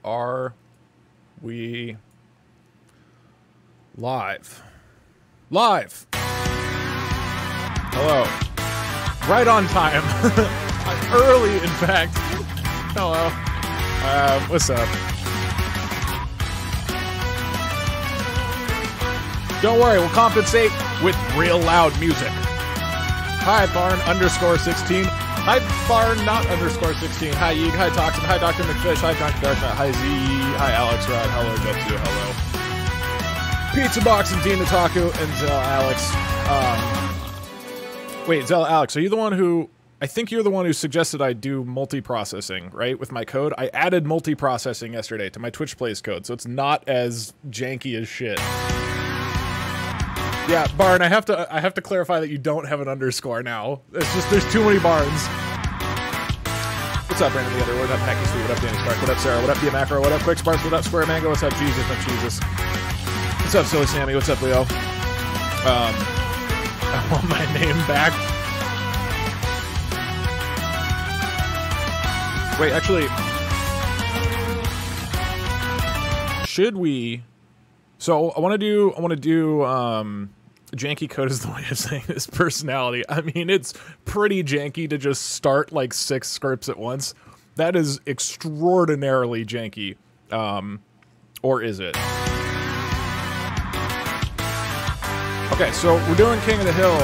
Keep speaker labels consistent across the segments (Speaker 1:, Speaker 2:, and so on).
Speaker 1: Are we live? Live! Hello. Right on time. Early, in fact. Hello. What's up? Don't worry, we'll compensate with real loud music. Hi, Barn_16. Hi, Barn, not _16. Hi, Yeeg. Hi, Toxin. Hi, Dr. McFish. Hi, Dr. Darknut. Hi, Z. Hi, Alex Rod. Hello, Jetsu. Hello. Pizza Box and Dean Otaku and Zell Alex. Wait, Zell Alex, are you the one who... I think you're the one who suggested I do multi-processing, right, with my code? I added multi-processing yesterday to my Twitch Plays code, so it's not as janky as shit. Yeah, Barn, I have to clarify that you don't have an underscore now. It's just there's too many Barns. What's up, Brandon the Other? What up, Hacky Sweet? What up, Danny Spark? What up, Sarah? What up, Dia Macro? What up, Quick Sparks? What up, Square Mango? What's up, Jesus? Not Jesus. What's up, Silly Sammy? What's up, Leo? I want my name back. Wait, actually, should we? So I want to do janky code is the way of saying this personality. I mean, it's pretty janky to just start like 6 scripts at once. That is extraordinarily janky. Or is it? Okay, so we're doing King of the Hill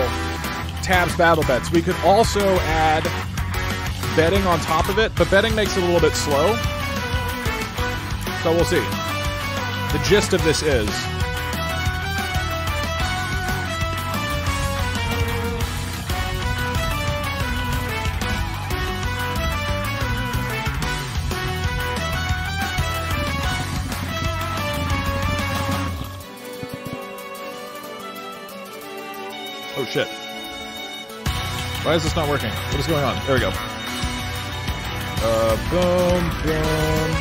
Speaker 1: tabs battle bets. We could also add betting on top of it, but betting makes it a little bit slow. So we'll see. The gist of this is... Oh shit. Why is this not working? What is going on? There we go. Boom, boom.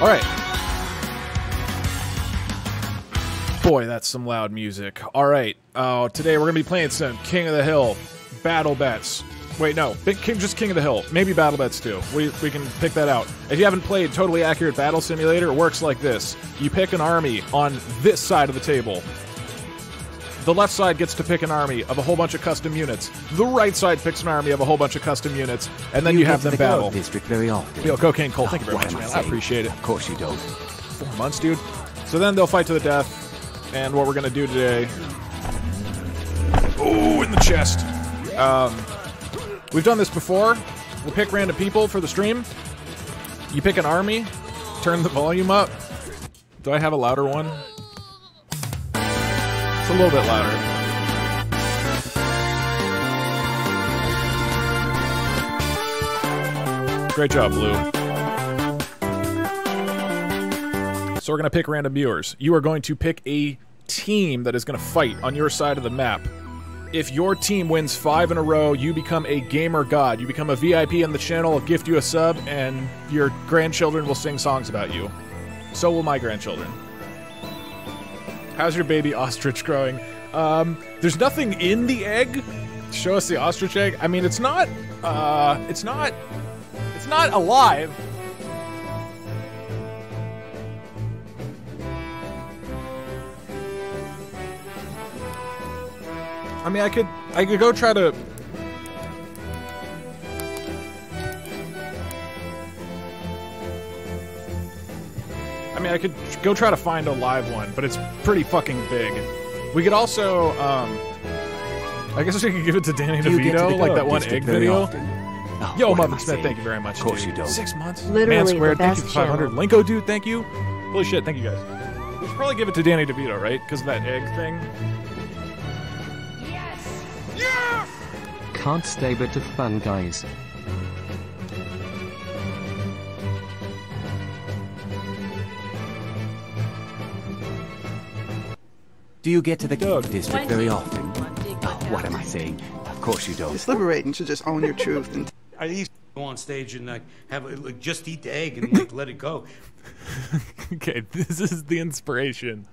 Speaker 1: All right. Boy, that's some loud music. All right. Today we're going to be playing some King of the Hill battle bets. Wait, no. Just King of the Hill. Maybe battle bets too. We can pick that out. If you haven't played Totally Accurate Battle Simulator, it works like this. You pick an army on this side of the table. The left side gets to pick an army of a whole bunch of custom units. The right side picks an army of a whole bunch of custom units, and then you have them battle.
Speaker 2: District very often.
Speaker 1: Yo, Cocaine Cole, thank you very much, man. I appreciate it.
Speaker 2: Of course you don't.
Speaker 1: 4 months, dude. So then they'll fight to the death, and what we're gonna do today... Oh, in the chest. We've done this before. We'll pick random people for the stream. You pick an army, turn the volume up. Do I have a louder one? It's a little bit louder. Great job, Blue. So we're going to pick random viewers. You are going to pick a team that is going to fight on your side of the map. If your team wins 5 in a row, you become a gamer god. You become a VIP in the channel, I'll gift you a sub, and your grandchildren will sing songs about you. So will my grandchildren. How's your baby ostrich growing? There's nothing in the egg. Show us the ostrich egg. I mean, it's not alive. I mean, I could go try to... I mean, I could go try to find a live one, but it's pretty fucking big. We could also, I guess we could give it to Danny DeVito, like that one egg video.
Speaker 2: Oh,
Speaker 1: Yo, Muffin Smith, thank you very much.
Speaker 2: Of course
Speaker 1: dude.
Speaker 2: you don't.
Speaker 1: 6 months.
Speaker 3: Literally
Speaker 1: Man Squared,
Speaker 3: the
Speaker 1: thank you
Speaker 3: best
Speaker 1: for 500.
Speaker 3: channel.
Speaker 1: Linko, dude, thank you. Holy shit, thank you guys. We should probably give it to Danny DeVito, right? Because of that egg thing.
Speaker 3: Yes!
Speaker 1: Yeah!
Speaker 4: Can't stay but to fun, guys.
Speaker 2: Do you get to the
Speaker 1: Doug.
Speaker 2: district very often? Oh, what am I saying? Of course you don't.
Speaker 5: It's liberating to just own your truth. And
Speaker 6: I used to go on stage and have just eat the egg and let it go.
Speaker 1: Okay, this is the inspiration.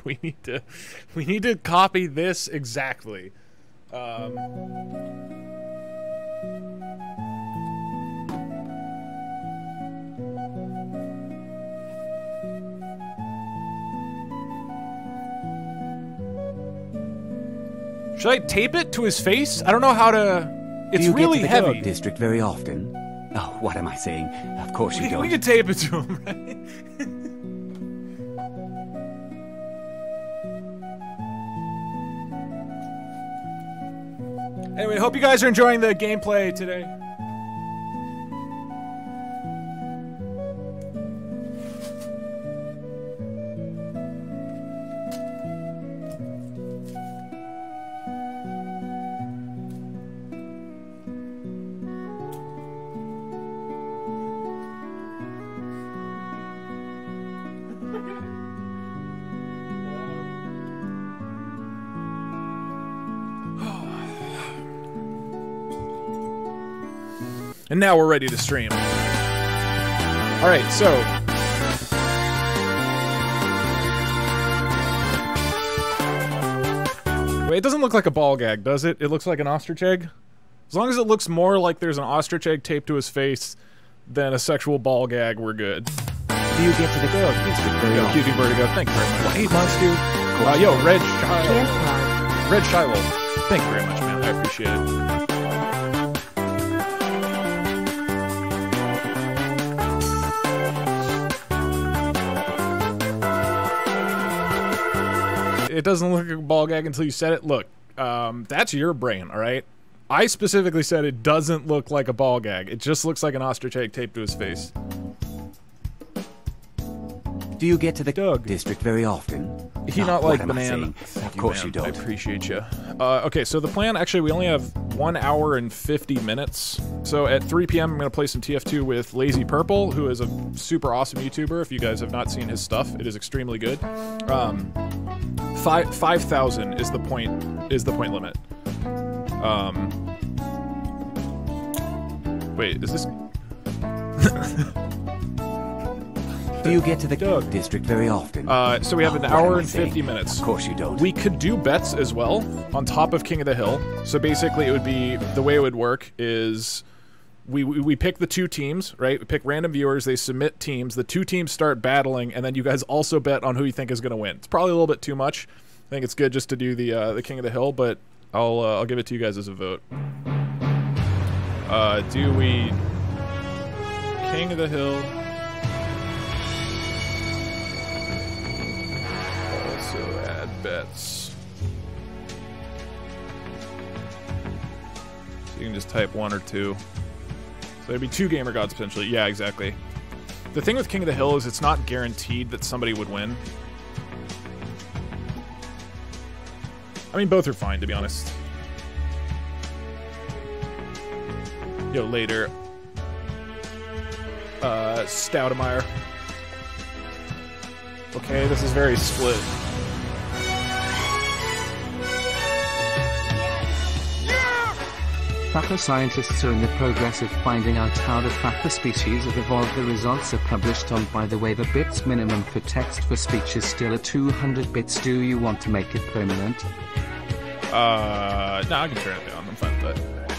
Speaker 1: we need to copy this exactly. Should I tape it to his face? I don't know how to... It's
Speaker 2: Do you
Speaker 1: really
Speaker 2: get to the
Speaker 1: heavy.
Speaker 2: Dog district very often? Oh, what am I saying? Of course you don't.
Speaker 1: We could tape it to him, right? Anyway, hope you guys are enjoying the gameplay today. And now we're ready to stream. Alright, so... Wait, it doesn't look like a ball gag, does it? It looks like an ostrich egg? As long as it looks more like there's an ostrich egg taped to his face than a sexual ball gag, we're good.
Speaker 2: Do you get to the Dog district very
Speaker 1: Yo,
Speaker 2: often?
Speaker 1: QT Vertigo, thank you very much. 8 months, dude. Yo, Red Shiloh. Thank you very much, man. I appreciate it. It doesn't look like a ball gag until you said it. Look, that's your brain, all right? I specifically said it doesn't look like a ball gag. It just looks like an ostrich egg taped to his face.
Speaker 2: Do you get to the
Speaker 1: Doug
Speaker 2: district very often?
Speaker 1: He
Speaker 2: Oh,
Speaker 1: not
Speaker 2: what
Speaker 1: like
Speaker 2: am I
Speaker 1: banana.
Speaker 2: saying? Of course you
Speaker 1: I
Speaker 2: don't.
Speaker 1: appreciate you. Okay, so the plan, actually, we only have 1 hour and 50 minutes. So at 3 p.m., I'm going to play some TF2 with Lazy Purple, who is a super awesome YouTuber. If you guys have not seen his stuff, it is extremely good. 5,000 is the point limit. Wait, is this...
Speaker 2: Do you get to the
Speaker 1: Doug.
Speaker 2: district very often?
Speaker 1: So we have an
Speaker 2: What
Speaker 1: hour
Speaker 2: am I
Speaker 1: and
Speaker 2: saying?
Speaker 1: 50 minutes.
Speaker 2: Of course you don't.
Speaker 1: We could do bets as well on top of King of the Hill. So basically it would be, the way it would work is we pick the 2 teams, right? We pick random viewers, they submit teams, the 2 teams start battling, and then you guys also bet on who you think is going to win. It's probably a little bit too much. I think it's good just to do the King of the Hill, but I'll give it to you guys as a vote. Do we King of the Hill? Also add bets. So you can just type 1 or 2. So there'd be 2 Gamer Gods potentially. Yeah, exactly. The thing with King of the Hill is it's not guaranteed that somebody would win. I mean, both are fine, to be honest. Yo, later. Stoudemeyer. Okay, this is very split.
Speaker 4: Frapper scientists are in the progress of finding out how the Frapper species have evolved. The results are published on. By the way, the bits minimum for text for speech is still at 200 bits. Do you want to make it permanent?
Speaker 1: No, I can turn it down. I'm fine with that.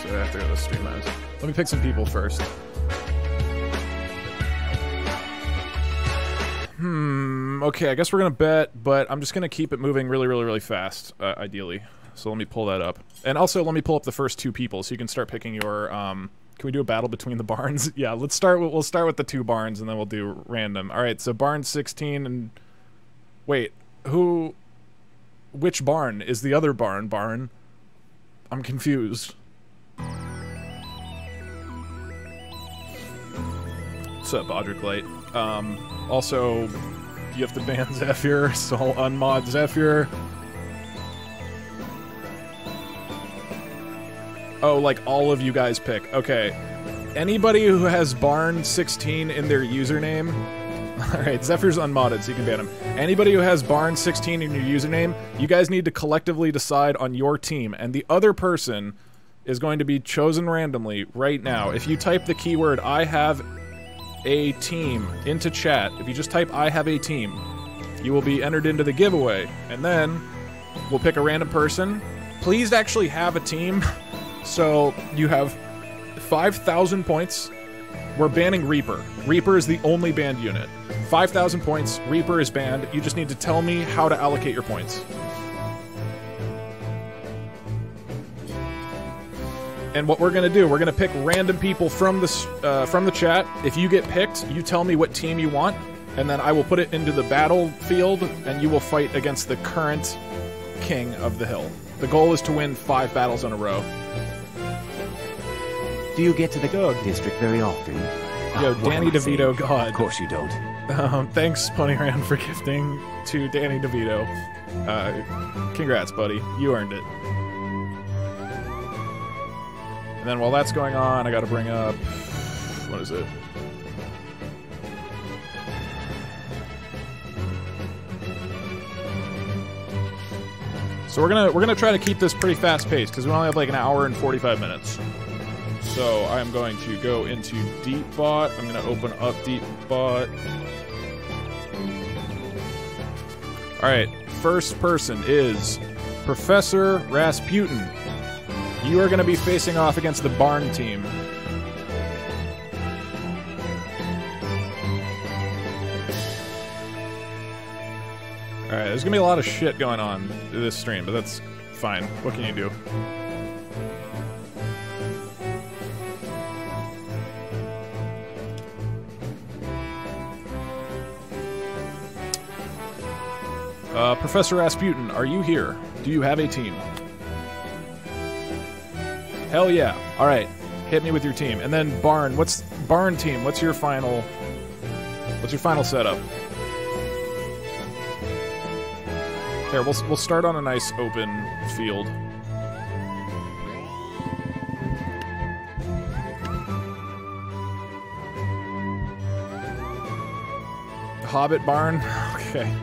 Speaker 1: So I have to go to stream eyes. Let me pick some people first. Okay, I guess we're gonna bet, but I'm just gonna keep it moving really fast, ideally. So let me pull that up. And also, let me pull up the first 2 people so you can start picking your, can we do a battle between the barns? Yeah, we'll start with the 2 barns and then we'll do random. Alright, so barn 16 and... Wait, which barn is the other barn? I'm confused. What's up, Audric Light? Also, you have to ban Zephyr, so I'll unmod Zephyr. Oh, like all of you guys pick. Okay. Anybody who has Barn 16 in their username... Alright, Zephyr's unmodded, so you can ban him. Anybody who has Barn 16 in your username, you guys need to collectively decide on your team, and the other person is going to be chosen randomly right now. If you type the keyword, I have a team, into chat, if you just type, I have a team, you will be entered into the giveaway, and then we'll pick a random person. Please actually have a team. So you have 5,000 points. We're banning Reaper. Reaper is the only banned unit. 5,000 points. Reaper is banned. You just need to tell me how to allocate your points. And what we're gonna do, we're gonna pick random people from the chat. If you get picked, you tell me what team you want, and then I will put it into the battlefield, and you will fight against the current king of the hill. The goal is to win 5 battles in a row.
Speaker 2: Do you get to the Doug district very often?
Speaker 1: Yo, Danny DeVito, God.
Speaker 2: Of course you don't.
Speaker 1: Thanks, Ponyran, for gifting to Danny DeVito. Congrats, buddy. You earned it. And then while that's going on, I gotta bring up... What is it? So we're gonna try to keep this pretty fast paced because we only have like an hour and 45 minutes. So I am going to go into DeepBot. I'm gonna open up DeepBot. All right, first person is Professor Rasputin. You are gonna be facing off against the Barn team. Alright, there's gonna be a lot of shit going on this stream, but that's fine. What can you do? Professor Rasputin, are you here? Do you have a team? Hell yeah. Alright, hit me with your team. And then Barn, Barn team, what's your final setup? Here, we'll start on a nice open field. Hobbit barn? Okay.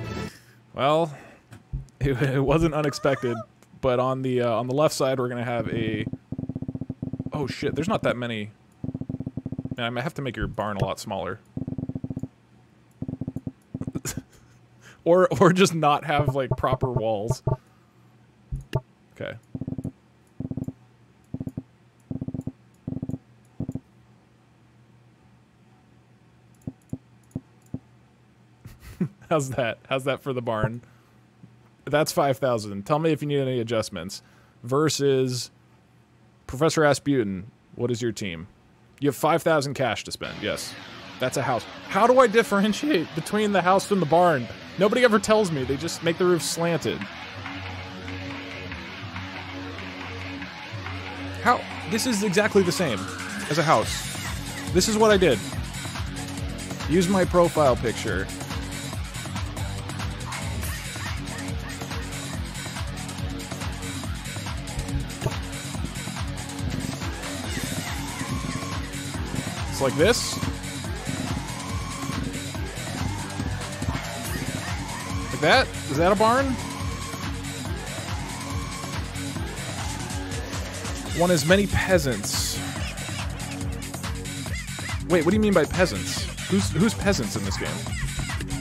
Speaker 1: Well, it wasn't unexpected, but on the left side we're gonna have a... Oh shit, there's not that many... Man, I might have to make your barn a lot smaller. Or just not have, like, proper walls. Okay. How's that? How's that for the barn? That's 5,000. Tell me if you need any adjustments. Versus Professor Rasputin. What is your team? You have 5,000 cash to spend. Yes. That's a house. How do I differentiate between the house and the barn? Nobody ever tells me. They just make the roof slanted. How? This is exactly the same as a house. This is what I did. Use my profile picture. It's like this. Like that? Is that a barn? One as many peasants. Wait, what do you mean by peasants? Who's peasants in this game?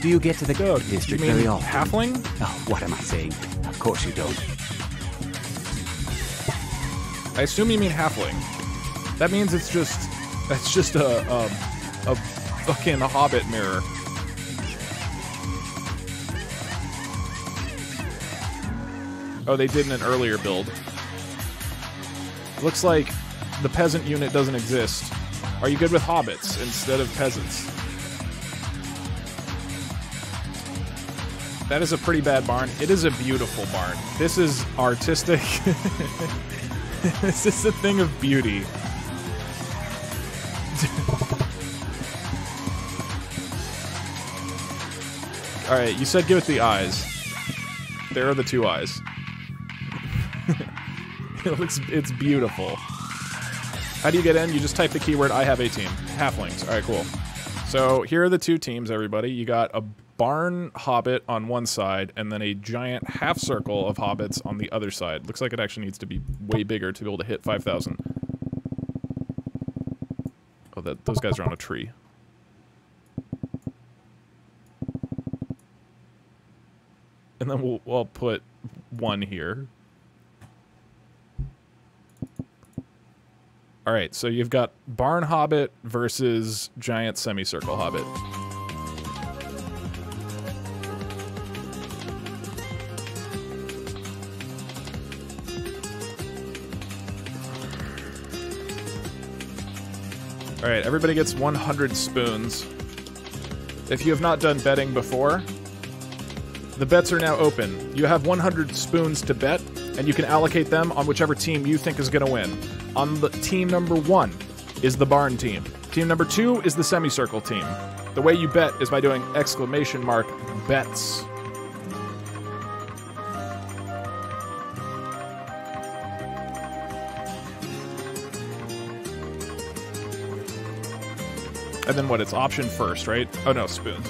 Speaker 2: Do you get to the Doug district
Speaker 1: You mean
Speaker 2: very often?
Speaker 1: halfling?
Speaker 2: Oh, what am I saying? Of course you don't.
Speaker 1: I assume you mean halfling. That means it's just a fucking Hobbit mirror. Oh, they did in an earlier build. Looks like the peasant unit doesn't exist. Are you good with hobbits instead of peasants? That is a pretty bad barn. It is a beautiful barn. This is artistic. This is a thing of beauty. Alright, you said give it the eyes. There are the 2 eyes. It's beautiful. How do you get in? You just type the keyword I have a team. Halflings. Alright, cool. So here are the 2 teams, everybody. You got a barn hobbit on one side, and then a giant half circle of hobbits on the other side. Looks like it actually needs to be way bigger to be able to hit 5,000. Oh, those guys are on a tree. And then we'll put 1 here. Alright, so you've got Barn Hobbit versus Giant Semicircle Hobbit. Alright, everybody gets 100 spoons. If you have not done betting before, the bets are now open. You have 100 spoons to bet, and you can allocate them on whichever team you think is going to win. On the team number 1 is the barn team. Team number 2 is the semicircle team. The way you bet is by doing !bets. And then what? It's option first, right? Oh no, spoons.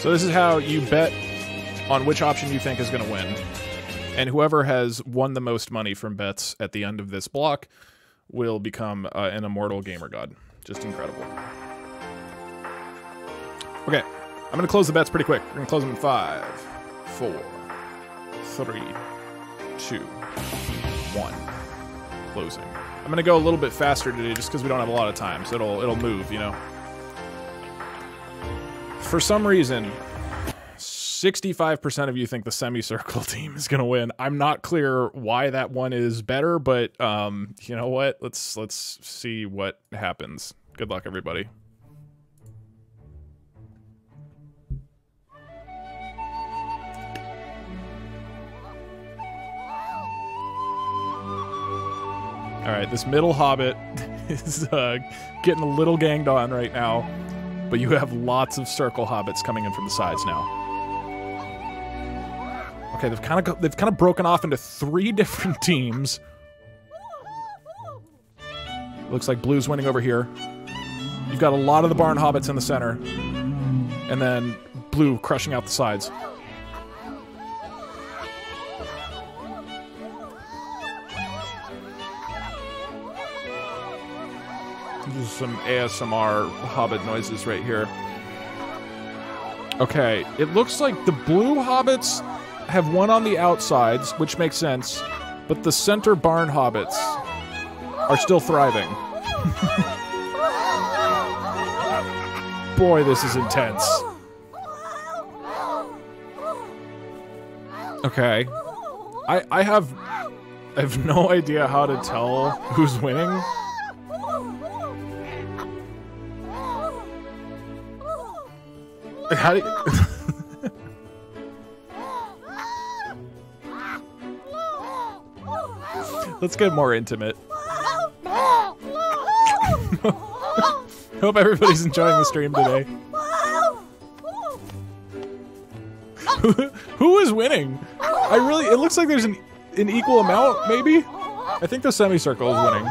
Speaker 1: So this is how you bet on which option you think is going to win. And whoever has won the most money from bets at the end of this block will become an immortal gamer god. Just incredible. Okay, I'm going to close the bets pretty quick. We're going to close them in 5, 4, 3, 2, 1. Closing. I'm going to go a little bit faster today just because we don't have a lot of time, so it'll move, you know. For some reason, 65% of you think the semicircle team is going to win. I'm not clear why that one is better, but you know what? Let's see what happens. Good luck, everybody. All right, this middle hobbit is getting a little ganged on right now, but you have lots of circle hobbits coming in from the sides now. Okay, they've kind of broken off into 3 different teams. Looks like blue's winning over here. You've got a lot of the barn hobbits in the center, and then blue crushing out the sides. This is some ASMR hobbit noises right here. Okay, it looks like the blue hobbits have won on the outsides, which makes sense, but the center barn hobbits are still thriving. Boy, this is intense. Okay. I have no idea how to tell who's winning. How do you... Let's get more intimate. Hope everybody's enjoying the stream today. Who is winning? It looks like there's an equal amount, maybe? I think the semicircle is winning.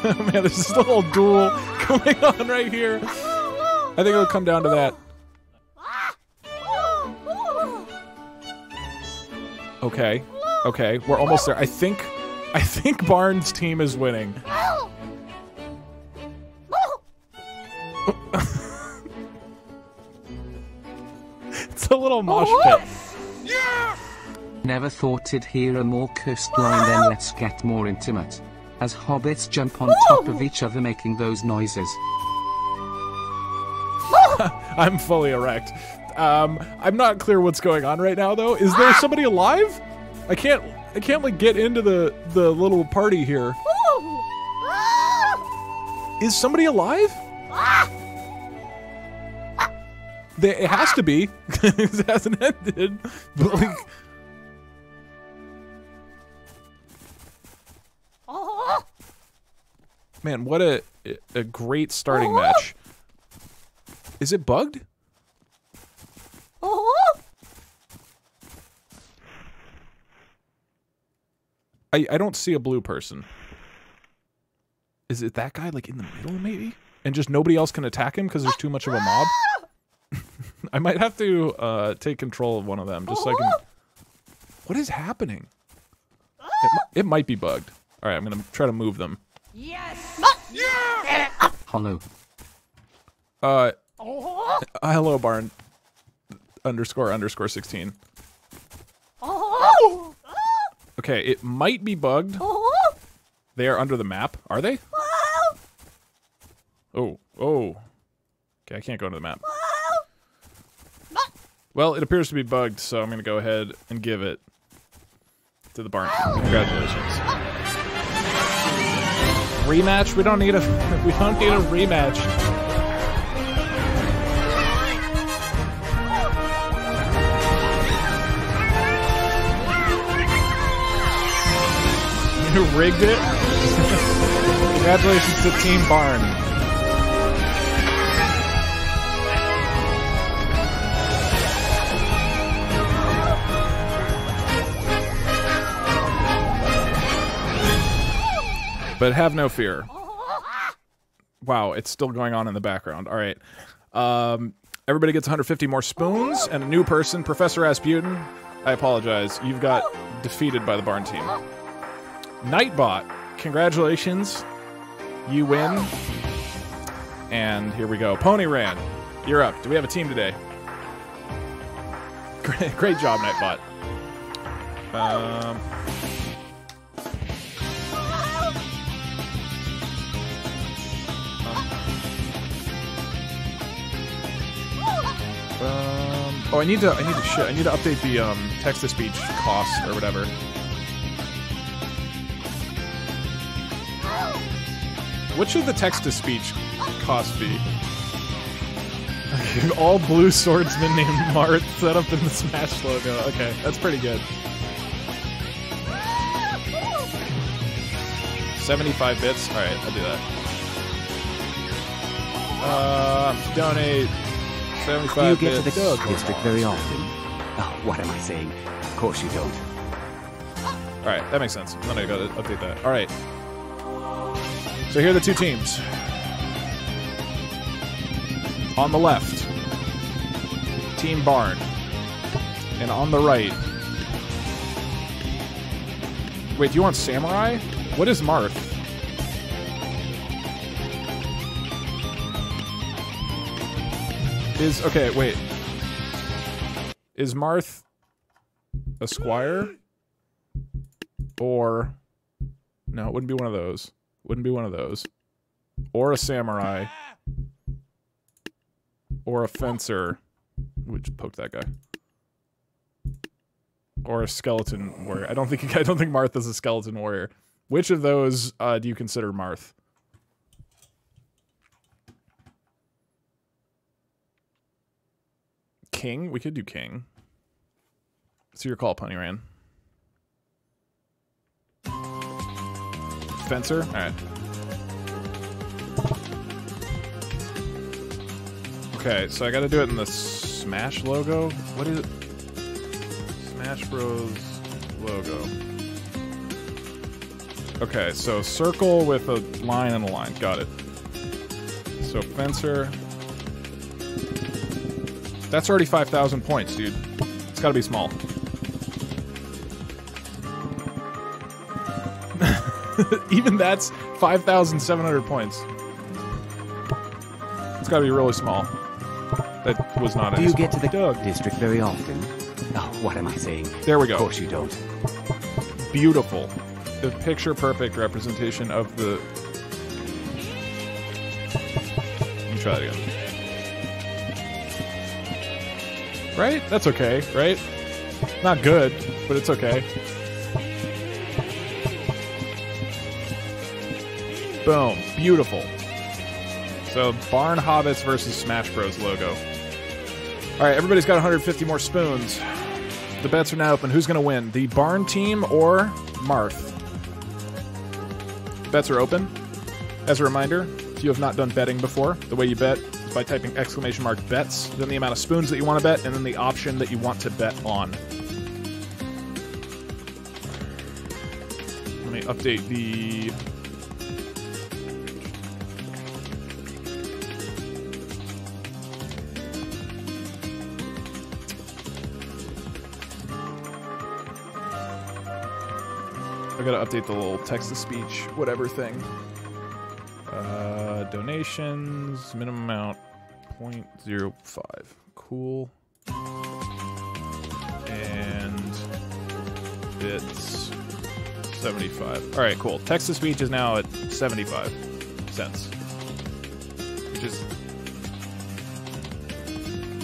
Speaker 1: Man, there's this little duel going on right here. I think it'll come down to that. Okay. Okay, we're almost there. I think Barnes' team is winning. It's a little mosh pit.
Speaker 4: Never thought it'd hear a more coastline, then let's get more intimate. As hobbits jump on top of each other making those noises.
Speaker 1: I'm fully erect. I'm not clear what's going on right now, though. Is there somebody alive? I can't like get into the little party here. Is somebody alive? It has to be. It hasn't ended. But like, man, what a great starting match. Is it bugged? I don't see a blue person. Is it that guy like in the middle maybe? And just nobody else can attack him because there's too much of a mob? I might have to take control of one of them just so I can... What is happening? It might be bugged. Alright, I'm gonna try to move them.
Speaker 3: Yes!
Speaker 4: Hollow.
Speaker 1: Hello, Barn. __16. Okay, it might be bugged. They are under the map. Are they? Oh. Okay, I can't go into the map. Well, it appears to be bugged, so I'm gonna go ahead and give it to the barn. Congratulations. Rematch? We don't need a rematch. You rigged it? Congratulations to Team Barn. But have no fear. Wow, it's still going on in the background. All right. Everybody gets 150 more spoons, and a new person, Professor Rasputin. I apologize. You've got defeated by the Barn team. Nightbot, congratulations. You win. And here we go. Pony Ran, you're up. Do we have a team today? Great job, Nightbot. Oh, I need to update the text-to-speech cost or whatever. What should the text-to-speech cost be? All blue swordsmen named Marth set up in the Smash logo. Okay, that's pretty good. 75 bits? Alright, I'll do that. Donate 75
Speaker 2: Do you get
Speaker 1: bits.
Speaker 2: to the district very often? Oh, what am I saying? Of course you don't.
Speaker 1: Alright, that makes sense. Then I gotta update that. Alright. So here are the two teams. On the left, Team Barn. And on the right... Wait, do you want Samurai? What is Marth? Okay, wait. Is Marth a squire? Or... No, it wouldn't be one of those. Wouldn't be one of those. Or a samurai. Or a fencer. We just poked that guy. Or a skeleton warrior. I don't think Marth is a skeleton warrior. Which of those do you consider Marth? King? We could do king. It's your call, Pony Ran. Fencer? Alright. Okay, so I gotta do it in the Smash logo? What is it? Smash Bros. Logo. Okay, so circle with a line and a line. Got it. So Fencer. That's already 5,000 points, dude. It's gotta be small. Even that's 5,700 points. It's gotta be really small. That was not
Speaker 2: Do
Speaker 1: any
Speaker 2: you get to the
Speaker 1: small.
Speaker 2: district very often? Oh, what am I saying?
Speaker 1: There we go.
Speaker 2: Of course you don't.
Speaker 1: Beautiful. The picture-perfect representation of the... Let me try that again. Right? That's okay, right? Not good, but it's okay. Boom. Beautiful. So, Barn Hobbits versus Smash Bros. Logo. Alright, everybody's got 150 more spoons. The bets are now open. Who's going to win? The Barn team or Marth? Bets are open. As a reminder, if you have not done betting before, the way you bet is by typing !bets, then the amount of spoons that you want to bet, and then the option that you want to bet on. Let me update the... I gotta update the little text-to-speech, whatever thing. Donations, minimum amount, 0.05. Cool. And bits. 75. All right, cool. Text to speech is now at 75 cents, which is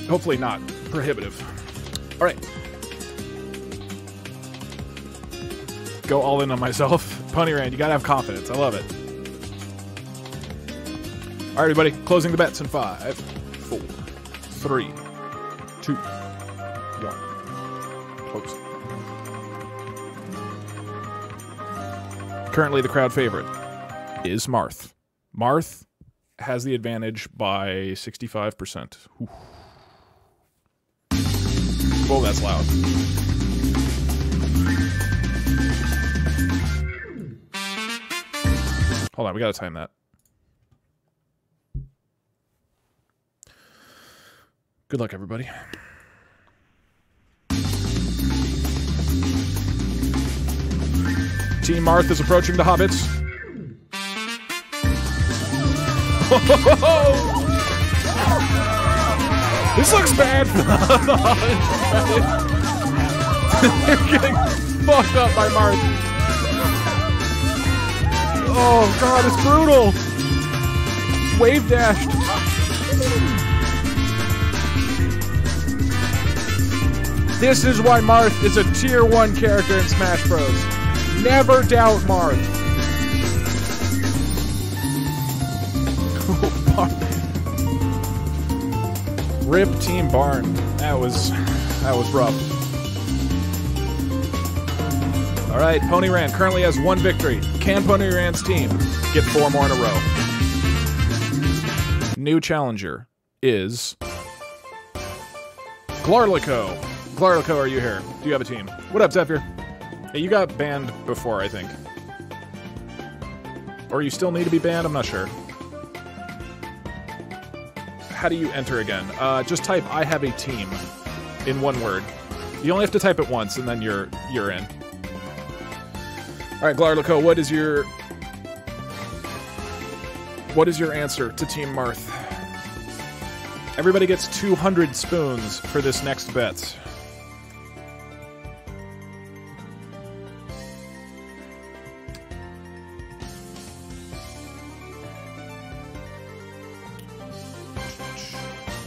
Speaker 1: hopefully not prohibitive. All right. Go all in on myself. Pony Rand, you gotta have confidence. I love it. All right, everybody, closing the bets in 5, 4, 3, 2, 1. Close. Currently, the crowd favorite is Marth. Marth has the advantage by 65%. Ooh. Whoa, that's loud. Hold on, we gotta time that. Good luck, everybody. Team Marth is approaching the hobbits. This looks bad for the hobbits. They're getting fucked up by Marth. Oh god, it's brutal. Wave dashed. This is why Marth is a tier 1 character in Smash Bros. Never doubt Marth. Rip Team Barn. That was rough. All right, Pony Rand currently has 1 victory. Can Pony Rand's team get 4 more in a row? New challenger is Glarlico. Glarlico, are you here? Do you have a team? What up, Zephyr? Hey, you got banned before, I think. Or you still need to be banned? I'm not sure. How do you enter again? Just type "I have a team" in 1 word. You only have to type it once, and then you're in. All right, Glarlico, what is your answer to Team Marth? Everybody gets 200 spoons for this next bet.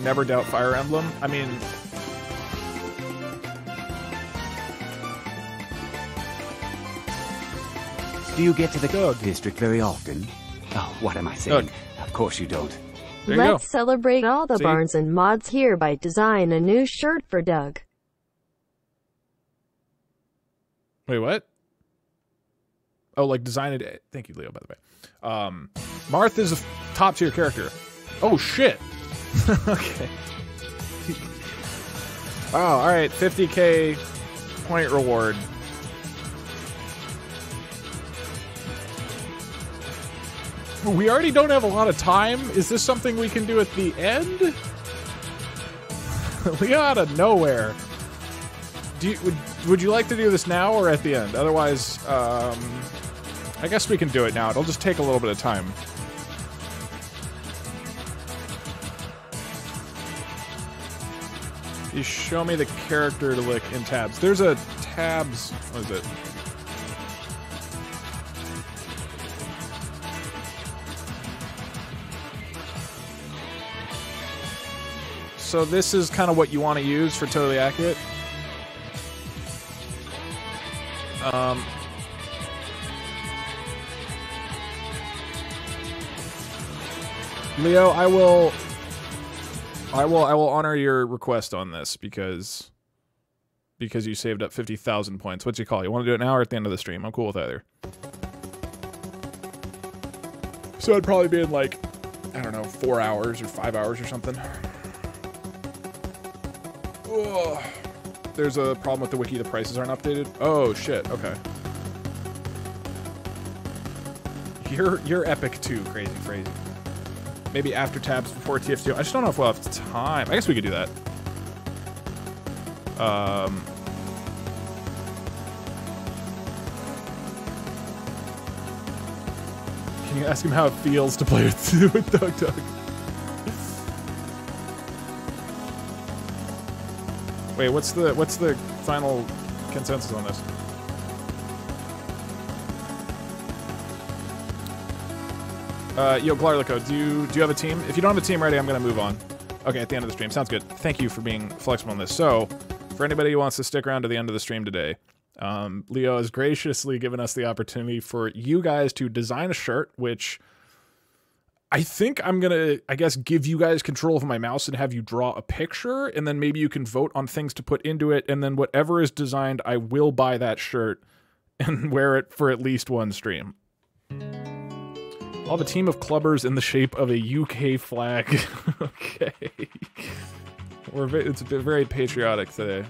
Speaker 1: Never doubt Fire Emblem. I mean,
Speaker 2: Do you get to the Doug district very often? Oh, what am I saying?
Speaker 1: Doug.
Speaker 2: Of course you don't.
Speaker 1: there you go.
Speaker 3: Let's celebrate all the
Speaker 1: See?
Speaker 3: barns and mods here by design a new shirt for Doug.
Speaker 1: Wait, what? Oh, like design it. Thank you, Leo, by the way. Marth is a top tier character. Oh, shit. Okay. Wow, alright, 50k point reward. We already don't have a lot of time. Is this something we can do at the end? Leo out of nowhere. Would you like to do this now or at the end? Otherwise, I guess we can do it now. It'll just take a little bit of time. You show me the character to lick in tabs. There's a tabs. What is it? So this is kind of what you want to use for Totally Accurate. Leo, I will honor your request on this because you saved up 50,000 points. What's you call? You want to do it now or at the end of the stream? I'm cool with either. So it'd probably be in like, I don't know, 4 hours or 5 hours or something. Ugh. There's a problem with the wiki. The prices aren't updated. Oh shit. Okay. You're epic too. Crazy. Maybe after tabs before TF2. I just don't know if we'll have time. I guess we could do that. Can you ask him how it feels to play with DougDoug? Wait, what's the final consensus on this? Yo, Glarlico, do you have a team? If you don't have a team ready, I'm gonna move on. Okay, at the end of the stream. Sounds good. Thank you for being flexible on this. So, for anybody who wants to stick around to the end of the stream today, Leo has graciously given us the opportunity for you guys to design a shirt, which I think I'm gonna, I guess, give you guys control of my mouse and have you draw a picture, and then maybe you can vote on things to put into it, and then whatever is designed, I will buy that shirt and wear it for at least one stream. I'll have a team of clubbers in the shape of a UK flag. Okay. It's very patriotic today.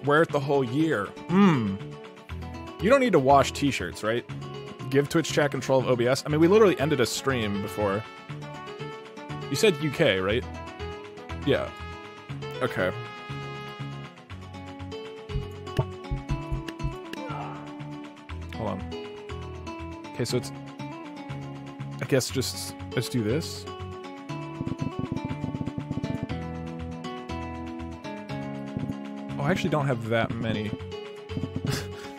Speaker 1: Wear it the whole year. You don't need to wash t-shirts, right? Give Twitch chat control of OBS. I mean, we literally ended a stream before. You said UK, right? Yeah. Okay. Hold on. Okay, so it's... I guess just... Let's do this. Oh, I actually don't have that many.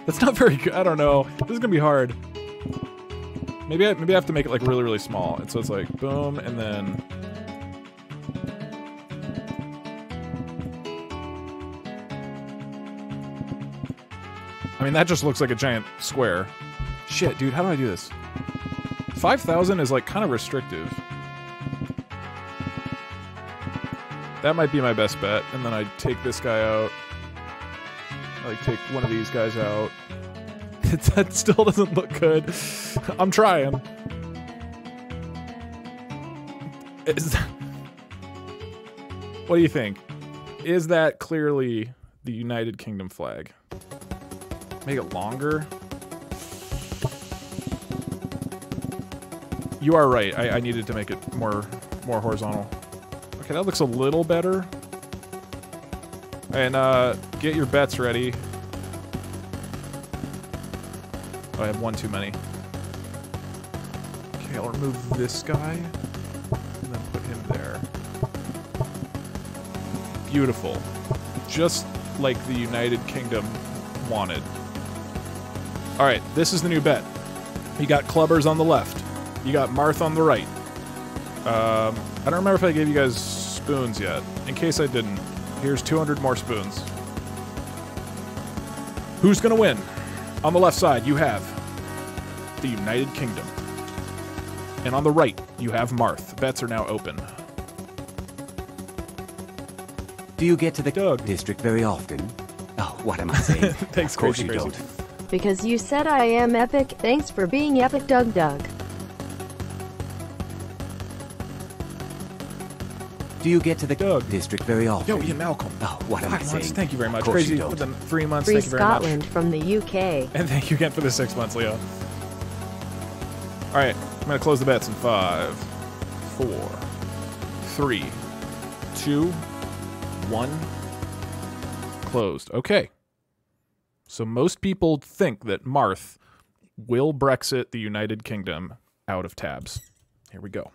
Speaker 1: That's not very good. I don't know. This is gonna be hard. Maybe I have to make it like really, really small. And so it's like boom, and then... I mean, that just looks like a giant square. Shit, dude, how do I do this? 5,000 is like kind of restrictive. That might be my best bet. And then I take this guy out. I like take one of these guys out. That still doesn't look good. I'm trying. What do you think? Is that clearly the United Kingdom flag? Make it longer? You are right. I needed to make it more horizontal. Okay, that looks a little better. And get your bets ready. Oh, I have one too many. Okay, I'll remove this guy and then put him there. Beautiful. Just like the United Kingdom wanted. Alright, this is the new bet. You got clubbers on the left. You got Marth on the right. I don't remember if I gave you guys spoons yet. In case I didn't, here's 200 more spoons. Who's gonna win? On the left side, you have the United Kingdom. And on the right, you have Marth. Bets are now open.
Speaker 2: Do you get to the
Speaker 1: Doug
Speaker 2: district very often? Oh, what am I saying?
Speaker 1: Thanks,
Speaker 2: of course
Speaker 1: Crazy
Speaker 2: you
Speaker 1: Crazy.
Speaker 2: don't.
Speaker 3: Because you said I am epic. Thanks for being epic, DougDoug.
Speaker 2: Do you get to the
Speaker 1: Doug.
Speaker 2: district very often?
Speaker 1: Yo, Ian Malcolm.
Speaker 2: Oh, what am I
Speaker 1: 5
Speaker 2: saying?
Speaker 1: months. Thank you very much.
Speaker 2: Of course
Speaker 1: Crazy
Speaker 2: you don't.
Speaker 1: within 3 months.
Speaker 3: Free
Speaker 1: Thank you very much.
Speaker 3: Scotland from the UK.
Speaker 1: And thank you again for the 6 months, Leo. Alright, I'm gonna close the bets in 5, 4, 3, 2, 1. Closed. Okay. So most people think that Marth will Brexit the United Kingdom out of tabs. Here we go.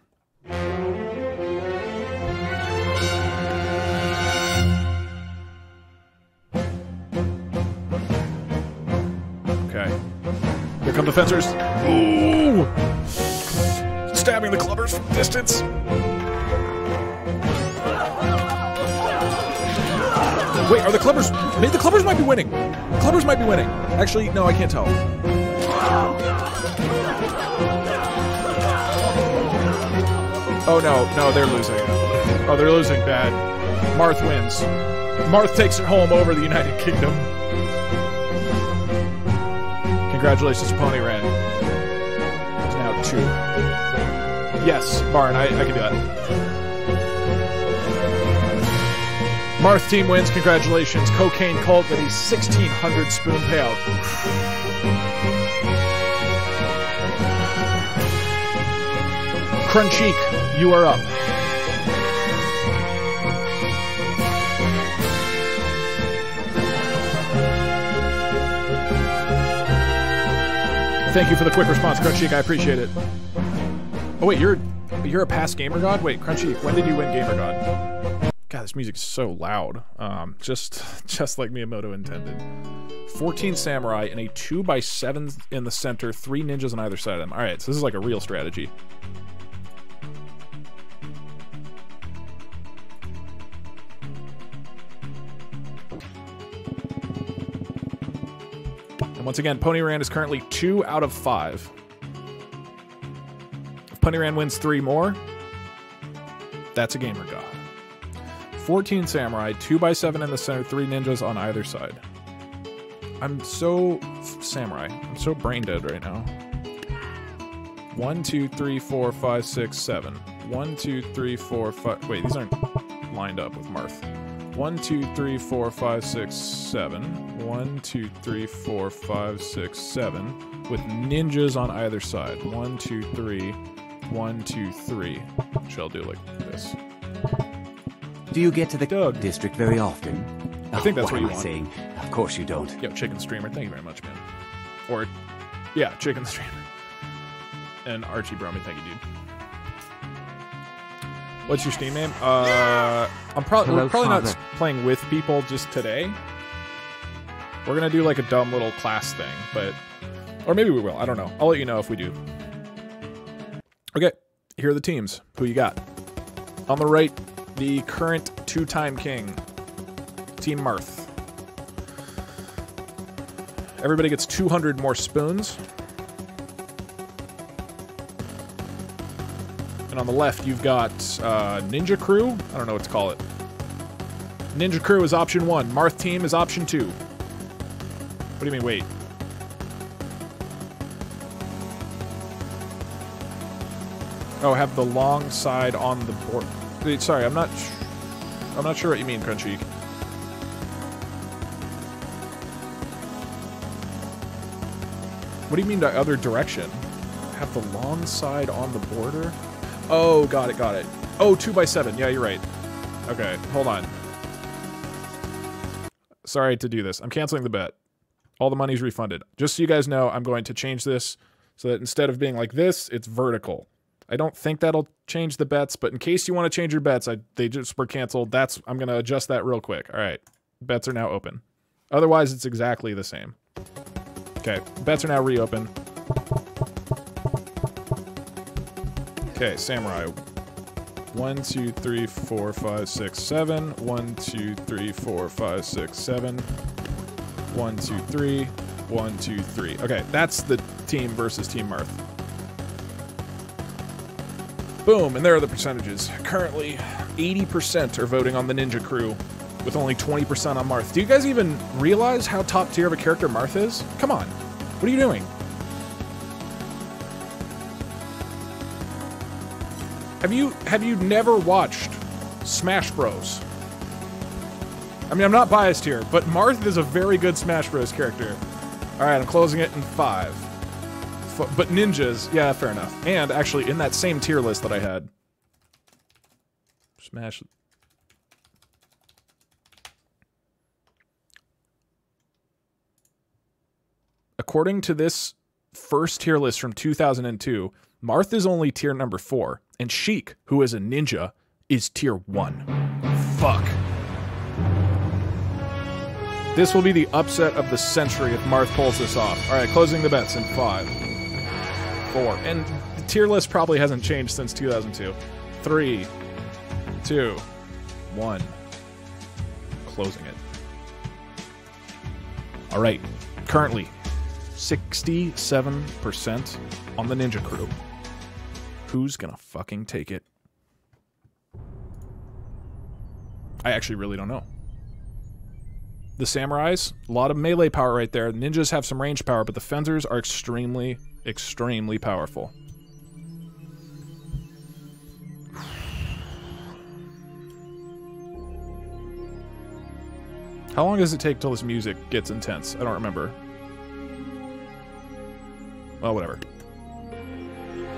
Speaker 1: Okay. Here come the fencers. Ooh! Stabbing the clubbers from distance. Wait, are the clubbers... Maybe the clubbers might be winning. Clubbers might be winning. Actually, no, I can't tell. Oh, no, they're losing. Oh, they're losing bad. Marth wins. Marth takes it home over the United Kingdom. Congratulations, Pony Ren. It's now 2. Yes, Barn, I can do that. Marth team wins. Congratulations. Cocaine Cult with a 1,600 spoon payout. Cruncheek, you are up. Thank you for the quick response, Cruncheek. I appreciate it. Oh wait, you're a past Gamer God? Wait, Cruncheek, when did you win Gamer God? God, this music is so loud. Just like Miyamoto intended. 14 samurai and a 2x7 in the center, 3 ninjas on either side of them. All right, so this is like a real strategy. And once again, Ponyran is currently 2 out of 5. If Ponyran wins 3 more, that's a gamer god. 14 samurai, 2x7 in the center, 3 ninjas on either side. I'm so samurai. I'm so brain dead right now. 1, 2, 3, 4, 5, 6, 7. 1, 2, 3, 4, 5. Wait, these aren't lined up with Marth. 1, 2, 3, 4, 5, 6, 7. 1, 2, 3, 4, 5, 6, 7. With ninjas on either side. 1, 2, 3. 1, 2, 3. Which I'll do like this.
Speaker 2: Do you get to the
Speaker 1: Doug
Speaker 2: district very often?
Speaker 1: I think that's what you
Speaker 2: am I
Speaker 1: want.
Speaker 2: saying? Of course you don't.
Speaker 1: Yo, Chicken Streamer, thank you very much, man. Or, yeah, Chicken Streamer. And Archie Bromie, thank you, dude. What's your Steam name? We're probably not playing with people just today. We're gonna do like a dumb little class thing, but... Or maybe we will, I don't know. I'll let you know if we do. Okay, here are the teams. Who you got? On the right, the current 2-time king, Team Marth. Everybody gets 200 more spoons. And on the left, you've got Ninja Crew. I don't know what to call it. Ninja Crew is option 1. Marth Team is option 2. What do you mean, wait? Oh, have the long side on the board. Sorry, I'm not sure what you mean, Crunchy. What do you mean by other direction? Have the long side on the border? Oh, got it, got it. Oh, 2x7. Yeah, you're right. Okay, hold on. Sorry to do this. I'm canceling the bet. All the money's refunded. Just so you guys know, I'm going to change this so that instead of being like this, it's vertical. I don't think that'll change the bets, but in case you want to change your bets, they just were canceled. I'm going to adjust that real quick. All right. Bets are now open. Otherwise, it's exactly the same. Okay. Bets are now reopened. Okay. Samurai. 1, 2, 3, 4, 5, 6, 7. 1, 2, 3, 4, 5, 6, 7. 1, 2, 3. 1, 2, 3. Okay. That's the team versus Team Marth. Boom, and there are the percentages. Currently, 80% are voting on the Ninja Crew, with only 20% on Marth. Do you guys even realize how top tier of a character Marth is? Come on. What are you doing? Have you never watched Smash Bros? I mean, I'm not biased here, but Marth is a very good Smash Bros character. Alright, I'm closing it in 5. But ninjas, yeah, fair enough. And actually, in that same tier list that I had, Smash. According to this first tier list from 2002, Marth is only tier number 4, and Sheik, who is a ninja, is tier 1. Fuck. This will be the upset of the century if Marth pulls this off. All right, closing the bets in 5, 4, and the tier list probably hasn't changed since 2002. 3, 2, 1. Closing it. All right, currently 67% on the Ninja Crew. Who's gonna fucking take it? I actually really don't know. The samurais, a lot of melee power right there. Ninjas have some range power, but the fencers are extremely, extremely powerful. How long does it take till this music gets intense? I don't remember. Well, whatever.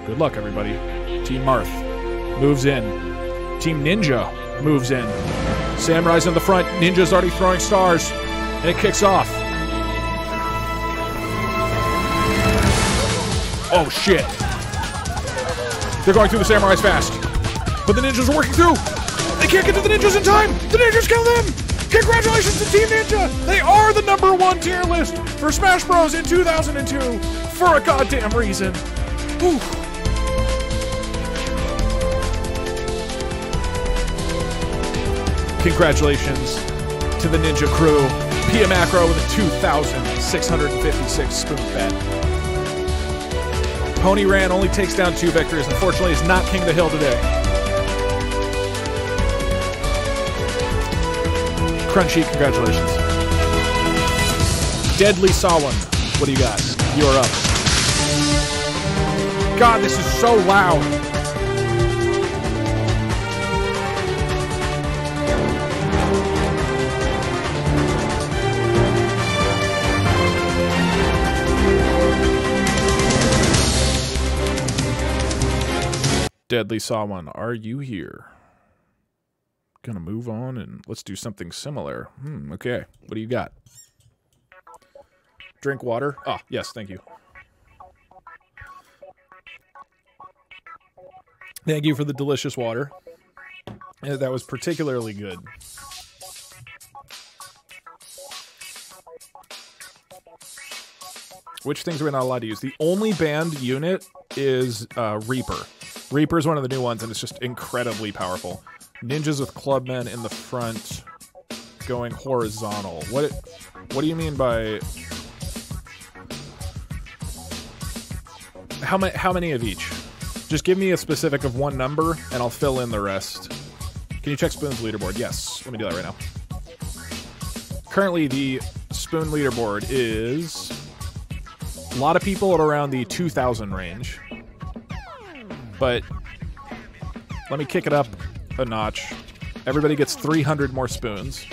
Speaker 1: Good luck, everybody. Team Marth moves in. Team Ninja moves in. Samurai's in the front. Ninja's already throwing stars. And it kicks off. Oh, shit. They're going through the samurais fast. But the ninjas are working through. They can't get to the ninjas in time! The ninjas kill them! Congratulations to Team Ninja! They are the #1 tier list for Smash Bros. In 2002 for a goddamn reason. Whew. Congratulations to the Ninja crew. Pia Macro with a 2,656 spoon bet. Pony Ran only takes down 2 victors. Unfortunately, is not King of the Hill today. Crunchy, congratulations. Deadly Sawin, what do you got? You're up. God, this is so loud. Deadly Sawin, are you here? Gonna move on and let's do something similar. Okay. What do you got? Drink water? Ah, yes, thank you. Thank you for the delicious water. That was particularly good. Which things are we not allowed to use? The only banned unit is Reaper. Reaper is one of the new ones, and it's just incredibly powerful. Ninjas with clubmen in the front going horizontal. What do you mean by... How many of each? Just give me a specific of one number, and I'll fill in the rest. Can you check Spoon's leaderboard? Yes. Let me do that right now. Currently, the Spoon leaderboard is... a lot of people at around the 2,000 range. But let me kick it up a notch. Everybody gets 300 more spoons.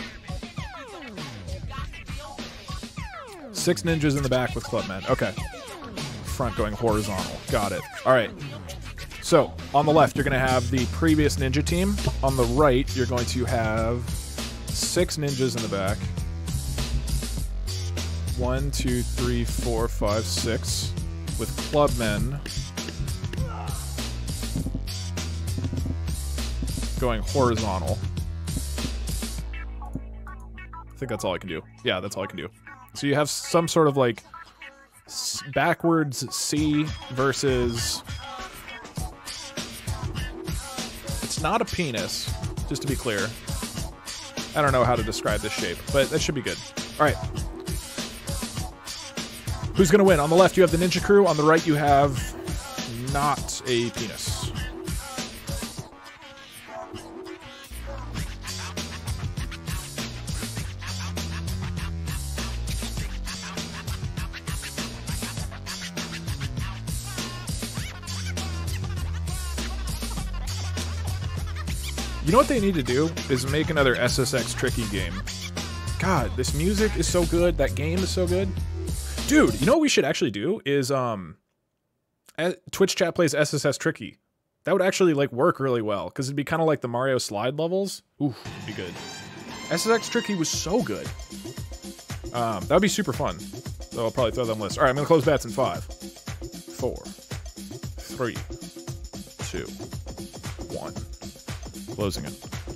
Speaker 1: 6 ninjas in the back with clubmen. Okay. Front going horizontal. Got it. All right. So, on the left, you're going to have the previous ninja team. On the right, you're going to have 6 ninjas in the back. 1, 2, 3, 4, 5, 6. With clubmen going horizontal. I think that's all I can do. Yeah, that's all I can do. So you have some sort of like backwards C versus... It's not a penis, just to be clear. I don't know how to describe this shape, but that should be good. All right. Who's going to win? On the left, you have the Ninja Crew. On the right, you have not a penis. You know what they need to do is make another SSX Tricky game. God, this music is so good. That game is so good. Dude, you know what we should actually do is Twitch chat plays SSS Tricky. That would actually like work really well because it'd be kind of like the Mario slide levels. Ooh, it'd be good. SSX Tricky was so good. That would be super fun. So I'll probably throw them list. All right, I'm gonna close bets in 5, 4, 3, 2, 1. Closing it.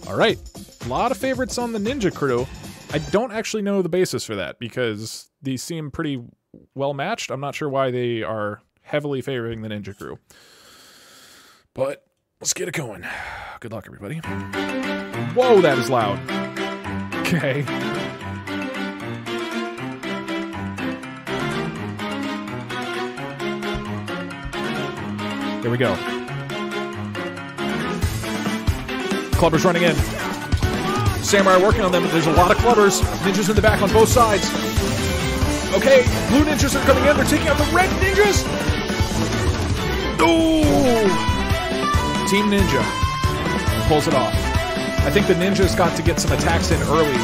Speaker 1: All right. A lot of favorites on the Ninja Crew. I don't actually know the basis for that because these seem pretty well matched. I'm not sure why they are heavily favoring the Ninja Crew. But let's get it going. Good luck, everybody. Whoa, that is loud. Okay. Here we go. Clubbers running in. Samurai working on them. There's a lot of clubbers. Ninjas in the back on both sides. Okay, blue ninjas are coming in. They're taking out the red ninjas. Ooh! Team Ninja pulls it off. I think the ninjas got to get some attacks in early.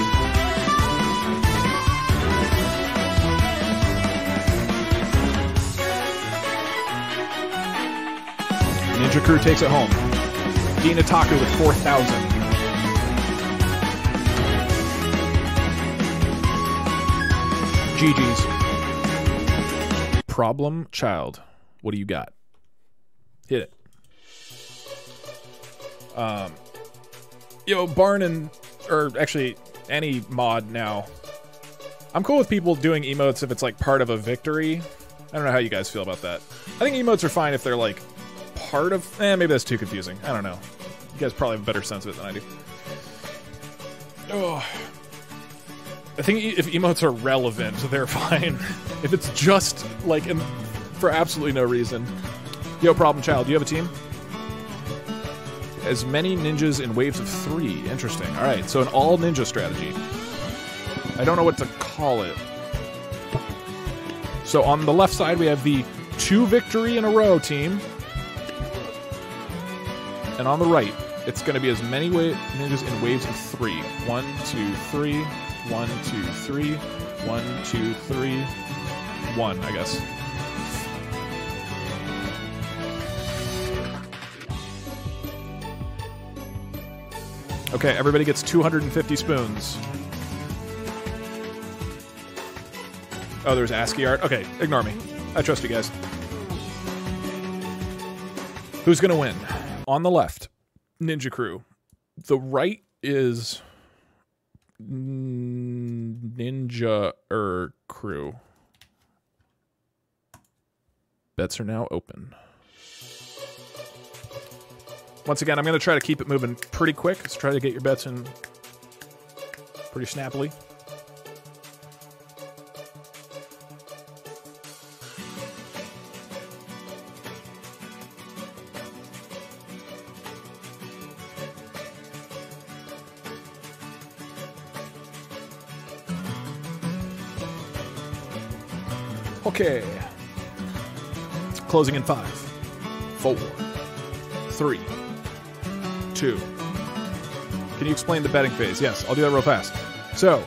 Speaker 1: Ninja Crew takes it home. Dean Ataku with 4,000. GG's. Problem Child. What do you got? Hit it. Yo, Barn and... Or, actually, any mod now. I'm cool with people doing emotes if it's, like, part of a victory. I don't know how you guys feel about that. I think emotes are fine if they're, like, part of... maybe that's too confusing. I don't know. You guys probably have a better sense of it than I do. Oh. I think if emotes are relevant, they're fine. If it's just, like, for absolutely no reason. Yo, Problem Child, do you have a team? As many ninjas in waves of 3. Interesting. Alright, so an all-ninja strategy. I don't know what to call it. So on the left side, we have the 2 victory in a row team. And on the right, it's going to be as many ninjas in waves of 3. 1, 2, 3. 1, 2, 3. 1, 2, 3. 1, I guess. Okay, everybody gets 250 spoons. Oh, there's ASCII art? Okay, ignore me. I trust you guys. Who's gonna win? On the left, Ninja Crew. The right is... Ninja Crew. Bets are now open. Once again, I'm going to try to keep it moving pretty quick. Let's try to get your bets in pretty snappily. Okay. Closing in 5, 4, 3, 2. Can you explain the betting phase? Yes, I'll do that real fast. So,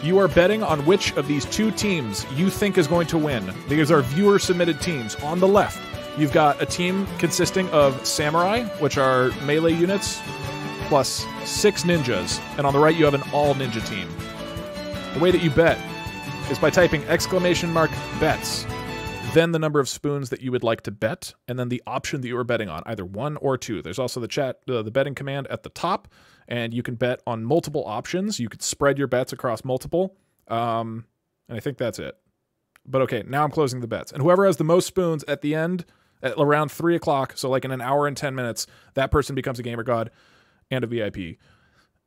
Speaker 1: you are betting on which of these 2 teams you think is going to win. These are viewer-submitted teams. On the left, you've got a team consisting of samurai, which are melee units, plus 6 ninjas. And on the right, you have an all-ninja team. The way that you bet is by typing !bets, then the number of spoons that you would like to bet, and then the option that you are betting on, either 1 or 2. There's also the betting command at the top, and you can bet on multiple options. You could spread your bets across multiple, and I think that's it. But okay, now I'm closing the bets. And whoever has the most spoons at the end, at around 3 o'clock, so like in an hour and 10 minutes, that person becomes a Gamer God and a VIP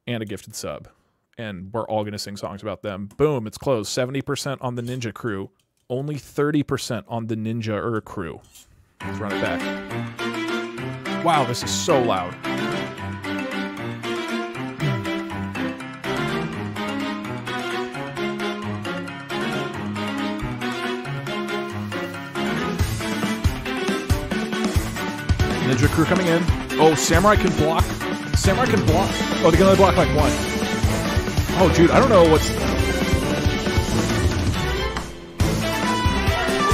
Speaker 1: and a gifted sub. And we're all going to sing songs about them. Boom, it's closed. 70% on the Ninja Crew. Only 30% on the Ninja Crew. Let's run it back. Wow, this is so loud. Ninja Crew coming in. Oh, Samurai can block. Samurai can block. Oh, they can only block like 1. Oh, dude, I don't know what's...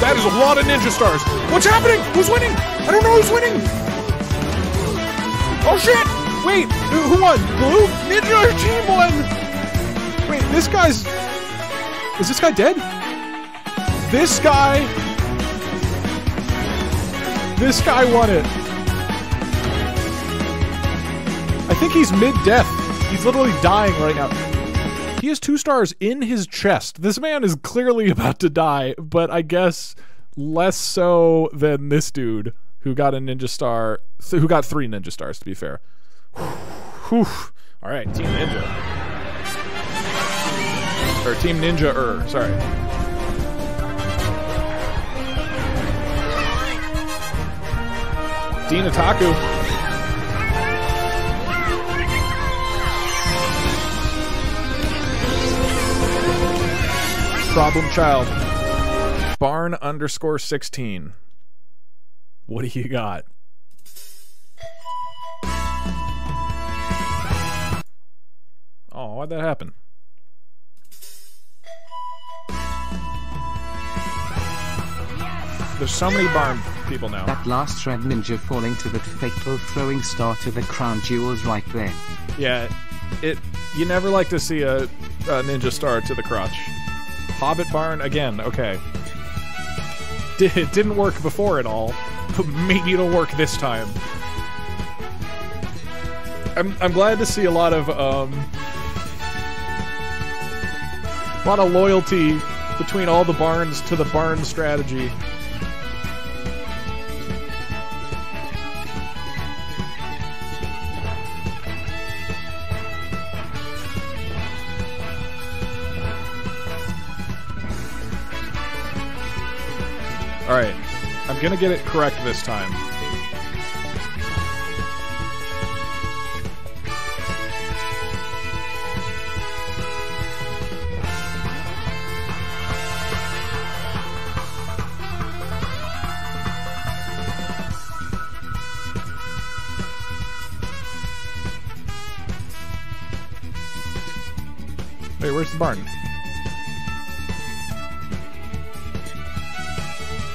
Speaker 1: That is a lot of ninja stars. What's happening? Who's winning? I don't know who's winning. Oh, shit. Wait, who won? Blue? Ninja team won. Wait, this guy's... Is this guy dead? This guy won it. I think he's mid-death. He's literally dying right now. He has 2 stars in his chest. This man is clearly about to die, but I guess less so than this dude who got a ninja star, who got 3 ninja stars, to be fair. Whew. All right, Team Ninja. Or Team Ninja, sorry. Dean Otaku. Problem Child. Barn _16. What do you got? Oh, why'd that happen? There's so many Barn people now.
Speaker 4: That last red ninja falling to that fatal throwing star to the crown jewels right there.
Speaker 1: Yeah, you never like to see a ninja star to the crotch. Hobbit Barn again, okay. It didn't work before at all, but maybe it'll work this time. I'm glad to see a lot of loyalty between all the barns to the barn strategy. Alright, I'm gonna get it correct this time. Wait, where's the barn?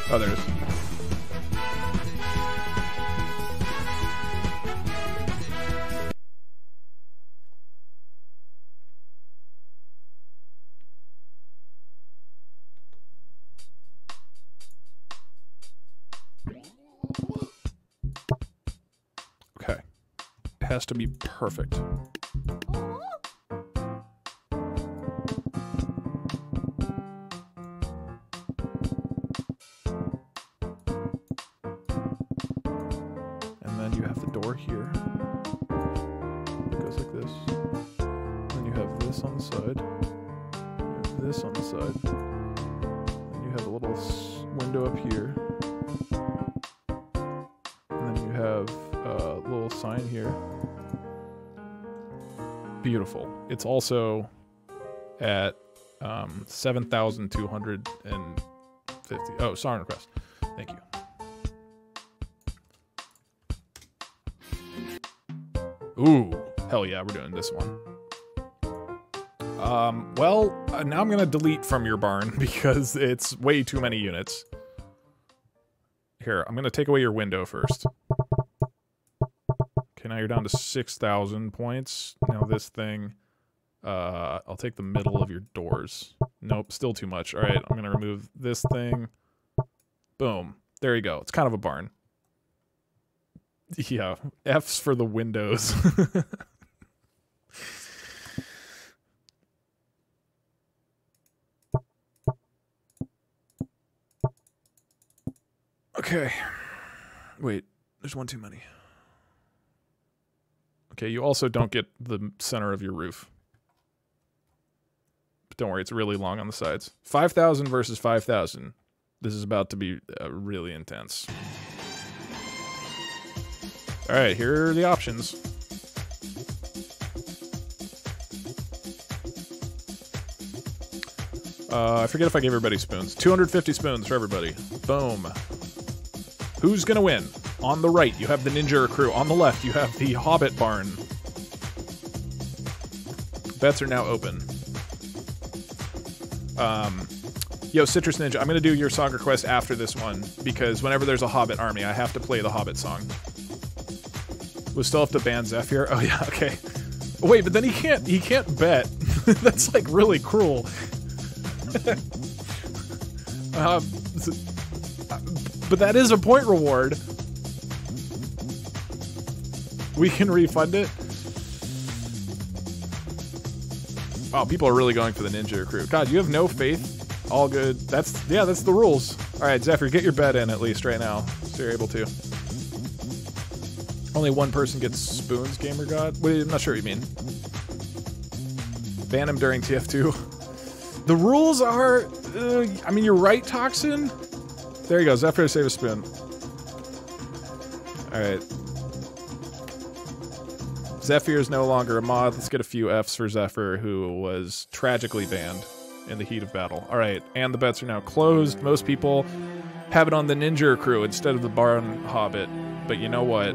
Speaker 1: Oh, there it is. Okay. It has to be perfect. You have the door here. It goes like this. Then you have this on the side. You have this on the side. Then you have a little window up here. And then you have a little sign here. Beautiful. It's also at 7,250. Oh, song request. Thank you. Ooh, hell yeah, we're doing this one. Well, now I'm gonna delete from your barn because it's way too many units. Here, I'm gonna take away your window first. Okay, now you're down to 6,000 points. Now this thing, I'll take the middle of your doors. Nope, still too much. All right, I'm gonna remove this thing. Boom, there you go. It's kind of a barn. Yeah, F's for the windows. Okay. Wait, there's one too many. Okay, you also don't get the center of your roof. But don't worry, it's really long on the sides. 5,000 versus 5,000. This is about to be really intense. Alright, here are the options. I forget if I gave everybody spoons. 250 spoons for everybody. Boom. Who's gonna win? On the right, you have the ninja crew. On the left, you have the hobbit barn. Bets are now open. Yo, Citrus Ninja, I'm gonna do your song request after this one, because whenever there's a hobbit army, I have to play the hobbit song. We'll still have to ban Zephyr. Oh yeah, okay. Wait, but then he can't bet. That's like really cruel. But that is a point reward. We can refund it. Wow, people are really going for the ninja crew. God, you have no faith. All good. That's the rules. All right, Zephyr, get your bet in at least right now, so you're able to. Only one person gets spoons, Gamer God? Wait, I'm not sure what you mean. Ban him during TF2. The rules are... I mean, you're right, Toxin. There you go, Zephyr, save a spoon. Alright. Zephyr is no longer a mod. Let's get a few Fs for Zephyr, who was tragically banned in the heat of battle. Alright, and the bets are now closed. Most people have it on the ninja crew instead of the barn hobbit. But you know what?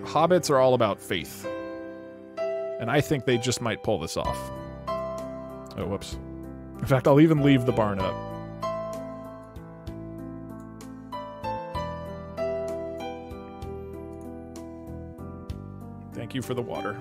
Speaker 1: Hobbits are all about faith. And I think they just might pull this off. Oh, whoops. In fact, I'll even leave the barn up. Thank you for the water.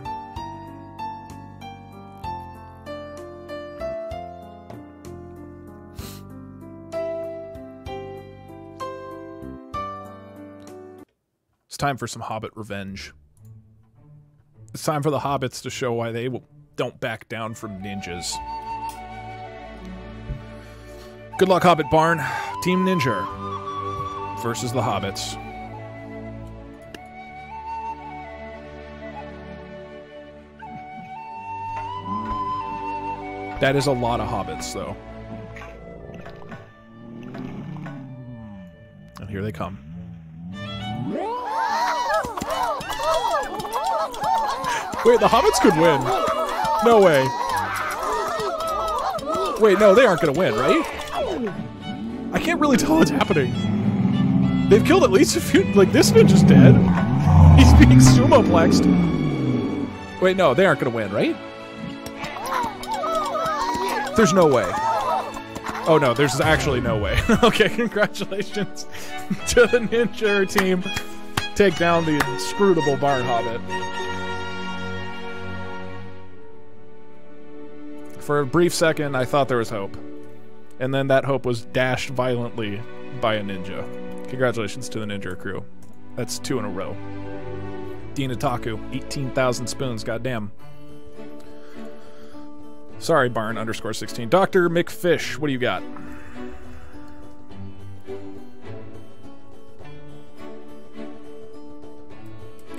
Speaker 1: It's time for some Hobbit revenge. It's time for the hobbits to show why they don't back down from ninjas. Good luck, Hobbit Barn. Team Ninja versus the hobbits. That is a lot of hobbits, though. And here they come. Wait, the hobbits could win. No way. Wait, no, they aren't going to win, right? I can't really tell what's happening. They've killed at least a few... Like, this ninja's dead. He's being sumo-plexed. Wait, no, they aren't going to win, right? There's no way. Oh no, there's actually no way. Okay, congratulations to the ninja team. Take down the inscrutable barn hobbit. For a brief second, I thought there was hope. And then that hope was dashed violently by a ninja. Congratulations to the ninja crew. That's 2 in a row. Dean Otaku, 18,000 spoons, goddamn. Sorry, Barn_16. Dr. McFish, what do you got?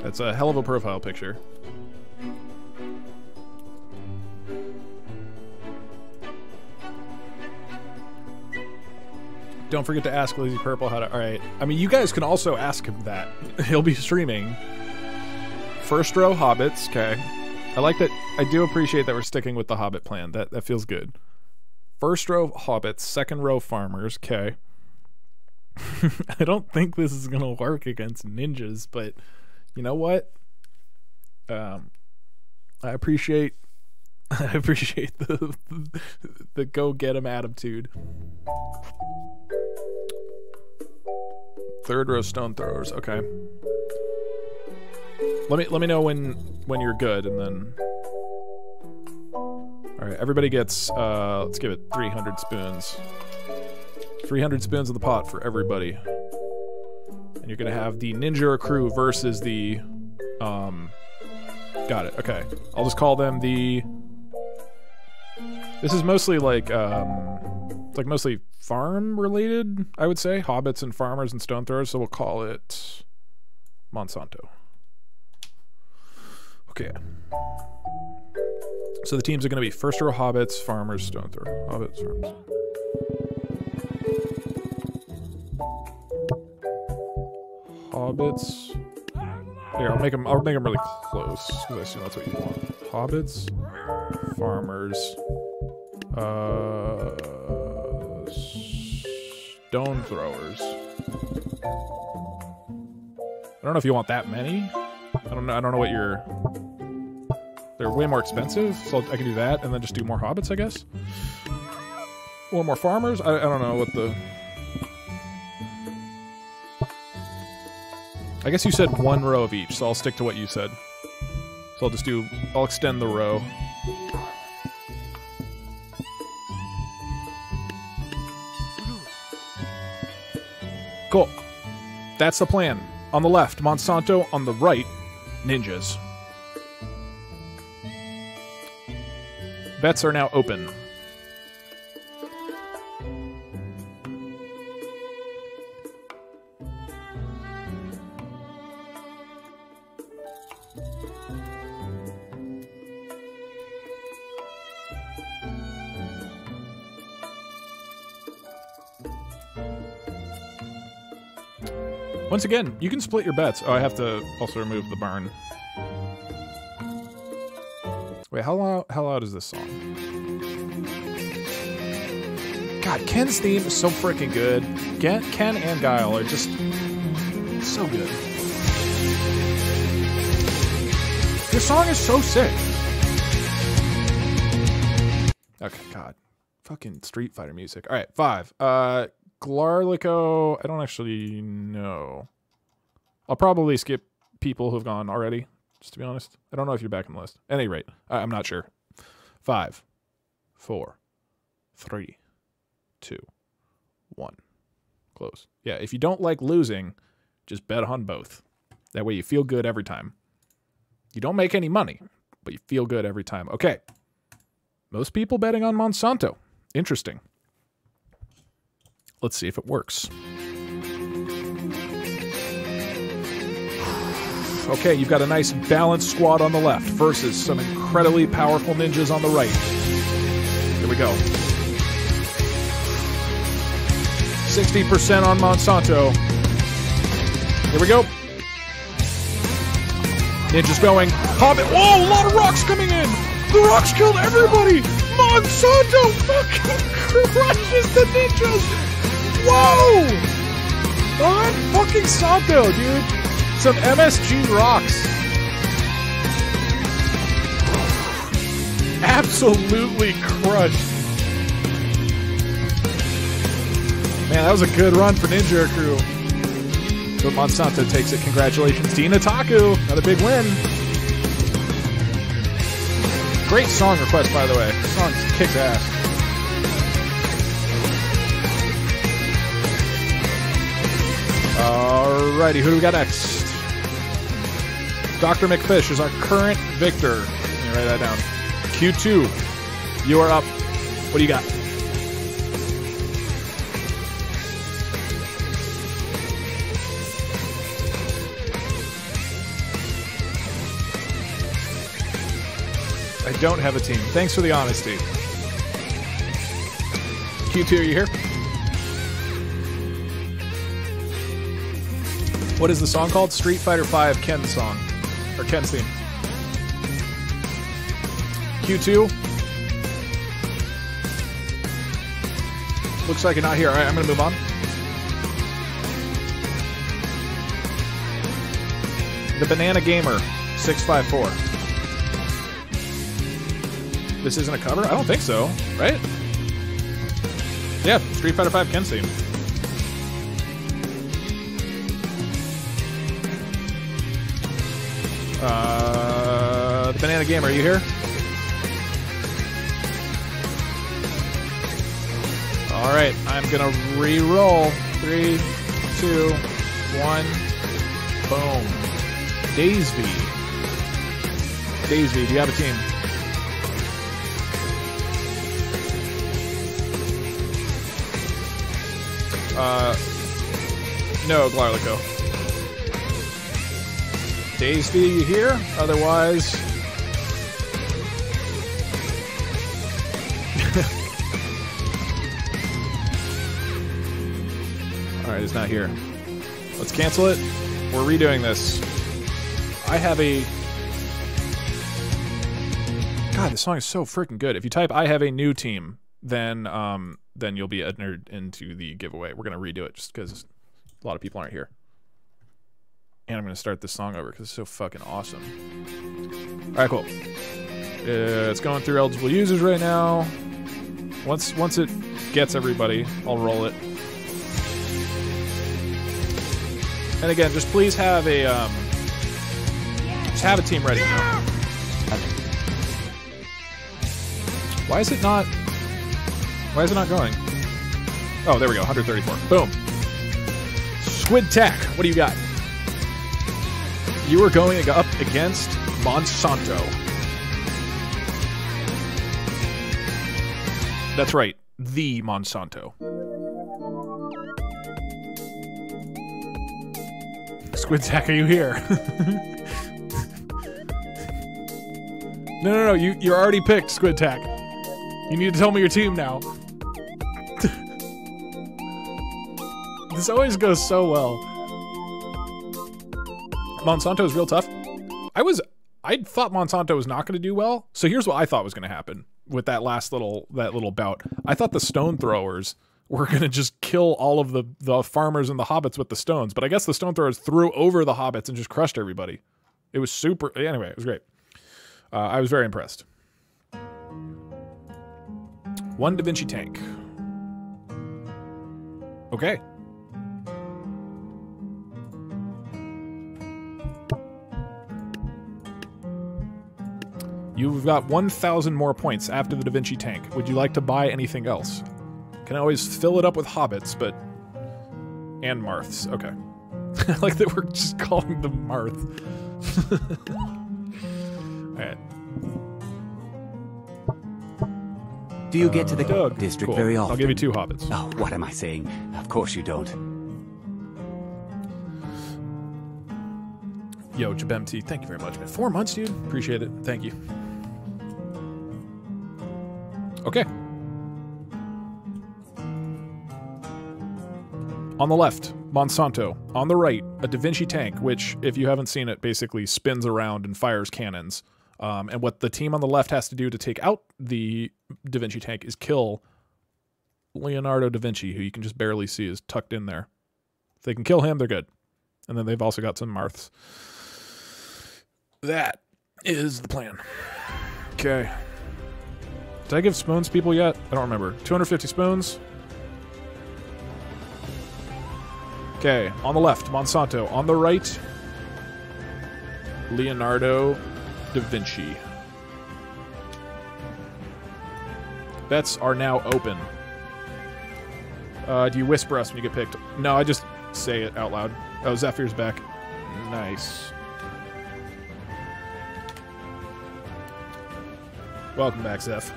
Speaker 1: That's a hell of a profile picture. Don't forget to ask Lazy Purple how to... Alright. I mean, you guys can also ask him that. He'll be streaming. First row hobbits, okay. I like that. I do appreciate that we're sticking with the Hobbit plan. That feels good. First row hobbits, second row farmers. Okay. I don't think this is gonna work against ninjas, but you know what? I appreciate the go get 'em attitude. Third row stone throwers. Okay. Let me know when you're good, and then... Alright, everybody gets, let's give it 300 spoons. 300 spoons in the pot for everybody. And you're gonna have the ninja crew versus the, got it, okay. I'll just call them the... This is mostly like, it's like mostly farm-related, I would say. Hobbits and farmers and stone throwers, so we'll call it Monsanto. Okay. So the teams are going to be first row hobbits, farmers, stone thrower. Hobbits, farmers. Hobbits. Here, I'll make them really close because I assume that's what you want. Hobbits, farmers, stone throwers. I don't know if you want that many. I don't know what your... They're way more expensive, so I can do that and then just do more hobbits, I guess. Or more farmers? I don't know what the... I guess you said 1 row of each, so I'll stick to what you said. So I'll extend the row. Cool. That's the plan. On the left, Monsanto. On the right, ninjas. Bets are now open. Once again, you can split your bets. Oh, I have to also remove the barn. Wait, how loud is this song? God, Ken's theme is so freaking good. Ken and Guile are just so good. Your song is so sick. Okay, God. Fucking Street Fighter music. All right, 5. Glarlico, I don't actually know. I'll probably skip people who've gone already, just to be honest. I don't know if you're back in the list. At any rate, I'm not sure. 5, 4, 3, 2, 1. Close. Yeah, if you don't like losing, just bet on both. That way you feel good every time. You don't make any money, but you feel good every time. Okay. Most people betting on Monsanto. Interesting. Let's see if it works. Okay, you've got a nice balanced squad on the left versus some incredibly powerful ninjas on the right. Here we go. 60% on Monsanto. Here we go. Ninja's going. Hobbit. Whoa, a lot of rocks coming in. The rocks killed everybody. Monsanto fucking crushes the ninjas. Whoa. On fucking Santo, dude. Some MSG rocks. Absolutely crushed. Man, that was a good run for Ninja Crew. But Monsanto takes it. Congratulations, Dina Taku. Another big win. Great song request, by the way. The song kicks ass. Alrighty, who do we got next? Dr. McFish is our current victor. Let me write that down. Q2, you are up. What do you got? I don't have a team. Thanks for the honesty. Q2, are you here? What is the song called? Street Fighter V Ken's song. Or Ken's theme. Q2. Looks like you're not here. Alright, I'm gonna move on. The Banana Gamer 654. This isn't a cover? I don't think so, right? Yeah, Street Fighter V Ken's theme. The Banana Gamer, are you here? Alright, I'm gonna re-roll. 3, 2, 1. Boom. Daisy. Daisy, do you have a team? No, Glarlico. Daisy, you here? Otherwise... Alright, it's not here. Let's cancel it. We're redoing this. I have a... God, this song is so freaking good. If you type, I have a new team, then you'll be entered into the giveaway. We're going to redo it just because a lot of people aren't here. And I'm going to start this song over because it's so fucking awesome. Alright, cool. It's going through eligible users right now. Once it gets everybody, I'll roll it. And again, just please have a team ready now. Why is it not going? Oh, there we go, 134. Boom. Squid Tack, what do you got? You are going up against Monsanto. That's right, the Monsanto. Squid Tack, are you here? No, you're already picked, Squid Tack. You need to tell me your team now. This always goes so well. Monsanto is real tough. I thought Monsanto was not going to do well. So here's what I thought was going to happen with that last little bout. I thought the stone throwers were going to just kill all of the farmers and the hobbits with the stones. But I guess the stone throwers threw over the hobbits and just crushed everybody. It was super... Anyway, it was great. I was very impressed. One Da Vinci tank. Okay. You've got 1,000 more points after the Da Vinci tank. Would you like to buy anything else? Can always fill it up with hobbits, but... And Marths. Okay. I like that we're just calling them Marth. Alright.
Speaker 2: Do you get to the
Speaker 1: Doug.
Speaker 2: district
Speaker 1: Cool.
Speaker 2: very often?
Speaker 1: I'll give you 2 hobbits.
Speaker 2: Oh, what am I saying? Of course you don't.
Speaker 1: Yo, Jabemti, thank you very much, man. 4 months, dude. Appreciate it. Thank you. Okay. On the left, Monsanto. On the right, a Da Vinci tank, which, if you haven't seen it, basically spins around and fires cannons. And what the team on the left has to do to take out the Da Vinci tank is kill Leonardo da Vinci, who you can just barely see is tucked in there. If they can kill him, they're good. And then they've also got some Marths. That is the plan. Okay. Did I give spoons to people yet? I don't remember. 250 spoons. Okay, on the left, Monsanto. On the right, Leonardo da Vinci. Bets are now open. Do you whisper us when you get picked? No, I just say it out loud. Oh, Zephyr's back. Nice. Welcome back, Zeph.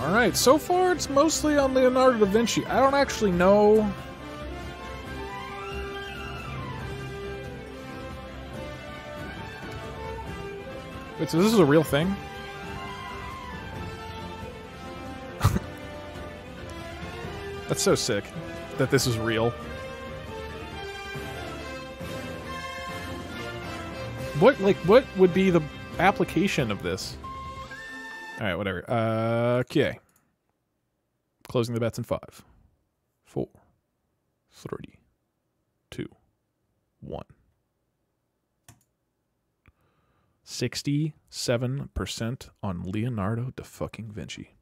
Speaker 1: Alright, so far it's mostly on Leonardo da Vinci. I don't actually know. Wait, so this is a real thing? That's so sick that this is real. What would be the application of this? Alright, whatever. Okay. Closing the bets in 5, 4, 3, 2, 1. 67% on Leonardo da fucking Vinci.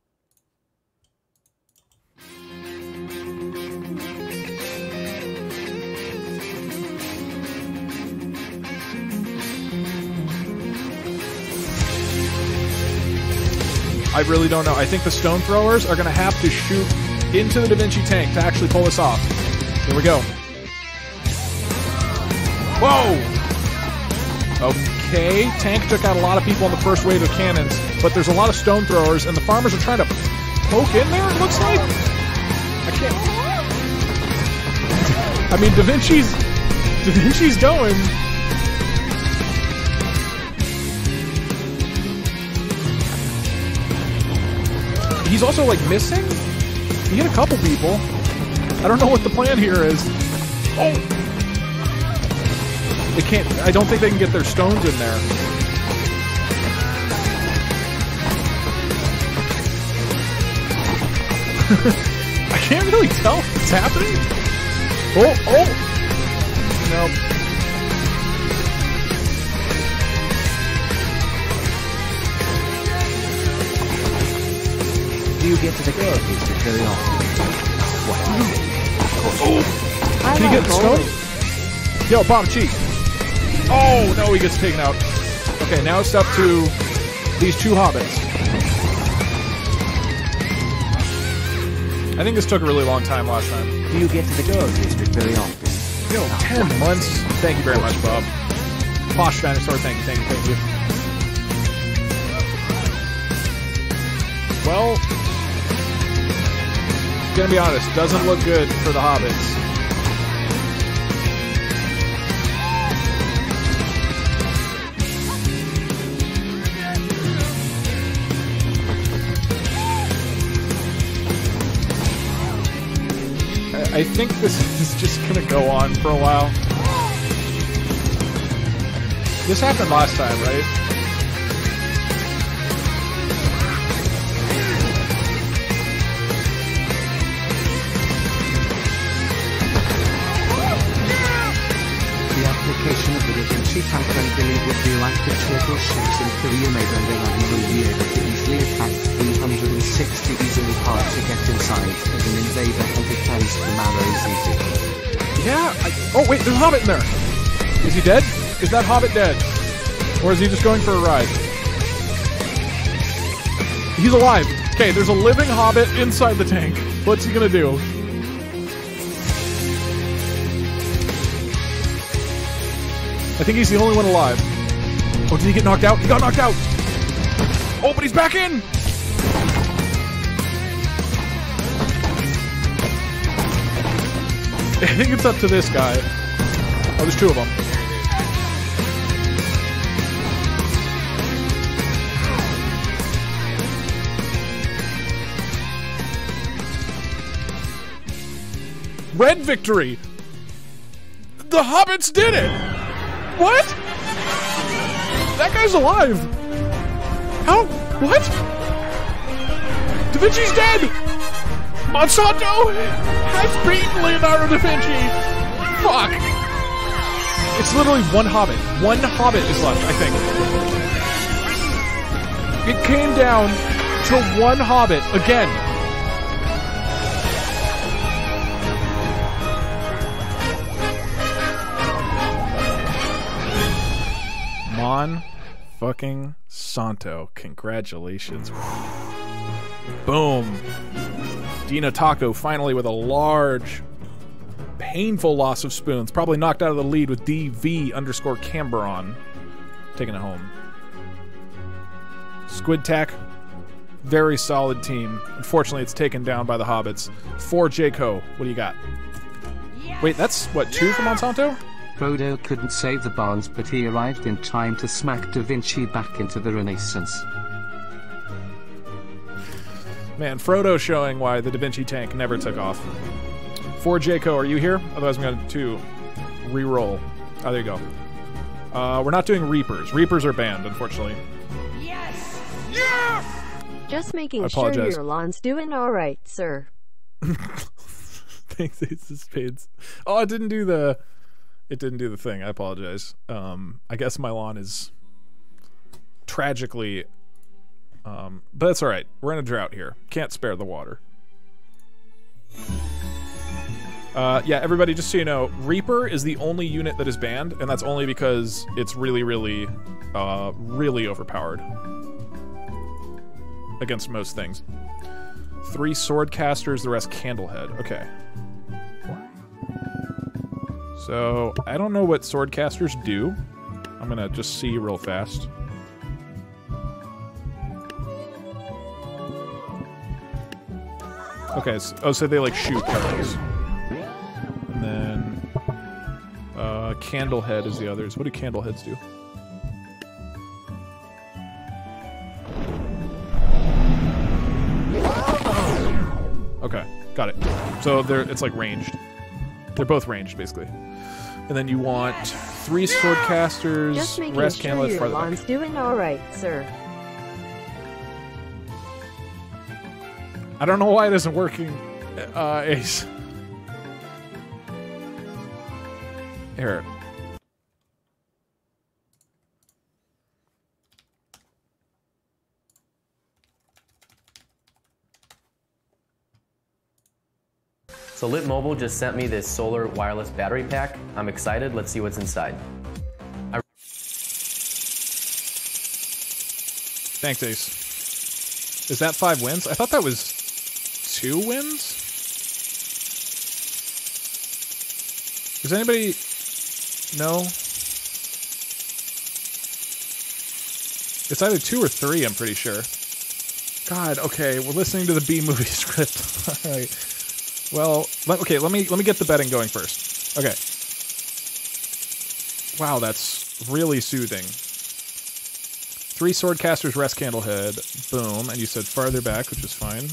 Speaker 1: I really don't know. I think the stone throwers are going to have to shoot into the Da Vinci tank to actually pull this off. Here we go. Whoa! Okay, tank took out a lot of people in the first wave of cannons, but there's a lot of stone throwers, and the farmers are trying to poke in there, it looks like? I can't... I mean, Da Vinci's going... He's also, like, missing? He hit a couple people. I don't know what the plan here is. Oh! They can't... I don't think they can get their stones in there. I can't really tell what's happening. Oh! Oh! Nope.
Speaker 2: Do you get to the district very often? What?
Speaker 1: Oh! Can he get the stone? Yo, bomb cheek. Oh, no, he gets taken out. Okay, now it's up to these 2 hobbits. I think this took a really long time last time.
Speaker 2: Do you get to the district very often?
Speaker 1: Yo, 10 months. Thank you very much, Bob. Posh Dinosaur, thank you. Well, gonna be honest, doesn't look good for the hobbits. I think this is just gonna go on for a while. This happened last time, right?
Speaker 4: The application of the Da Vinci tank I believe would be like the turtle ships in Korea made and they will be able to easily attack 360 easily hard to get inside as an invader and defends the marrows easy.
Speaker 1: Yeah, oh wait, there's a hobbit in there! Is he dead? Is that hobbit dead? Or is he just going for a ride? He's alive! Okay, there's a living hobbit inside the tank. What's he gonna do? I think he's the only one alive. Oh, did he get knocked out? He got knocked out! Oh, but he's back in! I think it's up to this guy. Oh, there's two of them. Red victory! The hobbits did it! What? That guy's alive! How? What? Da Vinci's dead! Monsanto has beaten Leonardo da Vinci! Fuck! It's literally one hobbit. One hobbit is left, I think. It came down to one hobbit again. Fucking Santo. Congratulations. Boom. Dino Taco finally with a large, painful loss of spoons. Probably knocked out of the lead with DV_Camberon. Taking it home. Squid Tack. Very solid team. Unfortunately, it's taken down by the Hobbits. 4 Jayco. What do you got? Yes. Wait, that's what, 2 for Monsanto?
Speaker 4: Frodo couldn't save the barns, but he arrived in time to smack Da Vinci back into the Renaissance.
Speaker 1: Man, Frodo showing why the Da Vinci tank never took off. 4 Jayco, are you here? Otherwise I'm going to re-roll. Oh, there you go. We're not doing Reapers. Reapers are banned, unfortunately.
Speaker 3: Yes! Yes! Just making sure your lawn's doing alright, sir.
Speaker 1: Thanks, Ace of Spades. Oh, it didn't do the thing. I apologize. I guess my lawn is tragically, but that's all right. We're in a drought here. Can't spare the water. Yeah, everybody, just so you know, Reaper is the only unit that is banned, and that's only because it's really, really, really overpowered against most things. 3 Swordcasters, the rest Candlehead. Okay. So, I don't know what Swordcasters do. I'm gonna just see real fast. Okay, so they like shoot arrows. And then Candlehead is the others. What do Candleheads do? Okay, got it. So it's like ranged. They're both ranged, basically. And then you want 3 Swordcasters,
Speaker 3: just making
Speaker 1: rest
Speaker 3: sure
Speaker 1: Candlehead
Speaker 3: your
Speaker 1: farther
Speaker 3: lawn's
Speaker 1: back.
Speaker 3: doing alright, sir.
Speaker 1: I don't know why it isn't working, Ace. Here.
Speaker 7: So Lit Mobile just sent me this solar wireless battery pack. I'm excited. Let's see what's inside.
Speaker 1: Thanks, Ace. Is that 5 wins? I thought that was 2 wins? Does anybody know? It's either 2 or 3, I'm pretty sure. God, okay, we're listening to the B-movie script. All right. Well, okay, let me get the betting going first. Okay. Wow, that's really soothing. 3 Swordcasters, rest Candlehead. Boom. And you said farther back, which is fine.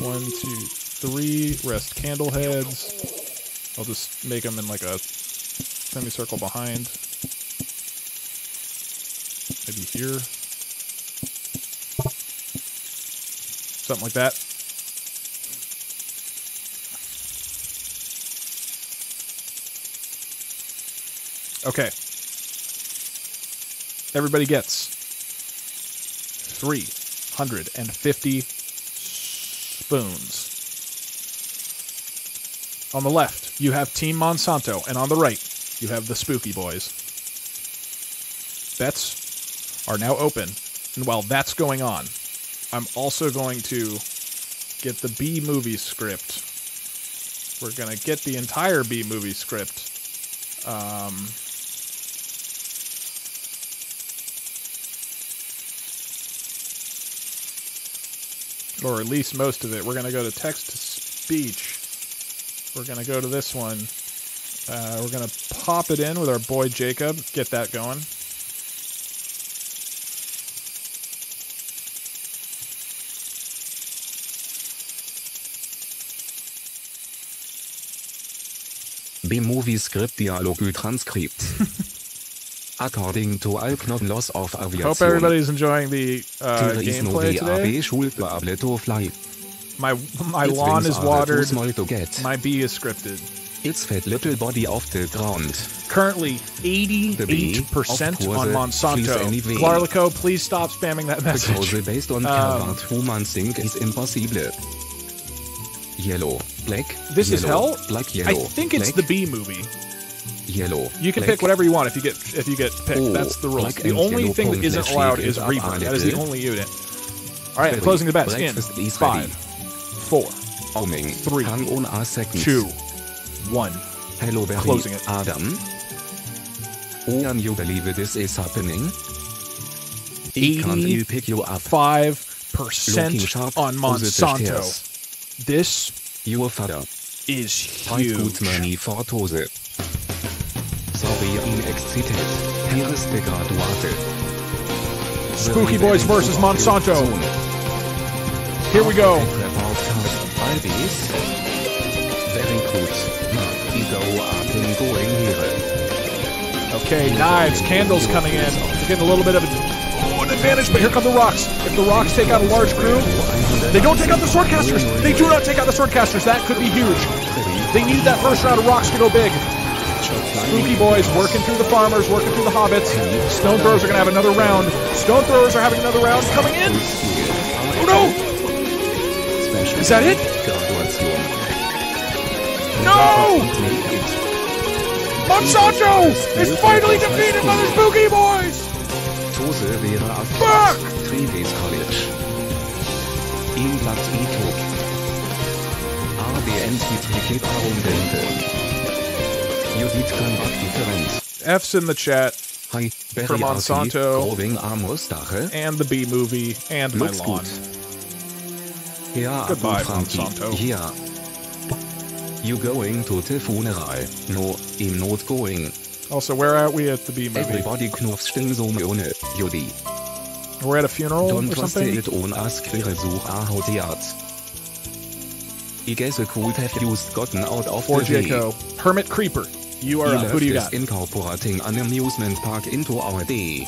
Speaker 1: 1, 2, 3, rest Candleheads. I'll just make them in like a semicircle behind. Maybe here. Something like that. Okay. Everybody gets 350 spoons. On the left, you have Team Monsanto, and on the right, you have the Spooky Boys. Bets are now open, and while that's going on, I'm also going to get the B movie script. We're gonna get the entire B movie script. Or at least most of it. We're gonna go to text to speech. We're gonna go to this one. We're gonna pop it in with our boy Jacob. Get that going.
Speaker 8: B-movie script dialogue transcript. According to Alknot loss of aviation.
Speaker 1: Hope everybody's enjoying the gameplay today. My lawn is watered. My bee is scripted.
Speaker 8: Its fat little body off the ground.
Speaker 1: Currently 88% on Monsanto. Glarlico, please stop spamming that message.
Speaker 8: Because based on what humans think is impossible. Yellow, black.
Speaker 1: This
Speaker 8: yellow,
Speaker 1: is hell.
Speaker 8: Black, yellow.
Speaker 1: I think it's the B movie.
Speaker 8: Yellow.
Speaker 1: You can
Speaker 8: black.
Speaker 1: pick whatever you want if you get picked.
Speaker 8: Oh,
Speaker 1: that's the rules. The
Speaker 8: and
Speaker 1: only
Speaker 8: yellow
Speaker 1: thing that isn't allowed is
Speaker 8: up
Speaker 1: Reaper. That is the only unit. All right,
Speaker 8: Ready.
Speaker 1: closing the bets in
Speaker 8: Breakfast is
Speaker 1: 5,
Speaker 8: ready.
Speaker 1: 4,
Speaker 8: Oming.
Speaker 1: 3,
Speaker 8: Hang on a second.
Speaker 1: 2, 1.
Speaker 8: Hello, Barry.
Speaker 1: Closing it.
Speaker 8: Adam. Can you believe this is happening? Can you pick you up?
Speaker 1: 5% on Monsanto. This
Speaker 8: Your father.
Speaker 1: is
Speaker 8: Five
Speaker 1: huge.
Speaker 8: good money for Tose. Sorry, I'm excited. Here is the graduate.
Speaker 1: Spooky Boys versus Monsanto. Here we go.
Speaker 8: Very good. Going here.
Speaker 1: Okay, knives, candles coming in. We're getting a little bit of an advantage, but here come the rocks. If the rocks take out a large crew, they don't take out the swordcasters. They do not take out the swordcasters. That could be huge. They need that first round of rocks to go big. Spooky Boys working through the farmers, working through the hobbits. Stone throwers are going to have another round. Stone throwers are having another round coming in. Oh no! Is that it? No! Monsanto is finally defeated by the Spooky Boys! Fuck! F's in the chat for Monsanto and the B movie and my lawn. Goodbye, Monsanto.
Speaker 8: You going to the funeral? No, I'm not going.
Speaker 1: Also, where are we at the B movie?
Speaker 8: Everybody knows so ohne Judy.
Speaker 1: We're at a funeral
Speaker 8: Don't
Speaker 1: or something?
Speaker 8: trust it on us Quersuch Ahotiat. I guess I could have just gotten out of
Speaker 1: For
Speaker 8: the way.
Speaker 1: Jaco. Hermit Creeper. You are up. Who do you got?
Speaker 8: Incorporating an amusement park into our day.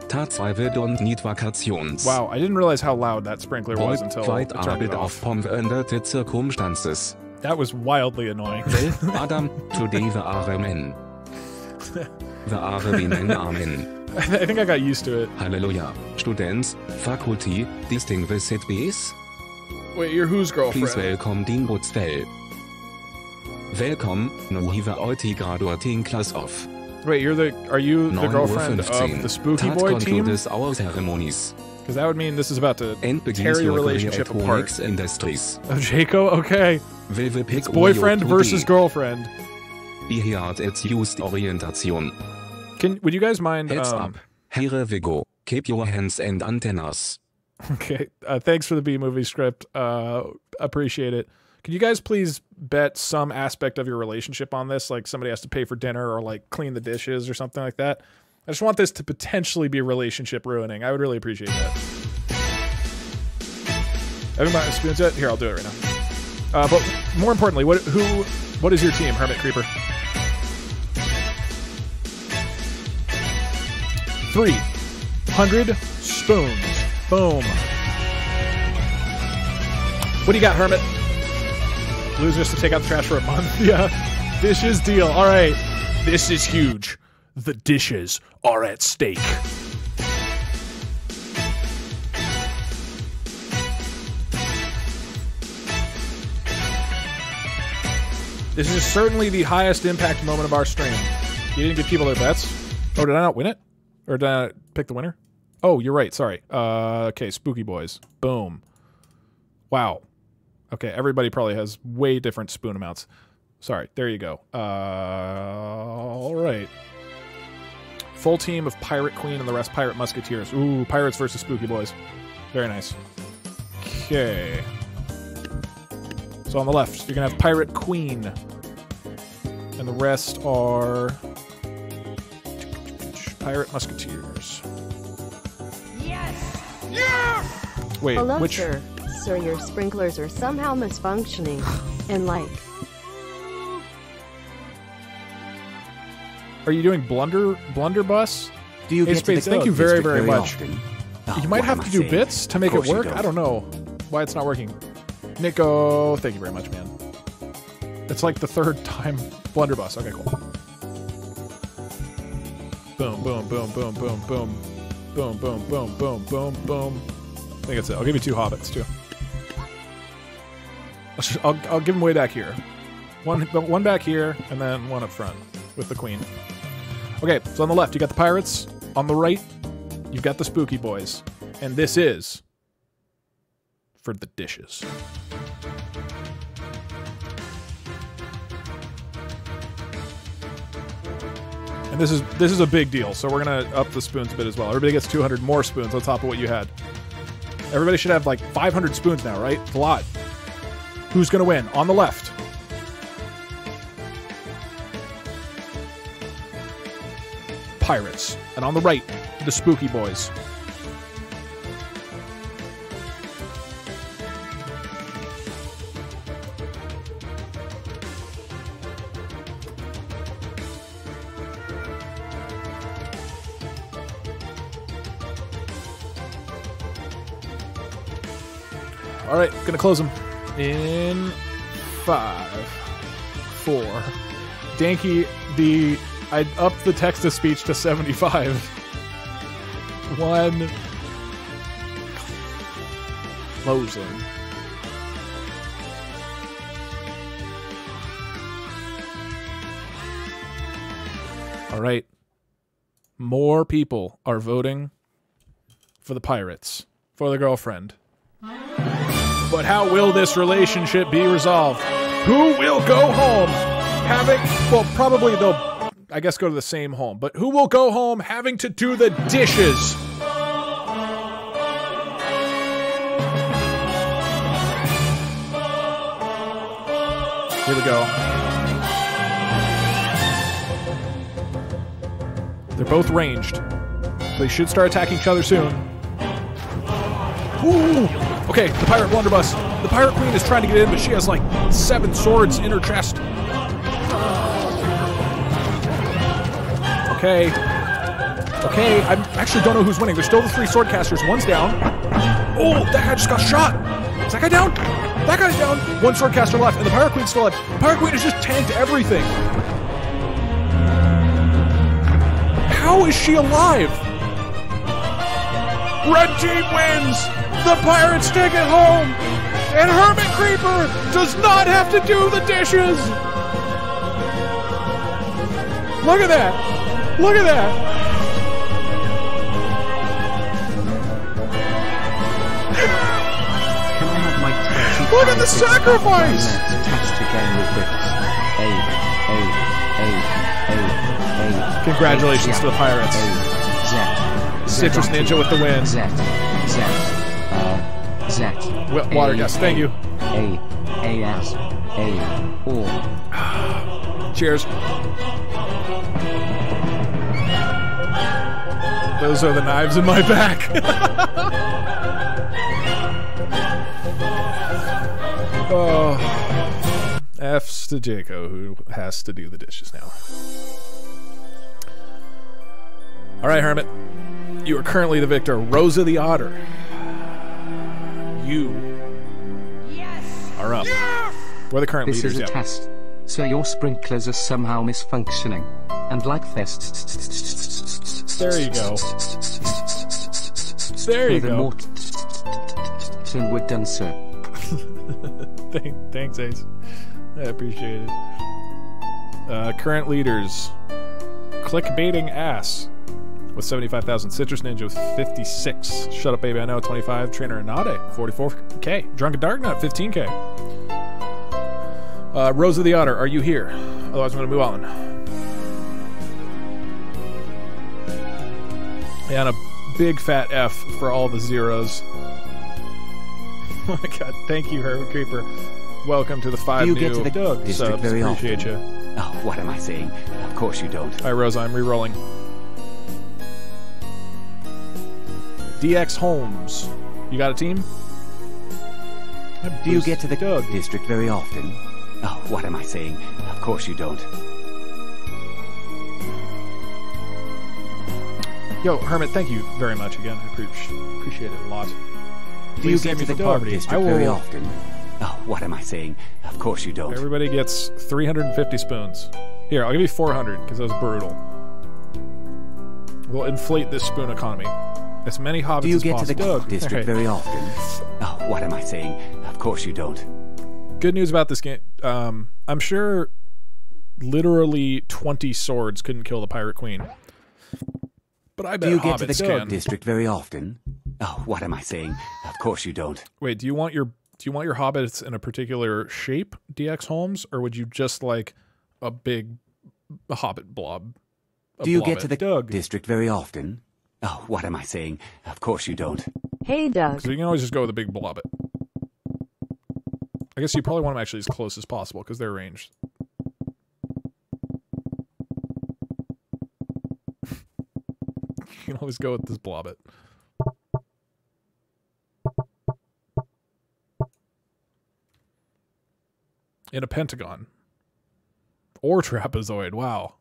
Speaker 8: Tatsache don't need vacations.
Speaker 1: Wow, I didn't realize how loud that sprinkler was until I
Speaker 8: quite
Speaker 1: turned
Speaker 8: a
Speaker 1: it
Speaker 8: bit
Speaker 1: off.
Speaker 8: of pomp under the circumstances.
Speaker 1: That was wildly annoying.
Speaker 8: Well, Adam, today the are men. The are women are men.
Speaker 1: I think I got used to it.
Speaker 8: Hallelujah. Students, faculty, distinguished bees.
Speaker 1: Wait, you're whose girlfriend?
Speaker 8: Please welcome din Botsfell. Welcome, no hive IT graduating class of.
Speaker 1: Wait, are you the girlfriend of the Spooky Boy team? Because
Speaker 8: our ceremonies.
Speaker 1: that would mean this is about to
Speaker 8: And
Speaker 1: tear your relationship apart.
Speaker 8: Industries.
Speaker 1: Of Jaco? Okay.
Speaker 8: Will we pick
Speaker 1: Boyfriend versus girlfriend.
Speaker 8: Ihard its used orientation.
Speaker 1: Would you guys mind?
Speaker 8: Heads up. Here we go. Keep your hands and antennas.
Speaker 1: Okay. Thanks for the B movie script. Appreciate it. Could you guys please bet some aspect of your relationship on this? Like somebody has to pay for dinner or like clean the dishes or something like that. I just want this to potentially be relationship ruining. I would really appreciate that. Everybody spoons it? Here, I'll do it right now. But more importantly, what is your team, Hermit Creeper? 300 spoons. Boom. What do you got, Hermit? Losers to take out the trash for a month. Yeah. Dishes deal. All right. This is huge. The dishes are at stake. This is certainly the highest impact moment of our stream. You didn't give people their bets? Oh, did I not win it? Or did I not pick the winner? Oh, you're right. Sorry. Okay, Spooky Boys. Boom. Wow. Okay, everybody probably has way different spoon amounts. Sorry, there you go. All right. Full team of Pirate Queen and the rest Pirate Musketeers. Ooh, Pirates versus Spooky Boys. Very nice. Okay. So on the left, you're going to have Pirate Queen. And the rest are Pirate Musketeers.
Speaker 3: Yes!
Speaker 1: Yes! Wait,
Speaker 3: hello,
Speaker 1: which...
Speaker 3: sir. Sir, your sprinklers are somehow misfunctioning. And like...
Speaker 1: Are you doing blunderbuss?
Speaker 2: Do you
Speaker 1: hey,
Speaker 2: get
Speaker 1: Spades,
Speaker 2: to the
Speaker 1: thank you very, very much.
Speaker 2: often? Oh,
Speaker 1: you might have to do
Speaker 2: saying?
Speaker 1: bits to make it work. I don't know why it's not working. Nico, thank you very much, man. It's like the third time blunderbuss. Okay, cool. Boom, boom, boom, boom, boom, boom. Boom, boom, boom, boom, boom, boom. I think that's it. I'll give you 2 hobbits, too. I'll give them way back here. One back here, and then one up front with the queen. Okay, so on the left, you got the pirates. On the right, you've got the spooky boys. And this is for the dishes. And this is a big deal, so we're gonna up the spoons a bit as well. Everybody gets 200 more spoons on top of what you had. Everybody should have like 500 spoons now, right? It's a lot. Who's gonna win? On the left. Pirates. And on the right, the spooky boys. All right, gonna close them in 5, 4. Danky, I upped the text-to-speech to 75. 1. Closing. All right. More people are voting for the pirates, for the girlfriend. But how will this relationship be resolved? Who will go home having... Well, probably they'll... I guess go to the same home. But who will go home having to do the dishes? Here we go. They're both ranged. They should start attacking each other soon. Ooh! Okay, the pirate blunderbuss. The pirate queen is trying to get in, but she has like 7 swords in her chest. Okay. Okay, I actually don't know who's winning. There's still the 3 sword casters. One's down. Oh, that guy just got shot. Is that guy down? That guy's down. 1 sword caster left, and the pirate queen's still alive. The pirate queen has just tanked everything. How is she alive? Red team wins. The pirates take it home. And Hermit Creeper does not have to do the dishes. Look at that. Look at that!
Speaker 4: Can I have my
Speaker 1: look at the sacrifice!
Speaker 4: Test again with this.
Speaker 1: Congratulations to the pirates. Citrus Ninja with the win. Water gas, thank you. Cheers. Those are the knives in my back. Oh, F's to Jaco, who has to do the dishes now. All right, Hermit. You are currently the victor. Rosa the Otter. You are up. We're the current leaders.
Speaker 4: This is a test. So your sprinklers are somehow misfunctioning. And like this.
Speaker 1: There you go. There you go.
Speaker 4: And we're done, sir.
Speaker 1: Thanks, Ace. I appreciate it. Current leaders. Clickbaiting ass. with 75,000. Citrus Ninja with 56. Shut Up Baby I Know 25. Trainer Anade 44k. Drunken Darknut 15k. Rose of the Otter, are you here? Otherwise I'm gonna move on. And a big fat F for all the zeros. Oh my god, thank you, Hermit Creeper. Welcome to the 5
Speaker 2: you
Speaker 1: new
Speaker 2: get to the
Speaker 1: Doug
Speaker 2: district
Speaker 1: subs.
Speaker 2: very
Speaker 1: Appreciate
Speaker 2: often.
Speaker 1: you.
Speaker 2: Oh, what am I saying? Of course you don't.
Speaker 1: Alright, Rosa, I'm re-rolling. DX Holmes. You got a team?
Speaker 2: Do you get to the district very often? Oh, what am I saying? Of course you don't.
Speaker 1: Yo, Hermit, thank you very much again. I appreciate it a lot.
Speaker 2: Do you get to the district very often? Oh, what am I saying? Of course you don't.
Speaker 1: Everybody gets 350 spoons. Here, I'll give you 400, because that was brutal. We'll inflate this spoon economy. As many hobbits as possible.
Speaker 2: Do you get to the district very often? Oh, what am I saying? Of course you don't.
Speaker 1: Good news about this game. I'm sure literally 20 swords couldn't kill the Pirate Queen. But I bet
Speaker 2: do you
Speaker 1: hobbits
Speaker 2: get to the
Speaker 1: can.
Speaker 2: district very often? Oh, what am I saying? Of course you don't.
Speaker 1: Wait, do you want your hobbits in a particular shape, DX Holmes, or would you just like a big hobbit blob?
Speaker 2: Do you get to the district very often? Oh, what am I saying? Of course you don't.
Speaker 3: Hey, Doug.
Speaker 1: So you can always just go with a big blobbit. I guess you probably want them actually as close as possible because they're ranged. You can always go with this blobbit. In a pentagon. Or trapezoid, wow.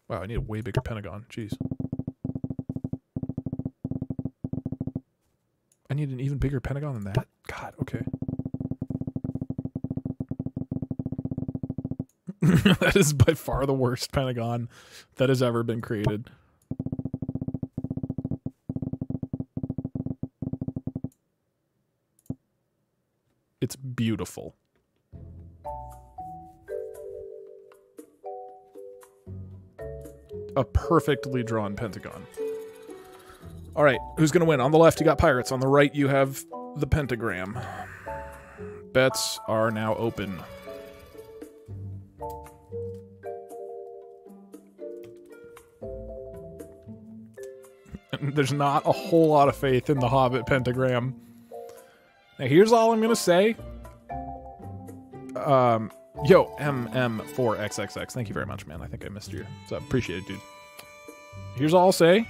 Speaker 1: Wow, I need a way bigger pentagon. Jeez. I need an even bigger pentagon than that? God, okay. That is by far the worst pentagon that has ever been created. It's beautiful. A perfectly drawn pentagon. All right, who's going to win? On the left, you got pirates. On the right, you have the pentagram. Bets are now open. There's not a whole lot of faith in the Hobbit pentagram. Now, here's all I'm going to say. Yo, MM4XXX. Thank you very much, man. I think I missed you. So, appreciate it, dude. Here's all I'll say.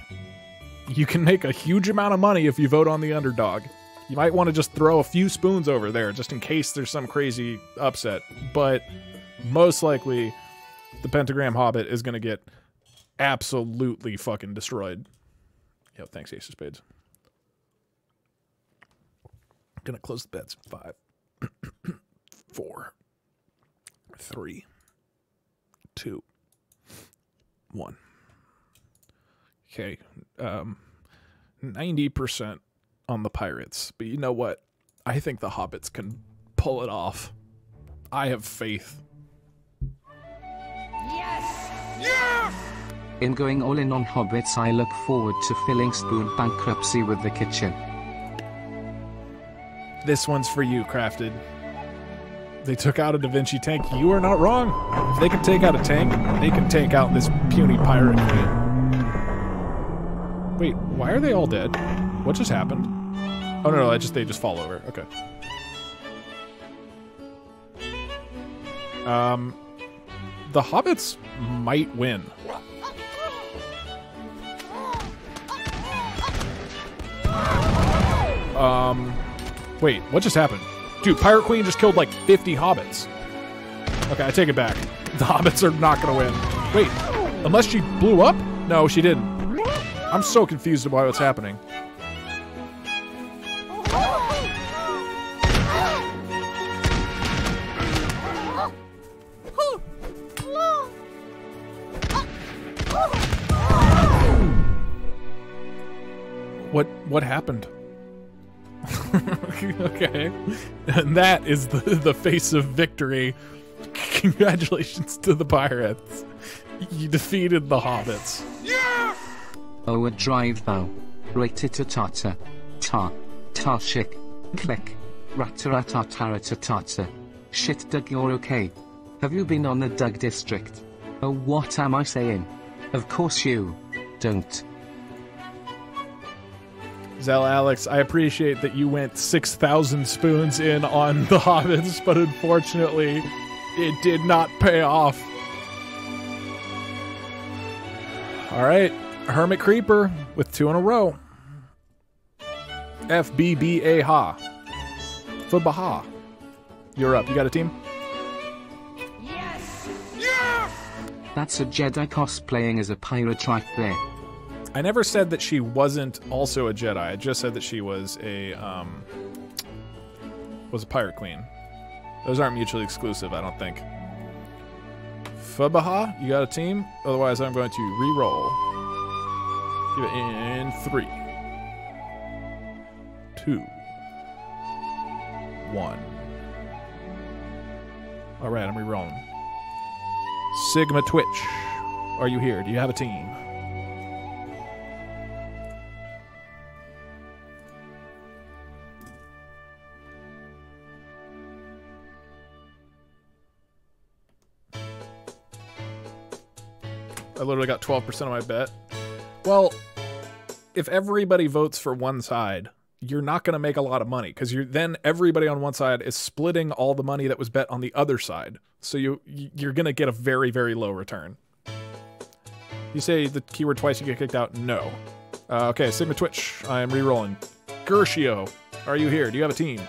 Speaker 1: You can make a huge amount of money if you vote on the underdog. You might want to just throw a few spoons over there just in case there's some crazy upset. But most likely, the Pentagram Hobbit is going to get absolutely fucking destroyed. Yo, thanks, Ace of Spades. Gonna close the bets. 5, 4, 3, 2, 1. Okay, 90% on the pirates, but you know what? I think the hobbits can pull it off. I have faith.
Speaker 3: Yes!
Speaker 4: Yes! In going all in on hobbits, I look forward to filling spoon bankruptcy with the kitchen.
Speaker 1: This one's for you, Crafted. They took out a Da Vinci tank. You are not wrong. If they can take out a tank, they can take out this puny pirate queen. Wait, why are they all dead? What just happened? Oh no, they just fall over. Okay. The hobbits might win. Wait, what just happened? Dude, Pirate Queen just killed like 50 hobbits. Okay, I take it back. The hobbits are not gonna win. Wait, unless she blew up? No, she didn't. I'm so confused about what's happening. What happened? Okay. And that is the face of victory. Congratulations to the pirates. You defeated the hobbits.
Speaker 6: Yes!
Speaker 4: Oh, a drive thou. Rat-ta-ta-ta. Ta. Ta-shik. Click. Rat-ta-ta-ta-ta-ta. Shit, Doug, you're okay. Have you been on the Doug district? Oh, what am I saying? Of course you don't.
Speaker 1: Zell Alex, I appreciate that you went 6,000 spoons in on the hobbits, but unfortunately, it did not pay off. Alright, Hermit Creeper with 2 in a row. FBBA Ha. Fubaha. You're up. You got a team?
Speaker 6: Yes! Yes!
Speaker 4: That's a Jedi cosplaying as a pirate right there.
Speaker 1: I never said that she wasn't also a Jedi. I just said that she was a pirate queen. Those aren't mutually exclusive, I don't think. Fubaha, you got a team? Otherwise, I'm going to re-roll. Give it in 3, 2, 1. All right, I'm re-rolling. Sigma Twitch, are you here? Do you have a team? I literally got 12% of my bet. Well, if everybody votes for one side, you're not going to make a lot of money because then everybody on one side is splitting all the money that was bet on the other side. So you're going to get a very, very low return. You say the keyword twice, you get kicked out? No. Okay, Sigma Twitch, I am re-rolling. Gershio, are you here? Do you have a team?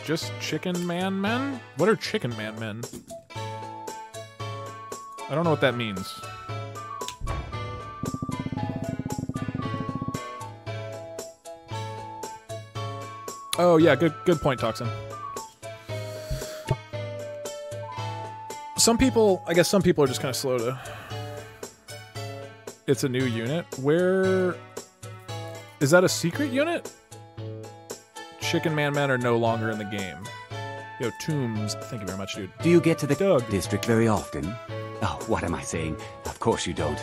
Speaker 1: Just Chicken Man Men? What are Chicken Man Men? I don't know what that means. Oh yeah, good point, Toxin. I guess some people are just kind of slow to... It's a new unit. Where... Is that a secret unit? Chicken Man Men are no longer in the game. Yo, Tombs, thank you very much, dude.
Speaker 2: Do you get to the
Speaker 1: Doug
Speaker 2: district very often? Oh, what am I saying? Of course you don't.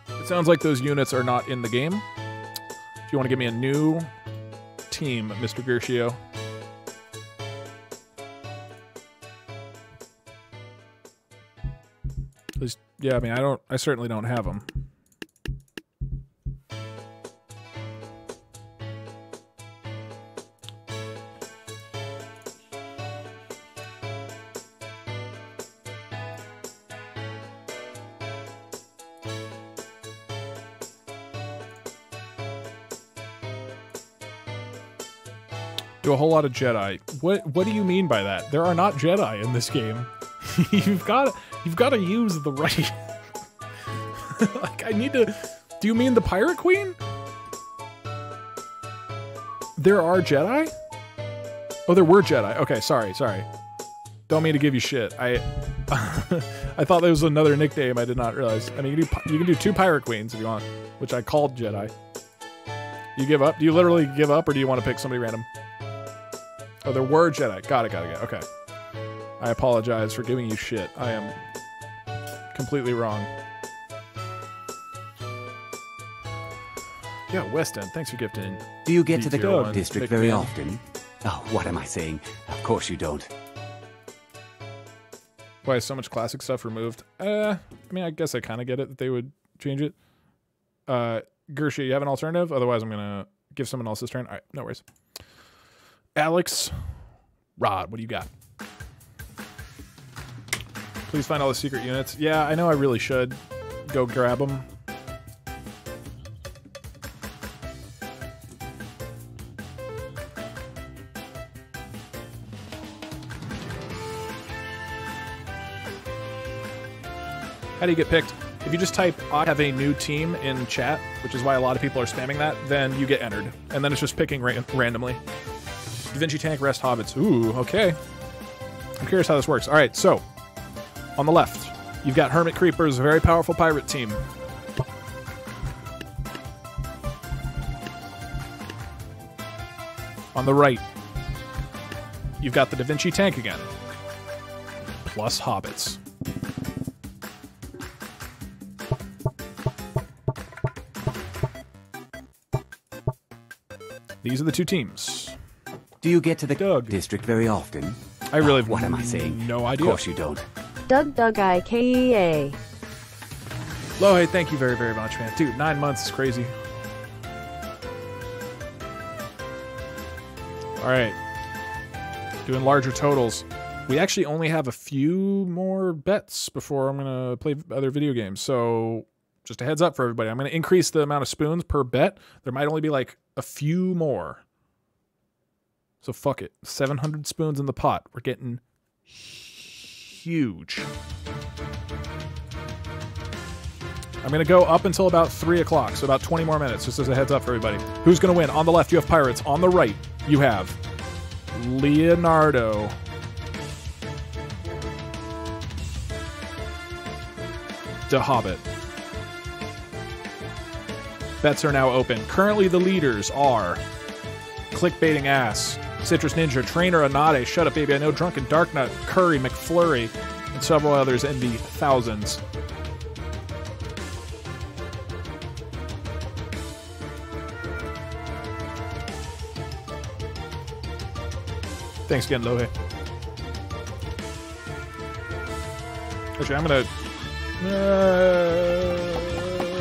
Speaker 1: It sounds like those units are not in the game. If you want to give me a new team, Mr. Gershio. Yeah, I mean, I certainly don't have them. Do a whole lot of Jedi. What do you mean by that? There are not Jedi in this game. You've got to use the right. Like, I need to. Do you mean the Pirate Queen? There are Jedi? Oh, there were Jedi. Okay, sorry. Don't mean to give you shit. I thought there was another nickname I did not realize. I mean, you can do 2 Pirate Queens if you want, which I called Jedi. You give up? Do you literally give up, or do you want to pick somebody random? Oh, there were Jedi. Got it. Okay. I apologize for giving you shit. I am completely wrong. Yeah, West End, thanks for gifting.
Speaker 2: Do you get to the district very often? Oh, what am I saying? Of course you don't.
Speaker 1: Why is so much classic stuff removed? I mean, I guess I kind of get it that they would change it. Gershie, you have an alternative? Otherwise, I'm going to give someone else his turn. All right, no worries. Alex, Rod, what do you got? Please find all the secret units. Yeah, I know I really should go grab them. How do you get picked? If you just type, I have a new team in chat, which is why a lot of people are spamming that, then you get entered. And then it's just picking randomly. Da Vinci Tank, Rest Hobbits. Ooh, okay. I'm curious how this works. All right, so on the left, you've got Hermit Creepers, a very powerful pirate team. On the right, you've got the Da Vinci tank again, plus hobbits. These are the two teams.
Speaker 2: Do you get to the
Speaker 1: Doug
Speaker 2: district very often?
Speaker 1: I really have
Speaker 2: what am I saying?
Speaker 1: No idea.
Speaker 2: Of course you don't.
Speaker 3: DougDoug IKEA.
Speaker 1: Lohe, thank you very, very much, man. Dude, 9 months is crazy. All right. Doing larger totals. We actually only have a few more bets before I'm going to play other video games. So just a heads up for everybody. I'm going to increase the amount of spoons per bet. There might only be like a few more. So fuck it. 700 spoons in the pot. We're getting huge. I'm going to go up until about 3 o'clock, so about 20 more minutes, just as a heads up for everybody. Who's going to win? On the left, you have pirates. On the right, you have Leonardo. The Hobbit. Bets are now open. Currently, the leaders are Clickbaiting Ass, Citrus Ninja, Trainer Anade, Shut Up Baby I Know, Drunken Darknut, Curry, McFlurry, and several others in the thousands. Thanks again, Lohe. Actually, I'm gonna...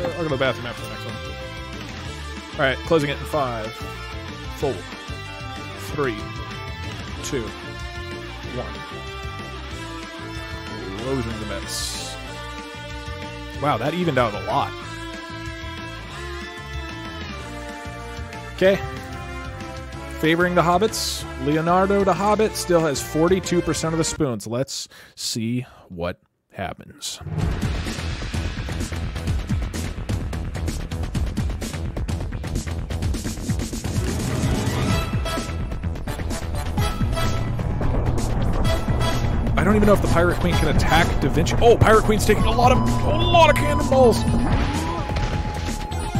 Speaker 1: I'll go to the bathroom after the next one. Alright, closing it in 5, 4, 3, 2, 1. Closing the bets. Wow, that evened out a lot. Okay. Favoring the Hobbits, Leonardo the Hobbit still has 42% of the spoons. Let's see what happens. I don't even know if the Pirate Queen can attack Da Vinci. Oh, Pirate Queen's taking a lot of cannonballs.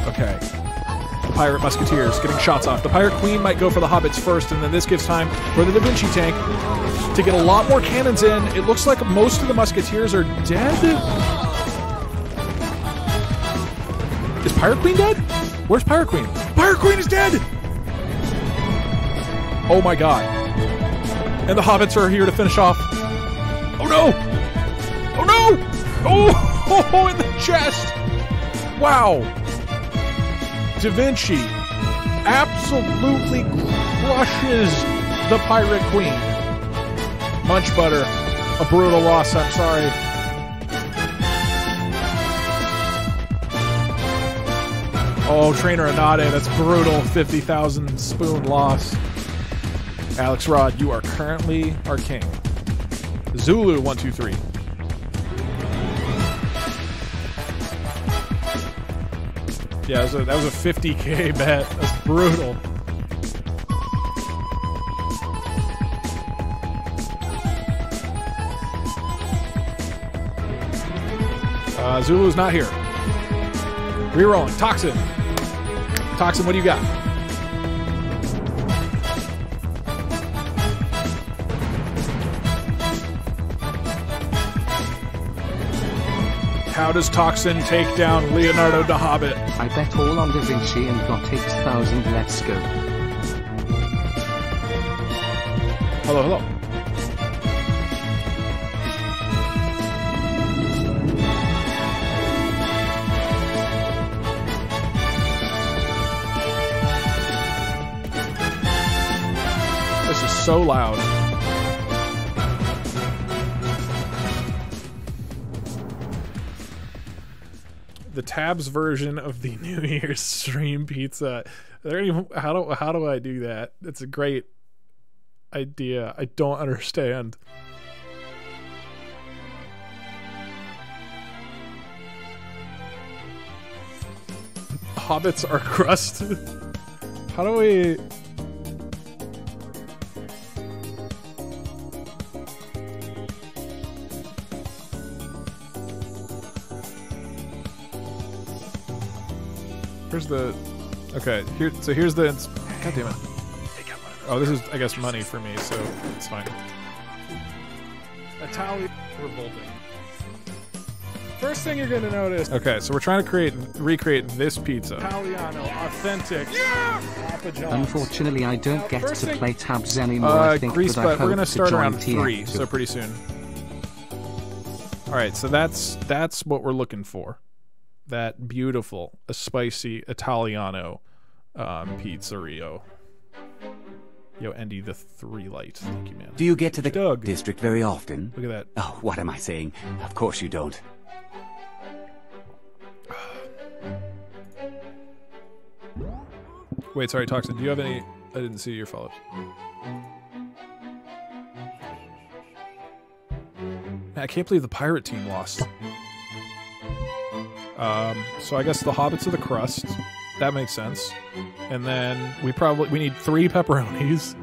Speaker 1: Okay. Pirate Musketeers getting shots off. The Pirate Queen might go for the Hobbits first, and then this gives time for the Da Vinci tank to get a lot more cannons in. It looks like most of the Musketeers are dead. Is Pirate Queen dead? Where's Pirate Queen? Pirate Queen is dead! Oh my god. And the Hobbits are here to finish off. Oh no! Oh no! Oh, in the chest! Wow! Da Vinci absolutely crushes the Pirate Queen. Munch Butter, a brutal loss, I'm sorry. Oh, Trainer Anade, that's brutal. 50,000 spoon loss. Alex Rod, you are currently our king. Zulu, 1, 2, 3. Yeah, that was a 50K bet. That's brutal. Zulu's not here. Rerolling. Toxin. Toxin, what do you got? How does Toxin take down Leonardo the Hobbit?
Speaker 4: I bet all on Da Vinci and got 8,000. Let's go.
Speaker 1: Hello, hello. This is so loud. The Tabs version of the New Year's stream pizza. How do I do that? It's a great idea. I don't understand. Hobbits are crusted. How do we... Where's the... Okay, here. So here's the... God damn it. Oh, this is, I guess, money for me, so it's fine. Italian revolting. First thing you're gonna notice. Okay, so we're trying to recreate this pizza. Italiano, authentic. Yeah! Papa John's.
Speaker 4: Unfortunately, I don't get to play tabs anymore. I think
Speaker 1: grease
Speaker 4: that
Speaker 1: butt. We're gonna start around
Speaker 4: TF2.
Speaker 1: 3, so pretty soon. All right, so that's what we're looking for. That beautiful, a spicy Italiano pizzeria. Yo, Andy, the 3 light. Thank you, man.
Speaker 2: Do you get to the
Speaker 1: Doug
Speaker 2: district very often?
Speaker 1: Look at that.
Speaker 2: Oh, what am I saying? Of course you don't.
Speaker 1: Wait, sorry, Toxin. Do you have any... I didn't see your follow-ups. Man, I can't believe the pirate team lost. So I guess the Hobbits of the Crust. That makes sense. And then we need 3 pepperonis.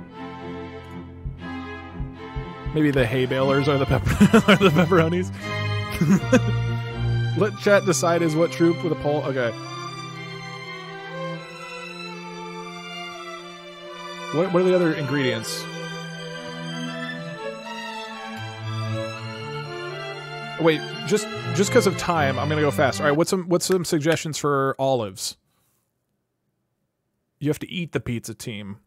Speaker 1: Maybe the hay balers are the pepperonis. Let chat decide is what troop with a poll. Okay. What are the other ingredients? Wait, just because of time, I'm gonna go fast. All right, what's some suggestions for olives? You have to eat the pizza team.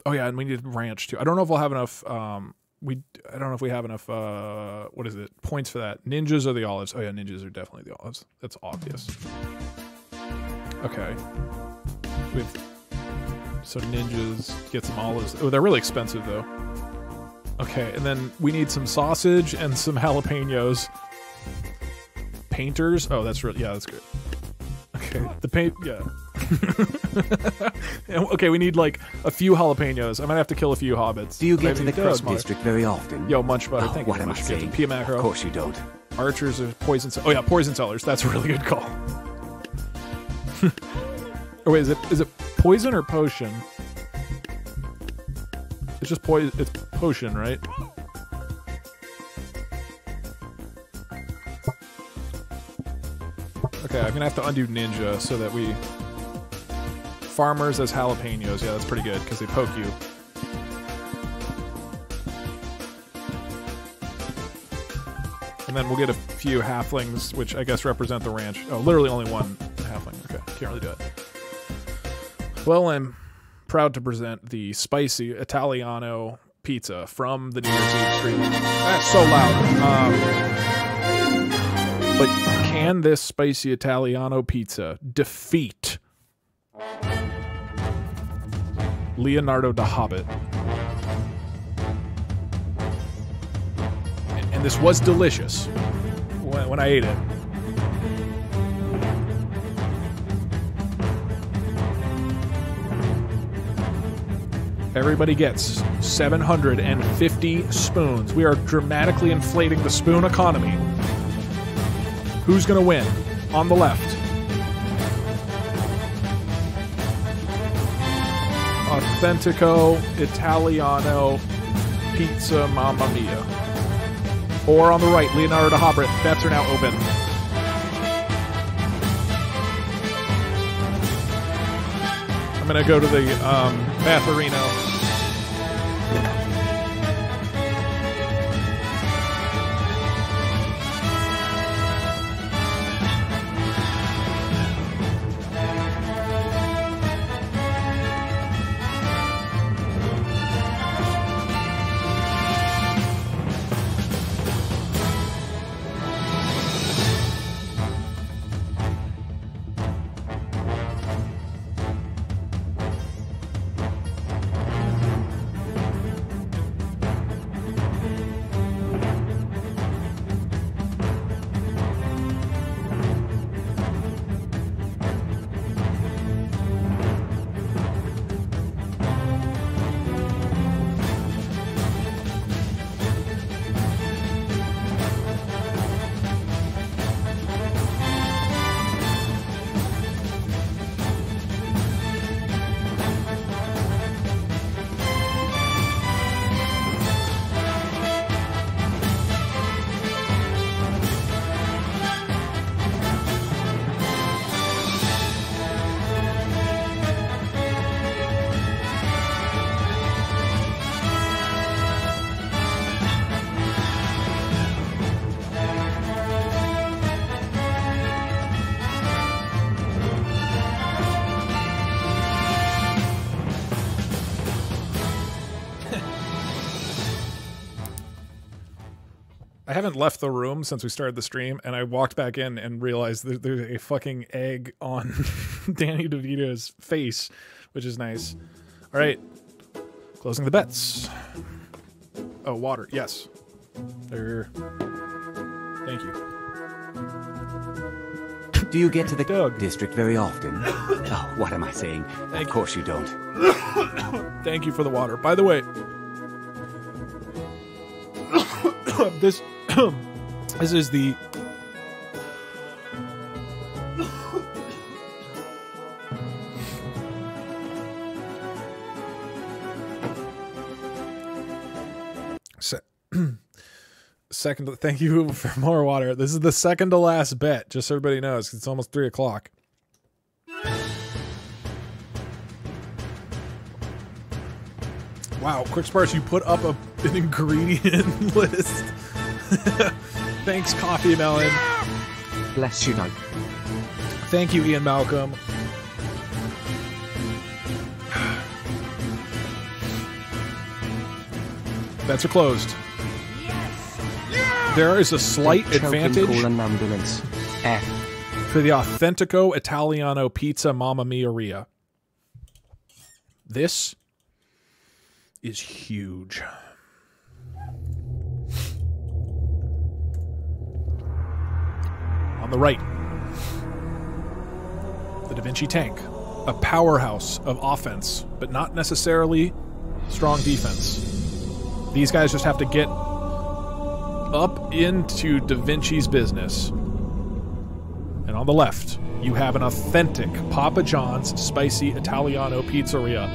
Speaker 1: Oh yeah, and we need ranch too. I don't know if we'll have enough. I don't know if we have enough. What is it? Points for that? Ninjas or the olives? Oh yeah, ninjas are definitely the olives. That's obvious. Okay. So ninjas, get some olives. Oh, they're really expensive though. Okay, and then we need some sausage and some jalapenos. Painters? Oh, that's really, yeah, that's good. Okay, the paint, yeah. Okay, we need like a few jalapenos. I might have to kill a few hobbits.
Speaker 2: Do you get to the Crust district very often?
Speaker 1: Yo, Munch Butter, thank you.
Speaker 2: What am I saying?
Speaker 1: Pia Macro.
Speaker 2: Of course you don't.
Speaker 1: Archers are poison. Oh yeah, poison sellers. That's a really good call. Oh wait, is it poison or potion? It's just poison. It's potion, right? Okay, I'm gonna have to undo ninja so that we... Farmers as jalapenos. Yeah, that's pretty good, because they poke you. And then we'll get a few halflings, which I guess represent the ranch. Oh, literally only one halfling. Okay, can't really do it. Well, I'm proud to present the spicy Italiano pizza from the New Year's Eve stream. That's so loud. But can this spicy Italiano pizza defeat Leonardo the Hobbit? And this was delicious when I ate it. Everybody gets 750 spoons. We are dramatically inflating the spoon economy. Who's going to win? On the left. Authentico Italiano Pizza Mamma Mia. Or on the right, Leonardo the Hobbit. Bets are now open. I'm going to go to the Batherino. I haven't left the room since we started the stream, and I walked back in and realized there's a fucking egg on Danny DeVito's face, which is nice. All right, closing the bets. Oh, water. Yes. There. Thank you.
Speaker 2: Do you get to the
Speaker 1: Doug
Speaker 2: district very often? Oh, what am I saying? Of course you don't.
Speaker 1: Thank you for the water. By the way, this is the second. Thank you for more water. This is the second to last bet, just so everybody knows, 'cause it's almost 3 o'clock. Wow, Quick Sparse, you put up an ingredient list. Thanks, Coffee Melon.
Speaker 4: Bless you, Doug.
Speaker 1: Thank you, Ian Malcolm. Bets are closed. There is a slight advantage
Speaker 4: Call an ambulance. F.
Speaker 1: for the Authentico Italiano Pizza Mamma Mia. This is huge. On the right, the Da Vinci Tank, a powerhouse of offense, but not necessarily strong defense. These guys just have to get up into Da Vinci's business. And on the left, you have an authentic Papa John's spicy Italiano pizzeria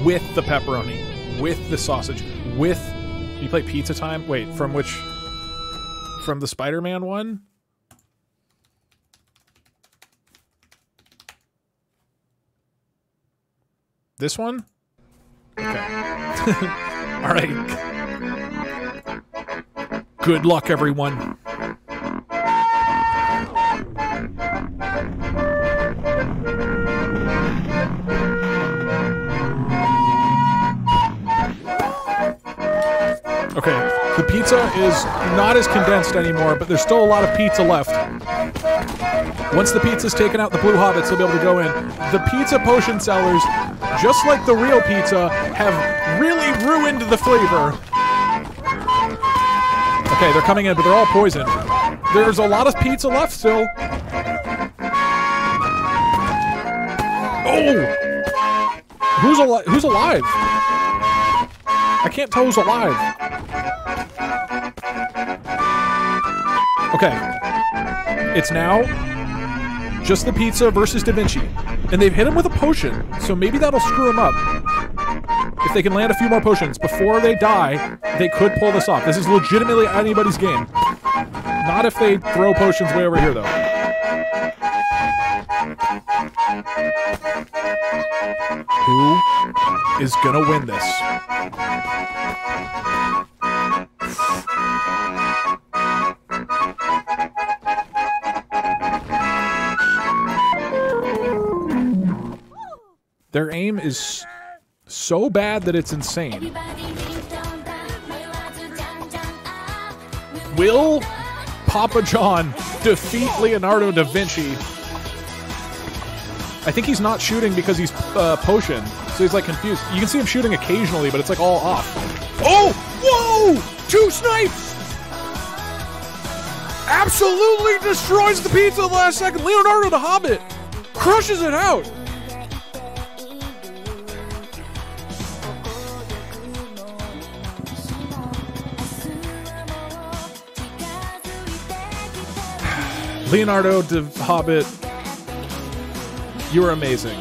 Speaker 1: with the pepperoni, with the sausage, with... You play Pizza Time? Wait, from which... From the Spider-Man one? This one? Okay. All right. Good luck, everyone. Okay, the pizza is not as condensed anymore, but there's still a lot of pizza left. Once the pizza's taken out, the blue hobbits will be able to go in. The pizza potion sellers, just like the real pizza, have really ruined the flavor. Okay, they're coming in, but they're all poisoned. There's a lot of pizza left still. Oh! Who's alive? I can't tell who's alive. Okay. It's now just the pizza versus Da Vinci. And they've hit him with a potion, so maybe that'll screw him up. If they can land a few more potions before they die, they could pull this off. This is legitimately anybody's game. Not if they throw potions way over here, though. Who is gonna win this? Their aim is so bad that it's insane. Will Papa John defeat Leonardo da Vinci? I think he's not shooting because he's potion, so he's like confused. You can see him shooting occasionally, but it's like all off. Oh! Whoa! 2 snipes! Absolutely destroys the pizza at the last second. Leonardo the Hobbit crushes it out. Leonardo the Hobbit, you were amazing.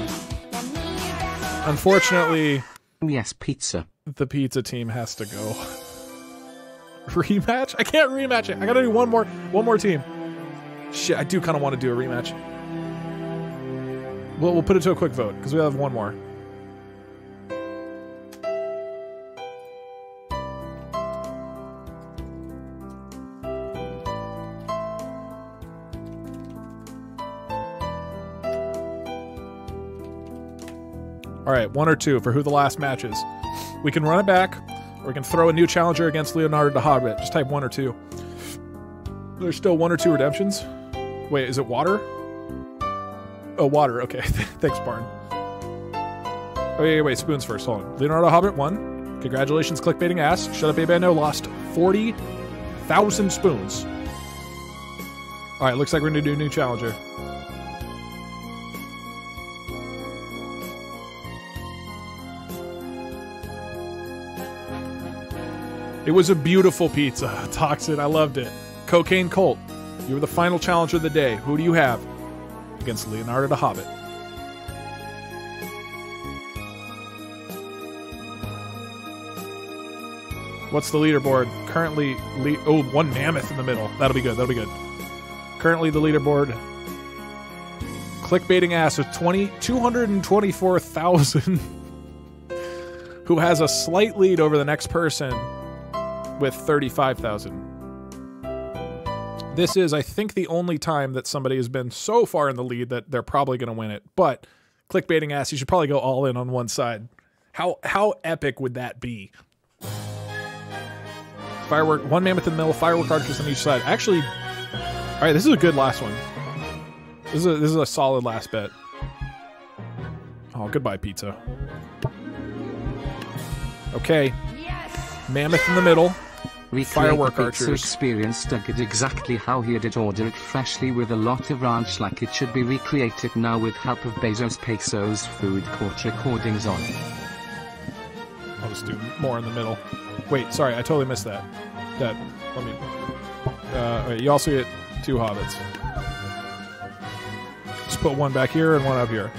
Speaker 1: Unfortunately,
Speaker 4: yes, pizza.
Speaker 1: The pizza team has to go. Rematch? I can't rematch it. I gotta do one more team. Shit, I do kind of want to do a rematch. Well, we'll put it to a quick vote because we have one more. All right, 1 or 2 for who the last match is. We can run it back, We can throw a new challenger against Leonardo the Hobbit. Just type 1 or 2. There's still 1 or 2 redemptions. Wait, is it water? Oh, water. Okay. Thanks, Barn. Oh, wait. Spoons first. Hold on. Leonardo Hobbit 1. Congratulations, clickbaiting ass. Shut up, baby. I know. Lost 40,000 spoons. All right. Looks like we're going to do a new challenger. It was a beautiful pizza. Toxin. I loved it. Cocaine Colt. You were the final challenger of the day. Who do you have against Leonardo the Hobbit? What's the leaderboard? Currently, one mammoth in the middle. That'll be good. That'll be good. Currently, the leaderboard. Clickbaiting ass with 224,000. Who has a slight lead over the next person with 35,000. This is, I think, the only time that somebody has been so far in the lead that they're probably going to win it. But clickbaiting ass, you should probably go all in on one side. How epic would that be? Firework, 1 mammoth in the middle, firework archers on each side. Actually, all right, this is a good last one. This is a solid last bet. Oh, goodbye, pizza. Okay. Yes. Mammoth in the middle. Firework archers.
Speaker 4: Experienced DougDoug exactly how he did order it freshly with a lot of ranch like it should be recreated now with help of Bezos Pesos food court recordings on.
Speaker 1: I'll just do more in the middle. Wait, sorry, I totally missed that. Let me... wait, you also get 2 hobbits. Just put 1 back here and 1 up here.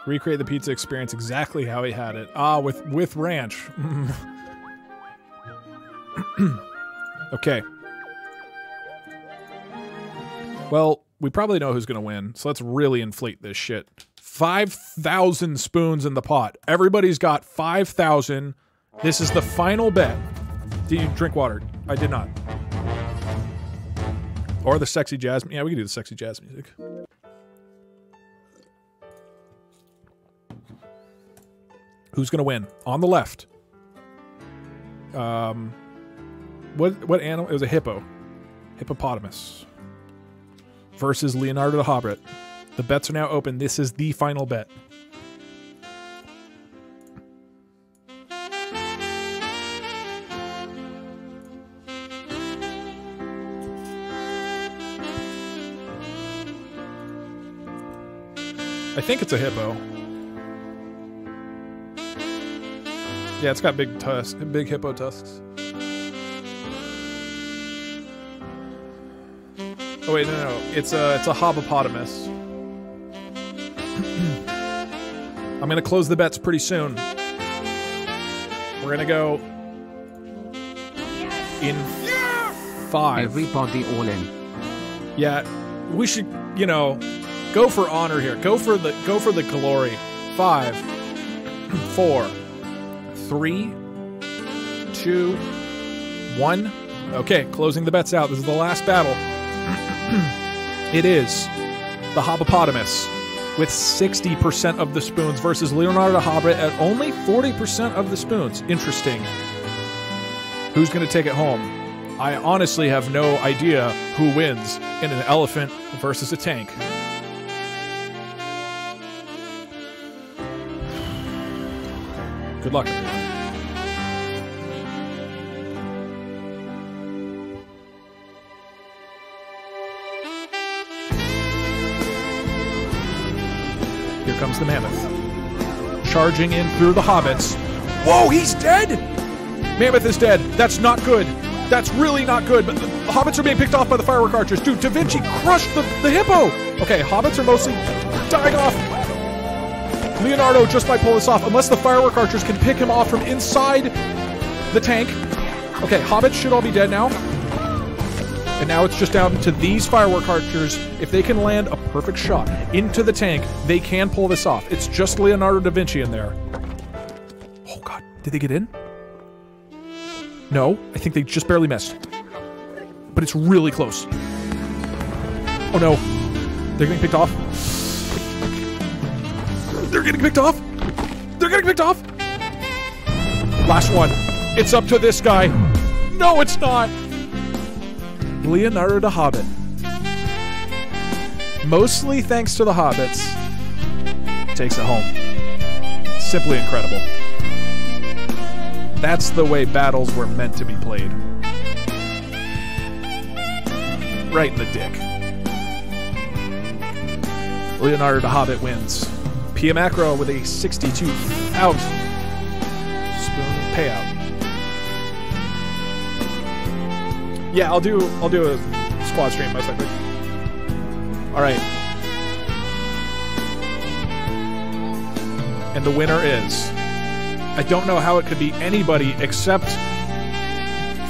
Speaker 1: Recreate the pizza experience exactly how he had it. Ah, with ranch. Okay. Well, we probably know who's going to win, so let's really inflate this shit. 5,000 spoons in the pot. Everybody's got 5,000. This is the final bet. Did you drink water? I did not. Or the sexy jazz. Yeah, we can do the sexy jazz music. Who's going to win? On the left. What animal? It was a hippo. Hippopotamus. Versus Leonardo the Hobbit. The bets are now open. This is the final bet. I think it's a hippo. Yeah, it's got big tusks, big hippo tusks. Oh wait, no. It's a hobbipotamus. I'm gonna close the bets pretty soon. We're gonna go in 5.
Speaker 4: Everybody all in.
Speaker 1: Yeah, we should, you know, go for honor here. Go for the glory. 5, 4, 3, 2, 1. Okay, closing the bets out. This is the last battle. It is the hobbipotamus with 60% of the spoons versus Leonardo the Hobbit at only 40% of the spoons. Interesting. Who's going to take it home? I honestly have no idea who wins in an elephant versus a tank. Good luck, everyone. Here comes the mammoth. Charging in through the hobbits. Whoa, he's dead! Mammoth is dead. That's not good. That's really not good, but the hobbits are being picked off by the firework archers. Dude, Da Vinci crushed the hippo! Okay, hobbits are mostly dying off. Leonardo just might pull this off, unless the firework archers can pick him off from inside the tank. Okay, hobbits should all be dead now. And now it's just down to these firework archers. If they can land a perfect shot into the tank, they can pull this off. It's just Leonardo da Vinci in there. Oh god, did they get in? No, I think they just barely missed. But it's really close. Oh no. They're getting picked off. They're getting picked off. They're getting picked off. Last one. It's up to this guy. No, it's not. Leonardo the Hobbit. Mostly thanks to the Hobbits. Takes it home. Simply incredible. That's the way battles were meant to be played. Right in the dick. Leonardo the Hobbit wins. Pia Macro with a 62 out. Spoon payout. Yeah, I'll do a squad stream most likely. All right. And the winner is, I don't know how it could be anybody except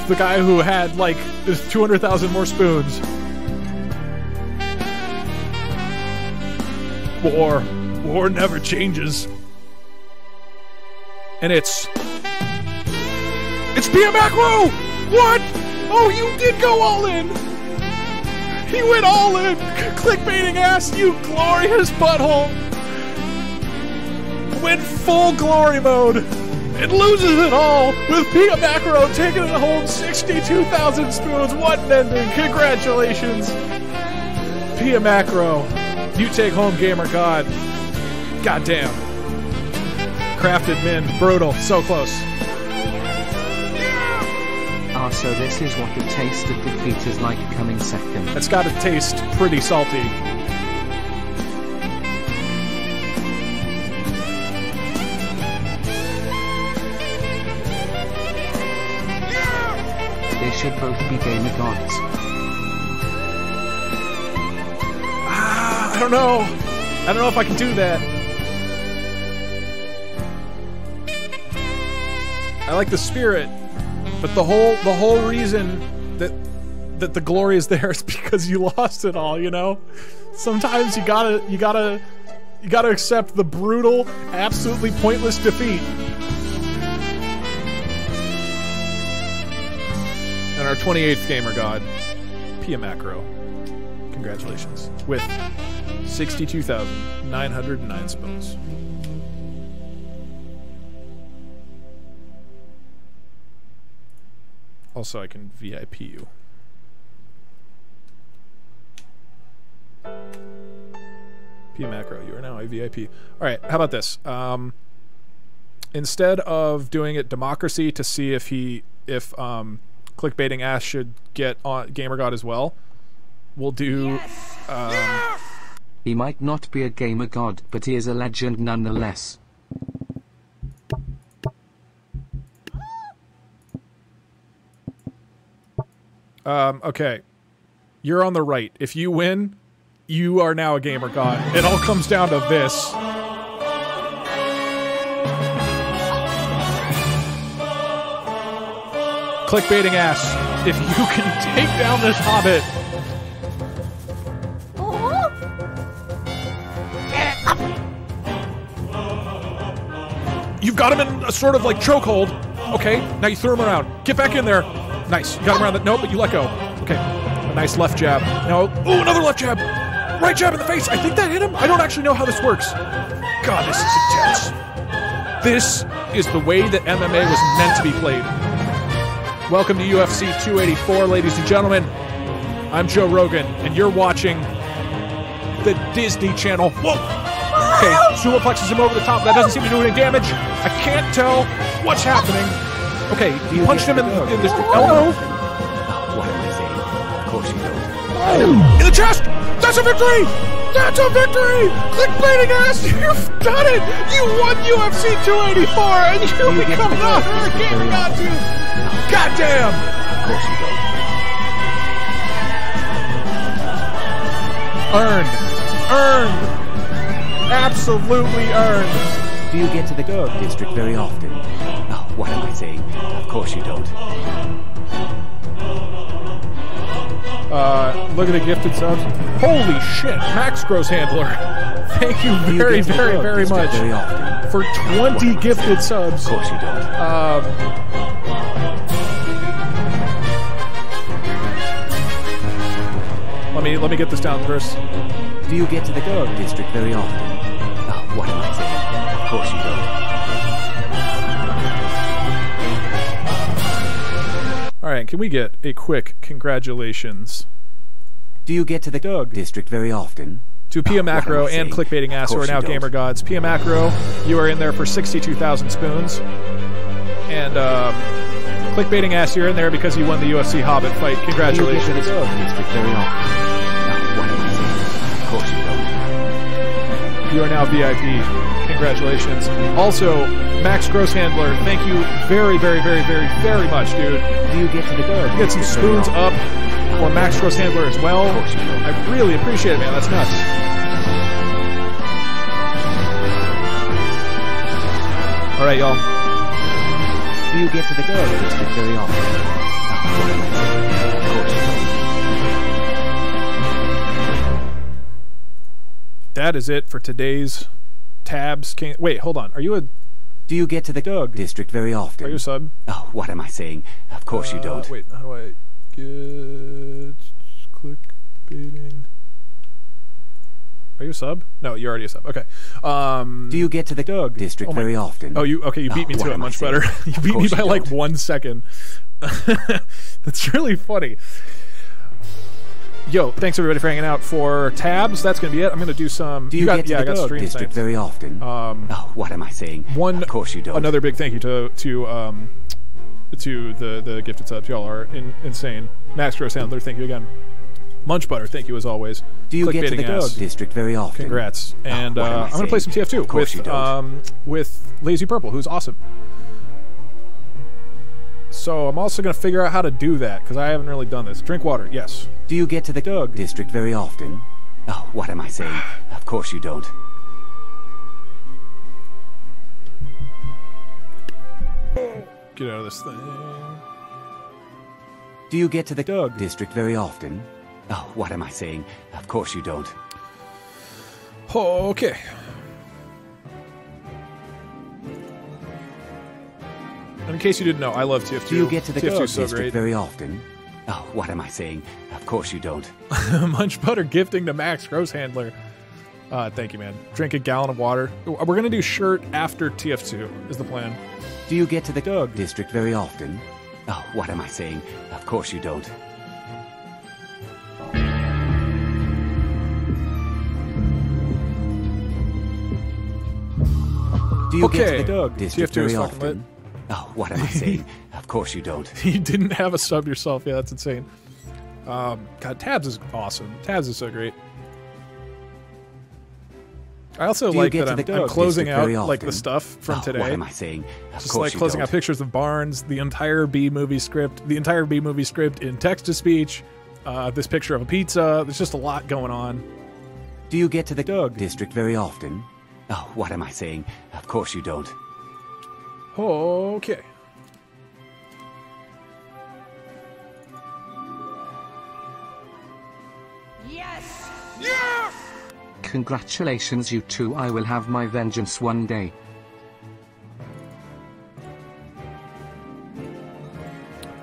Speaker 1: the guy who had like 200,000 more spoons. War never changes. And it's Pia Macro! What? Oh, you did go all in! He went all in! Clickbaiting ass, you glorious butthole! Went full glory mode and loses it all with Pia Macro taking it home 62,000 spoons. What an ending! Congratulations! Pia Macro, you take home Gamer God. Goddamn. Crafted Min, brutal, so close.
Speaker 4: Ah, so this is what the taste of defeat is like, coming second.
Speaker 1: It's gotta taste pretty salty.
Speaker 4: They should both be Gamer Gods.
Speaker 1: I don't know. I don't know if I can do that. I like the spirit, but the whole reason that the glory is there is because you lost it all, you know? Sometimes you gotta accept the brutal, absolutely pointless defeat. And our 28th Gamer God, Pia Macro. Congratulations. With 62,909 spoons. Also, I can VIP you. Pia Macro, you are now a VIP. Alright, how about this? Instead of doing it democracy to see if clickbaiting ass should get on Gamer God as well, we'll do
Speaker 4: he might not be a Gamer God, but he is a legend nonetheless.
Speaker 1: Okay. You're on the right. If you win, you are now a Gamer God. It all comes down to this. Clickbaiting ass. If you can take down this Hobbit. You've got him in a sort of like chokehold. Okay, now you throw him around. Get back in there. Nice. You got him around the... No, but you let go. Okay. A nice left jab. Now... Ooh, another left jab. Right jab in the face. I think that hit him. I don't actually know how this works. God, this is intense. This is the way that MMA was meant to be played. Welcome to UFC 284, ladies and gentlemen. I'm Joe Rogan, and you're watching the Disney Channel. Whoa! Okay, superplexes him over the top. That doesn't seem to do any damage. I can't tell what's happening. Okay, he punched him in the elbow.
Speaker 2: What am I saying? Of course you don't.
Speaker 1: In the chest! That's a victory! That's a victory! Clickbaiting ass! You've done it! You won UFC 284 and you become an honorary Gamer God too! Goddamn!
Speaker 2: Of course you don't.
Speaker 1: Earned. Earned. Absolutely earned.
Speaker 2: Do you get to the district very often? Oh, what am I saying? Of course you don't.
Speaker 1: Look at the gifted subs. Holy shit, Max Gross Handler. Thank you very, very, very much for 20 gifted subs.
Speaker 2: Of course you don't.
Speaker 1: let me get this down first.
Speaker 2: Do you get to the DougDoug district very often? Oh, what am I saying? Of course you don't.
Speaker 1: Alright, can we get a quick congratulations?
Speaker 2: Do you get to the DougDoug district very often?
Speaker 1: To Pia Macro and Clickbaiting Ass, who are now Gamer Gods. Pia Macro, you are in there for 62,000 spoons. And Clickbaiting Ass, you're in there because you won the UFC Hobbit fight. Congratulations.
Speaker 2: Do you get to the DougDoug district very often? Oh, what am I saying? Of course you don't.
Speaker 1: You are now VIP. Congratulations. Also, Max Grosshandler, thank you very, very, very, very, very much, dude.
Speaker 2: Do you get to the DougDoug?
Speaker 1: Get some spoons up for Max Grosshandler as well. I really appreciate it, man. That's nuts. All right, y'all.
Speaker 2: Do you get to the DougDoug district very often? Oh, what am I saying? Of course you don't.
Speaker 1: That is it for today's Tabs King. Wait, hold on. Are you a...
Speaker 2: Do you get to the DougDoug district very often?
Speaker 1: Are you a sub?
Speaker 2: Oh, what am I saying? Of course you don't.
Speaker 1: Wait, how do I get clickbaiting? Are you a sub? No, you're already a sub. Okay.
Speaker 2: Do you get to the DougDoug district very often?
Speaker 1: Oh, you beat me to it much better. You beat me by like 1 second. That's really funny. Yo, thanks everybody for hanging out for Tabs. That's gonna be it. I'm gonna do some.
Speaker 2: Do you get to the DougDoug district very often? Oh, what am I saying? Of course you don't.
Speaker 1: Another big thank you to the gifted subs. Y'all are insane. Max Grosshandler, thank you again. Munch Butter, thank you as always.
Speaker 2: Do you get to the DougDoug district very often?
Speaker 1: Congrats. And I'm going to play some TF2 with Lazy Purple, who's awesome. So I'm also going to figure out how to do that, because I haven't really done this. Drink water, yes.
Speaker 2: Do you get to the DougDoug district very often? Oh, what am I saying? Of course you don't.
Speaker 1: Get out of this thing.
Speaker 2: Do you get to the DougDoug district very often? Oh, what am I saying? Of course you don't.
Speaker 1: Okay. In case you didn't know, I love TF2.
Speaker 2: Do you get to the DougDoug
Speaker 1: so
Speaker 2: district very often? Oh, what am I saying? Of course you don't.
Speaker 1: Munch Butter gifting to Max Grosshandler. Thank you, man. Drink a gallon of water. We're going to do shirt after TF2 is the plan.
Speaker 2: Do you get to the DougDoug district very often? Oh, what am I saying? Of course you don't. Do you get to the DougDoug district very often? Oh, what am I saying? Of course you don't.
Speaker 1: You didn't have a sub yourself. Yeah, that's insane. God, Tabs is awesome. Tabs is so great. I also like that I'm closing out like the stuff from today.
Speaker 2: What am I saying?
Speaker 1: Just like closing out pictures of Barnes, the entire B movie script in text to speech, this picture of a pizza. There's just a lot going on.
Speaker 2: Do you get to the DougDoug district very often? Oh, what am I saying? Of course you don't.
Speaker 1: Okay.
Speaker 6: Yes! Yes!
Speaker 4: Congratulations, you two. I will have my vengeance one day.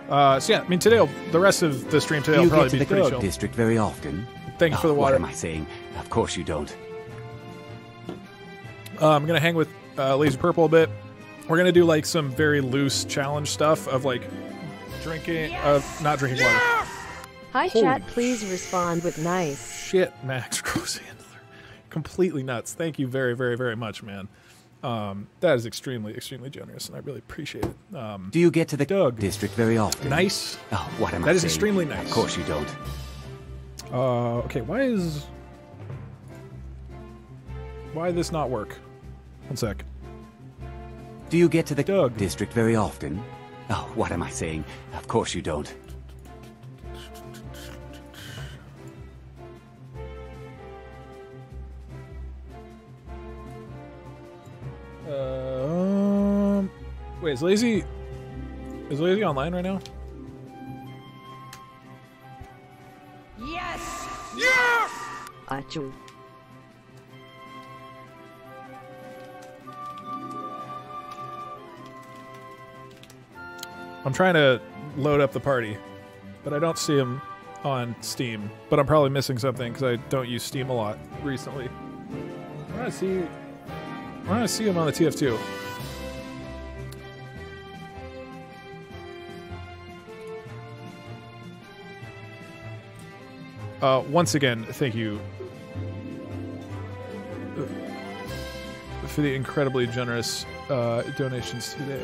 Speaker 1: So yeah, I mean today, the rest of the stream today will probably be pretty chill.
Speaker 2: Do you get to the DougDoug district very often?
Speaker 1: Thank you for the water.
Speaker 2: What am I saying? Of course you don't.
Speaker 1: I'm gonna hang with Lazy Purple a bit. We're gonna do like some very loose challenge stuff of like drinking, not drinking water.
Speaker 3: Hi chat, please respond with nice.
Speaker 1: Shit, Max Grosshandler. Completely nuts. Thank you very, very, very much, man. That is extremely, extremely generous, and I really appreciate it.
Speaker 2: Do you get to the DougDoug district very often?
Speaker 1: Nice.
Speaker 2: Oh, what am I saying?
Speaker 1: That is extremely nice.
Speaker 2: Of course you don't.
Speaker 1: Okay, why did this not work? One sec.
Speaker 2: Do you get to the DougDoug district very often? Oh, what am I saying? Of course you don't.
Speaker 1: Wait, is Lazy online right now?
Speaker 6: Yes! Yes!
Speaker 3: Achoo.
Speaker 1: I'm trying to load up the party, but I don't see him on Steam, but I'm probably missing something because I don't use Steam a lot recently. I want to see him on the TF2. Once again, thank you for the incredibly generous donations today.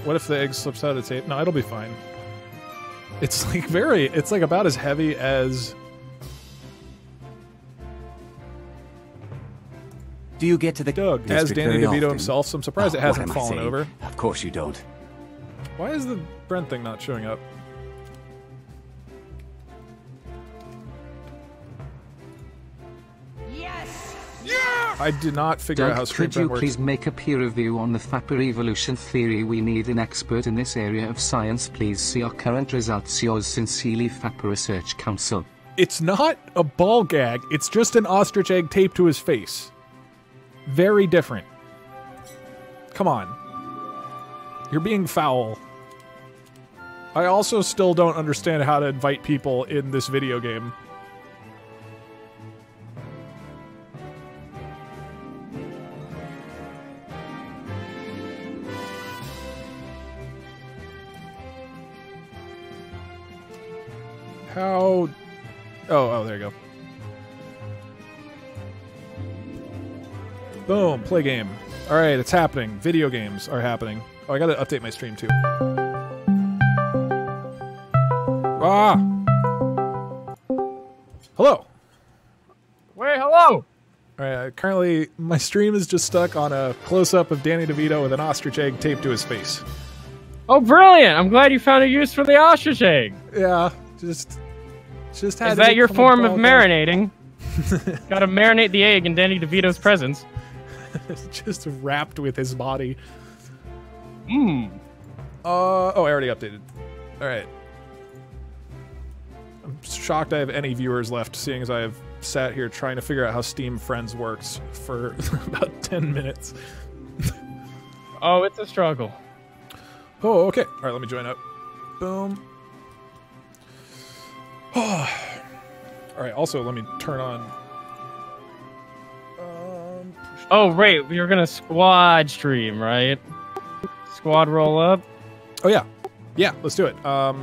Speaker 1: What if the egg slips out of tape? No, it'll be fine. It's like it's like about as heavy as...
Speaker 2: Do you get to the
Speaker 1: Doug, as Danny DeVito himself, so I'm surprised it hasn't fallen over.
Speaker 2: Of course you don't.
Speaker 1: Why is the Brent thing not showing up? I did not figure out how
Speaker 4: Doug, could
Speaker 1: StreamFront
Speaker 4: you
Speaker 1: works.
Speaker 4: please make a peer review on the Fapper evolution theory? We need an expert in this area of science. Please see our current results. Yours sincerely, Fapper Research Council.
Speaker 1: It's not a ball gag. It's just an ostrich egg taped to his face. Very different. Come on. You're being foul. I also still don't understand how to invite people in this video game. How... Oh, there you go. Boom, play game. Alright, it's happening. Video games are happening. Oh, I gotta update my stream too. Ah! Hello!
Speaker 9: Wait, hello!
Speaker 1: Alright, currently my stream is just stuck on a close-up of Danny DeVito with an ostrich egg taped to his face.
Speaker 9: Oh, brilliant! I'm glad you found a use for the ostrich egg.
Speaker 1: Yeah, just had.
Speaker 9: Is that your form of marinating? Gotta marinate the egg in Danny DeVito's presence.
Speaker 1: Just wrapped with his body.
Speaker 9: Mmm.
Speaker 1: Oh, I already updated. Alright. I'm shocked I have any viewers left, seeing as I have sat here trying to figure out how Steam Friends works for about 10 minutes.
Speaker 9: Oh, it's a struggle.
Speaker 1: Oh, okay. Alright, let me join up. Boom. Alright, also let me turn on...
Speaker 9: Oh, right, you're gonna squad stream, right? Squad roll up?
Speaker 1: Oh, yeah. Yeah, let's do it. I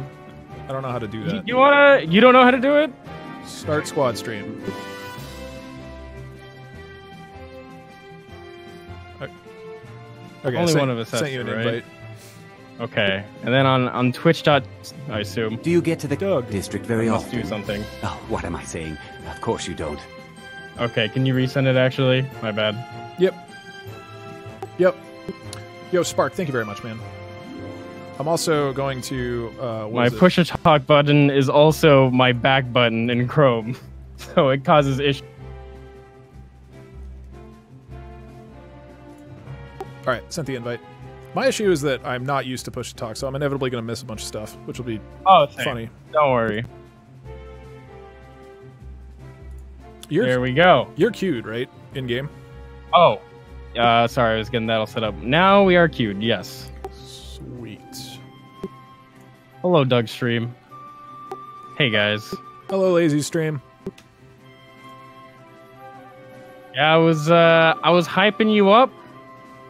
Speaker 1: don't know how to do that.
Speaker 9: You don't know how to do it?
Speaker 1: Start squad stream. Okay,
Speaker 9: Only one of us has
Speaker 1: sent you an
Speaker 9: to,
Speaker 1: invite.
Speaker 9: right? Okay, and then on Twitch. I assume.
Speaker 2: Do you get to the
Speaker 1: Doug
Speaker 2: district very
Speaker 9: Must
Speaker 2: often?
Speaker 9: do something.
Speaker 2: Oh, what am I saying? Of course you don't.
Speaker 9: Okay, can you resend it actually? My bad.
Speaker 1: Yep. Yo, Spark, thank you very much, man. I'm also going to...
Speaker 9: my push-to-talk button is also my back button in Chrome, so it causes issues.
Speaker 1: Alright, sent the invite. My issue is that I'm not used to push-to-talk, so I'm inevitably going to miss a bunch of stuff, which will be funny.
Speaker 9: Don't worry. There we
Speaker 1: go.
Speaker 9: go.
Speaker 1: You're queued, right? In-game?
Speaker 9: Oh. Sorry, I was getting that all set up. Now we are queued, yes.
Speaker 1: Sweet.
Speaker 9: Hello, Doug Stream. Hey, guys.
Speaker 1: Hello, Lazy Stream.
Speaker 9: Yeah, I was hyping you up.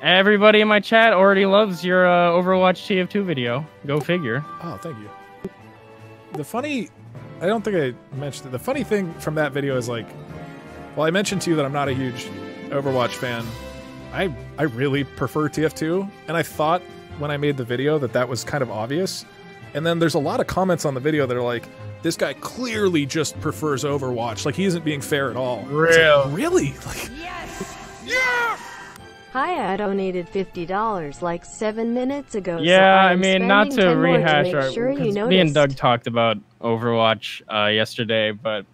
Speaker 9: Everybody in my chat already loves your Overwatch TF2 video. Go figure.
Speaker 1: Oh, thank you. I don't think I mentioned it. The funny thing from that video is like, well, I mentioned to you that I'm not a huge Overwatch fan. I really prefer TF2, and I thought when I made the video that was kind of obvious. And then there's a lot of comments on the video that are like, this guy clearly just prefers Overwatch. Like, he isn't being fair at all.
Speaker 9: Real.
Speaker 1: Like, really? Like,
Speaker 6: Yes! Yes!
Speaker 3: Hi, I donated $50 like 7 minutes ago.
Speaker 9: Yeah,
Speaker 3: so
Speaker 9: I mean, not to rehash our...
Speaker 3: Sure
Speaker 9: me and Doug talked about Overwatch yesterday, but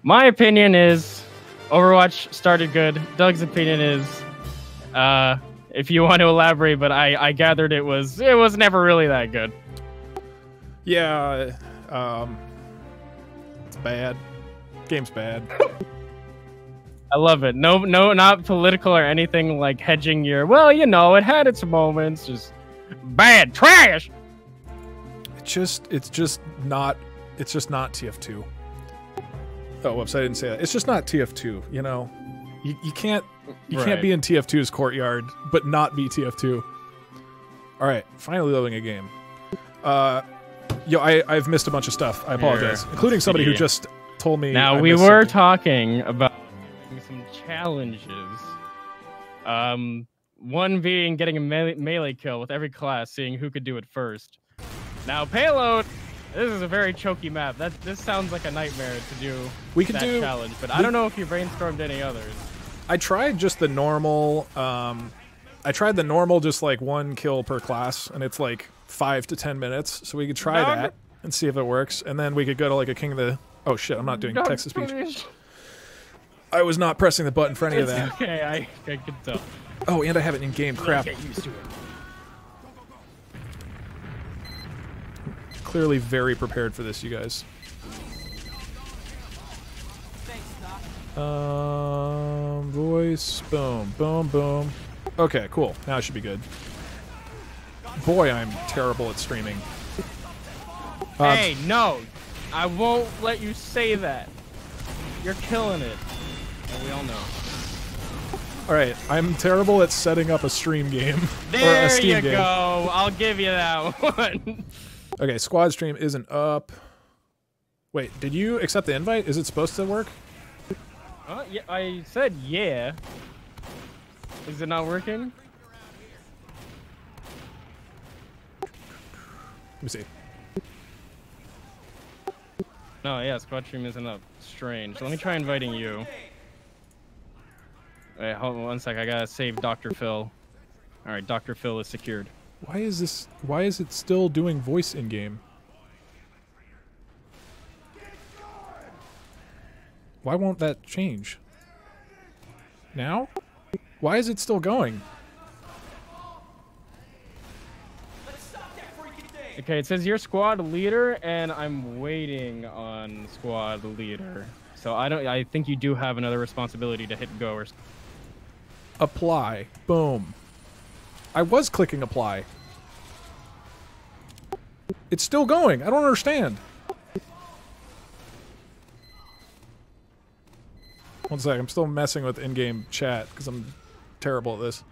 Speaker 9: my opinion is Overwatch started good. Doug's opinion is, if you want to elaborate, but I gathered it was never really that good.
Speaker 1: yeah, it's bad. Game's bad.
Speaker 9: I love it. No, not political or anything like hedging your... Well, you know, it had its moments. Just bad trash.
Speaker 1: it's just not TF2. Oh, whoops, I didn't say that. It's just not TF2, you know? You can't be in TF2's courtyard, but not be TF2. Alright, finally loading a game. Yo, I've missed a bunch of stuff. I apologize. Including somebody who just told me...
Speaker 9: Now, we were talking about some challenges. One being getting a melee kill with every class, seeing who could do it first. Now, payload... This is a very choky map. This sounds like a nightmare to do that challenge, but I don't know if you brainstormed any others.
Speaker 1: I tried just the normal, just like 1 kill per class, and it's like 5 to 10 minutes, so we could try that and see if it works, and then we could go to like a King of the... Oh shit, I'm not doing text-to-speech. I was not pressing the button for any of that.
Speaker 9: Okay, I can tell.
Speaker 1: Oh, and I have it in game. Crap.
Speaker 9: Get used to it.
Speaker 1: Clearly very prepared for this, you guys. Voice, boom, boom, boom. Okay, cool. Now it should be good. Boy, I'm terrible at streaming.
Speaker 9: Hey, no! I won't let you say that. You're killing it. And we all know.
Speaker 1: Alright, I'm terrible at setting up a stream game.
Speaker 9: There
Speaker 1: or a Steam game.
Speaker 9: You go! I'll give you that one.
Speaker 1: Okay, squad stream isn't up. Wait, did you accept the invite? Is it supposed to work?
Speaker 9: Yeah, I said yeah. Is it not working?
Speaker 1: Let me see.
Speaker 9: No, yeah, squad stream isn't up. Strange. Let me try inviting you. Wait, hold on 1 sec. I gotta save Dr. Phil. Alright, Dr. Phil is secured.
Speaker 1: Why is it still doing voice in-game? Why won't that change? Now? Why is it still going?
Speaker 9: Okay, it says you're squad leader, and I'm waiting on squad leader. So I think you do have another responsibility to hit go or...
Speaker 1: Apply. Boom. I was clicking apply. It's still going. I don't understand. 1 sec. I'm still messing with in-game chat because I'm terrible at this.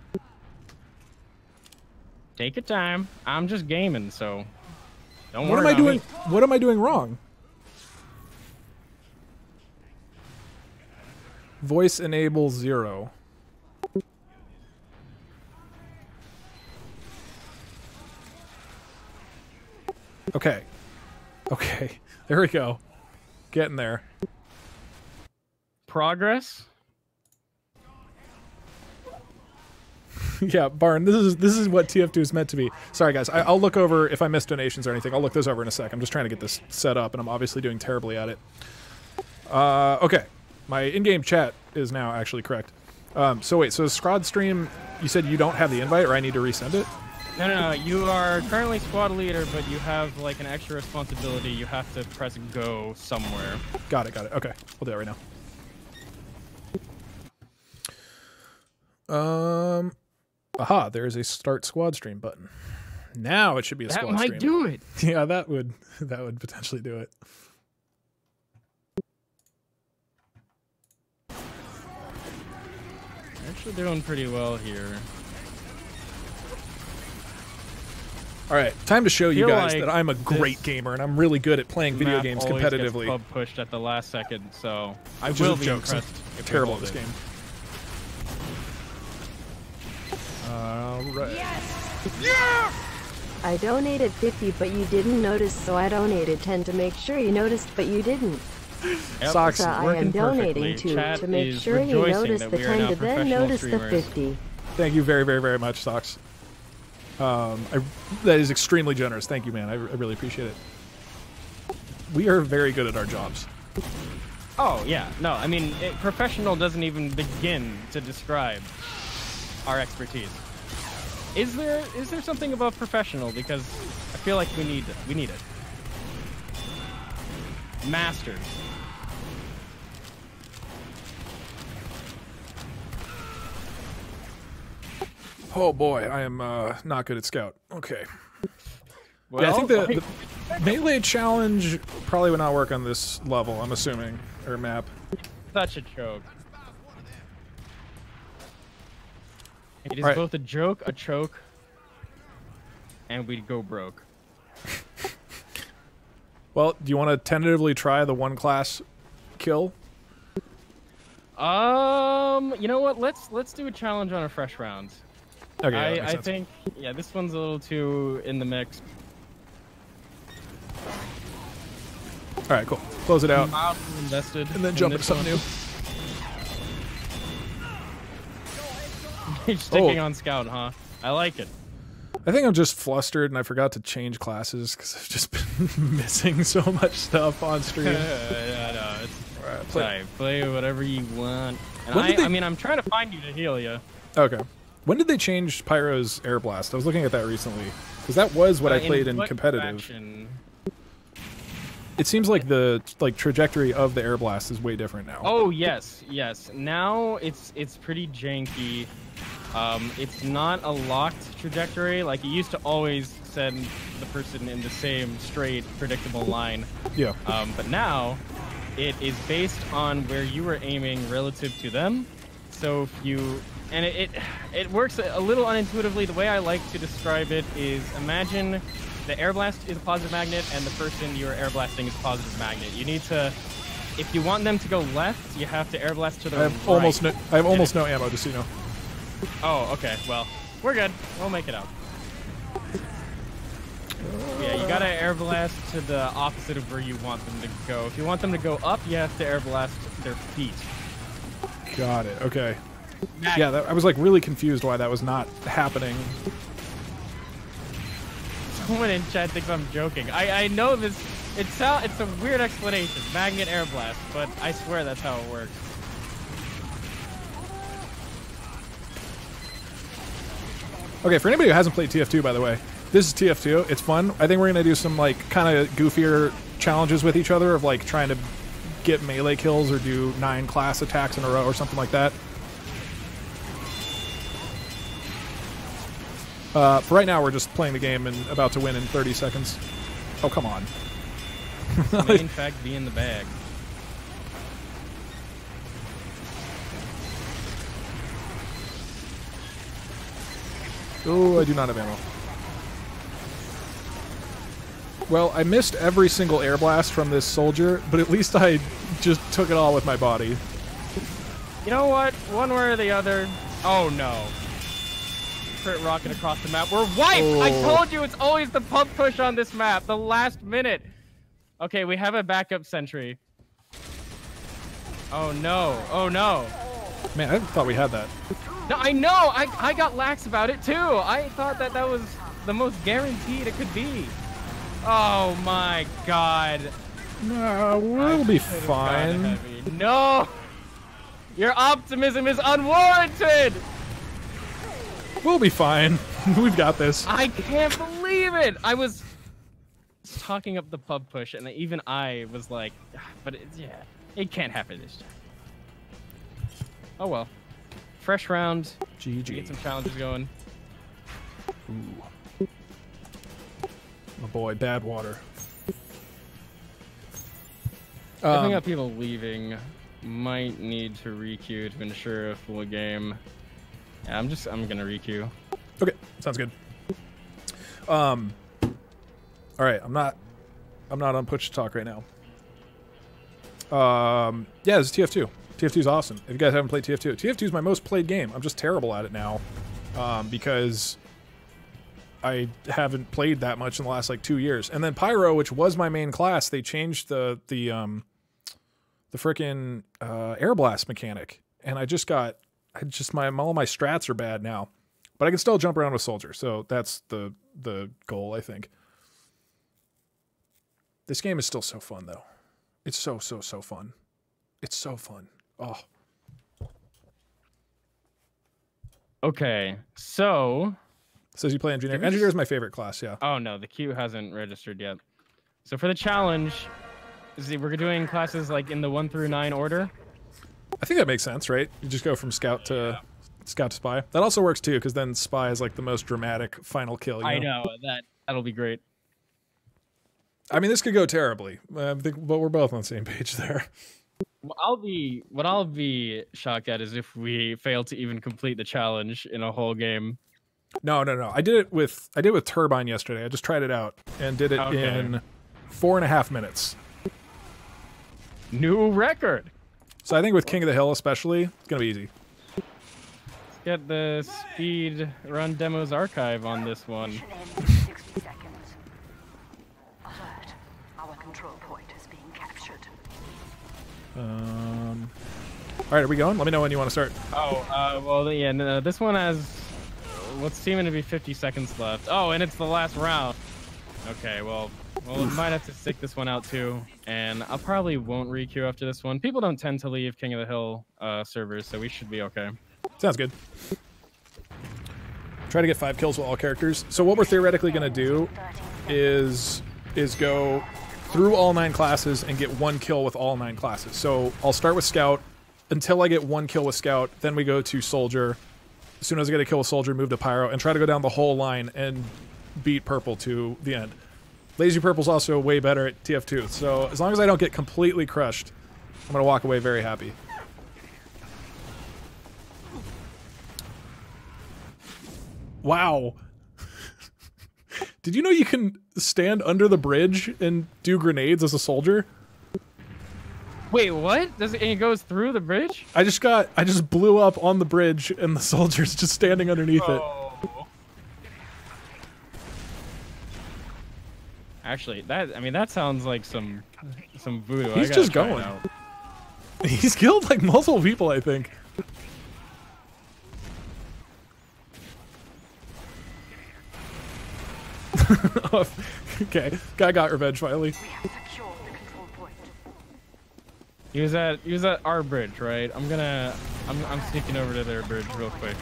Speaker 9: Take your time. I'm just gaming, so don't
Speaker 1: worry. What am I doing wrong? Voice enable 0. Okay. Okay. There we go. Getting there.
Speaker 9: Progress?
Speaker 1: Yeah, Barn, this is what TF2 is meant to be. Sorry, guys. I'll look over if I missed donations or anything. I'll look those over in a sec. I'm just trying to get this set up, and I'm obviously doing terribly at it. Okay. My in-game chat is now actually correct. So wait, so squad stream, you said you don't have the invite, or I need to resend it?
Speaker 9: No. You are currently squad leader, but you have like an extra responsibility. You have to press go somewhere.
Speaker 1: Got it. Okay, we'll do it right now. Aha, there's a start squad stream button. Now it should be a squad stream.
Speaker 9: That might do it.
Speaker 1: Yeah, that would potentially do it.
Speaker 9: Actually doing pretty well here.
Speaker 1: Alright, time to show you guys that I'm a great gamer and I'm really good at playing video games competitively.
Speaker 9: Gets pushed at the last second, so I
Speaker 1: Which
Speaker 9: will
Speaker 1: is a
Speaker 9: be
Speaker 1: joke.
Speaker 9: impressed.
Speaker 1: I'm terrible at this game. Alright.
Speaker 3: Yes! I donated 50, but you didn't notice, so I donated 10 to make sure you noticed, but you didn't.
Speaker 9: Yep.
Speaker 1: Socks.
Speaker 3: So I am donating 2 to make sure you notice the 10 to then notice the 50.
Speaker 1: Thank you very, very, very much, Socks. That is extremely generous. Thank you, man. I really appreciate it. We are very good at our jobs.
Speaker 9: Oh, yeah. No, I mean, professional doesn't even begin to describe our expertise. Is there something above professional? Because I feel like we need it. Masters.
Speaker 1: Oh boy, I am not good at Scout. Okay.
Speaker 9: Well,
Speaker 1: Yeah, I think the melee challenge probably would not work on this level, I'm assuming, or map.
Speaker 9: Such a joke. It is
Speaker 1: Right.
Speaker 9: both a joke, a choke, and we'd go broke.
Speaker 1: Well, do you want to tentatively try the one class kill?
Speaker 9: You know what? Let's do a challenge on a fresh round.
Speaker 1: Okay, yeah, that makes
Speaker 9: I
Speaker 1: sense.
Speaker 9: think this one's a little too in the mix.
Speaker 1: All right, cool. Close it out.
Speaker 9: Mildly invested,
Speaker 1: And then
Speaker 9: in
Speaker 1: jump into
Speaker 9: this
Speaker 1: something
Speaker 9: one.
Speaker 1: new.
Speaker 9: You're sticking on scout, huh? I like it.
Speaker 1: I think I'm just flustered and I forgot to change classes because I've just been missing so much stuff on stream.
Speaker 9: Yeah, no, it's
Speaker 1: Alright,
Speaker 9: play whatever you want. And
Speaker 1: When did they-
Speaker 9: I mean, I'm trying to find you to heal you.
Speaker 1: Okay. When did they change Pyro's Air Blast? I was looking at that recently. Because that was what I played in
Speaker 9: what
Speaker 1: competitive.
Speaker 9: faction?
Speaker 1: It seems like the trajectory of the Air Blast is way different now.
Speaker 9: Oh yes. Now it's pretty janky. It's not a locked trajectory. Like it used to always send the person in the same straight, predictable line.
Speaker 1: Yeah.
Speaker 9: But now it is based on where you were aiming relative to them. So if you and it works a little unintuitively. The way I like to describe it is imagine the air blast is a positive magnet and the person you're air blasting is a positive magnet. You need to, if you want them to go left, you have to air blast to the
Speaker 1: I
Speaker 9: right.
Speaker 1: have almost no ammo, just so you know.
Speaker 9: Oh, okay. Well, we're good. We'll make it out. Yeah, you gotta air blast to the opposite of where you want them to go. If you want them to go up, you have to air blast their feet.
Speaker 1: Got it. Okay. Yeah, I was like really confused why that was not happening.
Speaker 9: Someone in chat thinks I'm joking. I know this. It's a weird explanation. Magnet air blast, but I swear that's how it works.
Speaker 1: Okay, for anybody who hasn't played TF2, by the way, this is TF2. It's fun. I think we're gonna do some like kind of goofier challenges with each other of like trying to get melee kills or do 9 class attacks in a row or something like that. For right now, we're just playing the game and about to win in 30 seconds. Oh, come on.
Speaker 9: May in fact be in the bag.
Speaker 1: Oh, I do not have ammo. Well, I missed every single air blast from this soldier, but at least I just took it all with my body.
Speaker 9: You know what? One way or the other. Oh no. Crit rocket across the map. We're wiped!
Speaker 1: Oh.
Speaker 9: I told you it's always the pump push on this map. The last minute. Okay, we have a backup sentry. Oh no. Oh no.
Speaker 1: Man, I thought we had that.
Speaker 9: No, I know! I got lax about it too! I thought that was the most guaranteed it could be. Oh my god.
Speaker 1: No, we'll be fine.
Speaker 9: No! Your optimism is unwarranted!
Speaker 1: We'll be fine. We've got this.
Speaker 9: I can't believe it! I was talking up the pub push, and even I was like, but yeah, it can't happen this time. Oh well. Fresh round.
Speaker 1: GG.
Speaker 9: Get some challenges going.
Speaker 1: Ooh. Oh boy, bad water.
Speaker 9: I think that people leaving might need to requeue to ensure a full game. Yeah, I'm gonna requeue.
Speaker 1: Okay, sounds good. All right, I'm not on push to talk right now. Yeah, this is TF2. TF2 is awesome. If you guys haven't played TF2, TF2 is my most played game. I'm just terrible at it now because I haven't played that much in the last like 2 years. And then Pyro, which was my main class, they changed the frickin' air blast mechanic, and all my strats are bad now. But I can still jump around with soldier, so that's the goal, I think. This game is still so fun, though. It's so fun. It's so fun. Oh.
Speaker 9: Okay, so...
Speaker 1: Says you play engineer. Engineer is my favorite class, yeah.
Speaker 9: Oh no, the queue hasn't registered yet. So for the challenge, we're doing classes like in the 1 through 9 order.
Speaker 1: I think that makes sense, right? You just go from scout to spy. That also works too, because then spy is like the most dramatic final kill. You know?
Speaker 9: I know that'll be great.
Speaker 1: I mean, this could go terribly. I think, but we're both on the same page there.
Speaker 9: What I'll be shocked at is if we fail to even complete the challenge in a whole game.
Speaker 1: No. I did it with Turbine yesterday. I just tried it out and did it in 4.5 minutes.
Speaker 9: New record.
Speaker 1: So I think with King of the Hill especially, it's gonna be easy.
Speaker 9: Let's get the speed run demos archive on this one.
Speaker 10: 60 seconds. Alert. Our control point is being captured.
Speaker 1: All right, are we going? Let me know when you want to start.
Speaker 9: Oh, well, yeah, no, this one has what's seeming to be 50 seconds left. Oh, and it's the last round. Okay, well, we might have to stick this one out too, and I probably won't re-queue after this one. People don't tend to leave King of the Hill servers, so we should be okay.
Speaker 1: Sounds good. Try to get 5 kills with all characters. So what we're theoretically going to do is go through all 9 classes and get 1 kill with all 9 classes. So I'll start with Scout until I get 1 kill with Scout, then we go to Soldier. As soon as I get a kill with Soldier, move to Pyro, and try to go down the whole line and beat Purple to the end. Lazy Purple's also way better at TF2, so as long as I don't get completely crushed, I'm going to walk away very happy. Wow. Did you know you can stand under the bridge and do grenades as a soldier?
Speaker 9: Wait, what? It goes through the bridge?
Speaker 1: I just blew up on the bridge and the soldier's just standing underneath it.
Speaker 9: Actually, that sounds like some voodoo.
Speaker 1: He's just going. He's killed like multiple people, I think. Okay, guy got revenge finally.
Speaker 9: He was at our bridge, right? I'm sneaking over to their bridge real quick.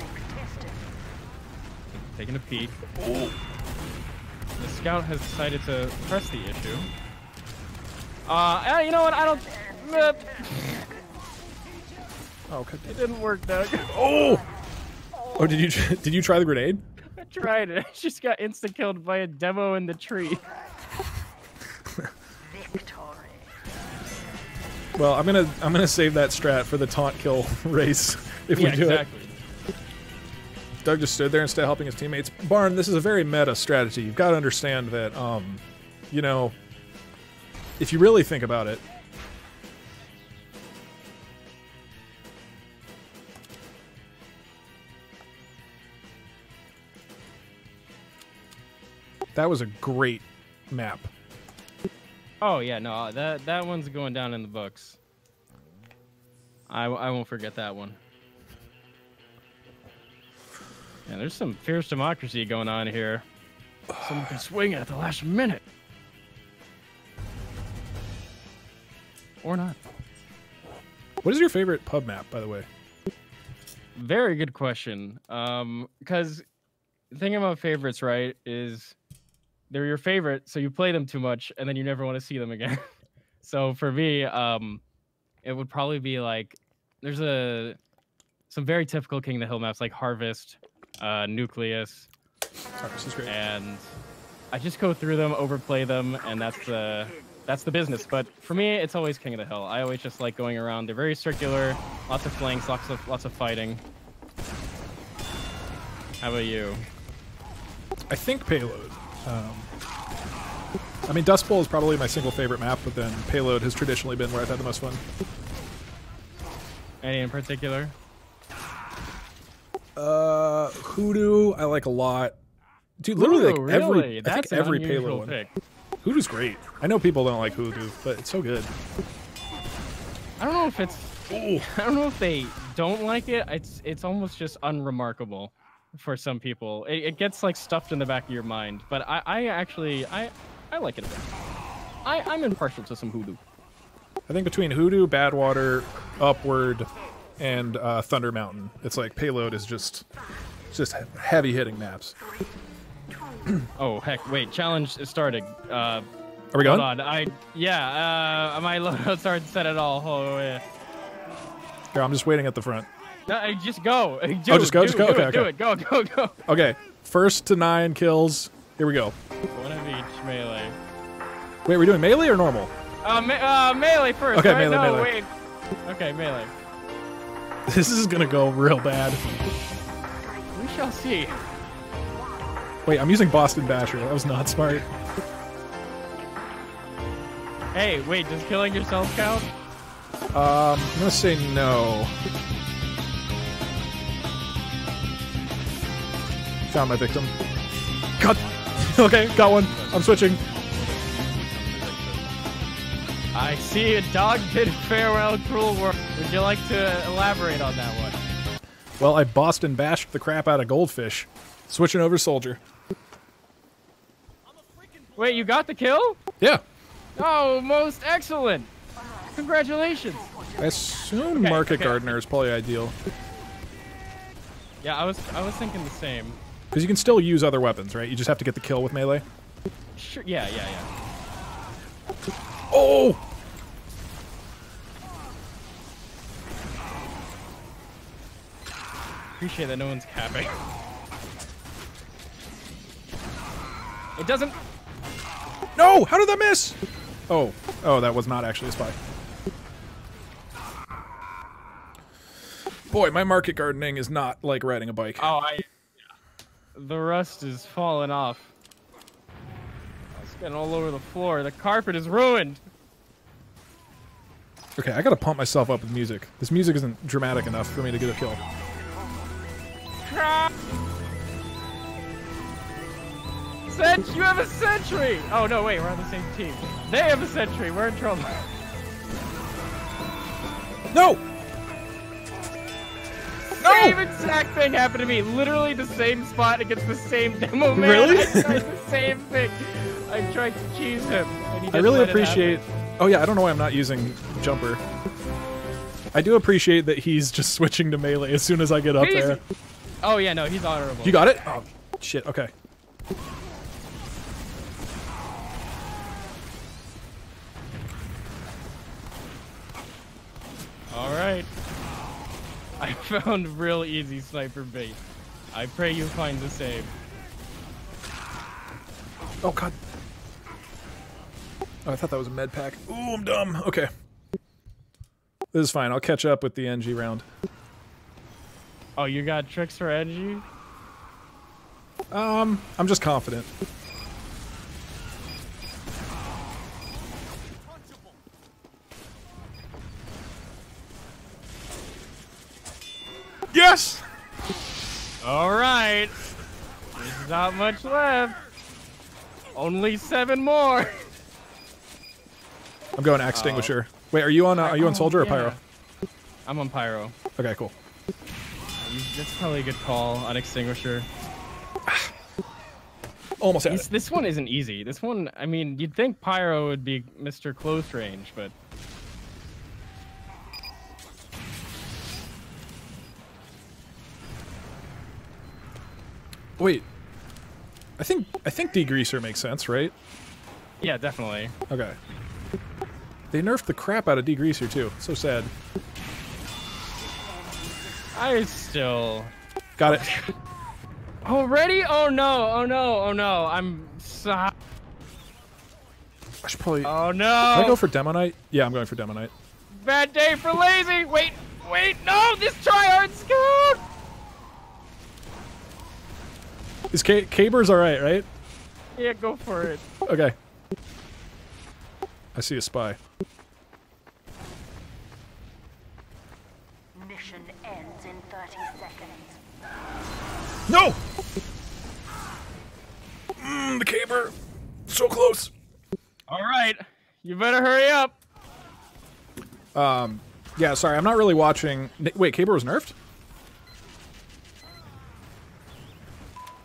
Speaker 9: Taking a peek.
Speaker 1: Ooh.
Speaker 9: The scout has decided to press the issue. You know what? I don't.
Speaker 1: Oh, okay.
Speaker 9: It didn't work, Doug.
Speaker 1: Oh. Oh, did you try the grenade?
Speaker 9: I tried it. I just got insta killed by a demo in the tree.
Speaker 1: Well, I'm gonna save that strat for the taunt kill race if we do it. Doug just stood there instead of helping his teammates. Barn, this is a very meta strategy. You've got to understand that, you know, if you really think about it, that was a great map.
Speaker 9: Oh yeah, no, that one's going down in the books. I won't forget that one. Yeah, there's some fierce democracy going on here. Someone can swing at the last minute. Or not.
Speaker 1: What is your favorite pub map, by the way?
Speaker 9: Very good question. Because the thing about favorites, right, is they're your favorite, so you play them too much, and then you never want to see them again. So for me, it would probably be like, there's some very typical King of the Hill maps like Harvest, Nucleus, and I just go through them, overplay them, and that's the business. But for me, it's always King of the Hill. I always just like going around. They're very circular, lots of flanks, lots of fighting. How about you?
Speaker 1: I think Payload. I mean, Dust Bowl is probably my single favorite map, but then Payload has traditionally been where I've had the most fun.
Speaker 9: Any in particular?
Speaker 1: Hoodoo, I like a lot. Dude, literally,
Speaker 9: Ooh,
Speaker 1: like
Speaker 9: really?
Speaker 1: I think every Payload one. Hoodoo's great. I know people don't like Hoodoo, but it's so good.
Speaker 9: I don't know if it's.
Speaker 1: Ooh.
Speaker 9: I don't know if they don't like it. It's almost just unremarkable for some people. It gets like stuffed in the back of your mind. But I actually like it a bit. I'm impartial to some Hoodoo.
Speaker 1: I think between Hoodoo, Badwater, Upward, and Thunder Mountain, it's like Payload is just heavy hitting maps.
Speaker 9: Oh heck! Wait, challenge is starting.
Speaker 1: Are we going?
Speaker 9: Hold on. My loadouts aren't set at all. Oh yeah.
Speaker 1: Here, I'm just waiting at the front.
Speaker 9: No, just go.
Speaker 1: Just go. Okay.
Speaker 9: Do it. Go.
Speaker 1: Okay. 1st to 9 kills. Here we go.
Speaker 9: One of each melee.
Speaker 1: Wait, we're doing melee or normal?
Speaker 9: Melee first.
Speaker 1: Okay,
Speaker 9: right?
Speaker 1: melee,
Speaker 9: no,
Speaker 1: melee.
Speaker 9: wait. Okay, melee.
Speaker 1: This is gonna go real bad.
Speaker 9: We shall see.
Speaker 1: Wait, I'm using Boston Basher. That was not smart.
Speaker 9: Hey, wait, does killing yourself count?
Speaker 1: I'm gonna say no. Found my victim. Got. Okay, got one. I'm switching.
Speaker 9: I see a dog did farewell cruel work. Would you like to elaborate on that one?
Speaker 1: Well, I Boston bashed the crap out of Goldfish. Switching over Soldier.
Speaker 9: Wait, you got the kill?
Speaker 1: Yeah.
Speaker 9: Oh, most excellent. Congratulations.
Speaker 1: I assume Market Gardener is probably ideal.
Speaker 9: Yeah, I was thinking the same.
Speaker 1: Because you can still use other weapons, right? You just have to get the kill with melee.
Speaker 9: Sure. Yeah.
Speaker 1: Oh!
Speaker 9: Appreciate that no one's capping. It doesn't.
Speaker 1: No! How did that miss? Oh, that was not actually a spy. Boy, my market gardening is not like riding a bike.
Speaker 9: Oh, the rust is falling off. It's getting all over the floor. The carpet is ruined.
Speaker 1: Okay, I gotta pump myself up with music. This music isn't dramatic enough for me to get a kill.
Speaker 9: You have a sentry! Oh no, wait, we're on the same team. They have a sentry. We're in trouble.
Speaker 1: No! No!
Speaker 9: Same exact thing happened to me. Literally the same spot against the same demo man.
Speaker 1: Really?
Speaker 9: I tried the same thing. I tried to cheese him. And he
Speaker 1: I really
Speaker 9: didn't let it
Speaker 1: appreciate...
Speaker 9: happen.
Speaker 1: Oh yeah, I don't know why I'm not using Jumper. I do appreciate that he's just switching to melee as soon as I get up there.
Speaker 9: Oh yeah, no, he's honorable.
Speaker 1: You got it? Oh, shit, okay.
Speaker 9: Alright. I found real easy sniper bait. I pray you find the same.
Speaker 1: Oh god. Oh, I thought that was a med pack. Ooh, I'm dumb. Okay. This is fine. I'll catch up with the NG round.
Speaker 9: Oh, you got tricks for NG?
Speaker 1: I'm just confident. Yes!
Speaker 9: Alright. There's not much left. Only 7 more.
Speaker 1: I'm going Axe Extinguisher. Wait, are you on Soldier or Pyro?
Speaker 9: I'm on Pyro.
Speaker 1: Okay, cool.
Speaker 9: That's probably a good call on Extinguisher.
Speaker 1: Almost had it.
Speaker 9: This one isn't easy. This one, I mean, you'd think Pyro would be Mr. Close Range, but...
Speaker 1: Wait. I think Degreaser makes sense, right?
Speaker 9: Yeah, definitely.
Speaker 1: Okay. They nerfed the crap out of Degreaser too. So sad.
Speaker 9: I still...
Speaker 1: Got it.
Speaker 9: Already? Oh no, oh no, oh no. I'm so...
Speaker 1: I should probably...
Speaker 9: Oh no!
Speaker 1: Can I go for Demo Knight? Yeah, I'm going for Demo Knight.
Speaker 9: Bad day for lazy! Wait, no! This tryhard scout!
Speaker 1: Is Caber's alright, right?
Speaker 9: Yeah, go for it.
Speaker 1: Okay. I see a spy.
Speaker 10: Mission ends in 30 seconds.
Speaker 1: No! The Caber! So close!
Speaker 9: Alright, you better hurry up.
Speaker 1: Yeah, sorry, I'm not really watching... Wait, Caber was nerfed?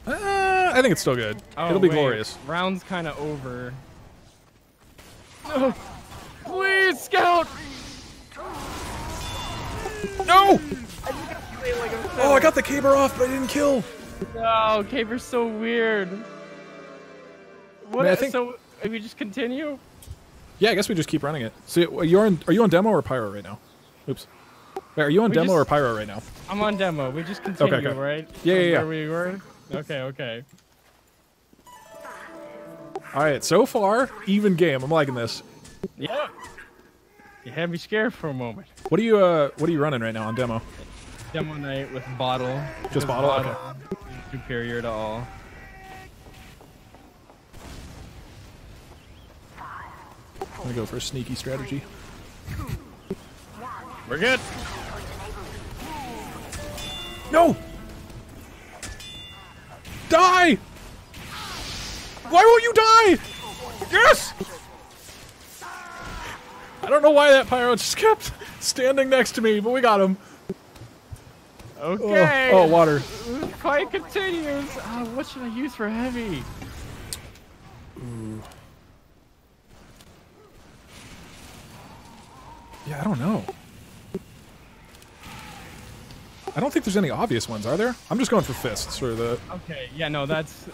Speaker 1: I think it's still good.
Speaker 9: Oh,
Speaker 1: It'll be
Speaker 9: wait.
Speaker 1: glorious.
Speaker 9: Round's kind of over. No! Please, scout!
Speaker 1: No! Oh, I got the Caber off, but I didn't kill.
Speaker 9: No, Caber's so weird. What?
Speaker 1: I think...
Speaker 9: So, if we just continue?
Speaker 1: Yeah, I guess we just keep running it. So, are you on demo or Pyro right now? Oops. Wait, are you on demo or Pyro right now?
Speaker 9: I'm on demo. We just continue,
Speaker 1: okay.
Speaker 9: right?
Speaker 1: Yeah, yeah, yeah.
Speaker 9: Where we were? Okay, okay.
Speaker 1: All right, so far, even game. I'm liking this.
Speaker 9: Yeah. You had me scared for a moment.
Speaker 1: What are you running right now on demo?
Speaker 9: Demo night with bottle.
Speaker 1: Just bottle? Okay.
Speaker 9: Superior to all.
Speaker 1: I'm gonna go for a sneaky strategy.
Speaker 9: We're good.
Speaker 1: No! Die! Why won't you die? Yes! I don't know why that pyro just kept standing next to me, but we got him.
Speaker 9: Okay.
Speaker 1: Oh, water.
Speaker 9: The fight continues. Oh, what should I use for heavy?
Speaker 1: Ooh. Yeah, I don't know. I don't think there's any obvious ones, are there? I'm just going for fists for the...
Speaker 9: Okay, yeah, no, that's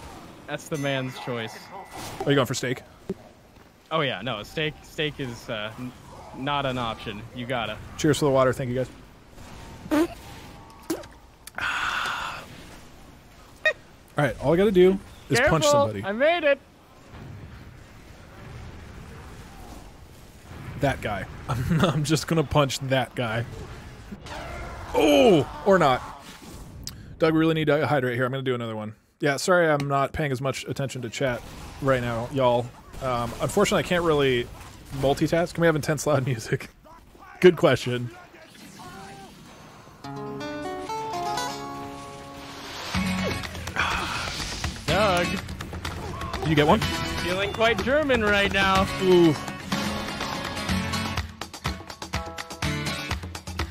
Speaker 9: the man's choice.
Speaker 1: Are you going for steak?
Speaker 9: Oh yeah, no, steak is not an option. You gotta.
Speaker 1: Cheers for the water, thank you guys. Alright, all I gotta do is punch somebody.
Speaker 9: I made it!
Speaker 1: That guy. I'm just gonna punch that guy. Oh! Or not. Doug, we really need to hydrate here. I'm gonna do another one. Yeah, sorry I'm not paying as much attention to chat right now, y'all. Unfortunately, I can't really multitask. Can we have intense loud music? Good question.
Speaker 9: Doug.
Speaker 1: Did you get one?
Speaker 9: Feeling quite German right now.
Speaker 1: Ooh.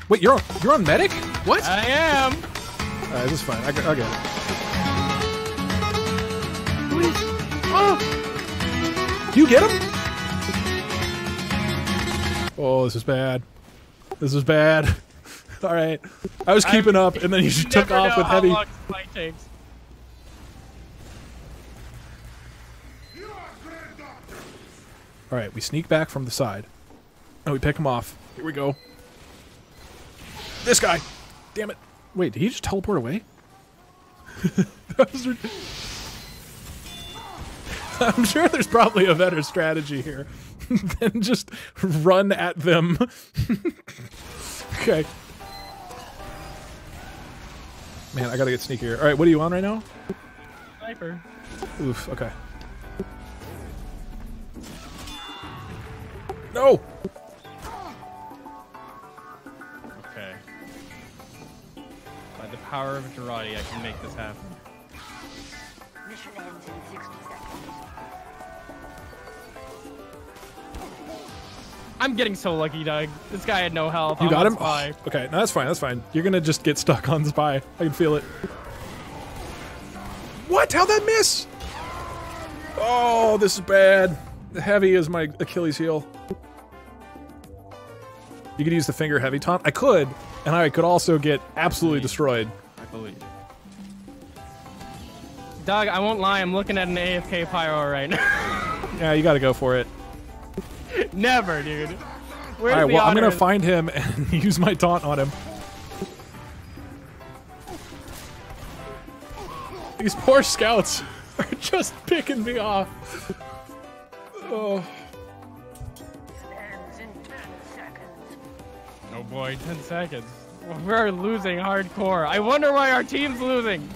Speaker 1: Wait, you're on medic? What?
Speaker 9: I am.
Speaker 1: Alright, this is fine. I'll get it. Oh! You get him? Oh, this is bad. This is bad. Alright. I was keeping up, and then you just took off with heavy. Alright, we sneak back from the side. And we pick him off. Here we go. This guy! Damn it. Wait, did he just teleport away? That was I'm sure there's probably a better strategy here than just run at them. Okay. Man, I gotta get sneakier. Alright, what are you on right now?
Speaker 9: Sniper.
Speaker 1: Oof, okay. No!
Speaker 9: Okay. By the power of Girardi, I can make this happen.
Speaker 10: Mission ends in 60 seconds.
Speaker 9: I'm getting so lucky, Doug. This guy had no health.
Speaker 1: You got him?
Speaker 9: Spy.
Speaker 1: Oh, okay, no, that's fine, that's fine. You're gonna just get stuck on Spy. I can feel it. What? How'd that miss? Oh, this is bad. The heavy is my Achilles heel. You could use the finger heavy taunt. I could, and I could also get absolutely destroyed.
Speaker 9: I believe. Doug, I won't lie. I'm looking at an AFK pyro right now.
Speaker 1: Yeah, you gotta go for it.
Speaker 9: Never, dude. Where's
Speaker 1: Alright,
Speaker 9: the
Speaker 1: well, I'm
Speaker 9: honor?
Speaker 1: gonna find him and use my taunt on him. These poor scouts are just picking me off. Oh.
Speaker 10: Ends in 10 seconds.
Speaker 9: Oh boy, 10 seconds. We're losing hardcore. I wonder why our team's losing.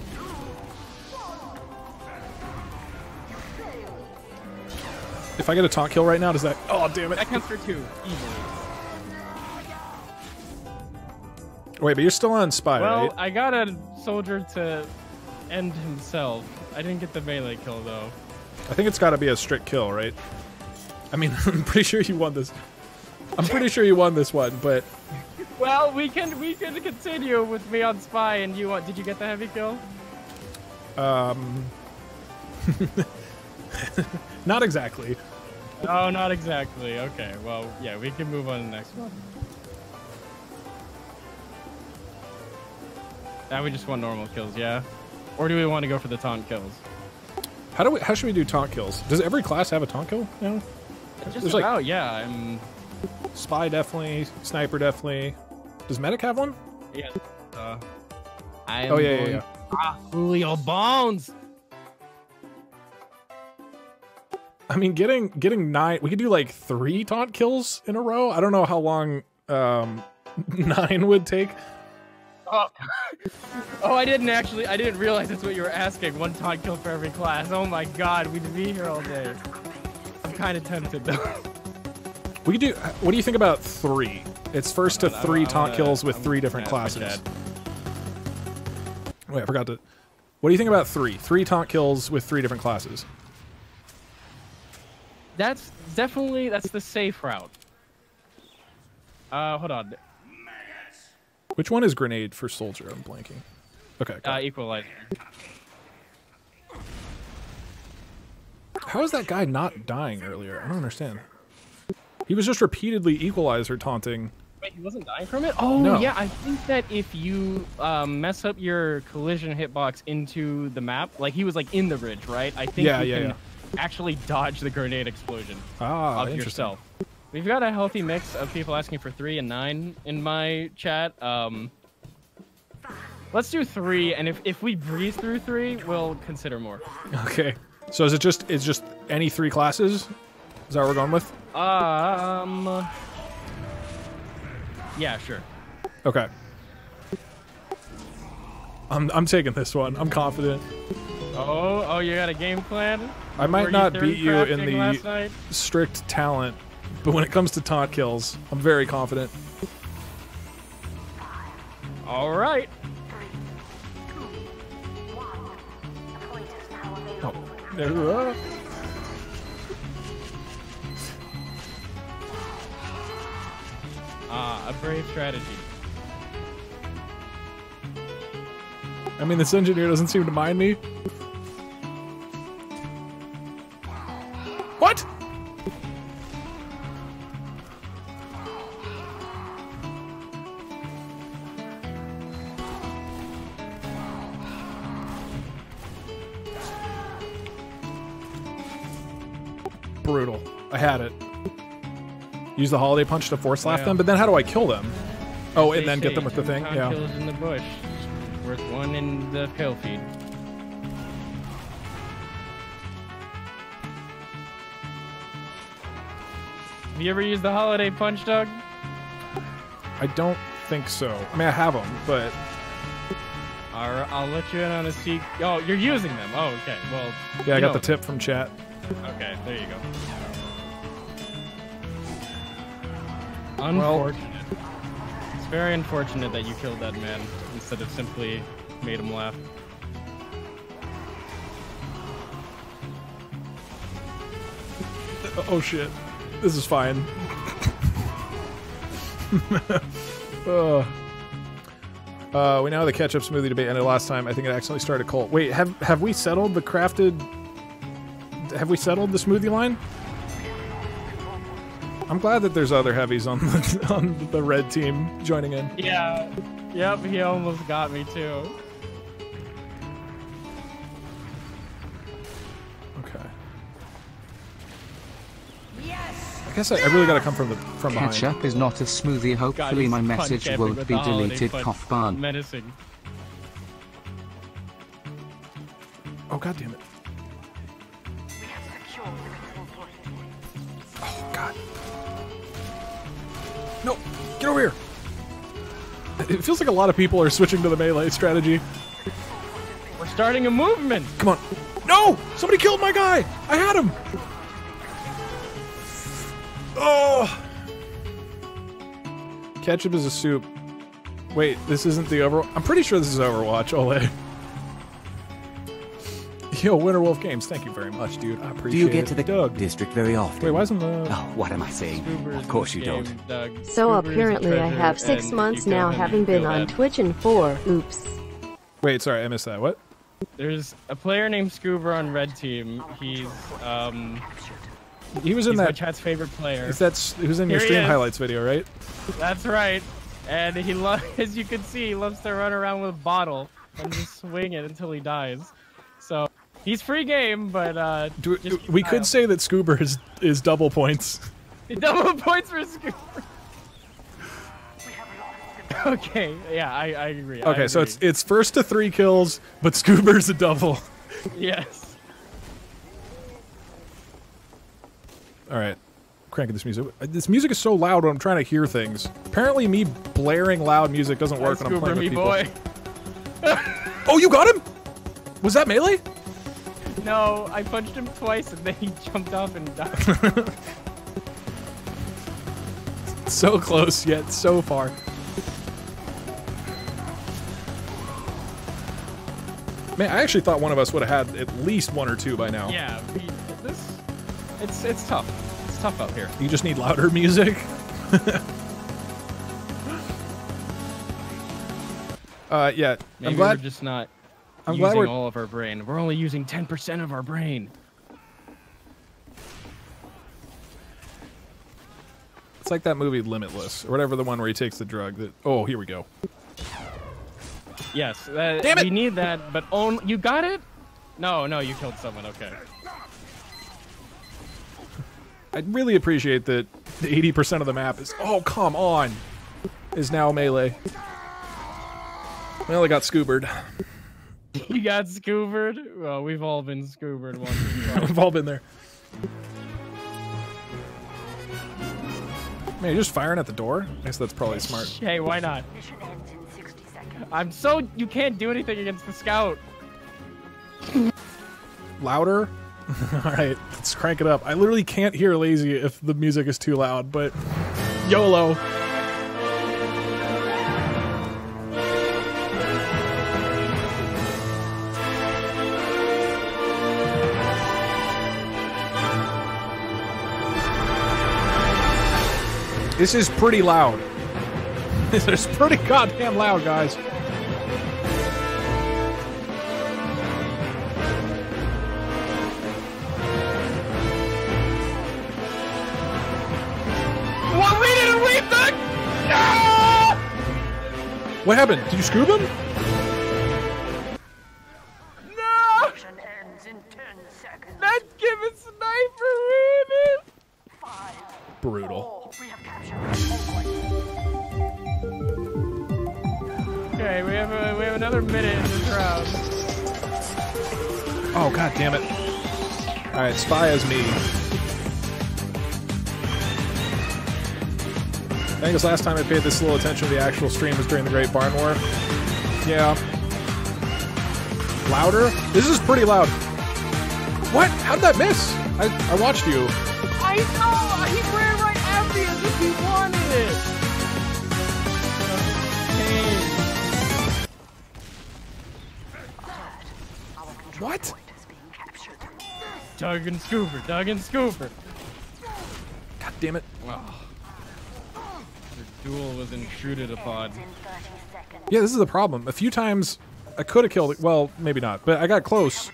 Speaker 1: If I get a taunt kill right now, does that... Oh, damn it.
Speaker 9: That counts for 2, easily.
Speaker 1: Wait, but you're still on Spy,
Speaker 9: Well,
Speaker 1: right?
Speaker 9: I got a soldier to end himself. I didn't get the melee kill, though.
Speaker 1: I think it's gotta be a strict kill, right? I mean, I'm pretty sure you won this. I'm pretty sure you won this one, but...
Speaker 9: Well, we can continue with me on Spy, and you want... Did you get the heavy kill?
Speaker 1: Not exactly.
Speaker 9: Oh, not exactly. Okay, well, yeah, we can move on to the next one. Now we just want normal kills, yeah? Or do we want to go for the taunt kills?
Speaker 1: How should we do taunt kills? Does every class have a taunt kill now?
Speaker 9: Just
Speaker 1: There's
Speaker 9: about,
Speaker 1: like
Speaker 9: yeah.
Speaker 1: Spy definitely, Sniper definitely. Does Medic have one?
Speaker 9: Yeah.
Speaker 1: Oh yeah.
Speaker 9: Julio Bones!
Speaker 1: I mean, getting 9. We could do like 3 taunt kills in a row. I don't know how long 9 would take.
Speaker 9: Oh. Oh, I didn't realize that's what you were asking. 1 taunt kill for every class. Oh my god, we'd be here all day. I'm kind of tempted though.
Speaker 1: We could do. What do you think about 3? It's first to 3 taunt kills with 3 different classes. Wait, I forgot to. What do you think about 3? 3 taunt kills with 3 different classes.
Speaker 9: That's the safe route. Hold on.
Speaker 1: Which one is grenade for soldier? I'm blanking. Okay.
Speaker 9: Equalizer.
Speaker 1: How is that guy not dying earlier? I don't understand. He was just repeatedly equalizer taunting.
Speaker 9: Wait, he wasn't dying from it? Oh, no. Yeah, I think that if you mess up your collision hitbox into the map, like he was like in the ridge, right? I think you can actually dodge the grenade explosion of yourself. We've got a healthy mix of people asking for 3 and 9 in my chat. Let's do 3, and if we breeze through 3, we'll consider more.
Speaker 1: Okay. So is it's just any 3 classes? Is that what we're going with?
Speaker 9: Yeah, sure.
Speaker 1: Okay. I'm taking this one. I'm confident.
Speaker 9: Oh, you got a game plan?
Speaker 1: I might not beat you in the strict talent, but when it comes to taunt kills, I'm very confident.
Speaker 9: All right.
Speaker 1: Oh, there we are.
Speaker 9: A brave strategy.
Speaker 1: I mean, this engineer doesn't seem to mind me. What? Brutal. I had it. Use the holiday punch to force laugh them, but then how do I kill them? Oh, and then get them with the thing? Yeah.
Speaker 9: Kills in the bush. Worth 1 in the kill feed. Have you ever used the holiday punch, Doug?
Speaker 1: I don't think so. I mean, I have them, but...
Speaker 9: I'll let you in on a secret. Oh, you're using them. Oh, okay. Well,
Speaker 1: yeah, I got the tip from chat.
Speaker 9: Okay, there you go. Unfortunate. It's very unfortunate that you killed that man instead of simply made him laugh.
Speaker 1: Oh shit. This is fine. We now have the ketchup smoothie debate ended last time. I think it accidentally started a cult. Wait, have we settled the crafted... Have we settled the smoothie line? I'm glad that there's other heavies on the red team joining in.
Speaker 9: Yeah. Yep, he almost got me too.
Speaker 1: Okay. Yes. I guess I really gotta come from behind.
Speaker 4: Ketchup is not a smoothie. Hopefully my message won't be deleted. Cough ban.
Speaker 9: Menacing.
Speaker 1: Oh god damn it. Oh god. No! Get over here! It feels like a lot of people are switching to the melee strategy.
Speaker 9: We're starting a movement!
Speaker 1: Come on. No! Somebody killed my guy! I had him! Oh! Ketchup is a soup. Wait, this isn't the Overwatch? I'm pretty sure this is Overwatch, Ole. Yo, Winterwolf Games, thank you very much, dude. I appreciate it.
Speaker 2: Do you get to the Doug district very often?
Speaker 1: Wait, why isn't the...
Speaker 2: Oh, what am I saying? Of course you don't.
Speaker 3: So apparently I have 6 months now having been on Twitch and 4. Oops.
Speaker 1: Wait, sorry, I missed that. What?
Speaker 9: There's a player named Scoober on red team. He
Speaker 1: was in that...
Speaker 9: my chat's favorite player.
Speaker 1: He was in your stream highlights video, right?
Speaker 9: That's right. And he as you can see, he loves to run around with a bottle and just swing it until he dies. So... He's free game, but
Speaker 1: we could say that Scoober is double points.
Speaker 9: Double points for Scoober. Okay, yeah, I agree.
Speaker 1: Okay, so it's first to 3 kills, but Scoober's a double.
Speaker 9: Yes.
Speaker 1: All right. Cranking this music. This music is so loud when I'm trying to hear things. Apparently me blaring loud music doesn't work when I'm playing with people.
Speaker 9: Boy.
Speaker 1: Oh, you got him? Was that melee?
Speaker 9: No, I punched him twice and then he jumped off and died.
Speaker 1: So close, yet so far. Man, I actually thought one of us would have had at least 1 or 2 by now.
Speaker 9: Yeah, it's tough. It's tough out here.
Speaker 1: You just need louder music. Yeah.
Speaker 9: Maybe
Speaker 1: I'm glad
Speaker 9: we're just not
Speaker 1: I'm
Speaker 9: using
Speaker 1: glad we're
Speaker 9: all of our brain. We're only using 10% of our brain.
Speaker 1: It's like that movie Limitless, or whatever, the one where he takes the drug that... Oh, here we go.
Speaker 9: Yes,
Speaker 1: Damn it!
Speaker 9: We need that, but only... You got it? No, you killed someone, okay.
Speaker 1: I really appreciate that the 80% of the map is... Oh, come on! Is now melee. Well, I got scubered.
Speaker 9: You got scubered? Well, we've all been scubered once.
Speaker 1: We've all been there. Man, you're just firing at the door? I guess that's probably smart.
Speaker 9: Hey, why not? You can't do anything against the scout.
Speaker 1: Louder? Alright, let's crank it up. I literally can't hear Lazy if the music is too loud, but... YOLO! This is pretty loud. This is pretty goddamn loud, guys.
Speaker 9: What? We didn't read that! No!
Speaker 1: What happened? Did you scoop him?
Speaker 9: No! Let's give it sniper minute.
Speaker 1: Brutal.
Speaker 9: Okay, we have another minute in this round.
Speaker 1: Oh, god damn it. Alright, spy as me. I think this last time I paid this little attention to the actual stream was during the Great Barn War. Yeah. Louder? This is pretty loud. What? How'd that miss? I watched you.
Speaker 9: I know! He ran right at me as if he wanted it!
Speaker 1: What?
Speaker 9: Doug and Scooper, Doug and Scooper.
Speaker 1: God damn it.
Speaker 9: Oh. Their duel was intruded upon.
Speaker 1: Yeah, this is the problem. A few times I could have killed it. Well, maybe not, but I got close.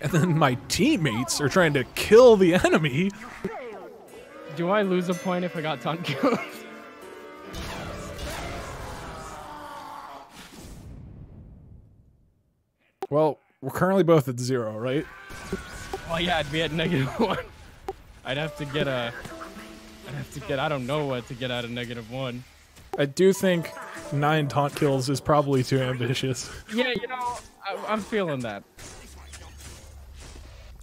Speaker 1: And then my teammates are trying to kill the enemy.
Speaker 9: Do I lose a point if I got taunt killed?
Speaker 1: Well, we're currently both at 0, right?
Speaker 9: Well, yeah, I'd be at -1. I'd have to get I don't know what to get out of -1.
Speaker 1: I do think 9 taunt kills is probably too ambitious.
Speaker 9: Yeah, you know, I'm feeling that.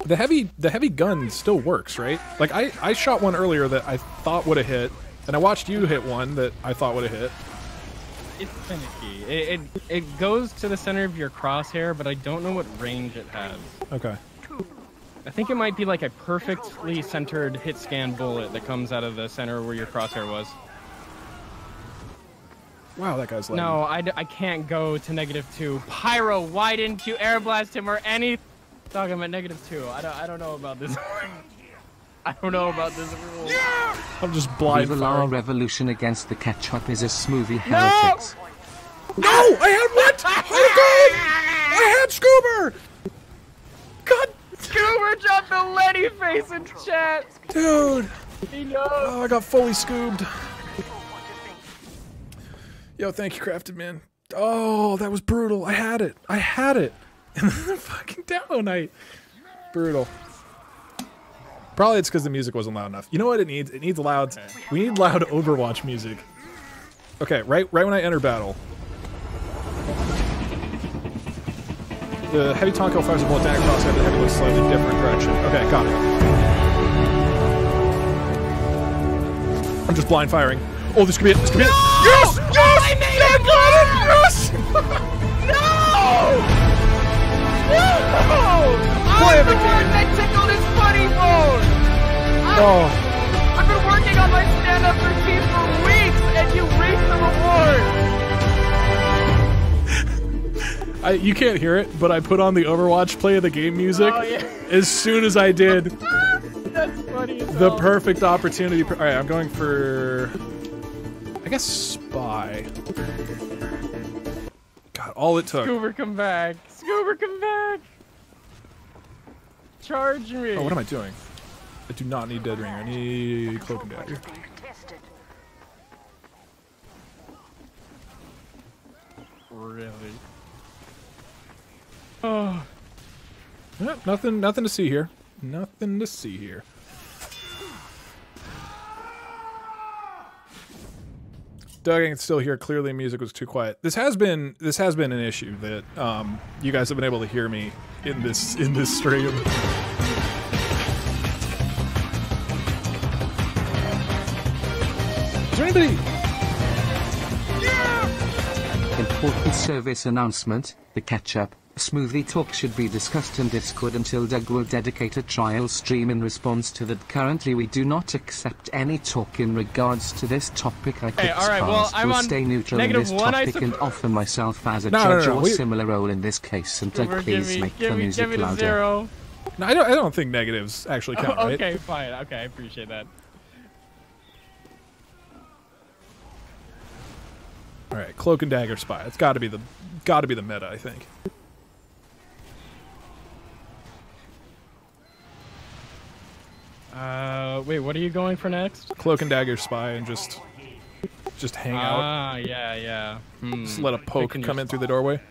Speaker 1: The heavy gun still works, right? Like, I shot one earlier that I thought would have hit, and I watched you hit one that I thought would have hit.
Speaker 9: It's finicky. It goes to the center of your crosshair, but I don't know what range it has.
Speaker 1: Okay.
Speaker 9: I think it might be like a perfectly centered hit scan bullet that comes out of the center where your crosshair was.
Speaker 1: Wow, that guy's lagging.
Speaker 9: No, I can't go to -2. Pyro, why didn't you air blast him or anything? Dog, I'm at -2. I don't know about this. I don't know about this rule.
Speaker 1: Yeah! I'm just blind
Speaker 4: Viva
Speaker 1: firing.
Speaker 4: la revolution against the ketchup is a smoothie heretics.
Speaker 1: No! I had what? I had Scoober! God!
Speaker 9: Scoober dropped the Letty face in chat!
Speaker 1: Dude!
Speaker 9: He knows!
Speaker 1: Oh, I got fully scoobed. Yo, thank you, Crafted Man. Oh, that was brutal. I had it. I had it. And then the fucking demo night. Brutal. Probably it's because the music wasn't loud enough. You know what it needs? It needs loud. We need loud Overwatch music. Okay, right when I enter battle. The heavy taunt kill fires a bullet down across the heavy looks slightly different direction. Okay, got it. I'm just blind firing. Oh, this could be it. This could be it. Yes! Yes! I made it! Got it! Yes!
Speaker 9: No!
Speaker 1: Play
Speaker 9: I'm the one that tickled his funny bone! I've been working on my stand-up routine for weeks, and you reaped the reward!
Speaker 1: You can't hear it, but I put on the Overwatch play of the game music as soon as I did.
Speaker 9: That's funny as
Speaker 1: The
Speaker 9: hell.
Speaker 1: perfect opportunity. Alright, I'm going for... I guess Spy. God, all it took.
Speaker 9: Scoober, come back. Scoober, come back. Charge me.
Speaker 1: Oh, what am I doing? I do not need Dead Ring. I need Cloak and Dagger.
Speaker 9: Really? Oh.
Speaker 1: Yeah, nothing to see here. Nothing to see here. Doug, I can still hear clearly music was too quiet. This has been an issue that you guys have been able to hear me in this stream. Is there anybody?
Speaker 4: Important service announcement: the ketchup smoothie talk should be discussed in Discord until Doug will dedicate a trial stream in response to that. Currently we do not accept any talk in regards to this topic. I
Speaker 9: Hey, alright, well, I'm
Speaker 4: will
Speaker 9: on
Speaker 4: stay neutral in this
Speaker 9: -1,
Speaker 4: topic and offer myself as a
Speaker 1: No,
Speaker 4: judge
Speaker 1: no,
Speaker 4: or
Speaker 1: we-
Speaker 4: similar role in this case, and Doug please make the music
Speaker 9: give me the
Speaker 4: louder.
Speaker 9: 0.
Speaker 1: No, I don't think negatives actually count, right?
Speaker 9: Okay, fine. Okay, I appreciate that.
Speaker 1: All right, Cloak and Dagger Spy. It's got to be the meta, I think.
Speaker 9: Wait, what are you going for next?
Speaker 1: Cloak and Dagger Spy and just hang out.
Speaker 9: Ah, yeah.
Speaker 1: Just let a poke
Speaker 9: Picking
Speaker 1: come
Speaker 9: your
Speaker 1: in through the doorway.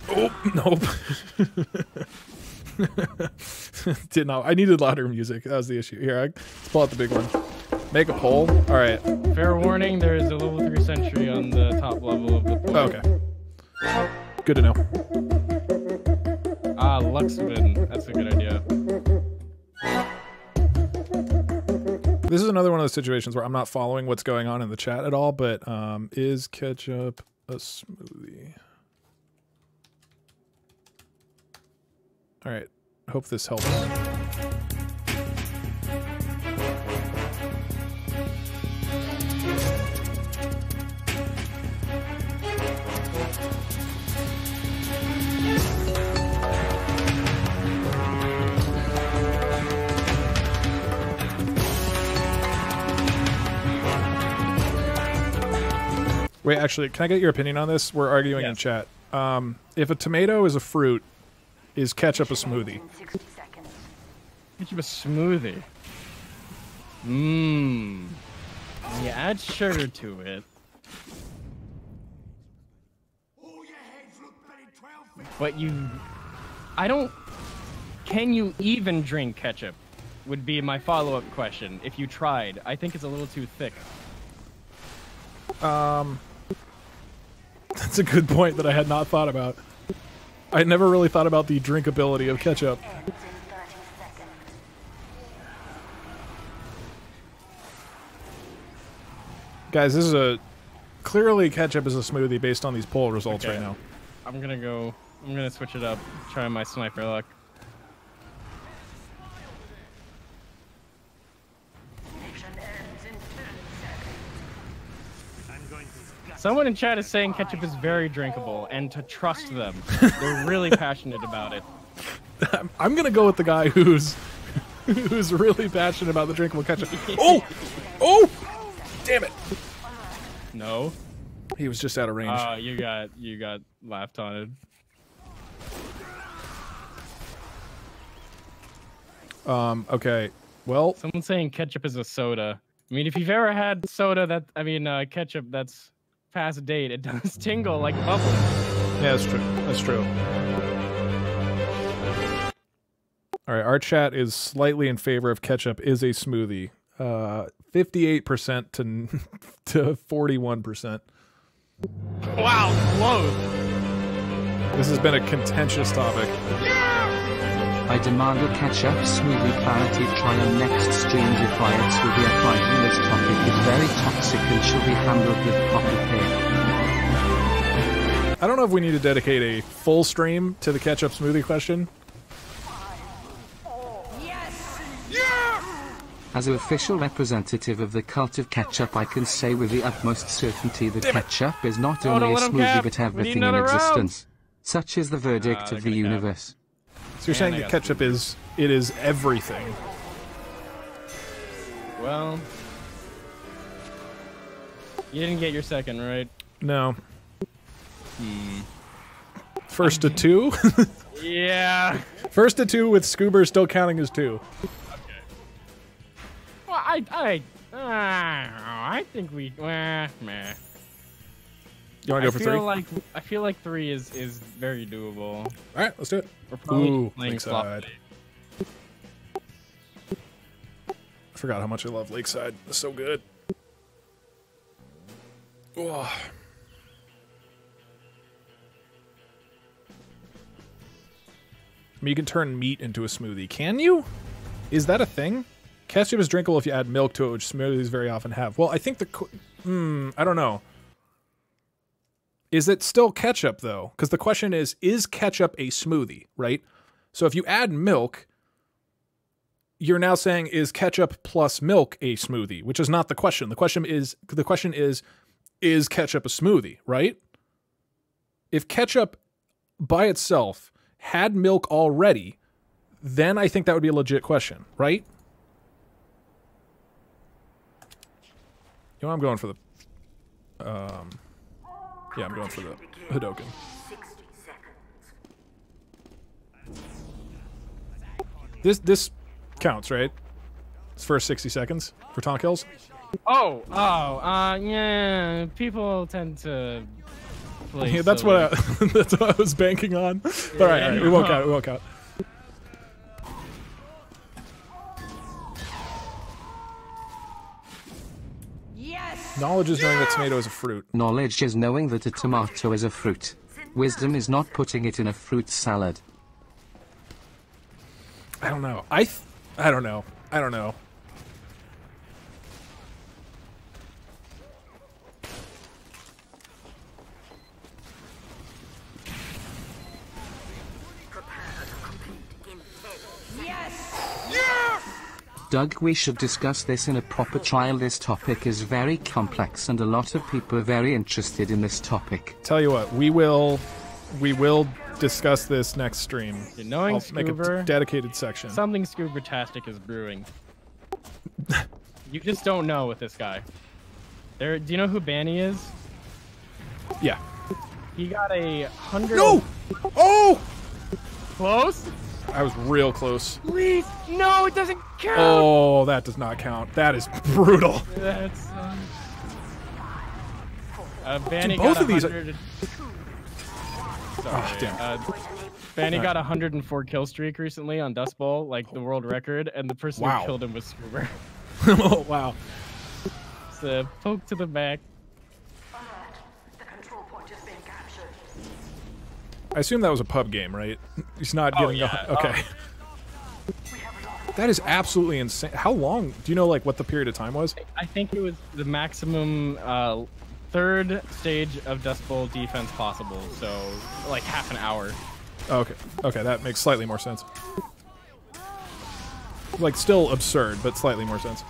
Speaker 1: Oh, nope. Did not. I needed louder music. That was the issue. Here, let's pull out the big one. Make a poll. All right.
Speaker 9: Fair warning, there is a level 3 sentry on the top level of the pool.
Speaker 1: Okay. Good to know.
Speaker 9: Ah, Luxvin. That's a good idea.
Speaker 1: This is another one of those situations where I'm not following what's going on in the chat at all, but is ketchup a smoothie? All right. Hope this helps. Wait, actually, can I get your opinion on this? We're arguing in chat. If a tomato is a fruit, is ketchup a smoothie?
Speaker 9: Ketchup a smoothie. Mmm. You add sugar to it. But can you even drink ketchup? Would be my follow-up question. If you tried, I think it's a little too thick.
Speaker 1: That's a good point that I had not thought about. I never really thought about the drinkability of ketchup. Guys, this is clearly ketchup is a smoothie based on these poll results right now.
Speaker 9: I'm gonna switch it up. Try my sniper luck. Someone in chat is saying ketchup is very drinkable, and to trust them. They're really passionate about it.
Speaker 1: I'm gonna go with the guy who's really passionate about the drinkable ketchup. Oh! Oh! Damn it!
Speaker 9: No.
Speaker 1: He was just out of range.
Speaker 9: You got laughed on it.
Speaker 1: Okay. Well,
Speaker 9: someone's saying ketchup is a soda. I mean, if you've ever had soda ketchup that's past date, it does tingle like bubbles.
Speaker 1: Yeah, that's true. That's true. All right, our chat is slightly in favor of ketchup is a smoothie. 58% to 41%.
Speaker 9: Wow, close.
Speaker 1: This has been a contentious topic.
Speaker 4: I demand a ketchup smoothie clarity trial next stream. Defiance will be uprising. This topic is very toxic and should be handled with proper care.
Speaker 1: I don't know if we need to dedicate a full stream to the ketchup smoothie question.
Speaker 4: As an official representative of the cult of ketchup, I can say with the utmost certainty that ketchup is not only a smoothie but everything in existence. Such is the verdict of the universe.
Speaker 1: So you're saying that ketchup is everything.
Speaker 9: Well, you didn't get your second, right?
Speaker 1: No. First to 2?
Speaker 9: Yeah.
Speaker 1: First to 2 with Scoober still counting as 2.
Speaker 9: Well, I think we. Meh.
Speaker 1: You want to go for 3?
Speaker 9: I feel like 3 is very doable.
Speaker 1: All right, let's do it.
Speaker 9: We're probably
Speaker 1: Ooh,
Speaker 9: playing
Speaker 1: Lakeside. I forgot how much I love Lakeside. It's so good. Oh. I mean, you can turn meat into a smoothie. Can you? Is that a thing? Ketchup is drinkable if you add milk to it, which smoothies very often have. Well, I think I don't know. Is it still ketchup, though? Because the question is ketchup a smoothie, right? So if you add milk, you're now saying, is ketchup plus milk a smoothie? Which is not the question. The question is ketchup a smoothie, right? If ketchup by itself had milk already, then I think that would be a legit question, right? You know, I'm going for the... yeah, I'm going for the Hadoken. This counts, right? It's first 60 seconds for taunt kills.
Speaker 9: Yeah. People tend to play.
Speaker 1: Yeah, that's what I was banking on. All right, we won't count. We won't count. Knowledge is knowing that tomato is a fruit.
Speaker 4: Knowledge is knowing that a tomato is a fruit. Wisdom is not putting it in a fruit salad.
Speaker 1: I don't know. I don't know. I don't know.
Speaker 4: Doug, we should discuss this in a proper trial. This topic is very complex and a lot of people are very interested in this topic.
Speaker 1: Tell you what, we will discuss this next stream.
Speaker 9: You're knowing
Speaker 1: I'll make a dedicated section.
Speaker 9: Something Scoober-tastic is brewing. You just don't know with this guy. Do you know who Banny is?
Speaker 1: Yeah.
Speaker 9: He got 100.
Speaker 1: No! Oh!
Speaker 9: Close?
Speaker 1: I was real close.
Speaker 9: Please, no, it doesn't count.
Speaker 1: Oh, that does not count. That is brutal.
Speaker 9: That's. Banny
Speaker 1: Dude, both
Speaker 9: got
Speaker 1: of these.
Speaker 9: 100. Sorry.
Speaker 1: Oh, damn.
Speaker 9: Banny got a 104 kill streak recently on Dust Bowl, like the world record, and the person who killed him was Scoober.
Speaker 1: Oh wow.
Speaker 9: It's a poke to the back.
Speaker 1: I assume that was a pub game, right? He's not getting... Okay. That is absolutely insane. How long? Do you know, like, what the period of time was?
Speaker 9: I think it was the maximum third stage of Dust Bowl defense possible, so, like, half an hour.
Speaker 1: Okay. Okay, that makes slightly more sense. Like, still absurd, but slightly more sense.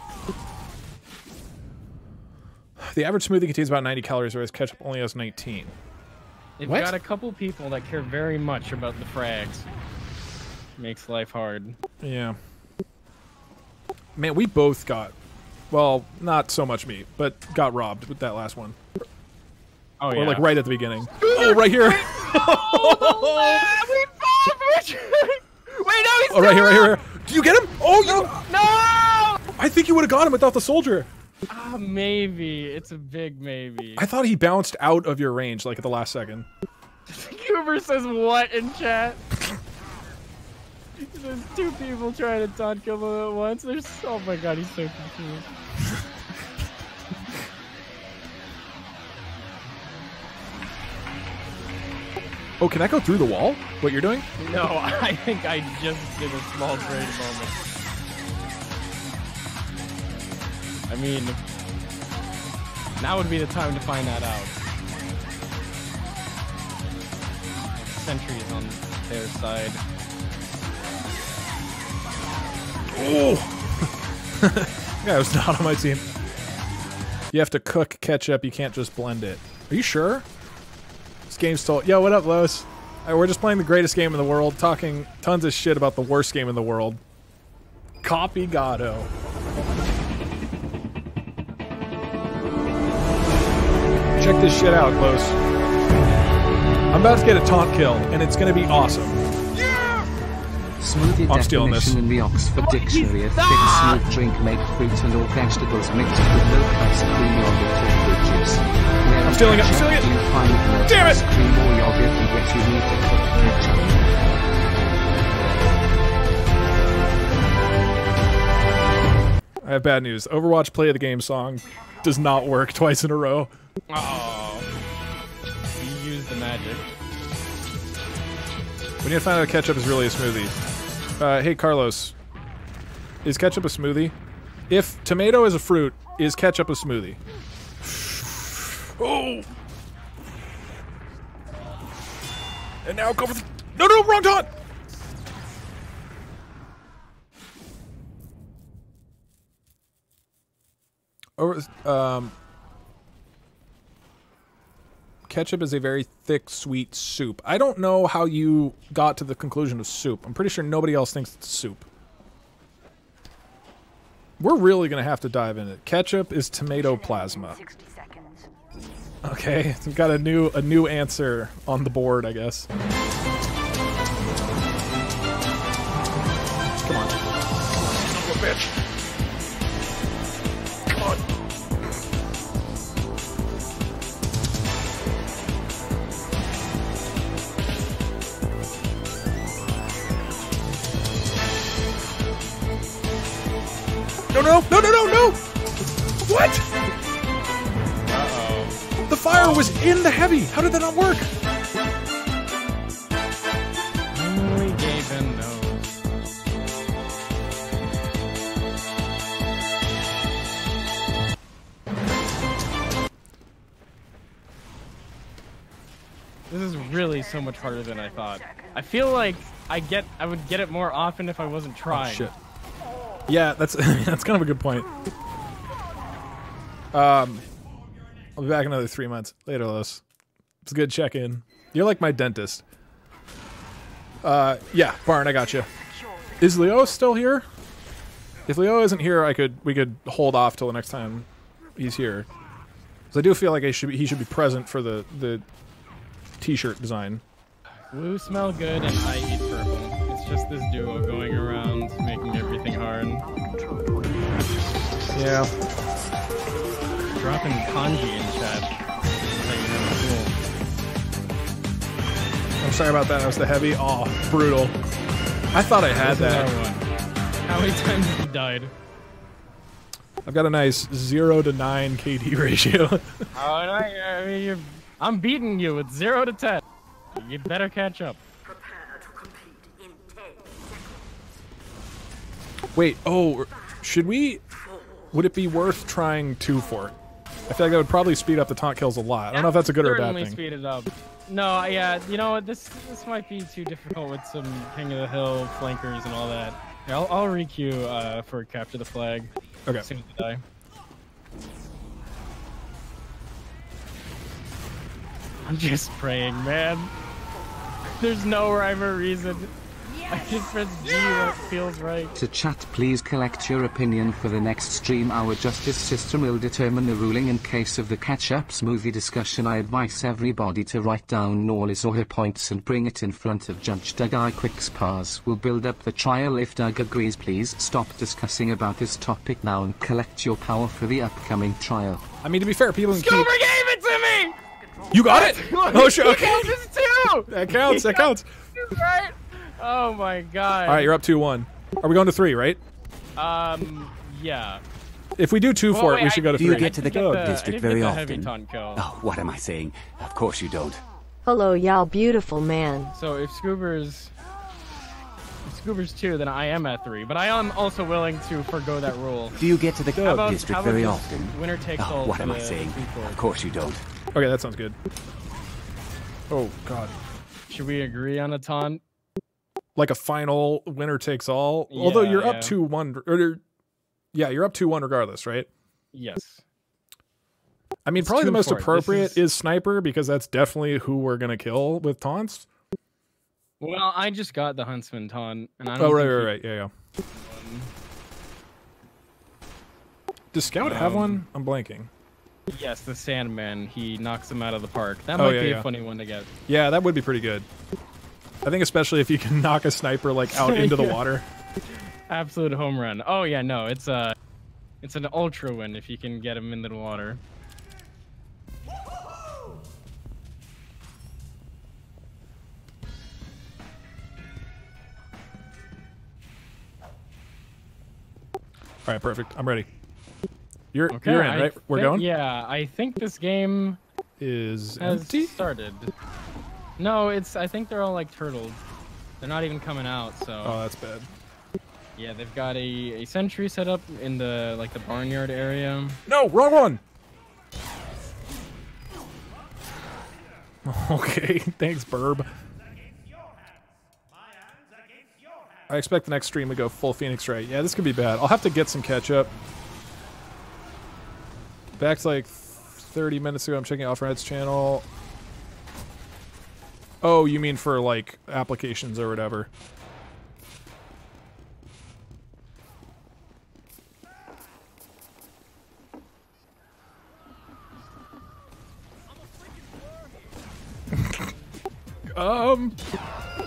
Speaker 1: The average smoothie contains about 90 calories, whereas ketchup only has 19.
Speaker 9: They've got a couple people that care very much about the frags. Makes life hard.
Speaker 1: Yeah. Man, we both got... Well, not so much me, but got robbed with that last one.
Speaker 9: Oh,
Speaker 1: or
Speaker 9: yeah.
Speaker 1: like right at the beginning. Oh, right here!
Speaker 9: We fought! Wait, no, he's
Speaker 1: oh, right here, right here. Do you get him? Oh, you...
Speaker 9: No!
Speaker 1: I think you would have got him without the soldier.
Speaker 9: Maybe. It's a big maybe.
Speaker 1: I thought he bounced out of your range, like, at the last second.
Speaker 9: Cooper says what in chat? There's two people trying to taunt kill him at once. There's... Oh my god, he's so confused.
Speaker 1: Oh, can I go through the wall? What you're doing?
Speaker 9: No, I think I just did a small trade moment. I mean, now would be the time to find that out. Sentries on their side.
Speaker 1: Oh! Yeah, I was not on my team. You have to cook ketchup, you can't just blend it. Are you sure? This game's still... Yo, what up, Lois? We're just playing the greatest game in the world, talking tons of shit about the worst game in the world. Copy Gado. Check this shit out, Lois. I'm about to get a taunt kill, and it's gonna be awesome.
Speaker 4: Smoothie
Speaker 1: I'm stealing this.
Speaker 4: definition in the Oxford Dictionary: a thick, smooth drink made fruit and or vegetables mixed with milk, ice cream, yogurt, or fruit juice.
Speaker 1: I'm stealing it, I'm stealing it!
Speaker 4: You find milk,
Speaker 1: Damn it!
Speaker 4: ice cream, or yogurt, and what you need to cook ketchup.
Speaker 1: I have bad news. Overwatch Play of the Game song does not work twice in a row.
Speaker 9: Oh. You used the magic.
Speaker 1: We need to find out if ketchup is really a smoothie. Hey, Carlos. Is ketchup a smoothie? If tomato is a fruit, is ketchup a smoothie? Oh! And now go for the... No, no, wrong taunt! Ketchup is a very thick, sweet soup. I don't know how you got to the conclusion of soup. I'm pretty sure nobody else thinks it's soup. We're really gonna have to dive in it. Ketchup is tomato plasma. Okay, we've got a new answer on the board, I guess. Come on. Oh, bitch. Come on. No, no, no, no, no, no! What?
Speaker 9: Uh-oh.
Speaker 1: The fire was in the heavy. How did that not work?
Speaker 9: We gave him those. This is really so much harder than I thought. I feel like I would get it more often if I wasn't trying.
Speaker 1: Oh, shit. Yeah, that's that's kind of a good point. I'll be back in another 3 months. Later, Los. It's a good check-in. You're like my dentist. Yeah, Barn, I got you. Is Leo still here? If Leo isn't here, we could hold off till the next time he's here. Because I do feel like he should be present for the t-shirt design.
Speaker 9: Blue smell good and I eat purple. It's just this duo going around making everything hard.
Speaker 1: Yeah.
Speaker 9: Dropping kanji in chat.
Speaker 1: I'm sorry about that. That was the heavy. Oh, brutal. I thought I had that.
Speaker 9: How many times have you died?
Speaker 1: I've got a nice 0 to 9 KD ratio.
Speaker 9: Oh, no, I mean, I'm beating you with 0 to 10. You better catch up.
Speaker 1: Wait, oh, should we... Would it be worth trying 2 fort? I feel like that would probably speed up the taunt kills a lot. I don't know if that's a good or a bad
Speaker 9: Certainly
Speaker 1: thing.
Speaker 9: Speed it up. No, yeah, you know what? This might be too difficult with some King of the Hill flankers and all that. Yeah, I'll requeue for capture the flag.
Speaker 1: Okay.
Speaker 9: As soon as I die. I'm just praying, man. There's no rhyme or reason. I just press G when it feels right.
Speaker 4: To chat, please collect your opinion for the next stream. Our justice system will determine the ruling in case of the ketchup smoothie discussion. I advise everybody to write down all his or her points and bring it in front of Judge DougDoug. Quick spars will build up the trial. If Doug agrees, please stop discussing about this topic now and collect your power for the upcoming trial.
Speaker 1: I mean, to be fair, people can
Speaker 9: Scober
Speaker 1: keep...
Speaker 9: gave it to me!
Speaker 1: You got it? Oh, shit, okay.
Speaker 9: He counts too!
Speaker 1: That counts, that counts.
Speaker 9: Right? Oh my god.
Speaker 1: Alright, you're up 2-1. Are we going to 3, right?
Speaker 9: Yeah.
Speaker 1: If we do 2 fort, we should go to 3.
Speaker 2: Do you get to the
Speaker 7: district
Speaker 9: I
Speaker 2: very
Speaker 9: didn't get the heavy
Speaker 2: often?
Speaker 9: taunt kill.
Speaker 2: Oh, what am I saying? Of course you don't.
Speaker 3: Hello, y'all beautiful man.
Speaker 9: So if Scuba's 2, then I am at 3. But I am also willing to forgo that rule.
Speaker 2: Do you get to the
Speaker 9: How about-
Speaker 2: district
Speaker 9: how about
Speaker 2: very
Speaker 9: this
Speaker 2: often?
Speaker 9: winner takes all
Speaker 2: What
Speaker 9: for
Speaker 2: am I
Speaker 9: the
Speaker 2: saying?
Speaker 9: P4?
Speaker 2: Of course you don't.
Speaker 1: Okay, that sounds good. Oh God.
Speaker 9: Should we agree on a taunt?
Speaker 1: Like a final winner takes all. Although
Speaker 9: Yeah,
Speaker 1: you're up
Speaker 9: yeah.
Speaker 1: 2-1, or yeah, you're up 2-1 regardless, right?
Speaker 9: Yes.
Speaker 1: I mean,
Speaker 9: It's
Speaker 1: probably the
Speaker 9: 2
Speaker 1: most
Speaker 9: for it.
Speaker 1: appropriate is sniper because that's definitely who we're gonna kill with taunts.
Speaker 9: Well, I just got the Huntsman taunt, and I don't
Speaker 1: Oh
Speaker 9: think
Speaker 1: right, yeah. Does Scout have one? I'm blanking.
Speaker 9: Yes, the Sandman. He knocks him out of the park. That
Speaker 1: Oh,
Speaker 9: might
Speaker 1: yeah,
Speaker 9: be
Speaker 1: yeah.
Speaker 9: a funny one to get.
Speaker 1: Yeah, that would be pretty good. I think especially if you can knock a sniper like out into the
Speaker 9: Yeah.
Speaker 1: water.
Speaker 9: Absolute home run. Oh yeah, no, it's an ultra win if you can get him into the water.
Speaker 1: All right, perfect. I'm ready. You're
Speaker 9: Okay,
Speaker 1: in, right? We're going?
Speaker 9: Yeah, I think this game
Speaker 1: Is
Speaker 9: has
Speaker 1: empty?
Speaker 9: started. No, I think they're all like turtled. They're not even coming out, so.
Speaker 1: Oh, that's bad.
Speaker 9: Yeah, they've got a sentry set up in the the barnyard area.
Speaker 1: No, wrong one. Okay, thanks, Burb. I expect the next stream to go full Phoenix Ray. Yeah, this could be bad. I'll have to get some catch-up. Back to like 30 minutes ago, I'm checking Alfred's channel. Oh, you mean for like applications or whatever.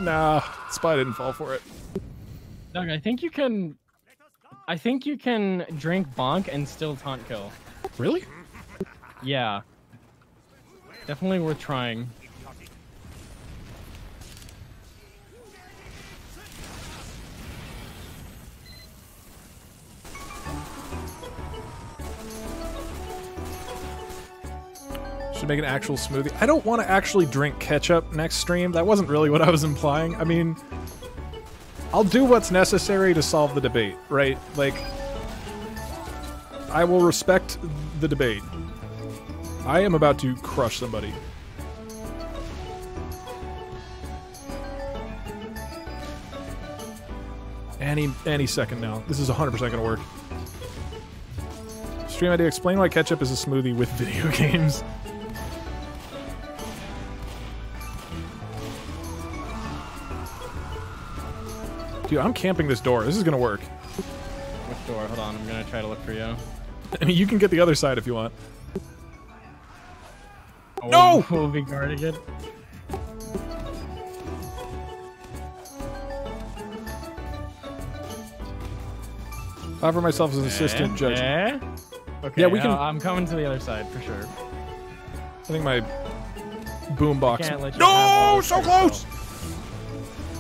Speaker 1: Nah, Spy didn't fall for it.
Speaker 9: Doug, I think you can drink bonk and still taunt kill.
Speaker 1: Really?
Speaker 9: Yeah. Definitely worth trying.
Speaker 1: Should make an actual smoothie. I don't want to actually drink ketchup next stream. That wasn't really what I was implying. I mean, I'll do what's necessary to solve the debate, right? Like, I will respect the debate. I am about to crush somebody. Any second now. This is 100% going to work. Stream idea, explain why ketchup is a smoothie with video games. Dude, I'm camping this door. This is gonna work.
Speaker 9: Which door? Hold on, I'm gonna try to look for you.
Speaker 1: I mean, you can get the other side if you want.
Speaker 9: Oh,
Speaker 1: No!
Speaker 9: We'll be guarding it.
Speaker 1: Offer myself as an assistant judge.
Speaker 9: Okay,
Speaker 1: Yeah, we can.
Speaker 9: I'm coming to the other side for sure.
Speaker 1: I think my boombox.
Speaker 9: Can't let you have
Speaker 1: No,
Speaker 9: all
Speaker 1: so
Speaker 9: this
Speaker 1: close!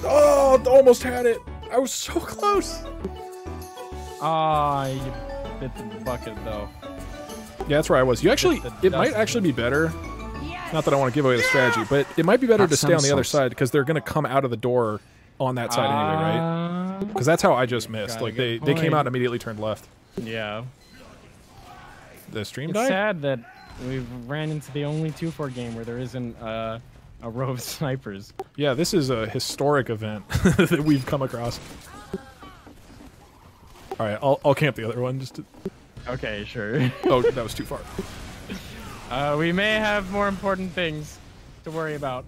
Speaker 1: Oh, almost had it. I was so close.
Speaker 9: Ah, you bit the bucket though.
Speaker 1: Yeah, that's where I was. You actually,
Speaker 9: The
Speaker 1: it might
Speaker 9: dust.
Speaker 1: actually be better. Not that I want to give away the strategy, but it might be better
Speaker 4: Have
Speaker 1: to stay on
Speaker 4: some
Speaker 1: the other
Speaker 4: sauce.
Speaker 1: side because they're gonna come out of the door on that side anyway, right? Because that's how I just missed.
Speaker 9: got a
Speaker 1: Like
Speaker 9: good
Speaker 1: they came
Speaker 9: point.
Speaker 1: out and immediately turned left.
Speaker 9: Yeah.
Speaker 1: The stream
Speaker 9: It's
Speaker 1: died.
Speaker 9: sad that we've ran into the only 2-4 game where there isn't a row of snipers.
Speaker 1: Yeah, this is a historic event that we've come across. All right, I'll camp the other one just to...
Speaker 9: Okay, sure.
Speaker 1: Oh, that was too far.
Speaker 9: We may have more important things to worry about.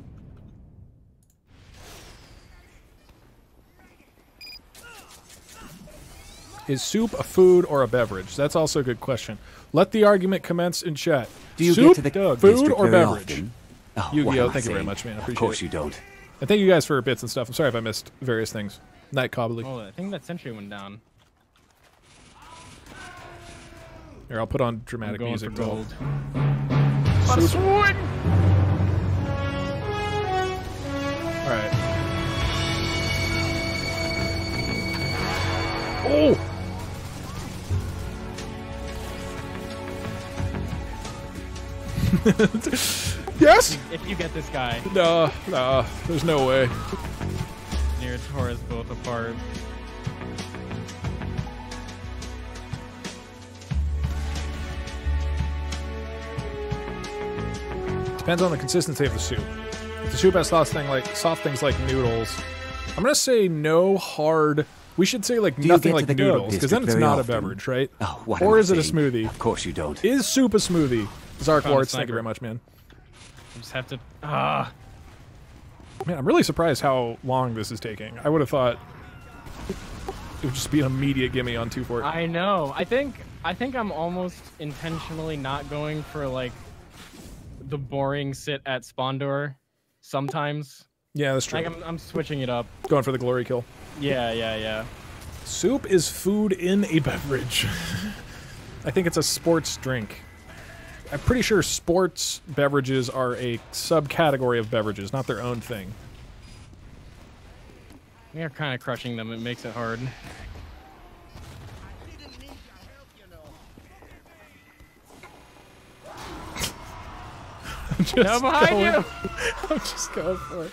Speaker 1: Is soup a food or a beverage? That's also a good question. Let the argument commence in chat.
Speaker 2: Do you
Speaker 1: soup,
Speaker 2: get to the
Speaker 1: food
Speaker 2: district
Speaker 1: or
Speaker 2: very
Speaker 1: beverage?
Speaker 2: often? Oh, what
Speaker 1: Yu-Gi-Oh,
Speaker 2: am I
Speaker 1: thank you very
Speaker 2: saying?
Speaker 1: much, man. I appreciate
Speaker 2: Of course
Speaker 1: it.
Speaker 2: you don't.
Speaker 1: And thank you guys for bits and stuff. I'm sorry if I missed various things. Night Cobbly.
Speaker 9: Oh, I think that sentry went down.
Speaker 1: Here, I'll put on
Speaker 9: I'm
Speaker 1: dramatic
Speaker 9: going
Speaker 1: music.
Speaker 9: for
Speaker 1: to help.
Speaker 9: gold.
Speaker 1: Soup. All right. Oh! Yes!
Speaker 9: If you get this guy.
Speaker 1: Nah, there's no way.
Speaker 9: Near Taurus both apart.
Speaker 1: Depends on the consistency of the soup. If the soup has soft things like noodles, I'm gonna say no hard. We should say like nothing like noodles, because then it's not a beverage, right?
Speaker 2: Oh, what
Speaker 1: or
Speaker 2: am I
Speaker 1: is it a
Speaker 2: saying?
Speaker 1: smoothie?
Speaker 2: Of course you don't.
Speaker 1: Is soup a smoothie? Zark
Speaker 9: Found a
Speaker 1: Warts, thank you
Speaker 9: sniper.
Speaker 1: very much, man.
Speaker 9: You just have to.
Speaker 1: Man, I'm really surprised how long this is taking. I would have thought it would just be an immediate gimme on 2-4.
Speaker 9: I know. I think I'm almost intentionally not going for like the boring sit at spawn door sometimes.
Speaker 1: Yeah, that's true.
Speaker 9: Like I'm switching it up.
Speaker 1: Going for the glory kill.
Speaker 9: Yeah.
Speaker 1: Soup is food in a beverage. I think it's a sports drink. I'm pretty sure sports beverages are a subcategory of beverages, not their own thing.
Speaker 9: We are kind of crushing them. It makes it hard. No, behind you!
Speaker 1: I'm just going for it.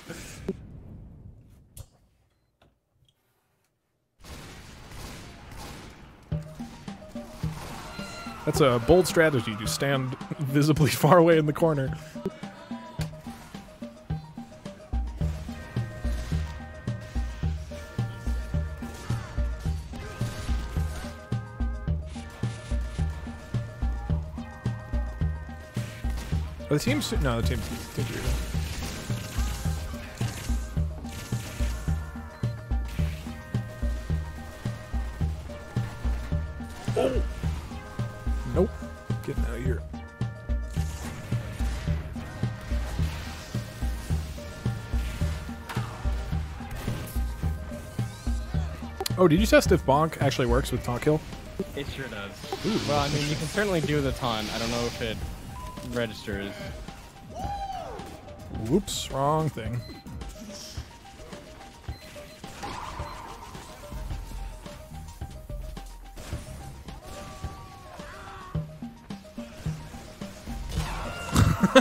Speaker 1: That's a bold strategy to stand visibly far away in the corner. Are the teams? No, the teams. Oh! Nope. Getting out of here. Oh, did you test if Bonk actually works with taunt kill?
Speaker 9: It sure does. Ooh. Well, I mean, you can certainly do the taunt. I don't know if it registers.
Speaker 1: Whoops, wrong thing.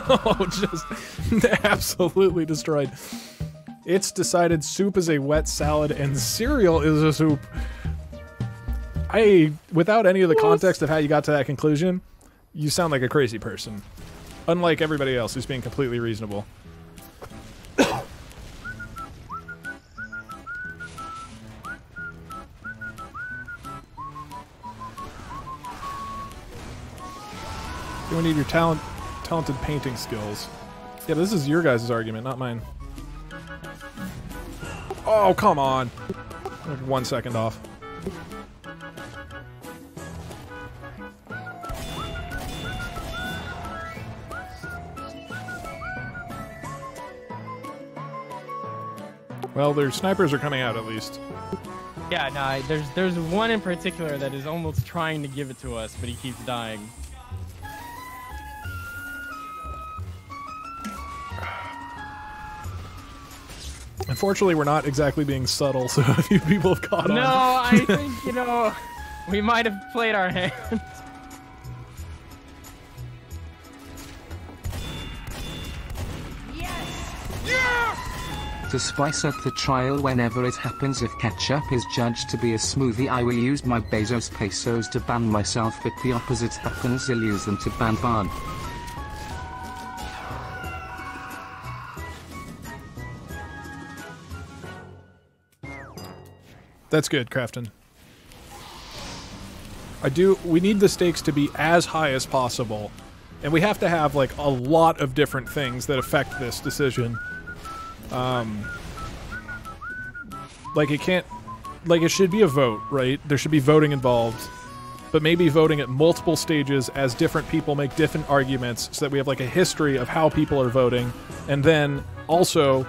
Speaker 1: Oh, just absolutely destroyed. It's decided soup is a wet salad and cereal is a soup. Without any of the context of how you got to that conclusion, you sound like a crazy person. Unlike everybody else who's being completely reasonable. You need your talented painting skills. Yeah, this is your guys' argument, not mine. Oh, come on. Like 1 second off. Well, their snipers are coming out at least.
Speaker 9: Yeah, no, there's one in particular that is almost trying to give it to us, but he keeps dying.
Speaker 1: Unfortunately, we're not exactly being subtle, so a few people have caught on.
Speaker 9: No, I think, you know, we might have played our hand.
Speaker 4: To spice up the trial whenever it happens, if ketchup is judged to be a smoothie, I will use my Bezos pesos to ban myself. If the opposite happens, I'll use them to ban Barn.
Speaker 1: That's good, Crafton. We need the stakes to be as high as possible. And we have to have, like, a lot of different things that affect this decision. Like, it should be a vote, right? There should be voting involved. But maybe voting at multiple stages as different people make different arguments so that we have, like, a history of how people are voting. And then, also,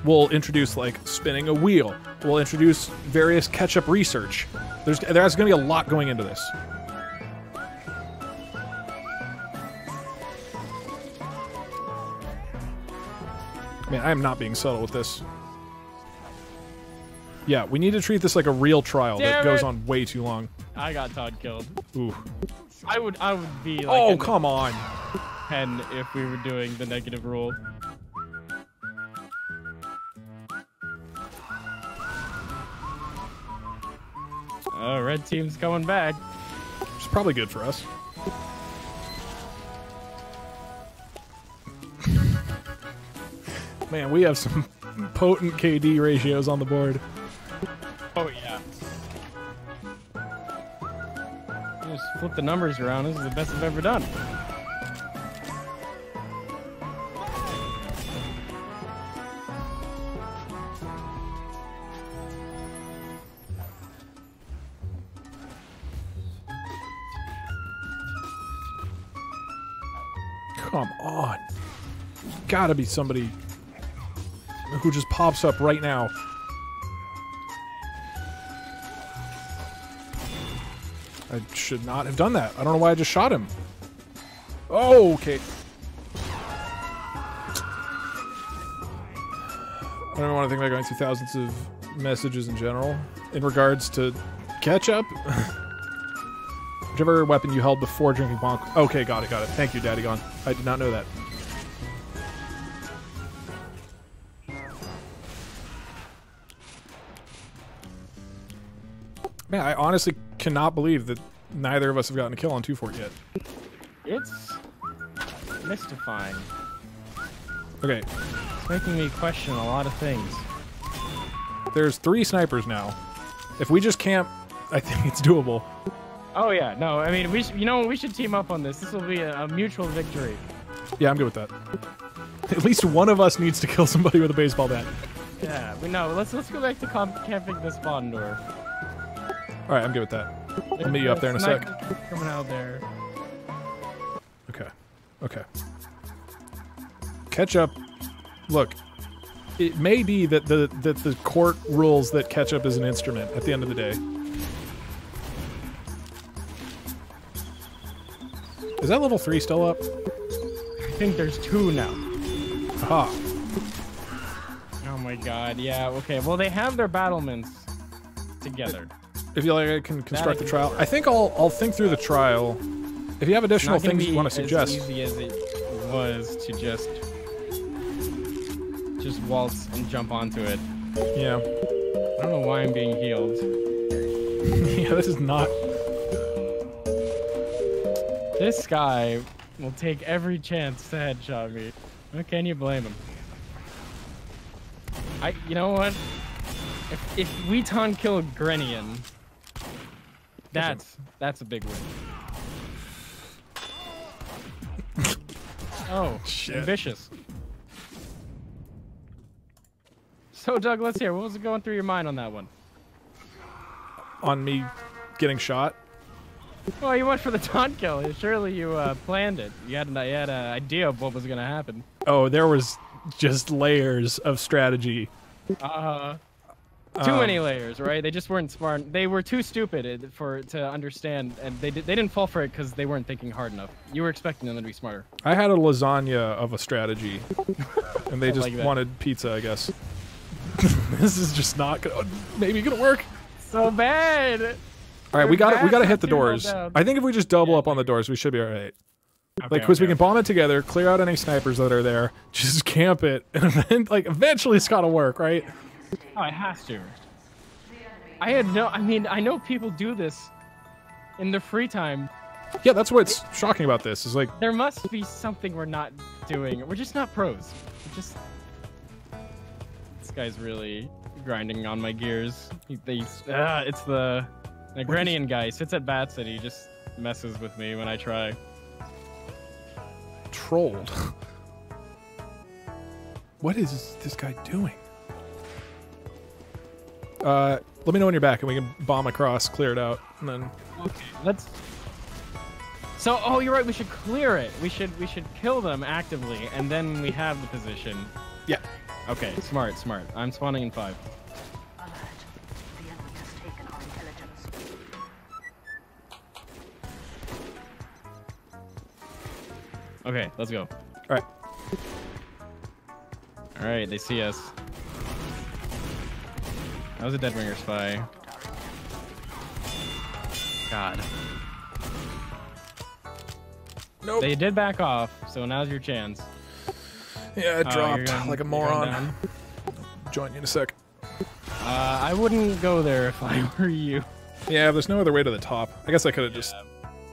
Speaker 1: we'll introduce, like, spinning a wheel. We'll introduce various catch-up research. There's going to be a lot going into this. Man, I am not being subtle with this. Yeah, we need to treat this like a real trial that goes on way too long.
Speaker 9: I got Todd killed.
Speaker 1: Ooh.
Speaker 9: I would be like...
Speaker 1: Oh, come on.
Speaker 9: 10 if we were doing the negative rule. Red team's coming back.
Speaker 1: Which is probably good for us. Man, we have some potent KD ratios on the board.
Speaker 9: Oh, yeah. Just flip the numbers around. This is the best I've ever done.
Speaker 1: Come on. Gotta be somebody who just pops up right now. I should not have done that. I don't know why I just shot him. Oh, okay. I don't want to think about going through thousands of messages in general. In regards to ketchup. Whichever weapon you held before drinking bonk. Okay, got it, got it. Thank you, Daddy Gone. I did not know that. Man, I honestly cannot believe that neither of us have gotten a kill on 2 Fort yet.
Speaker 9: It's mystifying.
Speaker 1: Okay.
Speaker 9: It's making me question a lot of things.
Speaker 1: There's 3 snipers now. If we just camp, I think it's doable.
Speaker 9: Oh yeah, no, I mean, we should team up on this. This will be a mutual victory.
Speaker 1: Yeah, I'm good with that. At least one of us needs to kill somebody with a baseball bat.
Speaker 9: Yeah, but no, let's go back to camping the spawn door.
Speaker 1: All right, I'm good with that. I'll meet you up there in a sec.
Speaker 9: Coming out there.
Speaker 1: Okay. Okay. Ketchup. Look, it may be that the court rules that ketchup is an instrument at the end of the day. Is that level 3 still up?
Speaker 9: I think there's 2 now.
Speaker 1: Aha.
Speaker 9: Oh my god, yeah, okay. Well, they have their battlements together.
Speaker 1: If you like, I can construct the trial. I think I'll think through the trial. If you have additional things you want to suggest.
Speaker 9: It's not easy as it was to just waltz and jump onto it.
Speaker 1: Yeah.
Speaker 9: I don't know why I'm being healed.
Speaker 1: Yeah, this is not...
Speaker 9: This guy will take every chance to headshot me. How can you blame him? You know what? If we ton kill Grenian, that's a big win. Oh, shit. Ambitious. So, Doug, let's hear. What was going through your mind on that one?
Speaker 1: On me getting shot?
Speaker 9: Well, you went for the taunt kill. Surely you planned it. You had an idea of what was going to happen.
Speaker 1: Oh, there was just layers of strategy.
Speaker 9: Too many layers, right? They just weren't smart. They were too stupid to understand, and they didn't fall for it because they weren't thinking hard enough. You were expecting them to be smarter.
Speaker 1: I had a lasagna of a strategy, and they just
Speaker 9: like
Speaker 1: wanted pizza, I guess. This is just not gonna, maybe gonna work.
Speaker 9: So bad.
Speaker 1: All right, we gotta hit the doors. I think if we just double up on the doors, we should be all right.
Speaker 9: Okay,
Speaker 1: like, because we can bomb it together, clear out any snipers that are there, just camp it, and then, like, eventually it's gotta work, right?
Speaker 9: Oh, it has to. I know people do this in their free time.
Speaker 1: Yeah, that's what's shocking about this, is like...
Speaker 9: There must be something we're not doing. We're just not pros. This guy's really grinding on my gears. It's the Grenian guy. He sits at bats and he just messes with me when I try.
Speaker 1: Trolled. What is this guy doing? Let me know when you're back and we can bomb across, clear it out, and then...
Speaker 9: Okay, So, oh, you're right, we should clear it. We should kill them actively, and then we have the position.
Speaker 1: Yeah.
Speaker 9: Okay, smart. I'm spawning in 5.
Speaker 10: Alert. The enemy has taken our intelligence.
Speaker 9: Okay, let's go.
Speaker 1: Alright.
Speaker 9: Alright, they see us. That was a Deadwinger spy. God.
Speaker 1: Nope.
Speaker 9: They did back off, so now's your chance.
Speaker 1: Yeah, it dropped like a moron. Join you in a sec.
Speaker 9: I wouldn't go there if I were you.
Speaker 1: Yeah, there's no other way to the top. I guess I could have just...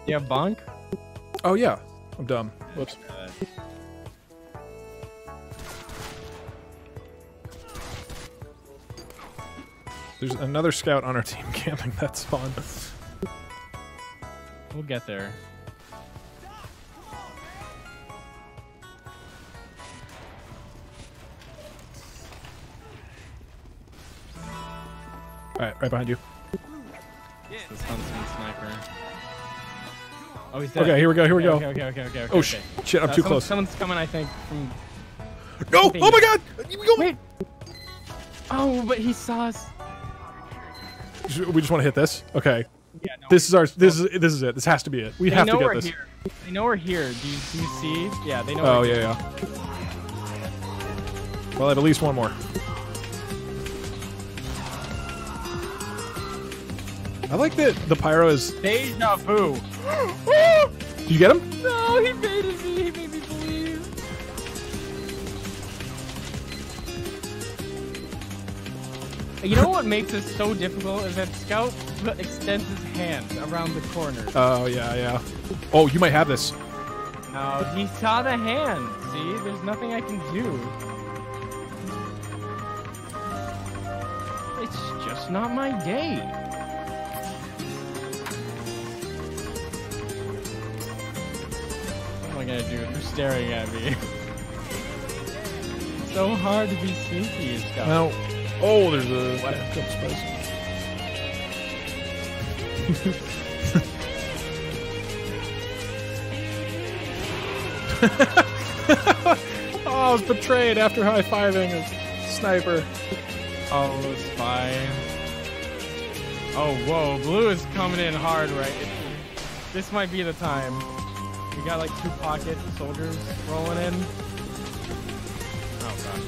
Speaker 9: You have bonk?
Speaker 1: Oh, yeah. I'm dumb. Whoops. There's another scout on our team camping. That's fun.
Speaker 9: We'll get there.
Speaker 1: Alright, right behind you.
Speaker 9: This huntsman sniper. Oh, he's dead.
Speaker 1: Okay, here we go, here we go.
Speaker 9: Okay.
Speaker 1: Oh, shit, I'm too close.
Speaker 9: Someone's coming, I think, from...
Speaker 1: No! Oh my god!
Speaker 9: Wait! Oh, but he saw us.
Speaker 1: We just want to hit this? Okay.
Speaker 9: Yeah, no,
Speaker 1: this is it. This has to be it. We have to get this.
Speaker 9: Here. They know we're here. Do you see? Yeah, they know
Speaker 1: Oh,
Speaker 9: we're here.
Speaker 1: yeah. Well, I have at least one more. I like that the pyro is...
Speaker 9: Deja vu.
Speaker 1: Do you get him?
Speaker 9: No, he baited me. He made me believe. You know what makes this so difficult is that Scout extends his hand around the corner.
Speaker 1: Oh, yeah. Oh, you might have this.
Speaker 9: No, he saw the hand. See? There's nothing I can do. It's just not my day. What am I gonna do? They're staring at me. It's so hard to be sneaky, Scout.
Speaker 1: Well, oh, there's a couple spice. Oh, I was betrayed after high-fiving a sniper.
Speaker 9: Oh, spy. Oh, whoa, blue is coming in hard, right? This might be the time. We got like 2 pocket soldiers rolling in. Oh god.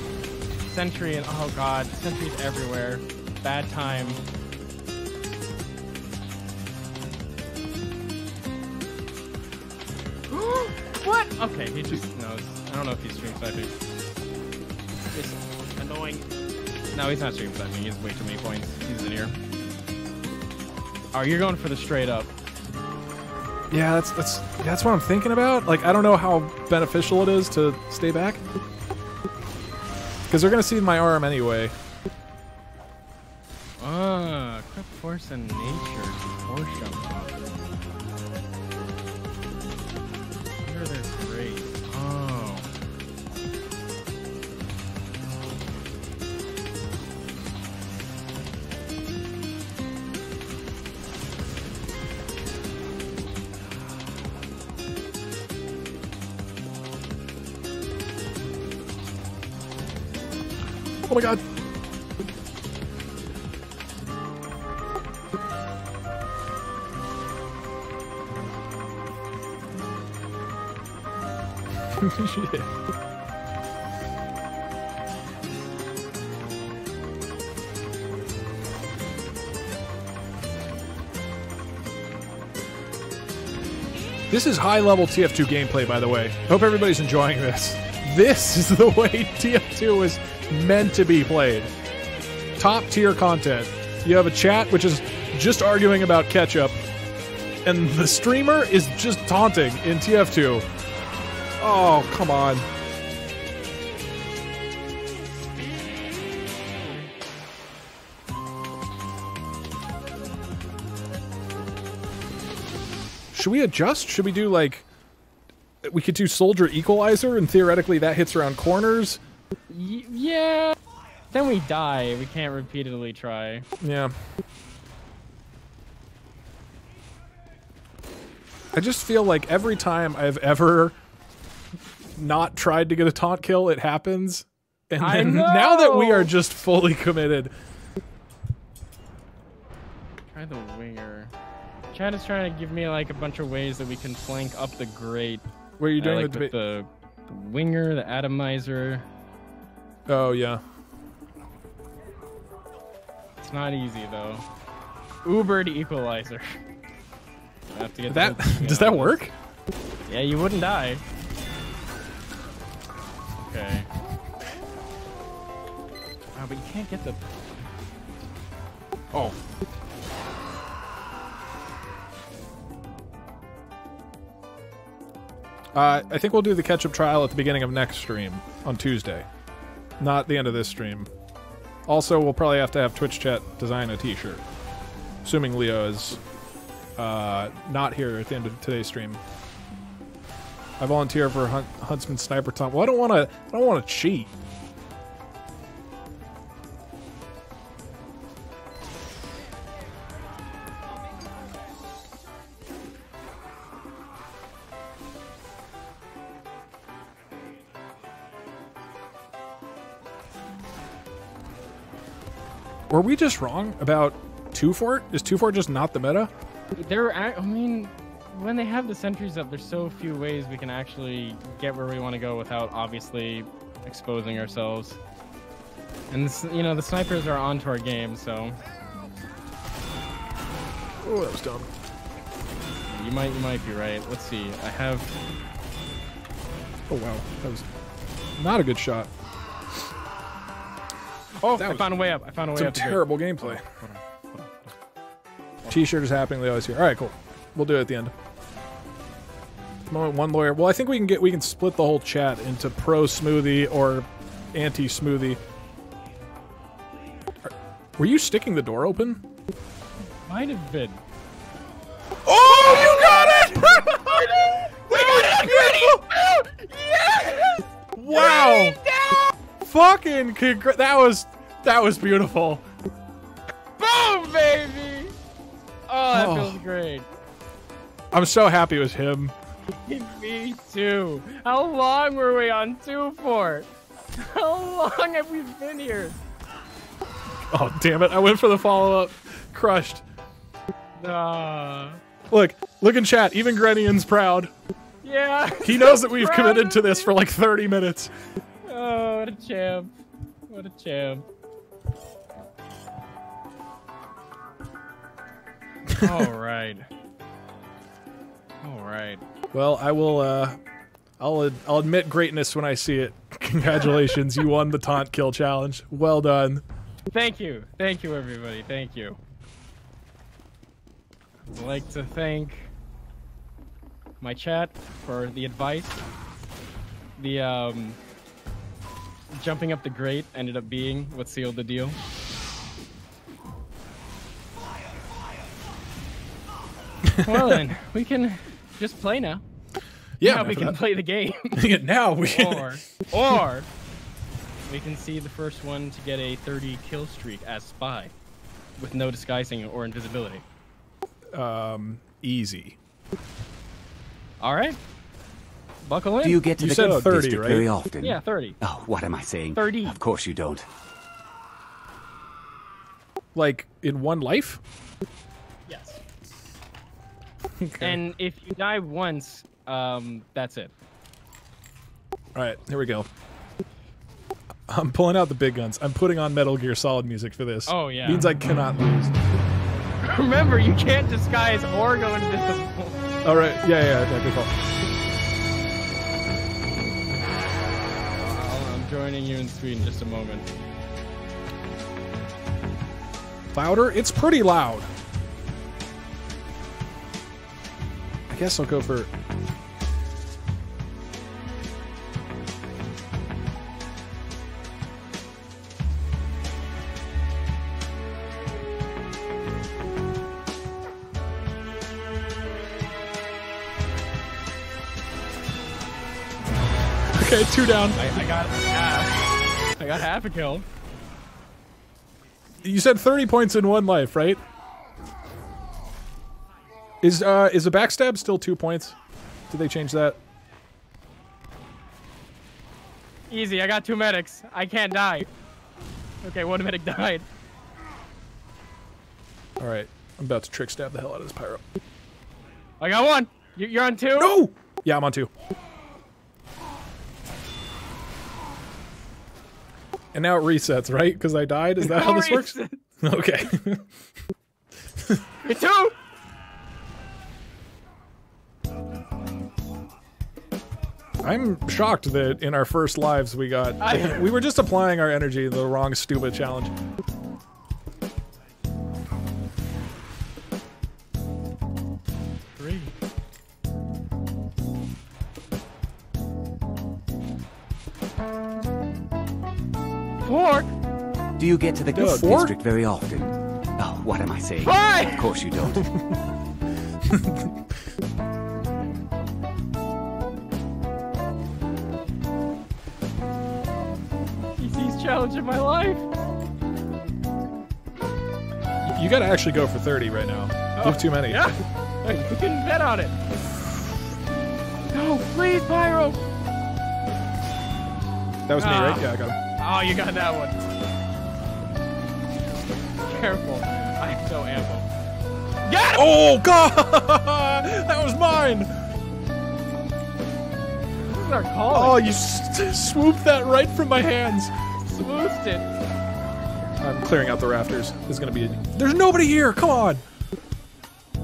Speaker 9: Sentry and oh god, sentries everywhere. Bad time. What? Okay, he just knows. I don't know if he's stream sniping. It's annoying. No, he's not stream sniping. He has way too many points. He's in here. Oh, you're going for the straight up.
Speaker 1: Yeah, that's what I'm thinking about. Like, I don't know how beneficial it is to stay back. Because they're going to see my arm anyway.
Speaker 9: Quick force and nature. Force jump. Where are their great? Oh.
Speaker 1: Oh my god. Shit. This is high-level TF2 gameplay, by the way. Hope everybody's enjoying this. This is the way TF2 is meant to be played. Top-tier content. You have a chat which is just arguing about ketchup, and the streamer is just taunting in TF2. Oh, come on. Should we adjust? Should we do, like... We could do Soldier Equalizer, and theoretically that hits around corners?
Speaker 9: Yeah. Then we die. We can't repeatedly try.
Speaker 1: Yeah. I just feel like every time I've ever not tried to get a taunt kill, it happens. And then now that we are just fully committed.
Speaker 9: Try the winger. Chad is trying to give me like a bunch of ways that we can flank up the grate.
Speaker 1: What are you doing
Speaker 9: like with the winger, the atomizer.
Speaker 1: Oh, yeah.
Speaker 9: It's not easy, though. Ubered equalizer. I have to get
Speaker 1: that. Does that work?
Speaker 9: Yeah, you wouldn't die. Okay. Oh, but you can't get the...
Speaker 1: Oh. I think we'll do the ketchup trial at the beginning of next stream on Tuesday. Not the end of this stream. Also, we'll probably have to have Twitch chat design a t-shirt. Assuming Leo is not here at the end of today's stream. I volunteer for Huntsman Sniper Tom. Well, I don't want to cheat. Were we just wrong about 2-Fort? Is 2-Fort just not the meta?
Speaker 9: I mean, when they have the sentries up, there's so few ways we can actually get where we want to go without obviously exposing ourselves. And this, you know, the snipers are onto our game, so.
Speaker 1: Oh, that was dumb.
Speaker 9: You might be right. Let's see. I have.
Speaker 1: Oh wow, that was not a good shot.
Speaker 9: Oh, I found a way up. I found a way up.
Speaker 1: Some terrible gameplay.
Speaker 9: Hold on.
Speaker 1: T-shirt is happening. Leo is here. All right, cool. We'll do it at the end. Moment one lawyer. Well, I think we can split the whole chat into pro smoothie or anti smoothie. Were you sticking the door open?
Speaker 9: Might have been.
Speaker 1: Oh, you got it!
Speaker 9: We got it! Yes!
Speaker 1: Wow! Fucking that was beautiful.
Speaker 9: Boom, baby! Oh, that feels great.
Speaker 1: I'm so happy it was him.
Speaker 9: Me too. How long were we on 2-Fort? How long have we been here?
Speaker 1: Oh, damn it. I went for the follow-up. Crushed. Look in chat. Even Grenian's proud.
Speaker 9: Yeah.
Speaker 1: He knows that we've committed to this for like 30 minutes.
Speaker 9: Oh, what a champ. What a champ. All right. All right.
Speaker 1: Well, I will, I'll admit greatness when I see it. Congratulations, you won the taunt kill challenge. Well done.
Speaker 9: Thank you. Thank you, everybody. Thank you. I'd like to thank my chat for the advice. The, jumping up the grate ended up being what sealed the deal. Well then, we can just play now.
Speaker 1: Yeah,
Speaker 9: now we can play the game.
Speaker 1: Now we can.
Speaker 9: Or we can see the first one to get a 30 kill streak as spy, with no disguising or invisibility.
Speaker 1: Easy.
Speaker 9: All right. Buckle in.
Speaker 2: Do you get to
Speaker 1: You
Speaker 2: the
Speaker 1: said
Speaker 2: Dog
Speaker 1: 30,
Speaker 2: District
Speaker 1: right?
Speaker 2: very often?
Speaker 9: Yeah, 30.
Speaker 2: Oh, what am I saying?
Speaker 9: 30.
Speaker 2: Of course you don't.
Speaker 1: Like, in one life?
Speaker 9: Yes.
Speaker 1: Okay.
Speaker 9: And if you die once, that's it.
Speaker 1: Alright, here we go. I'm pulling out the big guns. I'm putting on Metal Gear Solid music for this.
Speaker 9: Oh, yeah.
Speaker 1: Means I cannot lose.
Speaker 9: Remember, you can't disguise or go invisible.
Speaker 1: Alright, yeah, good call.
Speaker 9: I'm joining you in Sweden in just a moment.
Speaker 1: Louder? It's pretty loud. I guess I'll go for... Okay, 2 down.
Speaker 9: I got half. I got half a kill.
Speaker 1: You said 30 points in one life, right? Is a backstab still 2 points? Did they change that?
Speaker 9: Easy, I got 2 medics. I can't die. Okay, 1 medic died.
Speaker 1: Alright, I'm about to trick stab the hell out of this pyro.
Speaker 9: I got 1. You're on 2?
Speaker 1: No! Yeah, I'm on 2. And now it resets, right? Because I died? Is that how this works? Okay.
Speaker 9: You're 2!
Speaker 1: I'm shocked that in our first lives we got... we were just applying our energy to the wrong stupid challenge.
Speaker 9: Four.
Speaker 2: Do you get to the Ghost
Speaker 1: Four?
Speaker 2: District very often? Oh, what am I saying?
Speaker 9: Five.
Speaker 2: Of course you don't.
Speaker 9: Easiest challenge of my life.
Speaker 1: You gotta actually go for 30 right now. You have too many.
Speaker 9: Yeah. We couldn't bet on it. No, please, Pyro.
Speaker 1: That was me, right? Yeah, I got him.
Speaker 9: Oh, you got that one. Careful. I'm so ample. Got him!
Speaker 1: Oh, God! That was mine!
Speaker 9: This is our call.
Speaker 1: Oh, you swooped that right from my hands.
Speaker 9: Swooped it.
Speaker 1: I'm clearing out the rafters. There's gonna be There's nobody here! Come on!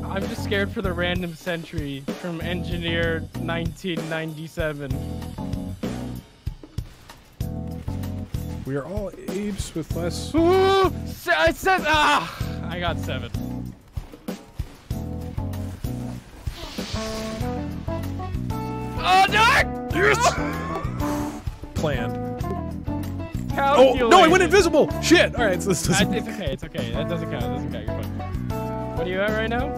Speaker 9: I'm just scared for the random sentry from Engineer 1997.
Speaker 1: We are all apes with less...
Speaker 9: Ooh! I said... Ah! I got 7. Oh, no!
Speaker 1: Yes! Planned.
Speaker 9: Calculated.
Speaker 1: Oh, no, I went invisible! Shit! Alright, so this doesn't...
Speaker 9: It's okay, it's okay. That doesn't count, You're fine. What are you at right now?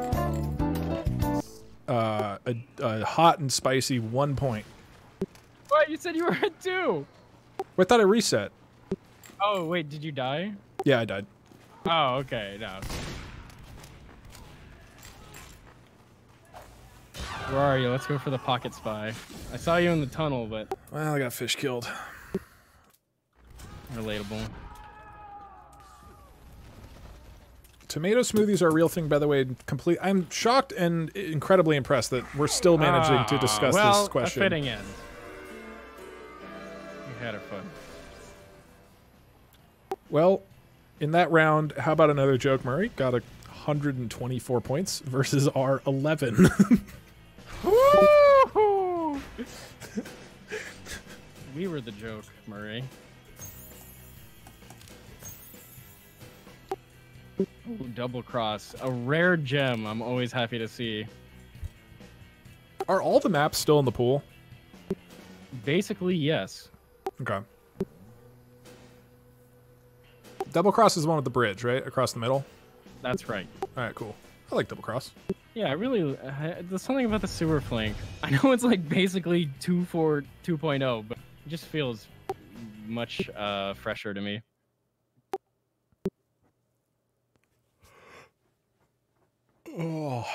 Speaker 1: A hot and spicy 1 point.
Speaker 9: What? You said you were at 2!
Speaker 1: I thought I reset.
Speaker 9: Oh, wait, did you die?
Speaker 1: Yeah, I died.
Speaker 9: Oh, okay, no. Where are you? Let's go for the pocket spy. I saw you in the tunnel, but...
Speaker 1: Well, I got fish killed.
Speaker 9: Relatable.
Speaker 1: Tomato smoothies are a real thing, by the way. I'm shocked and incredibly impressed that we're still managing to discuss this question.
Speaker 9: A fitting end. You had it fun.
Speaker 1: Well, in that round, how about another joke, Murray? Got 124 points versus our 11.
Speaker 9: Woo! We were the joke, Murray. Ooh, double cross. A rare gem I'm always happy to see.
Speaker 1: Are all the maps still in the pool?
Speaker 9: Basically, yes.
Speaker 1: Okay. Double cross is the one with the bridge, right? Across the middle?
Speaker 9: That's right.
Speaker 1: Alright, cool. I like double cross.
Speaker 9: Yeah, I really... there's something about the sewer flank. I know it's like basically 2.4 2.0, but it just feels much fresher to me.
Speaker 1: Oh.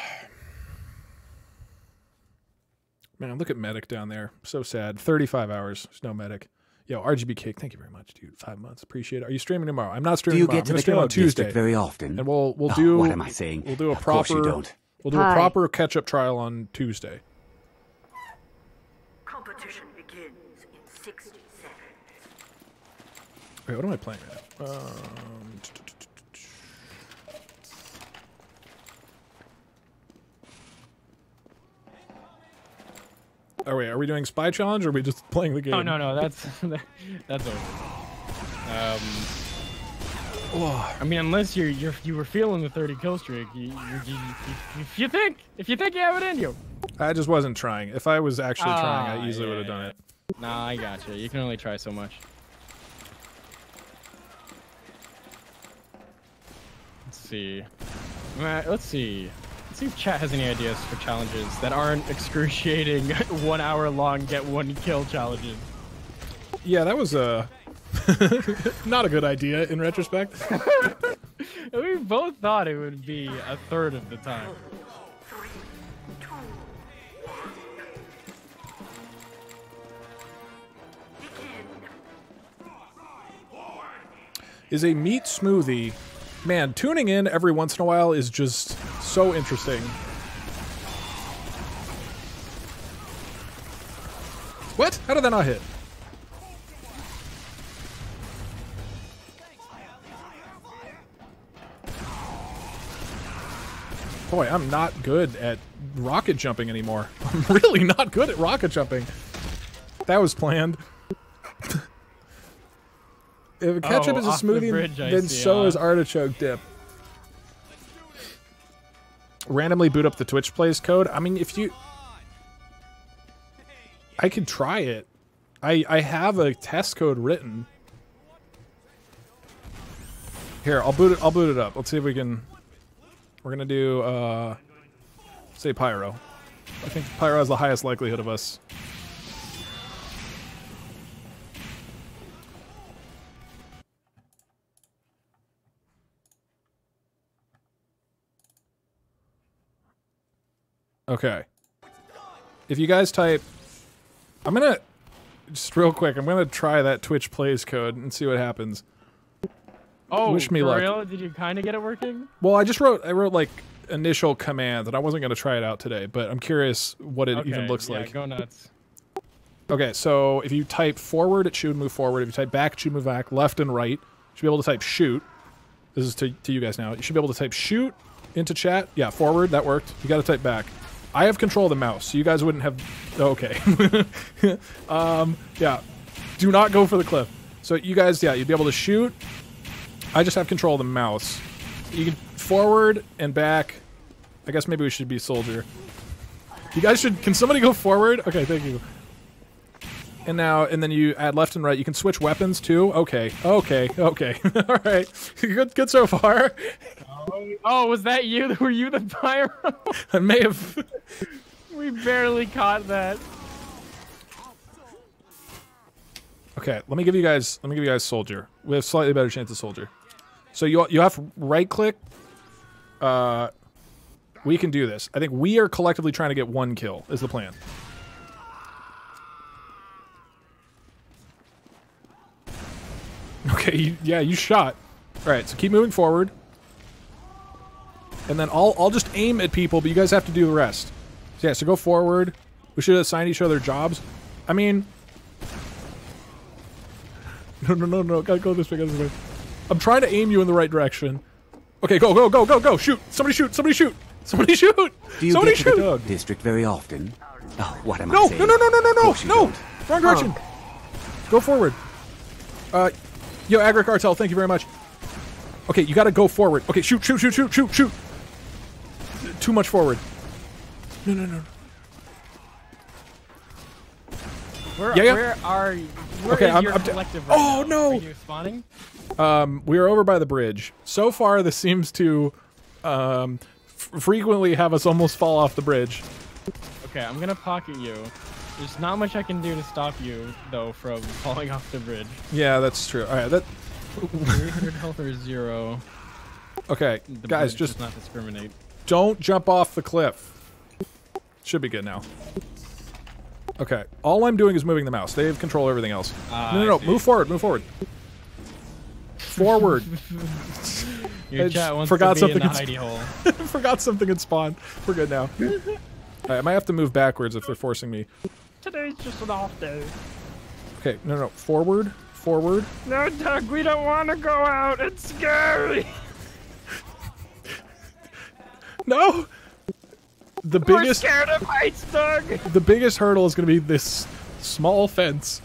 Speaker 1: Man, look at Medic down there. So sad. 35 hours. There's no Medic. Yo, RGB Cake, thank you very much, dude. 5 months. Appreciate it. Are you streaming tomorrow? I'm not streaming tomorrow.
Speaker 2: Do you get to
Speaker 1: I'm
Speaker 2: the
Speaker 1: on Tuesday
Speaker 2: very often?
Speaker 1: And we'll
Speaker 2: Oh,
Speaker 1: do
Speaker 2: what am I saying?
Speaker 1: We'll do a
Speaker 2: Of course you
Speaker 1: proper
Speaker 2: don't.
Speaker 1: We'll do a proper catch-up trial on Tuesday.
Speaker 10: Competition begins in 60 seconds.
Speaker 1: Wait, what am I playing right now? Oh wait, are we doing spy challenge or are we just playing the game?
Speaker 9: Oh no, that's that's over. I mean, unless you were feeling the 30 kill streak, if you think you have it in you.
Speaker 1: I just wasn't trying. If I was actually trying, I easily would have done it.
Speaker 9: Nah, I gotcha. You can only try so much. Let's see. Let's see if chat has any ideas for challenges that aren't excruciating 1 hour long get 1 kill challenges.
Speaker 1: Yeah, that was not a good idea in retrospect.
Speaker 9: We both thought it would be a third of the time.
Speaker 10: 3, 2, 1.
Speaker 1: Is a meat smoothie. Man, tuning in every once in a while is just so interesting. What? How did that not hit? Boy, I'm not good at rocket jumping anymore. I'm really not good at rocket jumping. That was planned. If ketchup is a smoothie, then so is artichoke dip. Randomly boot up the Twitch Plays code. I mean, if you... I could try it. I have a test code written. Here, I'll boot it up. Let's see if we can... We're gonna do, say Pyro. I think Pyro has the highest likelihood of us. Okay. If you guys type... I'm gonna... Just real quick, I'm gonna try that Twitch Plays code and see what happens.
Speaker 9: Oh,
Speaker 1: wish me
Speaker 9: for
Speaker 1: luck.
Speaker 9: real? Did you kind of get it working?
Speaker 1: Well, I wrote like initial commands, and I wasn't gonna try it out today, but I'm curious what it even looks like.
Speaker 9: Go nuts.
Speaker 1: Okay, so if you type forward, it should move forward. If you type back, it should move back. Left and right, you should be able to type shoot. This is to you guys now. You should be able to type shoot into chat. Yeah, forward, that worked. You gotta type back. I have control of the mouse, so you guys wouldn't have... Okay. Yeah. Do not go for the cliff. So you guys, yeah, you'd be able to shoot. I just have control of the mouse. You can forward and back. I guess maybe we should be soldier. You guys should... Can somebody go forward? Okay, thank you. And now, and then you add left and right. You can switch weapons too. Okay, okay, okay. All right, good so far.
Speaker 9: Oh, was that you? Were you the pyro?
Speaker 1: I may have.
Speaker 9: We barely caught that.
Speaker 1: Okay, let me give you guys soldier. We have slightly better chance of soldier. So you have right click. We can do this. I think we are collectively trying to get 1 kill is the plan. Okay, yeah, you shot. All right, so keep moving forward. And then I'll just aim at people, but you guys have to do the rest. So yeah, so go forward. We should assign each other jobs. I mean... No, gotta go this way, gotta go this way. I'm trying to aim you in the right direction. Okay, go, shoot! Somebody shoot! Do you
Speaker 2: get to the Dog District very often? Oh, what am I saying?
Speaker 1: No! Wrong direction! Go forward. Yo, Agri Cartel, thank you very much. Okay, you gotta go forward. Okay, shoot! Too much forward. No.
Speaker 9: Where are you? Where is your collective right now?
Speaker 1: No!
Speaker 9: Are you spawning?
Speaker 1: We are over by the bridge. So far, this seems to frequently have us almost fall off the bridge.
Speaker 9: Okay, I'm gonna pocket you. There's not much I can do to stop you, though, from falling off the bridge.
Speaker 1: Yeah, that's true. All right, that...
Speaker 9: 300 health or 0.
Speaker 1: Okay,
Speaker 9: The
Speaker 1: guys,
Speaker 9: bridge
Speaker 1: just
Speaker 9: does not discriminate.
Speaker 1: don't jump off the cliff. Should be good now. Okay, all I'm doing is moving the mouse. They have control over everything else. No, move forward. Forward.
Speaker 9: Your chat wants
Speaker 1: forgot
Speaker 9: to be
Speaker 1: something
Speaker 9: in the hidey hole.
Speaker 1: Forgot something had spawned. We're good now. Alright, I might have to move backwards if they're forcing me.
Speaker 9: Today's just an off day.
Speaker 1: Okay, no. Forward.
Speaker 9: No, Doug, we don't want to go out. It's scary.
Speaker 1: No!
Speaker 9: We're scared of heights, Doug!
Speaker 1: The biggest hurdle is going to be this small fence.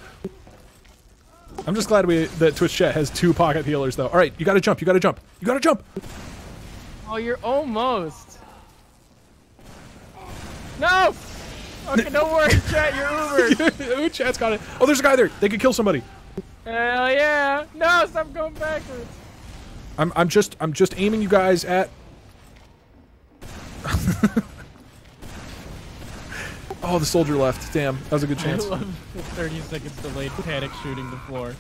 Speaker 1: I'm just glad that Twitch chat has 2 pocket healers, though. Alright, you gotta jump.
Speaker 9: Oh, you're almost. No! Okay, don't worry, chat, you're Uber.
Speaker 1: Ooh, chat's got it. Oh, there's a guy there. They could kill somebody.
Speaker 9: Hell yeah! No, stop going backwards.
Speaker 1: I'm just aiming you guys at... Oh, the soldier left. Damn, that was a good chance.
Speaker 9: I love the 30 seconds delayed panic shooting the floor.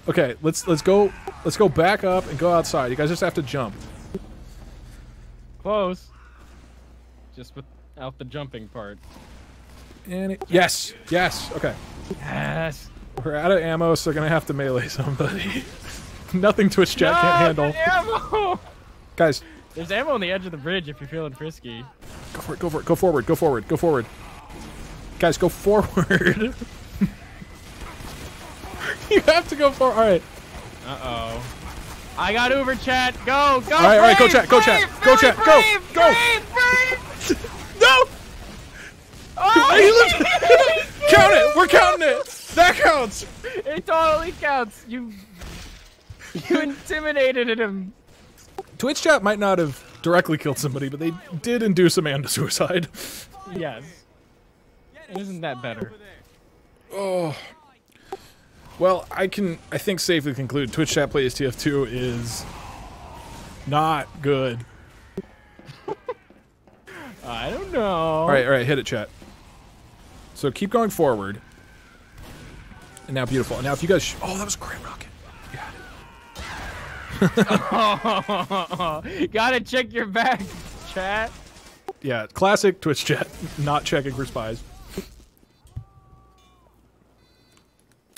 Speaker 1: Okay, let's go back up and go outside. You guys just have to jump.
Speaker 9: Close. Just without the jumping part.
Speaker 1: And yes. Okay.
Speaker 9: Yes.
Speaker 1: We're out of ammo, so they're gonna have to melee somebody. Nothing Twitch chat can't handle.
Speaker 9: Ammo!
Speaker 1: Guys.
Speaker 9: There's ammo on the edge of the bridge if you're feeling frisky.
Speaker 1: Go forward. Guys, go forward. You have to go forward. All right.
Speaker 9: Uh-oh. I got Uber chat. Go. All
Speaker 1: right, go chat. Go.
Speaker 9: No!
Speaker 1: Count it! We're counting it! That counts!
Speaker 9: It totally counts. You intimidated him.
Speaker 1: Twitch chat might not have directly killed somebody, but they did induce a man to suicide.
Speaker 9: Yes. Isn't that better?
Speaker 1: Oh. Well, I think safely conclude Twitch chat plays TF2 is not good.
Speaker 9: I don't know.
Speaker 1: All right, hit it, chat. So keep going forward. And now beautiful. And now if you guys, oh, that was a great rocket.
Speaker 9: Oh, gotta check your back, chat.
Speaker 1: Yeah, classic Twitch chat, not checking for spies.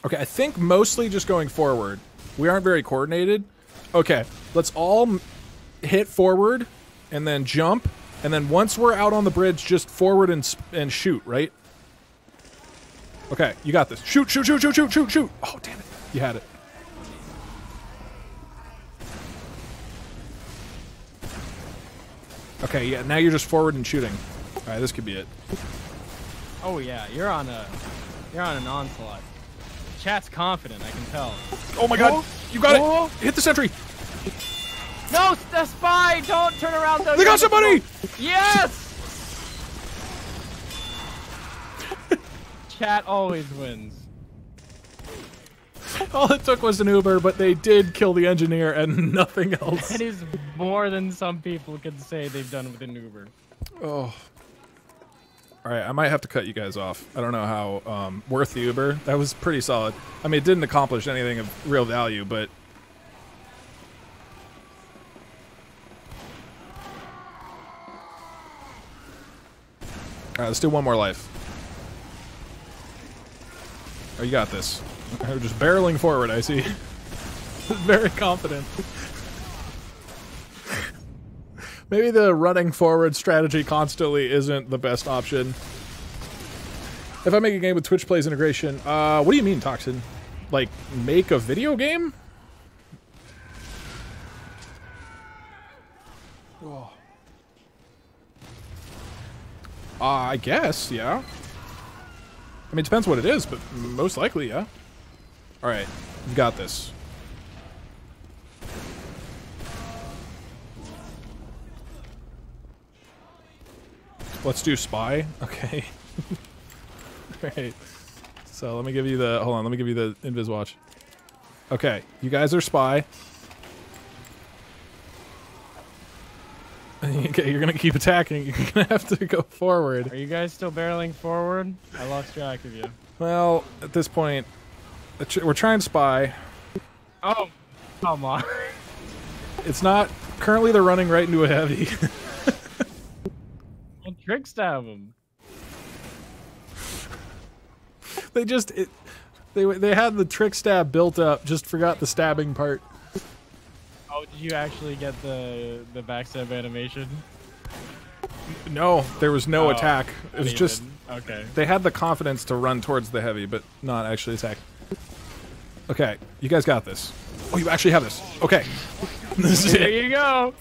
Speaker 1: Okay, I think mostly just going forward. We aren't very coordinated. Okay, let's all hit forward and then jump. And then once we're out on the bridge, just forward and shoot, right? Okay, you got this. Shoot, shoot, shoot, shoot, shoot, shoot, shoot. Oh, damn it. You had it. Okay, yeah, now you're just forward and shooting. All right, this could be it.
Speaker 9: Oh yeah, you're on an onslaught. Chat's confident, I can tell.
Speaker 1: Oh my god, you got it! Hit the sentry!
Speaker 9: No, the spy! Don't turn around though!
Speaker 1: They got somebody!
Speaker 9: Yes! Chat always wins.
Speaker 1: All it took was an Uber, but they did kill the engineer and nothing else.
Speaker 9: That is more than some people can say they've done with an Uber.
Speaker 1: Oh. Alright, I might have to cut you guys off. I don't know how worth the Uber. That was pretty solid. I mean, it didn't accomplish anything of real value, but... Alright, let's do one more life. Oh, you got this. We're just barreling forward, I see. Very confident. Maybe the running forward strategy constantly isn't the best option. If I make a game with Twitch Plays integration, what do you mean, Toxin? Like, make a video game? Oh. I guess, yeah. I mean, it depends what it is, but most likely, yeah. Alright, you got this. Let's do spy. Okay. Alright. So let me give you the, hold on, let me give you the invis watch. Okay, you guys are spy. Okay, you're gonna keep attacking. You're gonna have to go forward.
Speaker 9: Are you guys still barreling forward? I lost track of you.
Speaker 1: Well, at this point, we're trying spy.
Speaker 9: Oh, come on.
Speaker 1: It's not, currently they're running right into a heavy.
Speaker 9: Well, trick stab them.
Speaker 1: They just, they had the trick stab built up, just forgot the stabbing part.
Speaker 9: Oh, did you actually get the backstab animation?
Speaker 1: No, there was no attack. It was just,
Speaker 9: okay.
Speaker 1: They had the confidence to run towards the heavy, but not actually attack. Okay, you guys got this. Oh, you actually have this. Okay. This is
Speaker 9: There
Speaker 1: it.
Speaker 9: you go.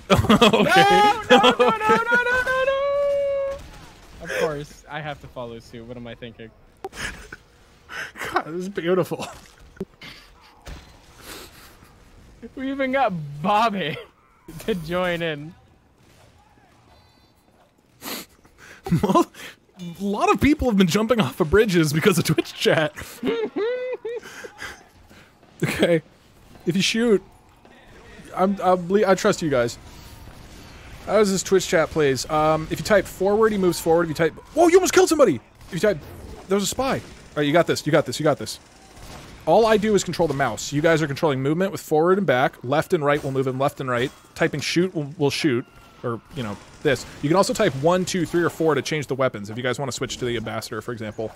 Speaker 1: Okay.
Speaker 9: No. Of course, I have to follow suit. What am I thinking?
Speaker 1: God, this is beautiful.
Speaker 9: We even got Bobby to join in.
Speaker 1: Well, a lot of people have been jumping off of bridges because of Twitch chat. Okay, if you shoot, I trust you guys. How does this Twitch chat plays? If you type forward, he moves forward. If you type, whoa, you almost killed somebody. If you type, there was a spy. All right, you got this. You got this. You got this. All I do is control the mouse. You guys are controlling movement with forward and back. Left and right will move him left and right. Typing shoot will shoot, or you know this. You can also type 1, 2, 3, or 4 to change the weapons if you guys want to switch to the ambassador, for example.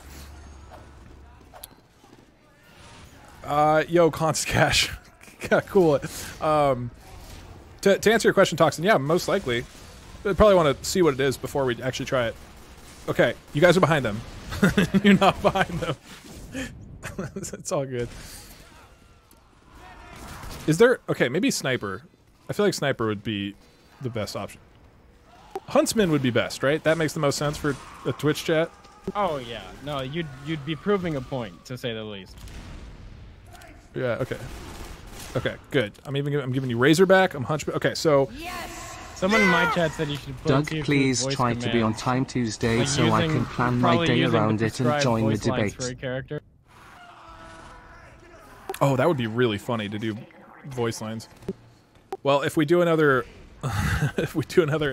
Speaker 1: Yo, Const Cash. Cool. To answer your question, Toxin, yeah, most likely. I'd probably want to see what it is before we actually try it. Okay, you guys are behind them. You're not behind them. It's all good. Is there... Okay, maybe Sniper. I feel like Sniper would be the best option. Huntsman would be best, right? That makes the most sense for a Twitch chat.
Speaker 9: Oh yeah, no, you'd be proving a point to say the least.
Speaker 1: Yeah. Okay. Okay. Good. I'm giving you Razorback. I'm Hunchback. Okay. So.
Speaker 9: Someone in my chat said you should put
Speaker 4: Doug,
Speaker 9: TF2
Speaker 4: please
Speaker 9: voice
Speaker 4: try to be on
Speaker 9: commands.
Speaker 4: time Tuesday
Speaker 9: Like
Speaker 4: so I can plan my
Speaker 9: probably
Speaker 4: day
Speaker 9: using
Speaker 4: around
Speaker 9: the
Speaker 4: it and
Speaker 9: prescribed
Speaker 4: join the
Speaker 9: voice lines
Speaker 4: debate.
Speaker 9: for a character.
Speaker 1: Oh, that would be really funny to do voice lines. Well, if we do another,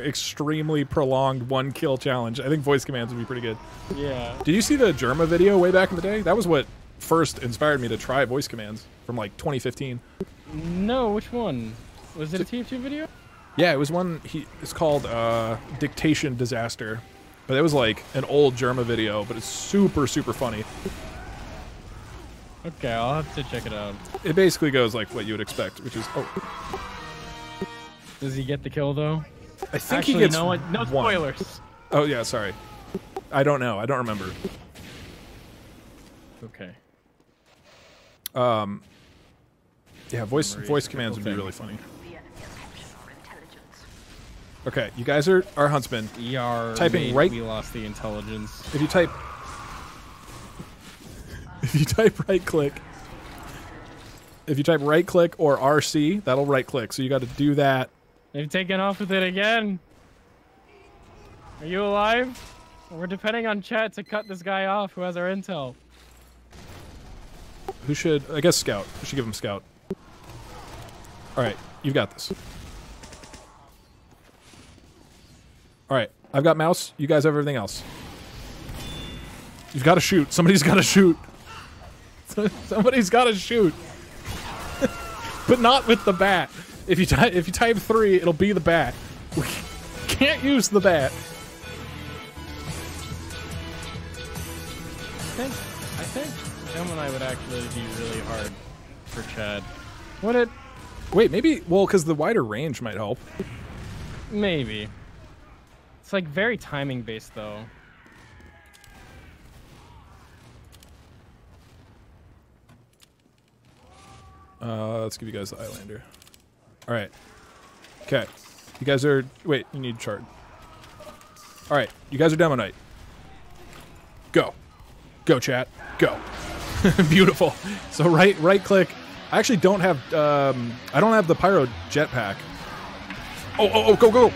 Speaker 1: extremely prolonged 1-kill challenge, I think voice commands would be pretty good.
Speaker 9: Yeah.
Speaker 1: Did you see the Germa video way back in the day? That was what first inspired me to try voice commands from like 2015.
Speaker 9: No, which one? Was it a TF2 video?
Speaker 1: Yeah, it was one. It's called Dictation Disaster, but it was like an old Germa video, but it's super funny.
Speaker 9: Okay, I'll have to check it out.
Speaker 1: It basically goes like what you would expect, which is
Speaker 9: Does he get the kill though?
Speaker 1: I think
Speaker 9: Actually,
Speaker 1: he gets
Speaker 9: you know what? No spoilers.
Speaker 1: One. Oh yeah, sorry. I don't know. I don't remember.
Speaker 9: Okay.
Speaker 1: Yeah, voice commands would be really funny. Okay, you guys are huntsmen. Typing right.
Speaker 9: We lost the intelligence.
Speaker 1: If you type right click. If you type right click or RC, that'll right click. So you got to do that.
Speaker 9: They've taken off with it again. Are you alive? We're depending on chat to cut this guy off who has our intel.
Speaker 1: Who should? I guess Scout. We should give him Scout. All right, you've got this. All right, I've got mouse. You guys have everything else. You've got to shoot. Somebody's got to shoot. Somebody's got to shoot. But not with the bat. If you type 3, it'll be the bat. We can't use the bat.
Speaker 9: I think Em and I would actually be really hard for Chad. Would it?
Speaker 1: Wait, maybe. Well, because the wider range might help.
Speaker 9: Maybe. It's like very timing based though.
Speaker 1: Let's give you guys the Islander. All right. Okay. You guys are. Wait, you need chart. All right. You guys are Demo Knight. Go. Go, chat. Go. Beautiful. So right click. I actually don't have. I don't have the Pyro jetpack. Oh, go.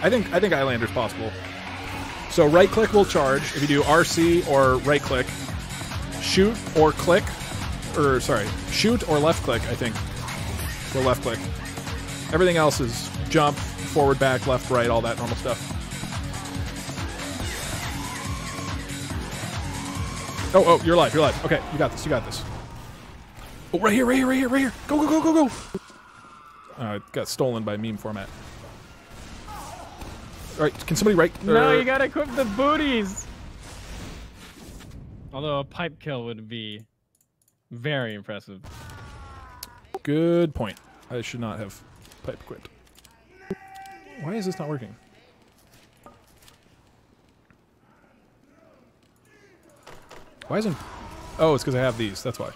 Speaker 1: I think Islander's possible. So right click will charge. If you do RC or right click, shoot or click. Or sorry, shoot or left click, I think. Or left click. Everything else is jump, forward, back, left, right, all that normal stuff. Oh, you're alive, Okay, you got this. Oh, right here. Go. It got stolen by meme format. All right, can somebody right?
Speaker 9: No, you gotta equip the booties. Although a pipe kill would be very impressive.
Speaker 1: Good point. I should not have pipe equipped. Why is this not working? Why isn't... Oh, it's because I have these. That's why.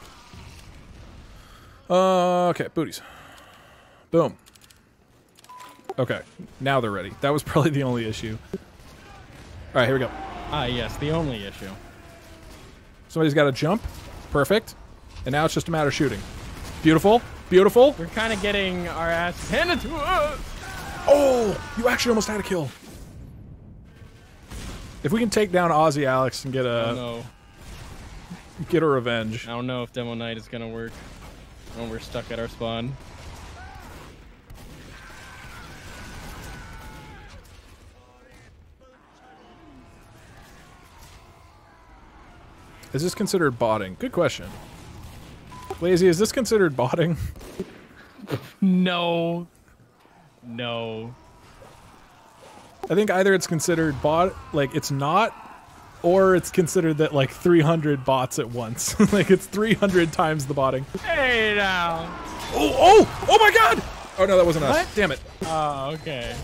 Speaker 1: Okay, booties. Boom. Okay, now they're ready. That was probably the only issue. All right, here we go.
Speaker 9: Ah, yes, the only issue.
Speaker 1: Somebody's got to jump. Perfect. And now it's just a matter of shooting. Beautiful. Beautiful.
Speaker 9: We're kind of getting our asses handed to us.
Speaker 1: Oh, you actually almost had a kill. If we can take down Aussie Alex and get a get a revenge.
Speaker 9: I don't know if Demo Knight is gonna work when we're stuck at our spawn.
Speaker 1: Is this considered botting? Good question. Lazy, is this considered botting?
Speaker 9: No.
Speaker 1: I think either it's considered bot, like it's not, or it's considered that like 300 bots at once. Like it's 300 times the botting.
Speaker 9: Hey now.
Speaker 1: Oh my god! Oh no, that wasn't us. Damn it.
Speaker 9: Oh, okay.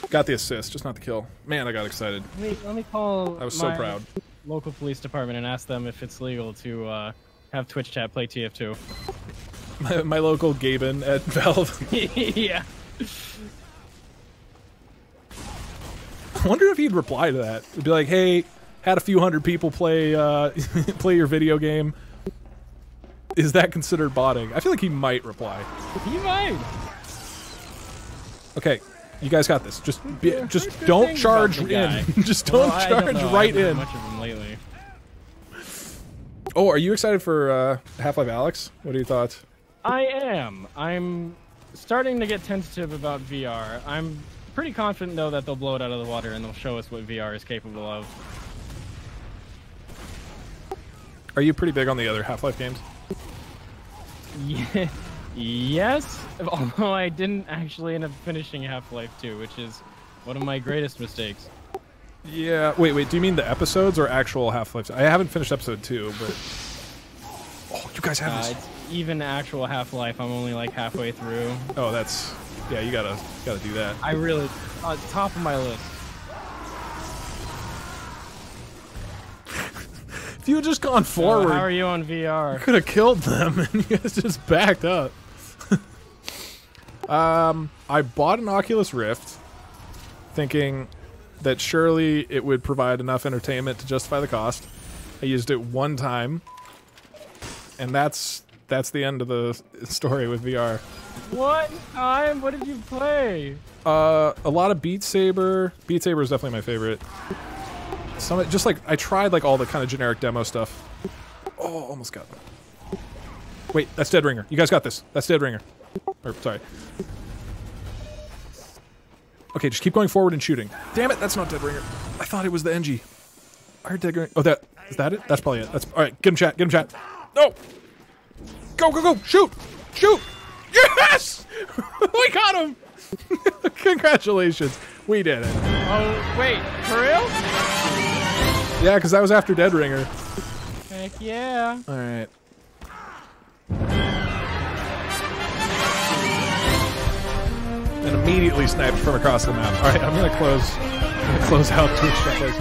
Speaker 1: Got the assist, just not the kill. Man, I got excited.
Speaker 9: Let me call
Speaker 1: I was so proud.
Speaker 9: Local police department and ask them if it's legal to have Twitch chat play TF2.
Speaker 1: My local Gaben at Valve.
Speaker 9: Yeah.
Speaker 1: I wonder if he'd reply to that. It'd be like, hey, had a few hundred people play play your video game. Is that considered botting? I feel like he might reply.
Speaker 9: He might.
Speaker 1: Okay, you guys got this. Just don't charge in. Just don't charge right in.
Speaker 9: Much of him lately.
Speaker 1: Oh, are you excited for Half-Life Alyx? What are your thoughts?
Speaker 9: I am. I'm starting to get tentative about VR. I'm pretty confident, though, that they'll blow it out of the water and they'll show us what VR is capable of.
Speaker 1: Are you pretty big on the other Half-Life games?
Speaker 9: Yeah, yes, although I didn't actually end up finishing Half-Life 2, which is one of my greatest mistakes.
Speaker 1: Yeah, wait, do you mean the episodes or actual Half-Life? I haven't finished episode 2, but... Oh, you guys have this.
Speaker 9: It's even actual Half-Life, I'm only like halfway through.
Speaker 1: Oh, that's... Yeah, you gotta do that.
Speaker 9: I really... top of my list.
Speaker 1: If you had just gone forward...
Speaker 9: how are you on VR?
Speaker 1: You could have killed them, and you guys just backed up. I bought an Oculus Rift, thinking that surely it would provide enough entertainment to justify the cost. I used it one time, and that's the end of the story with VR.
Speaker 9: What time? What did you play?
Speaker 1: A lot of Beat Saber. Beat Saber is definitely my favorite. Some just like I tried like all the kind of generic demo stuff. Oh, almost got them. Wait, that's Dead Ringer. You guys got this. That's Dead Ringer. Or sorry. Okay, just keep going forward and shooting. Damn it, that's not Dead Ringer. I thought it was the NG. I heard Dead Ringer. Oh, is that it? That's probably it. That's all right. Get him, chat. Get him, chat. No. Go! Shoot! Yes! We got him. Congratulations. We did it.
Speaker 9: Oh wait, for real?
Speaker 1: Yeah, because that was after Dead Ringer.
Speaker 9: Heck yeah.
Speaker 1: All right. And immediately sniped from across the map. All right, I'm gonna close out Twitch chat, please.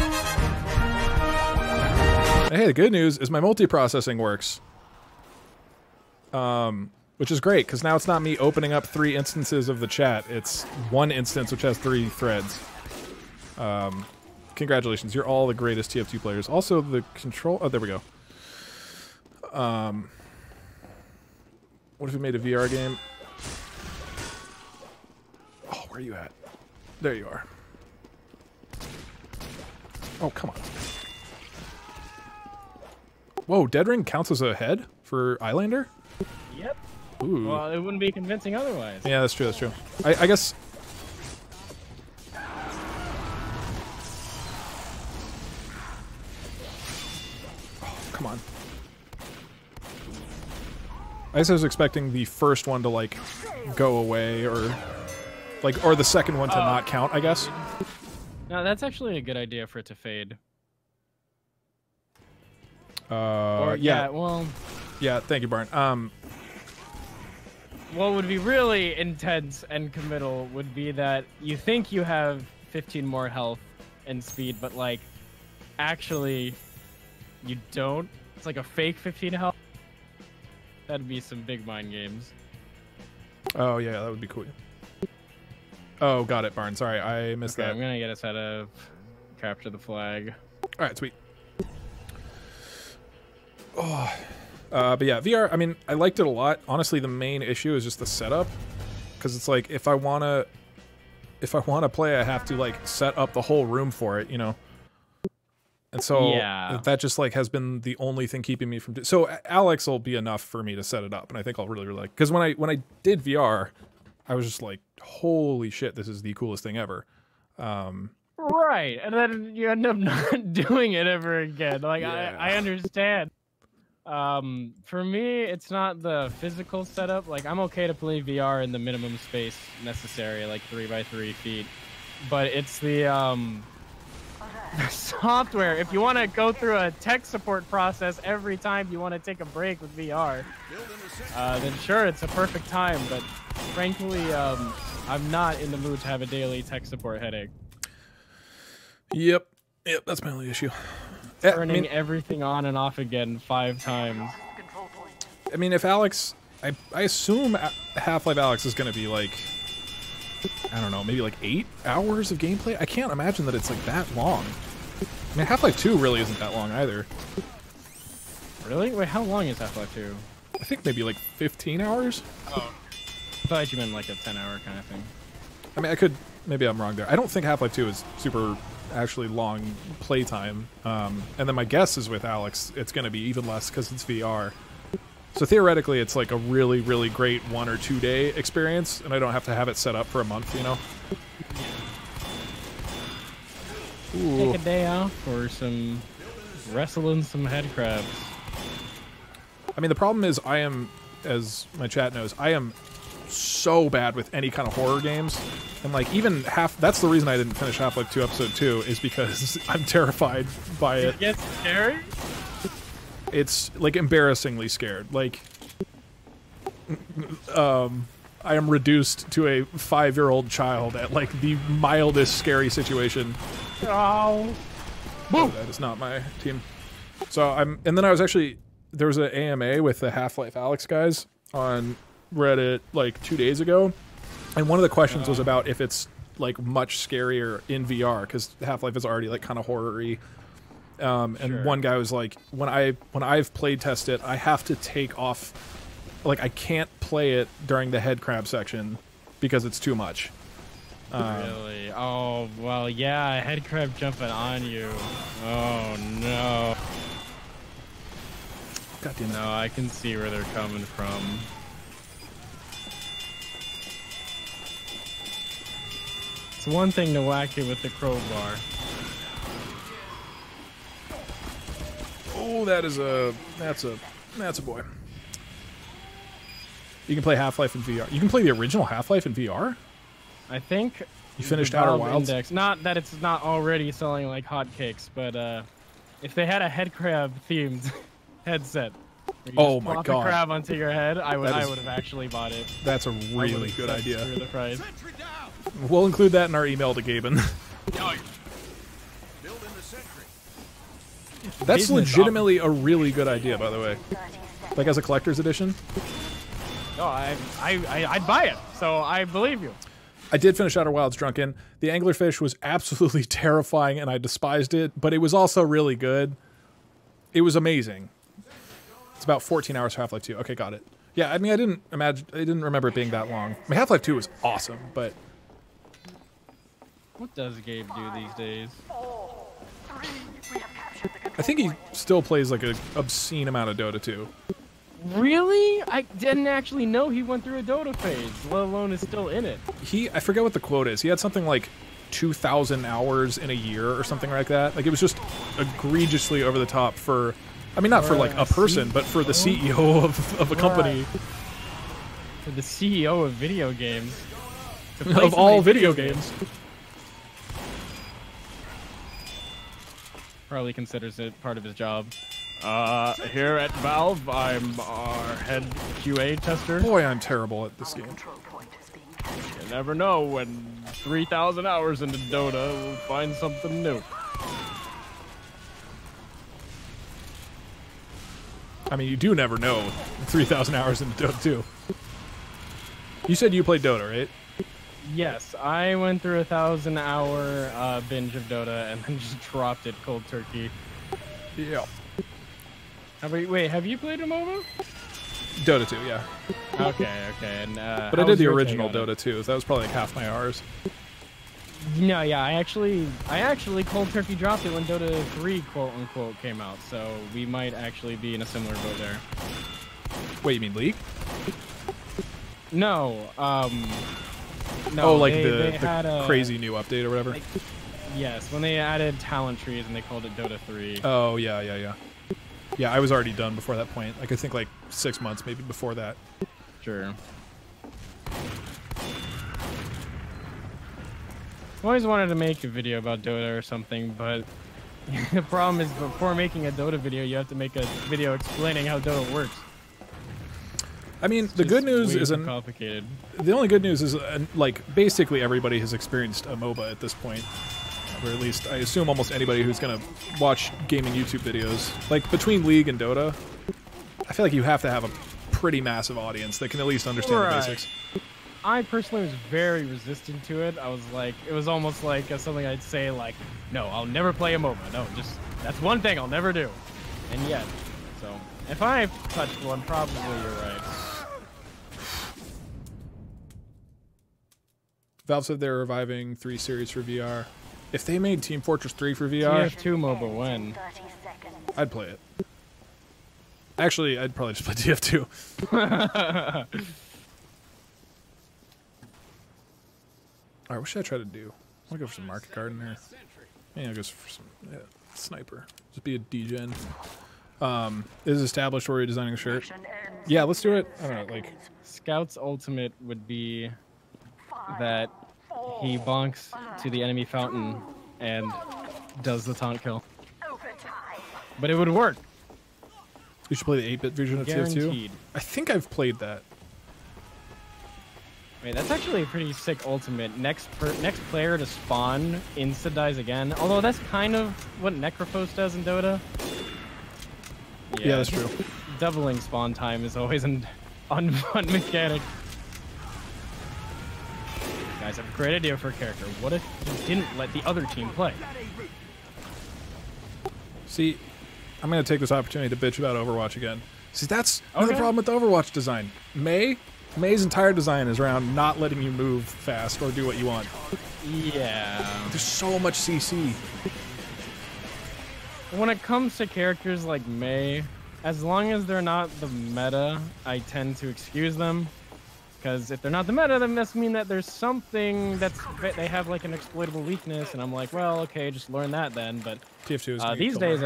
Speaker 1: Hey, the good news is my multiprocessing works. Which is great, because now it's not me opening up 3 instances of the chat. It's one instance which has 3 threads. Congratulations, you're all the greatest TF2 players. Also, the control... Oh, there we go. What if we made a VR game? Oh, where are you at? There you are. Oh, come on. Whoa, Dead Ring counts as a head for Islander?
Speaker 9: Yep.
Speaker 1: Ooh.
Speaker 9: Well, it wouldn't be convincing otherwise.
Speaker 1: Yeah, that's true, that's true. I guess... Oh, come on. I guess I was expecting the first one to, like, go away, or... Like, or the second one to not count, I guess.
Speaker 9: No, that's actually a good idea for it to fade.
Speaker 1: Yeah.
Speaker 9: Well...
Speaker 1: Yeah, thank you, Barn.
Speaker 9: What would be really intense and committal would be that you think you have 15 more health and speed, but like, actually, you don't. It's like a fake 15 health. That'd be some big mind games.
Speaker 1: Oh yeah, that would be cool. Oh, got it, Barn. Sorry, I missed that.
Speaker 9: I'm gonna get us out of capture the flag.
Speaker 1: All right, sweet. Oh. But yeah, VR, I mean, I liked it a lot. Honestly, the main issue is just the setup. Because it's like, if I wanna play, I have to, like, set up the whole room for it, you know? And so,
Speaker 9: yeah.
Speaker 1: that just, like, has been the only thing keeping me from... So, Alyx will be enough for me to set it up, and I think I'll really like... Because when I did VR, I was just like, holy shit, this is the coolest thing ever.
Speaker 9: Right, and then you end up not doing it ever again. Like, yeah. I understand. For me, it's not the physical setup. Like, I'm okay to play VR in the minimum space necessary, like 3 by 3 feet. But it's the software. If you want to go through a tech support process every time you want to take a break with VR, then sure, it's a perfect time. But frankly, I'm not in the mood to have a daily tech support headache.
Speaker 1: Yep, that's my only issue.
Speaker 9: Turning everything on and off again 5 times.
Speaker 1: I mean, if Alyx... I assume Half-Life Alyx is going to be, like... I don't know, maybe like 8 hours of gameplay. I can't imagine that it's like that long. I mean, Half-Life 2 really isn't that long either.
Speaker 9: Really? Wait, how long is Half-Life 2?
Speaker 1: I think maybe like 15 hours.
Speaker 9: Oh. I thought you meant like a 10-hour kind of thing.
Speaker 1: I mean, I could, maybe I'm wrong there. I don't think Half-Life 2 is super actually long playtime. And then my guess is with Alex, it's going to be even less because it's VR. So theoretically, it's like a really, really great 1 or 2 day experience, and I don't have to have it set up for a month, you know? Ooh.
Speaker 9: Take a day off for some wrestling some head crabs.
Speaker 1: I mean, the problem is I am, as my chat knows, I am so bad with any kind of horror games. And like even that's the reason I didn't finish Half-Life 2 Episode 2 is because I'm terrified by it.
Speaker 9: It gets scary?
Speaker 1: It's like embarrassingly scared. Like I am reduced to a 5-year-old child at like the mildest scary situation.
Speaker 9: Oh.
Speaker 1: That is not my team. So and then I was actually, there was an AMA with the Half-Life Alex guys on Reddit like 2 days ago, and one of the questions was about if it's like much scarier in VR because Half-Life is already like kind of horror-y. And one guy was like, when I've played tested it, I have to take off, like I can't play it during the head crab section because it's too much.
Speaker 9: Really? Oh, well, yeah, head crab jumping on you. Oh, no.
Speaker 1: God damn it.
Speaker 9: No, I can see where they're coming from. It's one thing to whack it with the crowbar.
Speaker 1: Oh, that's a boy. You can play Half-Life in VR. You can play the original Half-Life in VR?
Speaker 9: I think
Speaker 1: you finished Outer Wilds.
Speaker 9: Index. Not that it's not already selling like hotcakes, but if they had a head crab themed headset, where you just plop a crab onto your head, I would have actually bought it.
Speaker 1: That's a really good idea.
Speaker 9: For the price.
Speaker 1: We'll include that in our email to Gaben. That's legitimately a really good idea, by the way. Like as a collector's edition.
Speaker 9: No, I'd buy it. So I believe you.
Speaker 1: I did finish Outer Wilds drunken. The anglerfish was absolutely terrifying, and I despised it. But it was also really good. It was amazing. It's about 14 hours for Half-Life 2. Okay, got it. Yeah, I mean, I didn't remember it being that long. I mean, Half-Life 2 was awesome, but
Speaker 9: what does Gabe do these days?
Speaker 1: I think he still plays like an obscene amount of Dota 2.
Speaker 9: Really? I didn't actually know he went through a Dota phase, let alone is still in it.
Speaker 1: I forget what the quote is. He had something like 2,000 hours in a year or something like that. Like it was just egregiously over the top for, I mean, not for like a person, but for the CEO of a company.
Speaker 9: For the CEO of video games.
Speaker 1: Of all video games.
Speaker 9: Probably considers it part of his job. Here at Valve, I'm our head QA tester.
Speaker 1: Boy, I'm terrible at this game.
Speaker 9: You never know when 3,000 hours into Dota, we'll find something new.
Speaker 1: I mean, you do never know 3,000 hours into Dota 2. You said you played Dota, right?
Speaker 9: Yes, I went through 1,000-hour binge of Dota and then just dropped it cold turkey.
Speaker 1: Yeah.
Speaker 9: Wait, have you played a MOBA?
Speaker 1: Dota 2, yeah.
Speaker 9: Okay. And,
Speaker 1: but I did the original Dota 2, so that was probably like half my hours.
Speaker 9: No, yeah, I actually cold turkey dropped it when Dota 3 quote unquote came out, so we might actually be in a similar boat there.
Speaker 1: Wait, you mean League?
Speaker 9: No, no.
Speaker 1: Oh, like the crazy new update or whatever?
Speaker 9: Like, yes, when they added talent trees and they called it Dota 3.
Speaker 1: Oh, yeah. Yeah, I was already done before that point. Like, I think like 6 months maybe before that.
Speaker 9: Sure. I always wanted to make a video about Dota or something, but the problem is before making a Dota video, you have to make a video explaining how Dota works.
Speaker 1: I mean, the good news is
Speaker 9: complicated.
Speaker 1: The only good news is like basically everybody has experienced a MOBA at this point, or at least I assume almost anybody who's gonna watch gaming YouTube videos. Like between League and Dota, I feel like you have to have a pretty massive audience that can at least understand the basics.
Speaker 9: I personally was very resistant to it. I was like, it was almost like something I'd say like, no, I'll never play a MOBA. No, just that's one thing I'll never do. And yet, so if I've touched one, probably you're right.
Speaker 1: Valve said they're reviving 3 series for VR. If they made Team Fortress 3 for VR,
Speaker 9: TF2 MOBA when?
Speaker 1: I'd play it. Actually, I'd probably just play TF2. Alright, what should I try to do? I want to go for some market garden there. Maybe I'll go for some sniper. Just be a degen. Is established where you're designing a shirt. Yeah, let's do it. I don't know, like
Speaker 9: Scout's ultimate would be that he bonks to the enemy fountain and does the taunt kill. But it would work.
Speaker 1: You should play the 8-bit version of TF2. I think I've played that.
Speaker 9: Wait, that's actually a pretty sick ultimate. Next player to spawn insta-dies again. Although that's kind of what Necrophos does in Dota.
Speaker 1: Yeah, that's true.
Speaker 9: Doubling spawn time is always an unfun mechanic. Guys, I have a great idea for a character. What if he didn't let the other team play?
Speaker 1: See, I'm going to take this opportunity to bitch about Overwatch again. See, that's another problem with the Overwatch design. May's entire design is around not letting you move fast or do what you want.
Speaker 9: Yeah.
Speaker 1: There's so much CC.
Speaker 9: When it comes to characters like Mei, as long as they're not the meta, I tend to excuse them. Because if they're not the meta, then must mean that there's something they have like an exploitable weakness, and I'm like, well, okay, just learn that then. But
Speaker 1: TF2 is
Speaker 9: these days,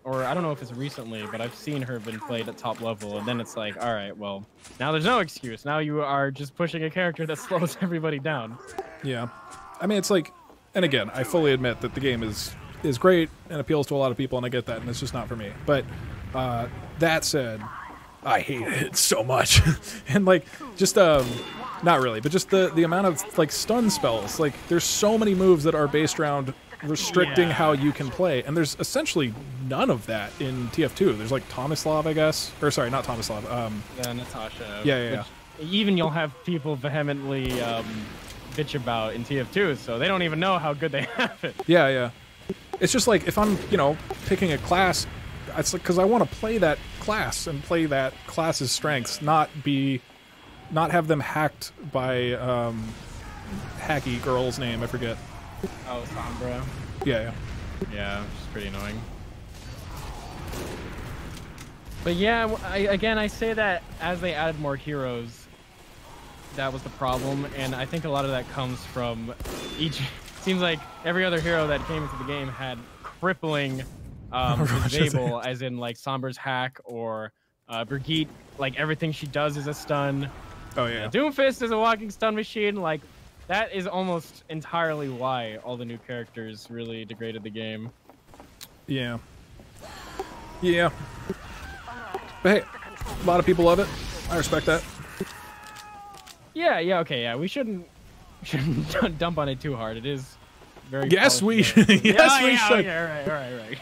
Speaker 9: or I don't know if it's recently, but I've seen her been played at top level, and then it's like, all right, well, now there's no excuse. Now you are just pushing a character that slows everybody down.
Speaker 1: Yeah, I mean, it's like, and again, I fully admit that the game is great and appeals to a lot of people, and I get that, and it's just not for me. But that said, I hate it so much. And like, just not really, but just the amount of like stun spells. Like, there's so many moves that are based around restricting how you can play, and there's essentially none of that in TF2. There's like Tomislav, I guess, or sorry, not Tomislav.
Speaker 9: Yeah, Natasha.
Speaker 1: Yeah.
Speaker 9: Even you'll have people vehemently bitch about in TF2, so they don't even know how good they have it.
Speaker 1: Yeah. It's just like, if I'm, picking a class, it's like, because I want to play that class and play that class's strengths, not have them hacked by hacky girl's name, I forget.
Speaker 9: Oh, Sombra.
Speaker 1: Yeah.
Speaker 9: Yeah, which is pretty annoying. But yeah, I say that as they added more heroes, that was the problem, and I think a lot of that comes from seems like every other hero that came into the game had crippling disable, as in like Sombra's hack, or Brigitte, like everything she does is a stun.
Speaker 1: Oh yeah.
Speaker 9: Doomfist is a walking stun machine. Like, that is almost entirely why all the new characters really degraded the game.
Speaker 1: Yeah. But hey, a lot of people love it. I respect that.
Speaker 9: Yeah, okay, yeah. We shouldn't dump on it too hard. It is very.
Speaker 1: Yes, we should. Yes, we should.
Speaker 9: Okay, right.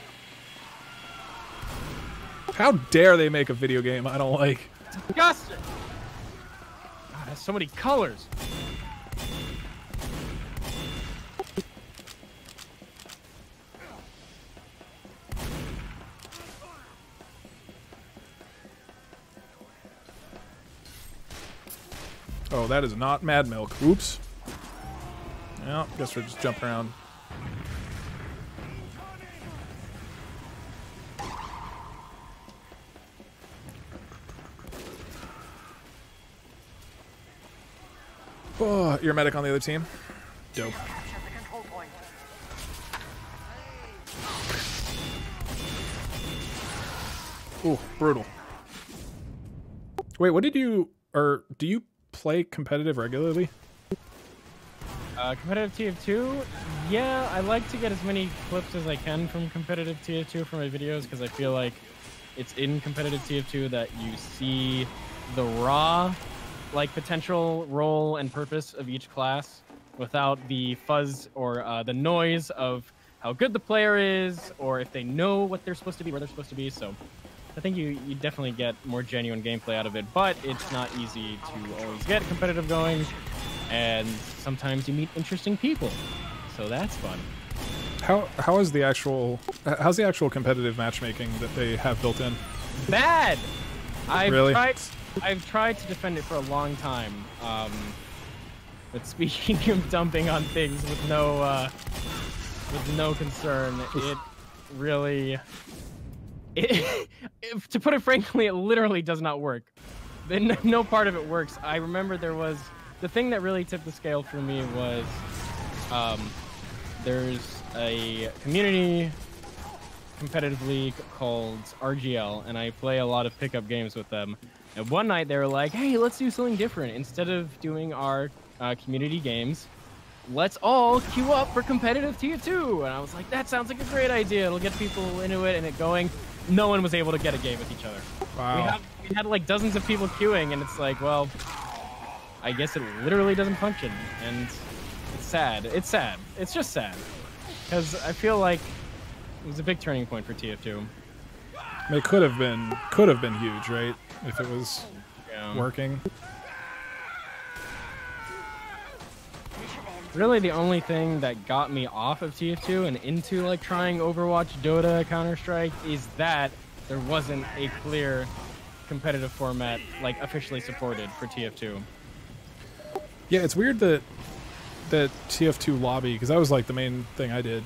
Speaker 1: How dare they make a video game I don't like?
Speaker 9: It's disgusting. God, it has so many colors.
Speaker 1: Oh, that is not Mad Milk. Oops. Well, guess we're just jumping around. Oh, you're a medic on the other team? Dope. Ooh, brutal. Wait, what did you... Or do you play competitive regularly?
Speaker 9: Competitive TF2? Yeah, I like to get as many clips as I can from competitive TF2 for my videos, because I feel like it's in competitive TF2 that you see the raw, like, potential role and purpose of each class without the fuzz or the noise of how good the player is, or if they know what they're supposed to be, where they're supposed to be. So I think you definitely get more genuine gameplay out of it, but it's not easy to always get competitive going, and sometimes you meet interesting people, so that's fun.
Speaker 1: How's the actual competitive matchmaking that they have built in?
Speaker 9: Bad.
Speaker 1: Really?
Speaker 9: I've tried to defend it for a long time. But speaking of dumping on things with no concern, it really, to put it frankly, it literally does not work. No part of it works. I remember there was the thing that really tipped the scale for me was there's a community competitive league called RGL, and I play a lot of pickup games with them. And one night they were like, hey, let's do something different. Instead of doing our community games, let's all queue up for competitive TF2. And I was like, that sounds like a great idea. It'll get people into it and it going. No one was able to get a game with each other.
Speaker 1: Wow.
Speaker 9: We had like dozens of people queuing, and it's like, well, I guess it literally doesn't function. And it's sad. It's sad. It's just sad. Because I feel like it was a big turning point for TF2.
Speaker 1: It could have been huge, right? If it was working.
Speaker 9: Really, the only thing that got me off of TF2 and into like trying Overwatch, Dota, Counter-Strike is that there wasn't a clear competitive format like officially supported for TF2.
Speaker 1: Yeah, it's weird that TF2 lobby, because that was like the main thing I did.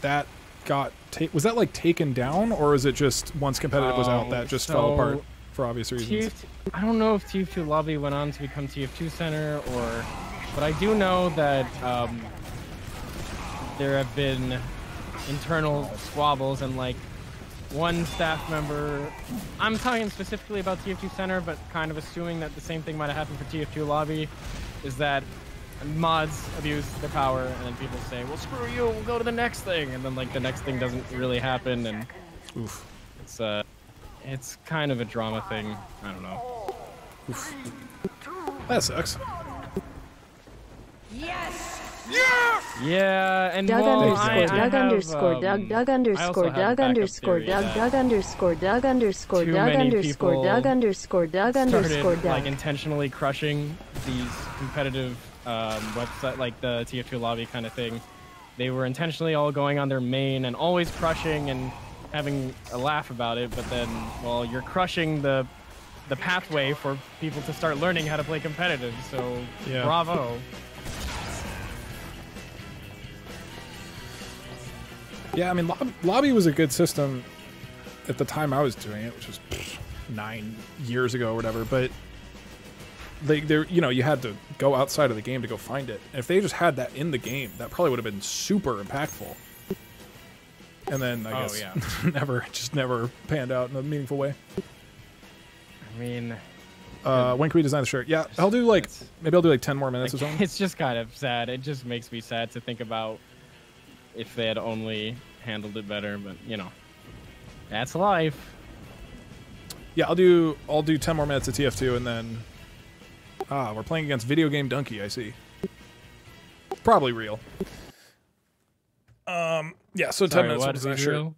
Speaker 1: That got was that like taken down, or is it just once competitive was out that just fell apart for obvious reasons?
Speaker 9: I don't know if TF2 lobby went on to become TF2 Center, but I do know that there have been internal squabbles, and like one staff member, I'm talking specifically about TF2 Center, but kind of assuming that the same thing might have happened for TF2 lobby, is that mods abuse their power, and then people say, well, screw you, we'll go to the next thing, and then like the next thing doesn't really happen, and
Speaker 1: oof.
Speaker 9: It's kind of a drama thing. I don't know.
Speaker 1: Oof. That sucks.
Speaker 10: Yes!
Speaker 9: Yeah, and
Speaker 3: Doug
Speaker 9: well,
Speaker 3: Doug underscore Doug Doug underscore Doug underscore Doug Doug underscore Doug underscore Doug underscore Doug underscore Doug underscore Doug.
Speaker 9: Like intentionally crushing these competitive website, like the TF2 lobby kind of thing. They were intentionally all going on their main and always crushing and having a laugh about it, but then, well, you're crushing the pathway for people to start learning how to play competitive, so yeah. Bravo.
Speaker 1: Yeah, I mean, lobby was a good system at the time I was doing it, which was 9 years ago or whatever, but you had to go outside of the game to go find it. And if they just had that in the game, that probably would have been super impactful. And then I guess never panned out in a meaningful way.
Speaker 9: I mean,
Speaker 1: when can we design the shirt? Yeah, maybe I'll do like 10 more minutes or something.
Speaker 9: It's just kind of sad. It just makes me sad to think about if they had only handled it better, but you know, that's life.
Speaker 1: Yeah, I'll do 10 more minutes of TF2, and then we're playing against Video Game Donkey, I see. Probably real. Yeah, so 10 minutes for design shirt.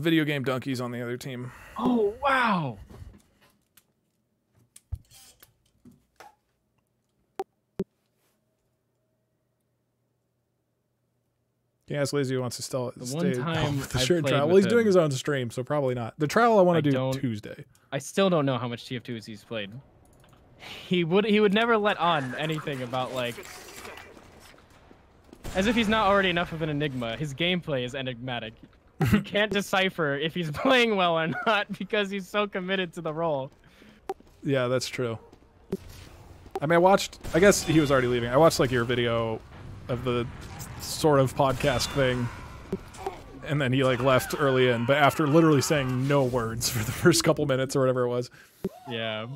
Speaker 1: Video Game Donkey's on the other team.
Speaker 9: Oh, wow.
Speaker 1: Can you ask Lazy who wants to stay
Speaker 9: with
Speaker 1: the shirt trial? Well, he's doing his own stream, so probably not. The trial I want to do Tuesday.
Speaker 9: I still don't know how much TF2s he's played. He would never let on anything about, like, as if he's not already enough of an enigma. His gameplay is enigmatic. You can't decipher if he's playing well or not because he's so committed to the role.
Speaker 1: Yeah, that's true. I mean, I guess he was already leaving. I watched like your video of the sort of podcast thing, and then he like left early in, but after literally saying no words for the first couple minutes or whatever it was.
Speaker 9: Yeah.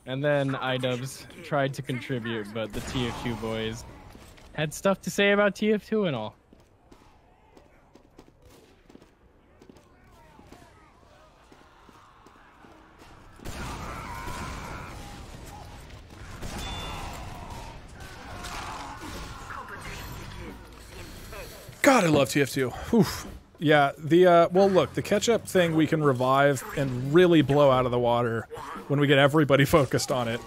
Speaker 9: And then iDubbbz tried to contribute, but the TF2 boys had stuff to say about TF2 and all.
Speaker 1: God, I love TF2. Oof. Yeah, the, well, look, the ketchup thing we can revive and really blow out of the water when we get everybody focused on it.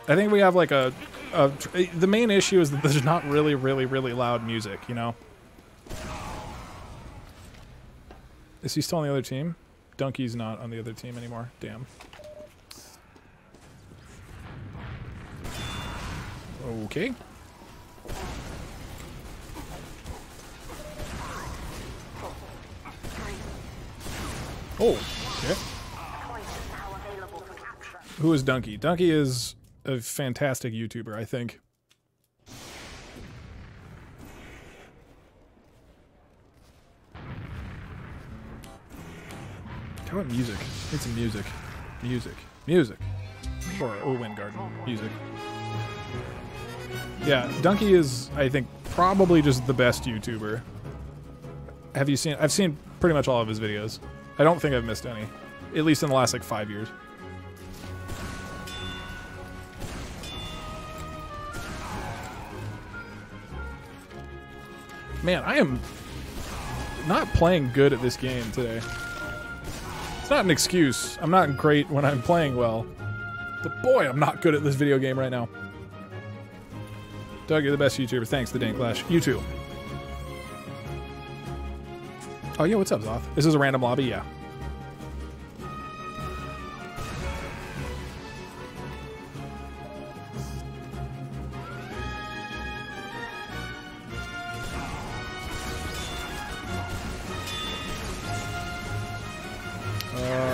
Speaker 1: I think we have, like, the main issue is that there's not really loud music, you know? Is he still on the other team? Donkey's not on the other team anymore. Damn. Okay. Oh, okay. Who is Donkey? Donkey is a fantastic YouTuber, I think. How about music? Need some music. Music. Or Owen Garden. Music. Yeah, Donkey is, I think, probably just the best YouTuber. Have you seen... I've seen pretty much all of his videos. I don't think I've missed any. At least in the last, like, 5 years. Man, I am not playing good at this game today. It's not an excuse. I'm not great when I'm playing well. But boy, I'm not good at this video game right now. Doug, you're the best YouTuber. Thanks, the Danklash. You too. Oh, yeah, what's up, Zoth? This is a random lobby? Yeah.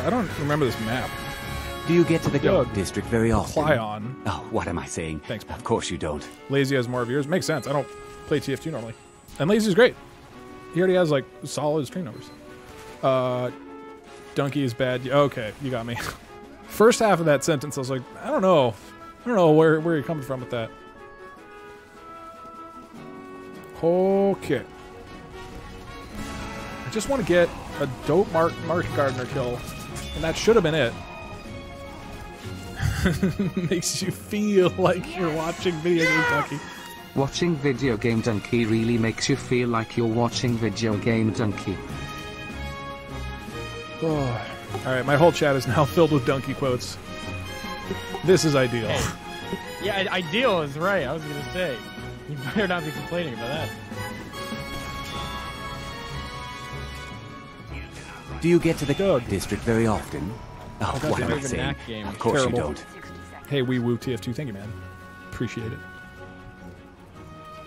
Speaker 1: I don't remember this map.
Speaker 2: Do you get to the Doug district very often?
Speaker 1: Clion.
Speaker 2: Oh, what am I saying?
Speaker 1: Thanks.
Speaker 2: Of course you don't.
Speaker 1: Lazy has more viewers. Makes sense. I don't play TF2 normally. And Lazy's great. He already has, like, solid stream numbers. Donkey is bad. Okay, you got me. First half of that sentence, I was like, I don't know. I don't know where you're coming from with that. Okay. I just want to get a dope Market Gardener kill. And that should have been it. Makes you feel like you're watching Video Game Donkey.
Speaker 4: Watching Video Game Donkey really makes you feel like you're watching Video Game Donkey.
Speaker 1: Oh. Alright, my whole chat is now filled with Donkey quotes. This is ideal.
Speaker 9: Hey. Yeah, ideal is right. I was going to say. You better not be complaining about that.
Speaker 2: Do you get to the Doug district very often? Oh, what am I saying? Of course you don't.
Speaker 1: Hey, we woo TF2. Thank you, man. Appreciate it.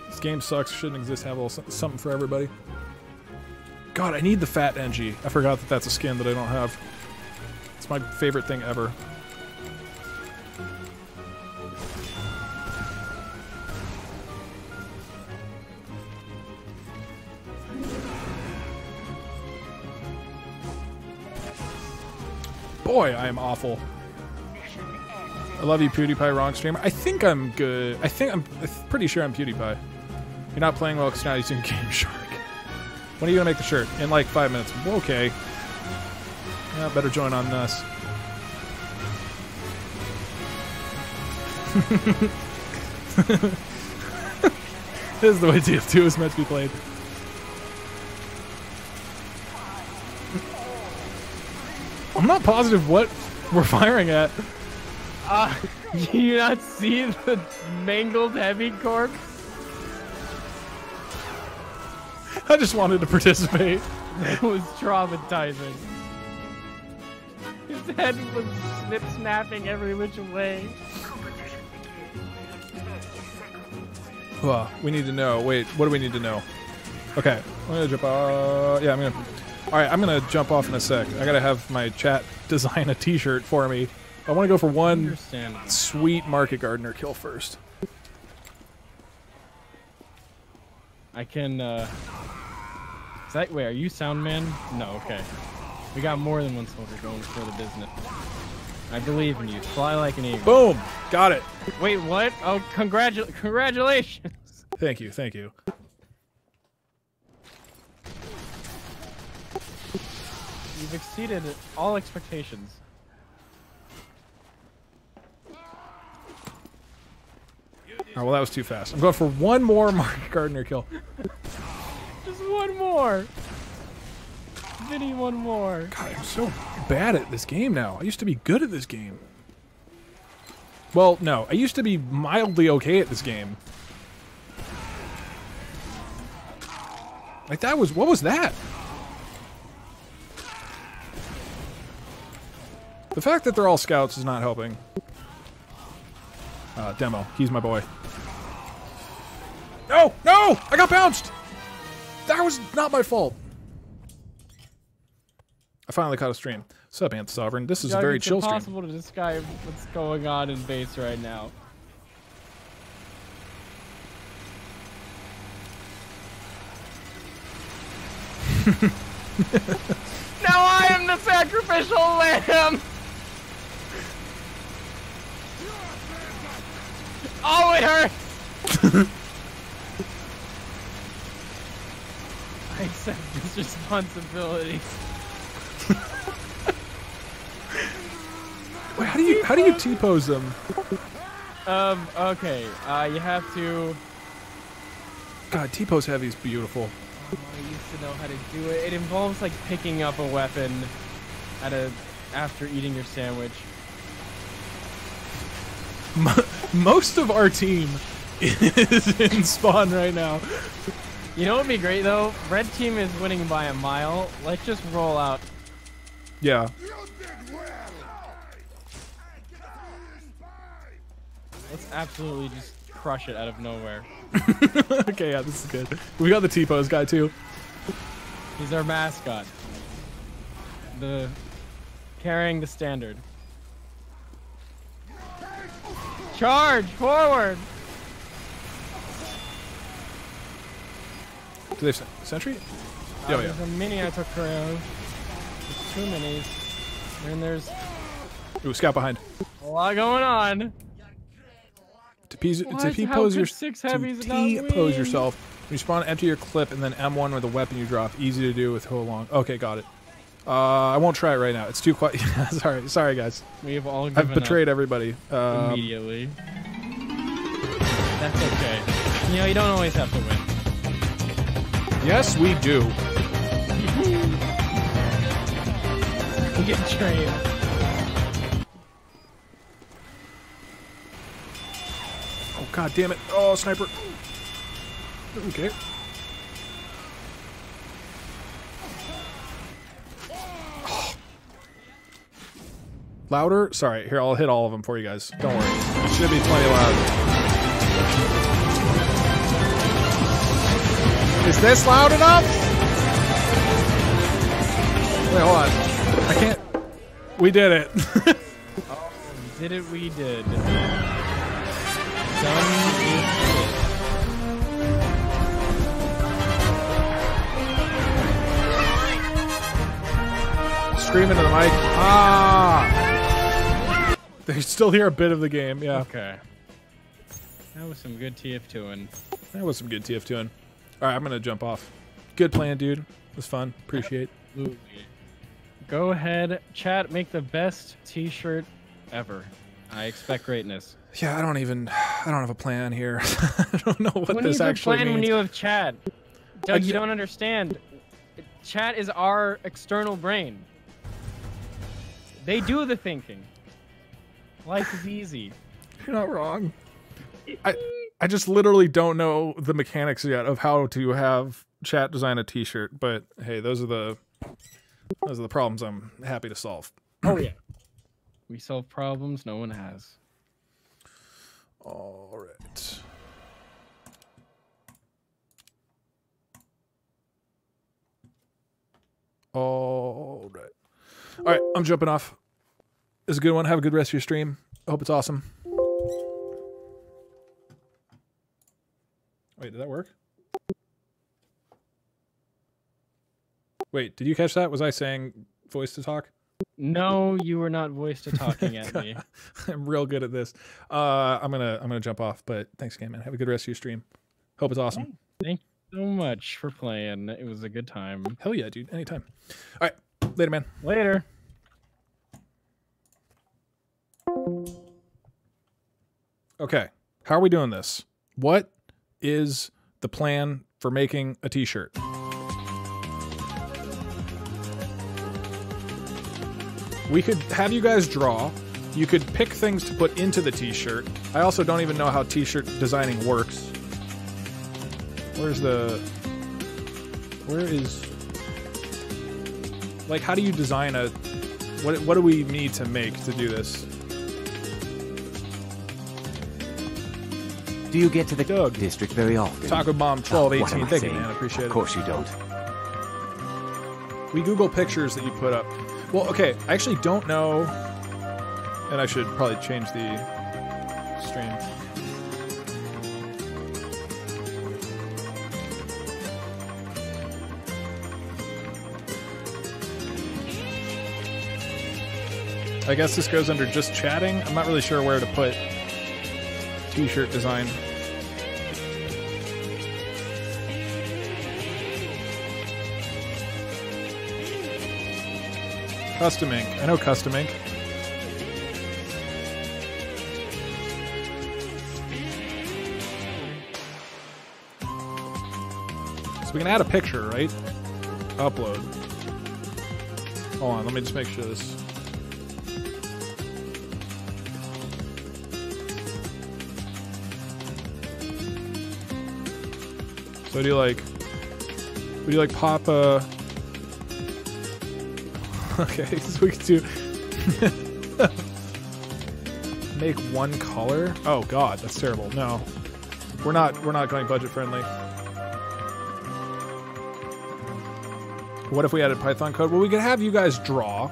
Speaker 1: This game sucks. Shouldn't exist. Have a little something for everybody. God, I need the fat Engie. I forgot that that's a skin that I don't have. It's my favorite thing ever. Boy, I am awful. I love you, PewDiePie, wrong streamer. I think I'm good. I'm pretty sure I'm PewDiePie. You're not playing well because now you're using Game Shark. When are you gonna make the shirt? In like 5 minutes. Okay. Yeah, better join on us. This is the way TF2 is meant to be played. I'm not positive what we're firing at.
Speaker 9: Do you not see the mangled heavy corpse?
Speaker 1: I just wanted to participate.
Speaker 9: It was traumatizing. His head was snapping every which way.
Speaker 1: We need to know. Wait, what do we need to know? Okay, I'm gonna jump off. Yeah, Alright, I'm gonna jump off in a sec. I gotta have my chat design a t-shirt for me. I wanna go for one sweet Market Gardener kill first.
Speaker 9: I can, wait, are you sound man? No, okay. We got more than one soldier going for the business. I believe in you. Fly like an eagle.
Speaker 1: Boom! Got it!
Speaker 9: Wait, what? Oh, congratulations!
Speaker 1: Thank you, thank you.
Speaker 9: You've exceeded all expectations.
Speaker 1: Oh, well, that was too fast. I'm going for one more Market Gardener kill.
Speaker 9: Just one more. Vinny one more.
Speaker 1: God, I'm so bad at this game now. I used to be good at this game. Well, no, I used to be mildly okay at this game. Like that was, what was that? The fact that they're all scouts is not helping. Demo, he's my boy. No, no, I got bounced. That was not my fault. I finally caught a stream. What's up, Anth Sovereign? This is a very chill stream.
Speaker 9: It's impossible to describe what's going on in base right now. Now I am the sacrificial lamb! Oh, it hurts! I accept this responsibility.
Speaker 1: Wait, how do you T-pose them?
Speaker 9: Okay, you have to...
Speaker 1: God, T-pose heavy is beautiful.
Speaker 9: Oh, I used to know how to do it. It involves like picking up a weapon after eating your sandwich.
Speaker 1: Most of our team is in spawn right now.
Speaker 9: You know what would be great though? Red team is winning by a mile. Let's just roll out.
Speaker 1: Yeah.
Speaker 9: Let's absolutely just crush it out of nowhere.
Speaker 1: Okay, yeah, this is good. We got the T-pose guy too.
Speaker 9: He's our mascot. Carrying the standard. Charge forward!
Speaker 1: Do they have sentry? Yeah,
Speaker 9: There's a mini I took care of. There's 2 minis. And there's...
Speaker 1: Ooh, scout behind.
Speaker 9: a lot going on.
Speaker 1: To T-pose yourself. When you spawn, empty your clip, and then M1 with the weapon you drop. Easy to do with hold long. Okay, got it. I won't try it right now. It's too quiet. sorry, guys.
Speaker 9: We have all given
Speaker 1: I've betrayed everybody.
Speaker 9: Immediately. That's okay. You know, you don't always have to win.
Speaker 1: Yes, we do.
Speaker 9: You get trained.
Speaker 1: Oh, god damn it. Oh, sniper. Okay. Oh. Louder? Sorry, here, I'll hit all of them for you guys. Don't worry. It should be plenty loud. Is this loud enough? Wait, hold on. I can't... We did it.
Speaker 9: Oh, did it, we did. Done is it.
Speaker 1: Scream into the mic. Ah! They still hear a bit of the game, yeah.
Speaker 9: Okay. That was some good TF2ing.
Speaker 1: That was some good TF2ing. Alright, I'm gonna jump off. Good plan, dude. It was fun. Appreciate.
Speaker 9: Absolutely. Go ahead, chat, make the best t-shirt ever. I expect greatness.
Speaker 1: Yeah, I don't have a plan here. I don't know what this actually means.
Speaker 9: When you have chat? Doug, you don't understand. Chat is our external brain. They do the thinking. Life is easy.
Speaker 1: You're not wrong. I just literally don't know the mechanics yet of how to have chat design a t-shirt, but hey, those are the problems I'm happy to solve.
Speaker 9: Oh yeah. We solve problems no one has.
Speaker 1: All right. All right. All right, I'm jumping off. This is a good one. Have a good rest of your stream. I hope it's awesome. Wait, did that work? Wait, did you catch that? Was I saying voice to talk?
Speaker 9: No, you were not voice to talking at me.
Speaker 1: I'm real good at this. I'm gonna jump off, but thanks again, man. Have a good rest of your stream. Hope it's awesome.
Speaker 9: Thank you so much for playing. It was a good time.
Speaker 1: Hell yeah, dude. Anytime. All right, later, man.
Speaker 9: Later.
Speaker 1: Okay, how are we doing this? What is the plan for making a t-shirt? we could have you guys draw. You could pick things to put into the t-shirt. I also don't even know how t-shirt designing works. Where is... Like, how do you design a... What do we need to make to do this?
Speaker 2: Do you get to the Doug district very often?
Speaker 1: Taco Bomb 1218. Thank you, man. I appreciate it.
Speaker 2: Of course you don't.
Speaker 1: We Google pictures that you put up. Well, okay, I actually don't know... And I should probably change the stream. I guess this goes under just chatting. I'm not really sure where to put t-shirt design. Custom ink. I know custom ink. So we can add a picture, right? Upload. Hold on, let me just make sure this... So do you like pop a... Okay, so we can do... Make one color? Oh god, that's terrible. No. We're not going budget friendly. What if we added Python code? Well, we could have you guys draw.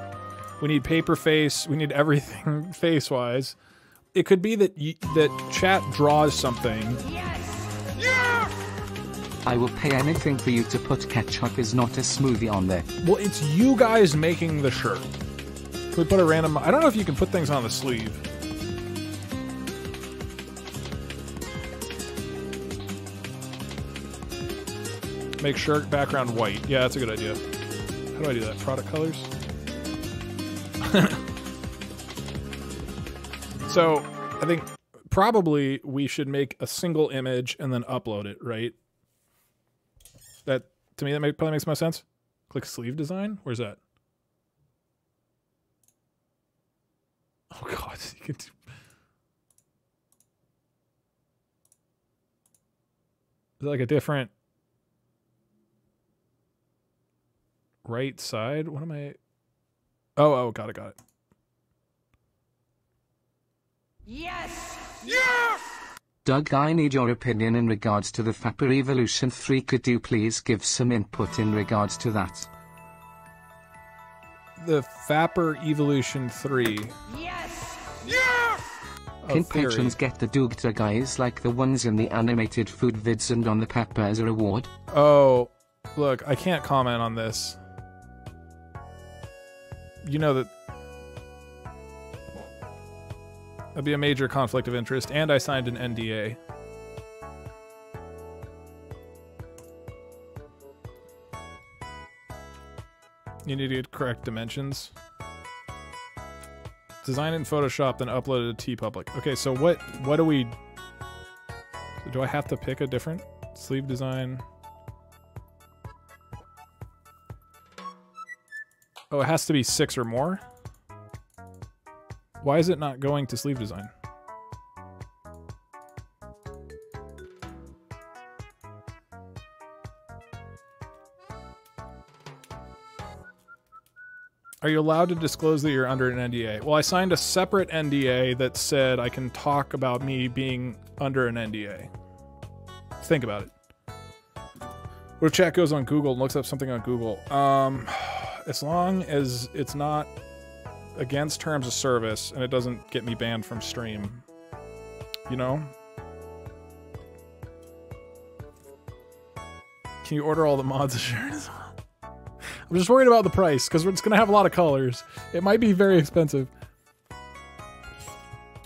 Speaker 1: We need paper face. We need everything face-wise. It could be that that chat draws something.
Speaker 4: Yes! Yes! I will pay anything for you to put ketchup is not a smoothie on there.
Speaker 1: Well, it's you guys making the shirt. Can we put a random... I don't know if you can put things on the sleeve. Make shirt background white. Yeah, that's a good idea. How do I do that? Product colors? So, I think probably we should make a single image and then upload it, right? That, to me, that probably makes most sense. Click sleeve design? Where's that? Oh god, you can do... Is it like a different... right side? What am I... Oh, got it.
Speaker 10: Yes! Yes!
Speaker 4: Doug, I need your opinion in regards to the Fapper Evolution 3. Could you please give some input in regards to that?
Speaker 1: The Fapper Evolution 3.
Speaker 10: Yes! Yes!
Speaker 4: Can patrons get the DougDoug eyes like the ones in the animated food vids and on the Pepper as a reward?
Speaker 1: Oh, look, I can't comment on this. You know that that'd be a major conflict of interest, and I signed an NDA. You need to get correct dimensions. Design it in Photoshop, then upload it to TeePublic. Okay, so what do we... So do I have to pick a different sleeve design? Oh, it has to be 6 or more? Why is it not going to sleeve design? Are you allowed to disclose that you're under an NDA? Well, I signed a separate NDA that said I can talk about me being under an NDA. Think about it. What if chat goes on Google and looks up something on Google? As long as it's not against terms of service and it doesn't get me banned from stream. You know? Can you order all the mods of shirt as well? I'm just worried about the price, because it's going to have a lot of colors. It might be very expensive.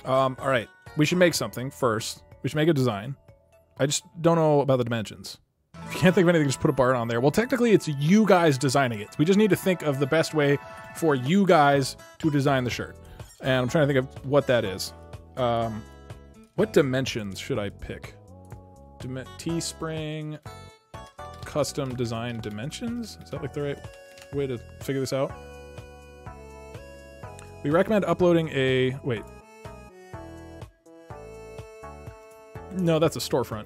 Speaker 1: Alright. We should make something first. We should make a design. I just don't know about the dimensions. If you can't think of anything, just put a bar on there. Well, technically, it's you guys designing it. We just need to think of the best way for you guys to design the shirt. And I'm trying to think of what that is. What dimensions should I pick? Teespring custom design dimensions? Is that like the right way to figure this out? We recommend uploading a... Wait. No, that's a storefront.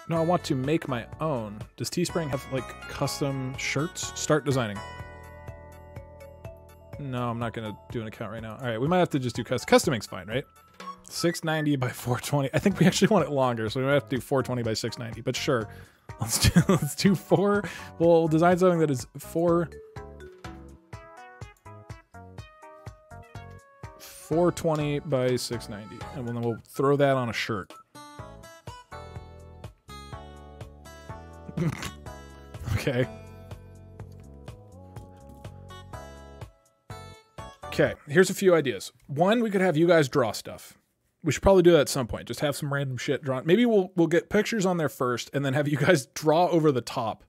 Speaker 1: No, I want to make my own. Does Teespring have, like, custom shirts? Start designing. No, I'm not going to do an account right now. All right, we might have to just do custom. Customing's fine, right? 690 by 420. I think we actually want it longer, so we might have to do 420 by 690. But sure, let's do 4. We'll design something that is 420 by 690, and then we'll throw that on a shirt. Okay. Okay, here's a few ideas. One, we could have you guys draw stuff. We should probably do that at some point. Just have some random shit drawn. Maybe we'll get pictures on there first, and then have you guys draw over the top.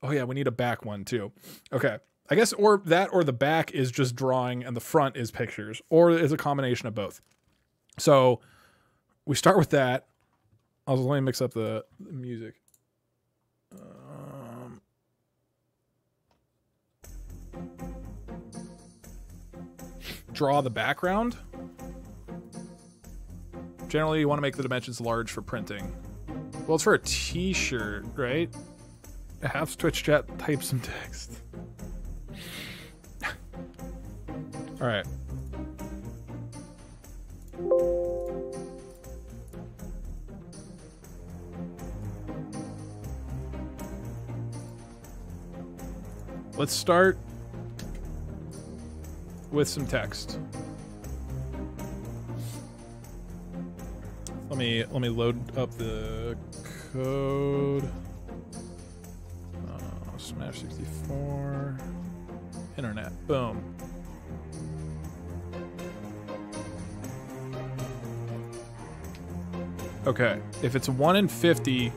Speaker 1: Oh yeah, we need a back one too. Okay, I guess or that or the back is just drawing and the front is pictures, or is a combination of both. So we start with that. Let me mix up the music. Draw the background. Generally, you want to make the dimensions large for printing. Well, it's for a t-shirt, right? Have Twitch chat type some text. All right. Let's start with some text. Let me load up the code. Smash 64. Internet. Boom. Okay. If it's 1 in 50,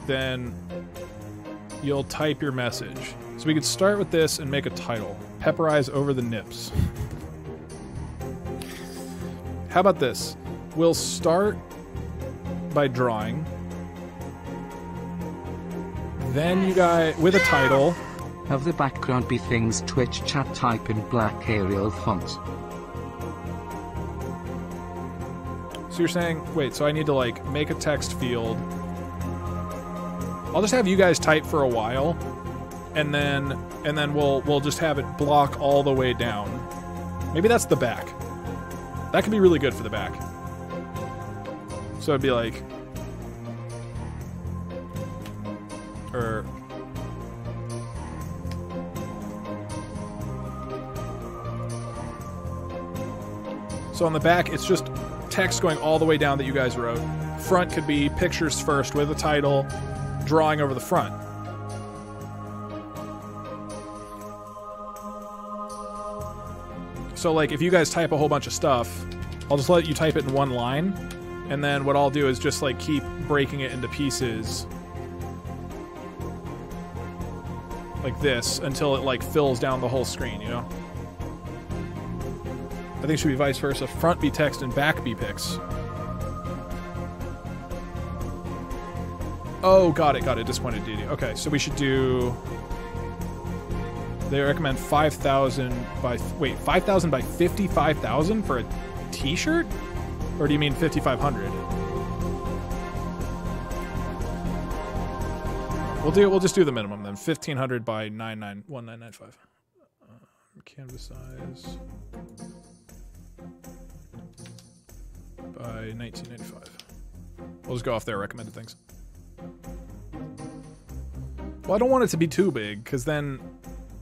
Speaker 1: then you'll type your message. So we could start with this and make a title. Pepperize over the nips. How about this? We'll start by drawing. Then you guys, with a title.
Speaker 4: Have the background be things Twitch chat type in black Arial font.
Speaker 1: So you're saying, wait, so I need to like make a text field. I'll just have you guys type for a while. And then we'll just have it block all the way down. Maybe that's the back. That could be really good for the back. So it'd be like, or so on the back, it's just text going all the way down that you guys wrote. Front could be pictures first with a title, drawing over the front. So like if you guys type a whole bunch of stuff, I'll just let you type it in one line, and then what I'll do is just like keep breaking it into pieces like this until it like fills down the whole screen, you know? I think it should be vice versa. Front be text and back be pics. Oh, got it. Disappointed DD. Okay, so we should do... They recommend 5,000 by... Wait, 5,000 by 55,000 for a t-shirt? Or do you mean 5,500? We'll just do the minimum then. 1,500 by 1995. Canvas size by 1995. We'll just go off their recommended things. Well, I don't want it to be too big, because then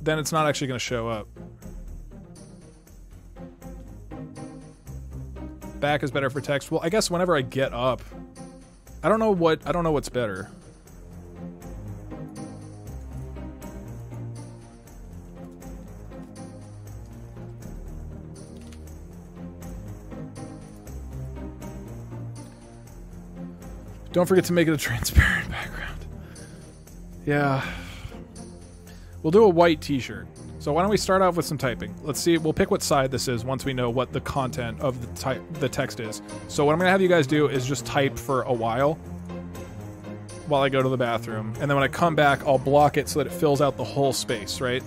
Speaker 1: it's not actually going to show up. Back is better for text. Well, I guess whenever I get up, I don't know what's better. Don't forget to make it a transparent background. Yeah. We'll do a white t-shirt. So why don't we start off with some typing? Let's see, we'll pick what side this is once we know what the content of the text is. So what I'm gonna have you guys do is just type for a while while I go to the bathroom. And then when I come back, I'll block it so that it fills out the whole space, right?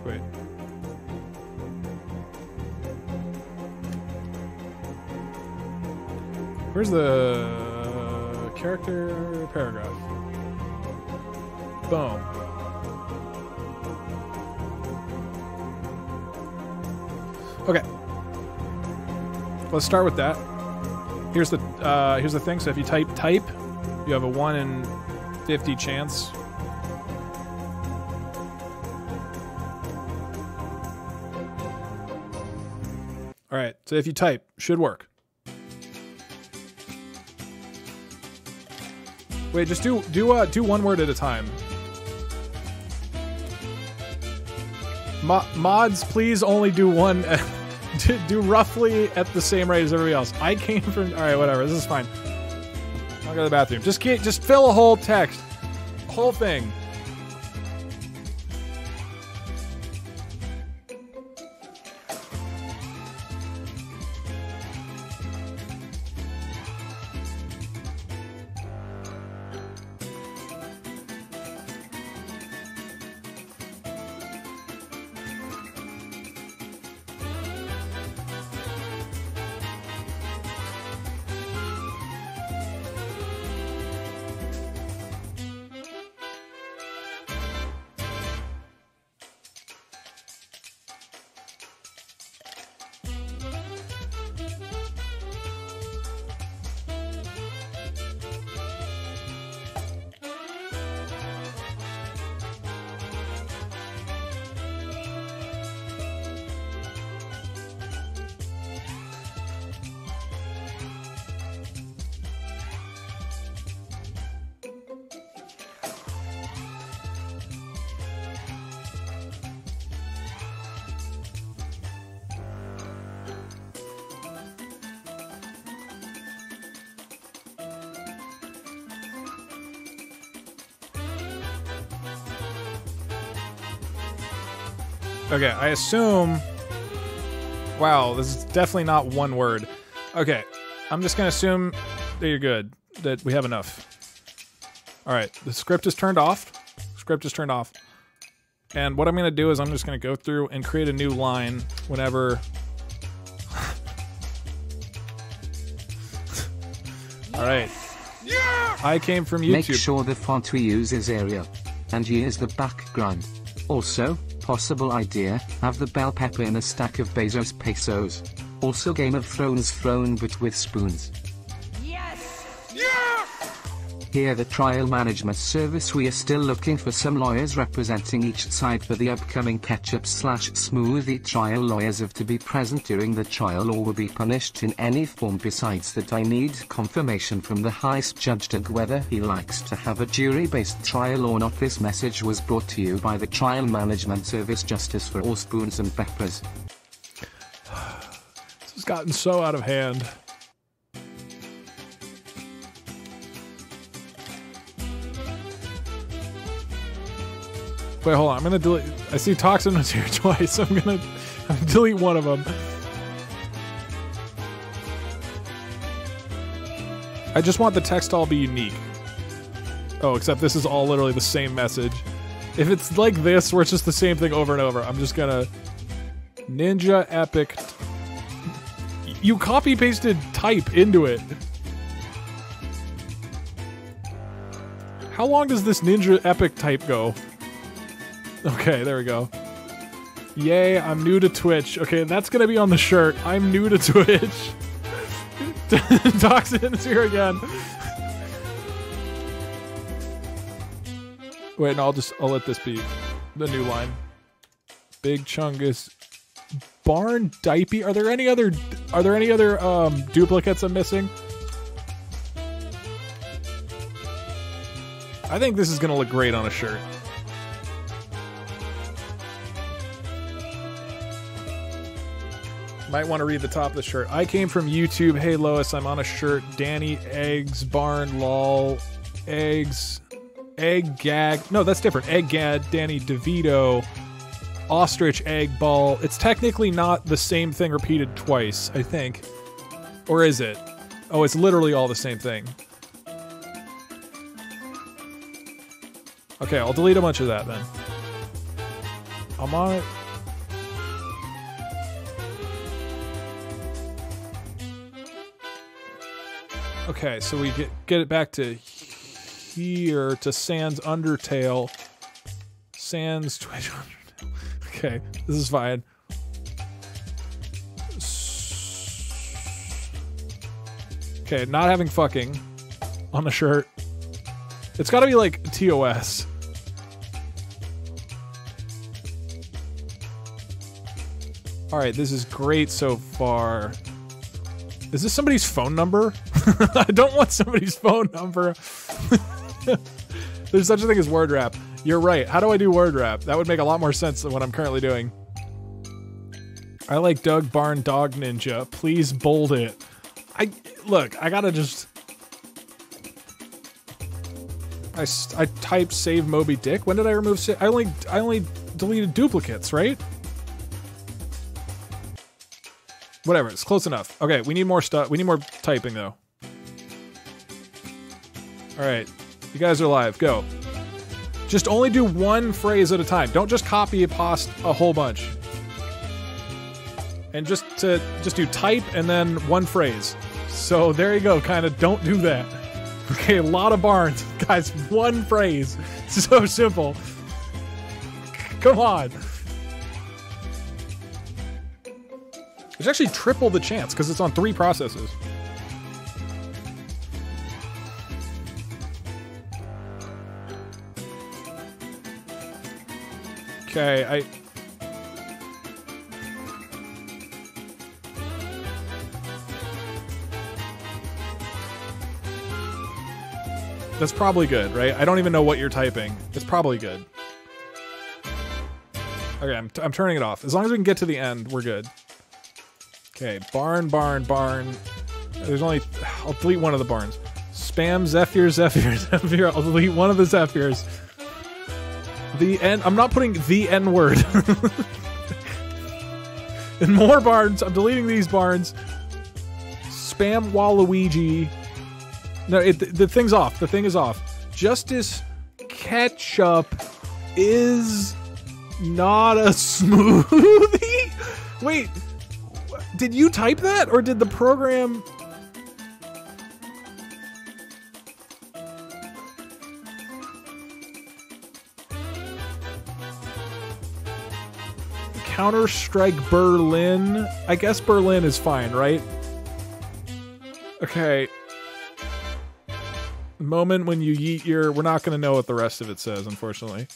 Speaker 1: Wait. Where's the character paragraph? Boom. Okay. Let's start with that. Here's the thing. So if you type, you have a 1 in 50 chance. All right. So if you type, should work. Wait, just do one word at a time. Mods, please only do one. Do roughly at the same rate as everybody else. I came from. All right, whatever. This is fine. I'll go to the bathroom. Just fill a whole text, whole thing. Okay, I assume... Wow, this is definitely not one word. Okay, I'm just going to assume that you're good, that we have enough. Alright, the script is turned off. Script is turned off. And what I'm going to do is I'm just going to go through and create a new line whenever... Alright. Yeah! I came from YouTube.
Speaker 4: Make sure the font we use is Arial. And ye is the background. Also, possible idea, have the bell pepper in a stack of Bezos pesos. Also Game of Thrones throne but with spoons.
Speaker 10: Yes!
Speaker 4: Yeah! Here the trial management service, we are still looking for some lawyers representing each side for the upcoming ketchup/smoothie trial. Lawyers have to be present during the trial or will be punished in any form. Besides that, I need confirmation from the highest judge DougDoug whether he likes to have a jury-based trial or not. This message was brought to you by the trial management service. Justice for all, spoons and peppers.
Speaker 1: This has gotten so out of hand. Wait, hold on. I'm gonna delete. I see toxin was here twice. I'm gonna delete one of them. I just want the text to all be unique. Oh, except this is all literally the same message. If it's like this, where it's just the same thing over and over, I'm just gonna Ninja Epic. You copy pasted type into it. How long does this Ninja Epic type go? Okay, there we go. Yay, I'm new to Twitch. Okay, that's gonna be on the shirt. I'm new to Twitch. Toxin's here again. Wait, no, I'll let this be the new line. Big Chungus. Barn Dipey. Are there any other duplicates I'm missing? I think this is gonna look great on a shirt. Might want to read the top of the shirt. I came from YouTube. Hey Lois, I'm on a shirt. Danny, eggs, barn, lol, eggs, egg gag. No, that's different. Egg gad, Danny DeVito. Ostrich, egg, ball. It's technically not the same thing repeated twice, I think. Or is it? Oh, it's literally all the same thing. Okay, I'll delete a bunch of that then. I'm on it. Okay, so we get it back to here, to Sans Undertale. Sans Twitch Undertale. Okay, this is fine. Okay, not having fucking on the shirt. It's gotta be like TOS. Alright, this is great so far. Is this somebody's phone number? I don't want somebody's phone number. There's such a thing as word rap. You're right. How do I do word rap? That would make a lot more sense than what I'm currently doing. I like Doug Barn Dog Ninja. Please bold it. Look, I gotta just... I typed save Moby Dick. When did I remove I only deleted duplicates, right? Whatever, it's close enough. Okay, we need more stuff. We need more typing though. Alright. You guys are live. Go. Just only do one phrase at a time. Don't just copy and paste a whole bunch. And just do type and then one phrase. So there you go, kinda don't do that. Okay, a lot of barns. Guys, one phrase. So simple. Come on. There's actually triple the chance because it's on 3 processes. Okay, That's probably good, right? I don't even know what you're typing. It's probably good. Okay, I'm turning it off. As long as we can get to the end, we're good. Okay, barn. There's only... I'll delete one of the barns. Spam Zephyr. I'll delete one of the Zephyrs. The N... I'm not putting the N-word. And more barns. I'm deleting these barns. Spam Waluigi. No, the thing's off. The thing is off. Justice Ketchup is not a smoothie? Wait, did you type that or did the program... Counter-Strike Berlin? I guess Berlin is fine, right? Okay. Moment when you yeet your... We're not going to know what the rest of it says, unfortunately.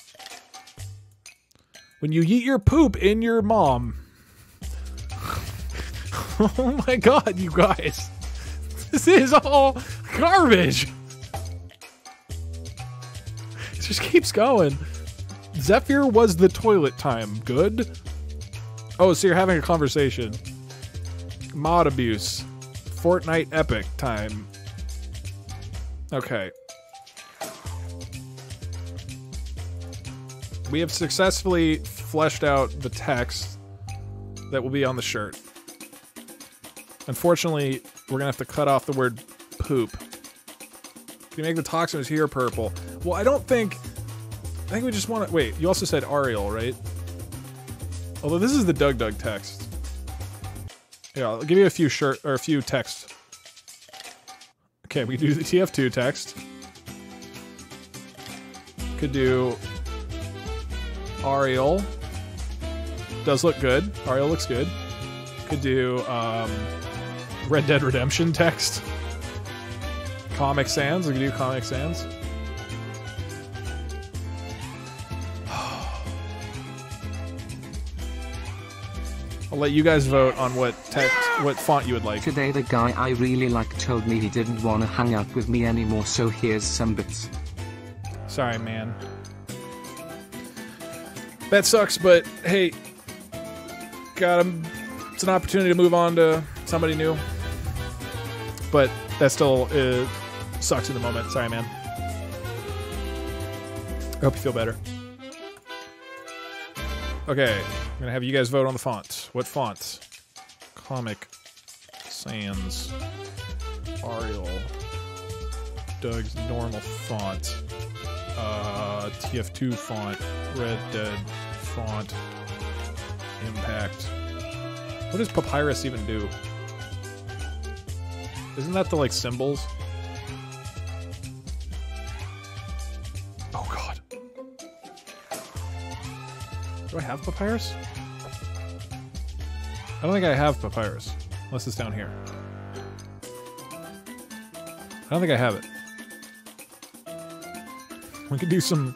Speaker 1: When you yeet your poop in your mom. Oh my god, you guys. This is all garbage. It just keeps going. Zephyr was the toilet time. Good. Oh, so you're having a conversation. Mod abuse. Fortnite epic time. Okay. We have successfully fleshed out the text that will be on the shirt. Unfortunately, we're gonna have to cut off the word poop. Can you make the toxins here purple? Well, I think we just want to... Wait, you also said Ariel, right? Although this is the DougDoug text. Yeah, I'll give you a few texts. Okay, we do the TF2 text. Could do Ariel. Does look good. Ariel looks good. Could do Red Dead Redemption text. Comic Sans. We could do Comic Sans. I'll let you guys vote on what font you would like.
Speaker 4: Today the guy I really like told me he didn't want to hang out with me anymore, so here's some bits.
Speaker 1: Sorry, man. That sucks, but hey, it's an opportunity to move on to somebody new. But that still sucks in the moment. Sorry, man. I hope you feel better. Okay, I'm gonna have you guys vote on the font. What font? Comic Sans. Arial. Doug's normal font. TF2 font. Red Dead font. Impact. What does Papyrus even do? Isn't that the, like, symbols? Oh, God. Do I have Papyrus? I don't think I have Papyrus. Unless it's down here. I don't think I have it. We could do some...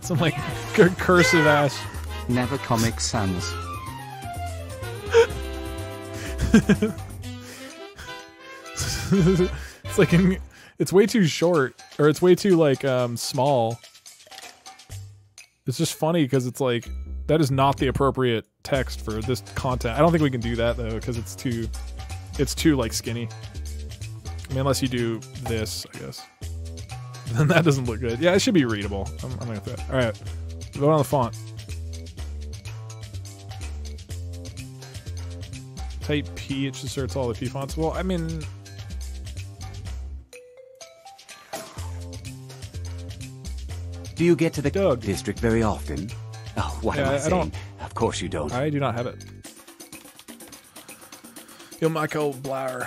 Speaker 1: some, like, cursive ass...
Speaker 4: Never Comic Sans.
Speaker 1: It's like it's way too short, or it's way too like small. It's just funny because it's like that is not the appropriate text for this content. I don't think we can do that though because it's too like skinny. I mean, unless you do this, I guess. Then that doesn't look good. Yeah, it should be readable. I'm gonna do that. All right, vote on the font. Type P, it just starts all the P fonts. Well, I mean...
Speaker 2: Do you get to the Doug district very often? Oh, what am I saying?
Speaker 1: Don't.
Speaker 2: Of course you don't.
Speaker 1: I do not have it. Yo, Michael Blauer.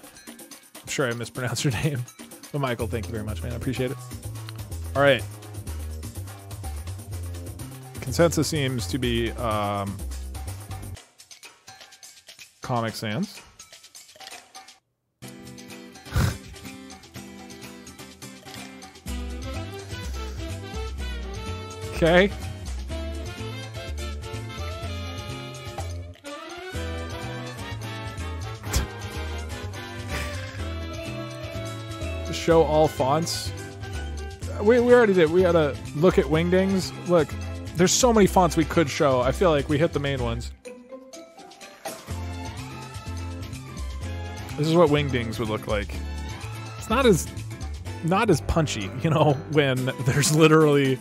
Speaker 1: I'm sure I mispronounced your name. But Michael, thank you very much, man. I appreciate it. All right. Consensus seems to be... Comic Sans. Okay. Show all fonts. We already did. We gotta look at Wingdings. Look, there's so many fonts we could show. I feel like we hit the main ones. This is what Wingdings would look like. It's not as punchy, you know, when there's literally...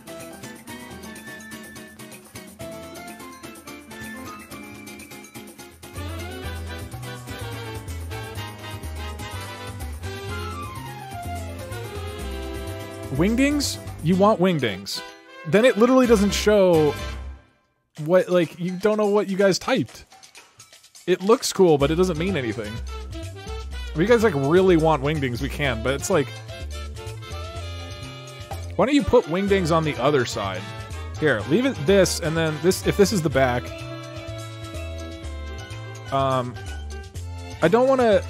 Speaker 1: Wingdings? You want Wingdings. Then it literally doesn't show what, like, you don't know what you guys typed. It looks cool, but it doesn't mean anything. If you guys like really want Wingdings, we can, but it's like... Why don't you put Wingdings on the other side? Here, leave it this, and then this, if this is the back... I don't want to...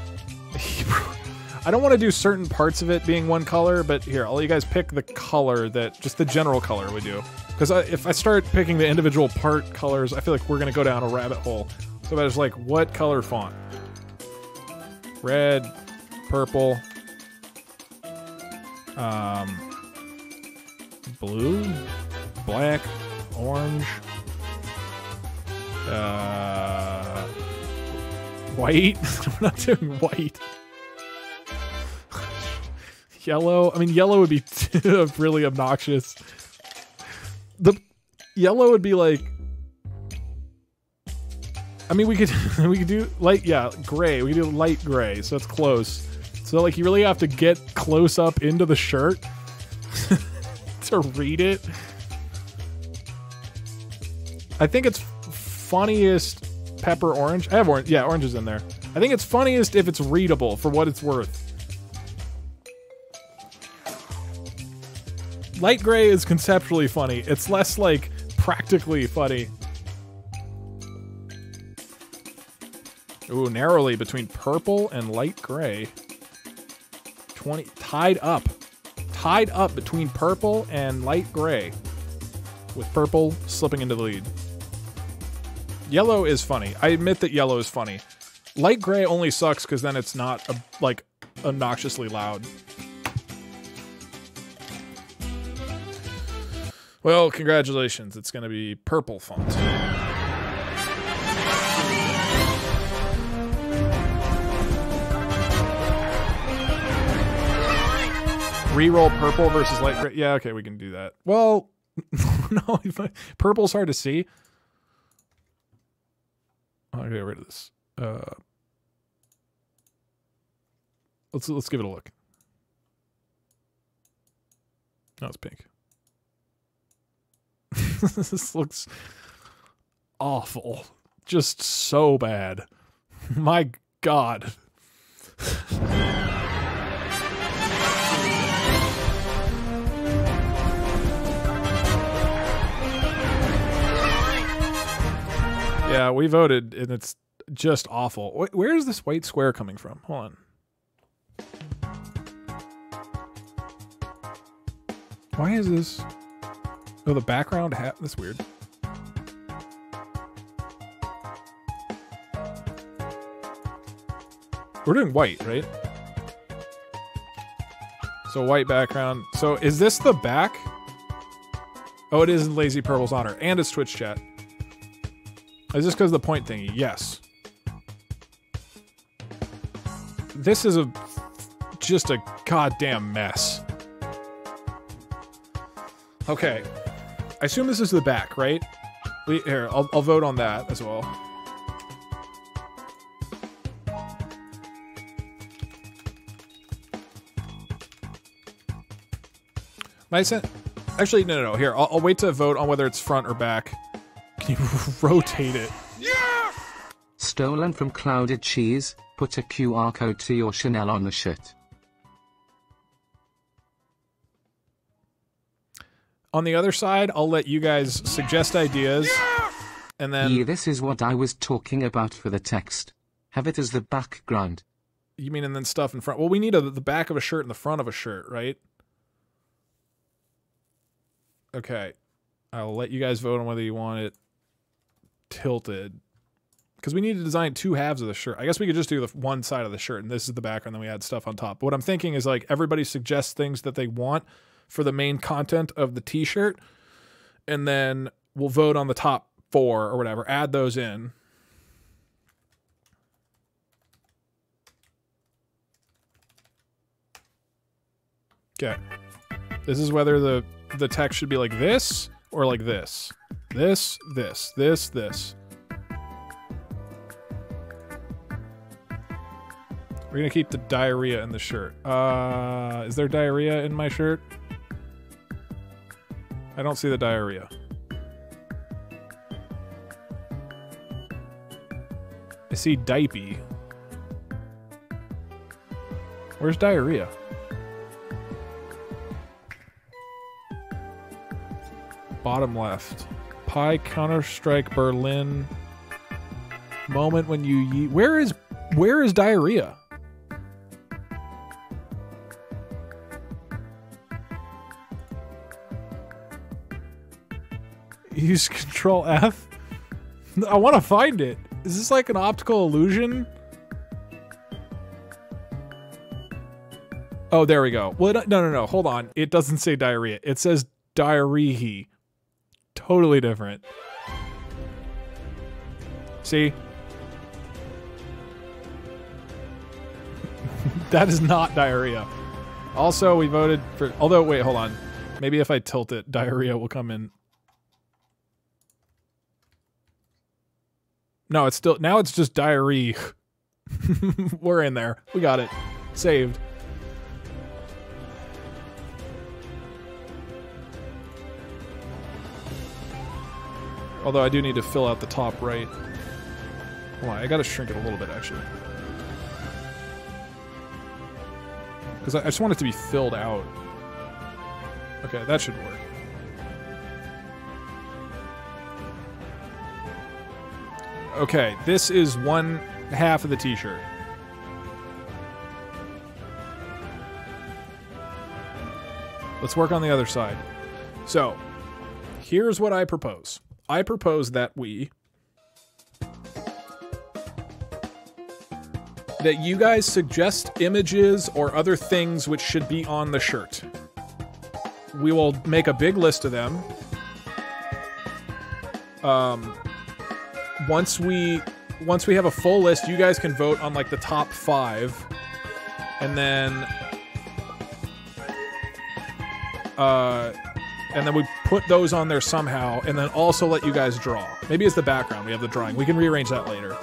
Speaker 1: I don't want to do certain parts of it being one color, but here, I'll let you guys pick the color that... Just the general color we do. Because if I start picking the individual part colors, I feel like we're going to go down a rabbit hole. So I was like, what color font? Red, purple, blue, black, orange, white. I'm not doing white. Yellow. I mean, yellow would be really obnoxious. The yellow would be like... I mean, we could do light, yeah, gray. We could do light gray, so it's close. So, like, you really have to get close up into the shirt to read it. I think it's funniest pepper orange. I have orange. Yeah, orange is in there. I think it's funniest if it's readable for what it's worth. Light gray is conceptually funny. It's less, like, practically funny. Ooh, narrowly between purple and light gray. 20 tied up between purple and light gray, with purple slipping into the lead. Yellow is funny. I admit that yellow is funny. Light gray only sucks because then it's not like obnoxiously loud. Well, congratulations. It's going to be purple font. Reroll purple versus light gray. Yeah, okay, we can do that. Well, No, purple's hard to see. Oh, I'll get rid of this. Let's give it a look. No, it's pink. This looks awful. Just so bad. My God. Yeah, we voted, and it's just awful. Where is this white square coming from? Hold on. Why is this? Oh, the background hat. That's weird. We're doing white, right? So white background. So is this the back? Oh, it is in Lazy Purple's honor, and it's Twitch chat. Is this because of the point thingy? Yes. This is just a goddamn mess. Okay. I assume this is the back, right? Here, I'll vote on that as well. Actually, no. Here, I'll wait to vote on whether it's front or back. Can you rotate it?
Speaker 4: Yeah! Stolen from Clouded Cheese. Put a QR code to your Chanel on the shirt.
Speaker 1: On the other side, I'll let you guys suggest ideas, and then...
Speaker 4: Yeah, this is what I was talking about for the text. Have it as the background.
Speaker 1: You mean and then stuff in front? Well, we need the back of a shirt and the front of a shirt, right? Okay. I'll let you guys vote on whether you want it tilted. Because we need to design two halves of the shirt. I guess we could just do the one side of the shirt, and this is the back, and then we add stuff on top. But what I'm thinking is, like, everybody suggests things that they want for the main content of the t-shirt, and then we'll vote on the top 4 or whatever, add those in. Okay. This is whether the text should be like this or like this. This. We're gonna keep the diarrhea in the shirt. Is there diarrhea in my shirt? I don't see the diarrhea. I see diaper. Where's diarrhea? Bottom left. Pi Counter-Strike Berlin. Moment when you yeet. Where is diarrhea? Use Control F. I want to find it. Is this like an optical illusion? Oh, there we go. Well, no. Hold on. It doesn't say diarrhea. It says diarrhea. Totally different. See? That is not diarrhea. Also, we voted for... Although, wait, hold on. Maybe if I tilt it, diarrhea will come in. No, it's still... Now it's just diarrhea. We're in there. We got it. Saved. Although I do need to fill out the top right. Hold on, I gotta shrink it a little bit, actually. Because I just want it to be filled out. Okay, that should work. Okay, this is one half of the t-shirt. Let's work on the other side. So, here's what I propose. I propose that that you guys suggest images or other things which should be on the shirt. We will make a big list of them. Once we have a full list, you guys can vote on like the top 5, and then we put those on there somehow, and then also let you guys draw. Maybe as the background, we have the drawing. We can rearrange that later.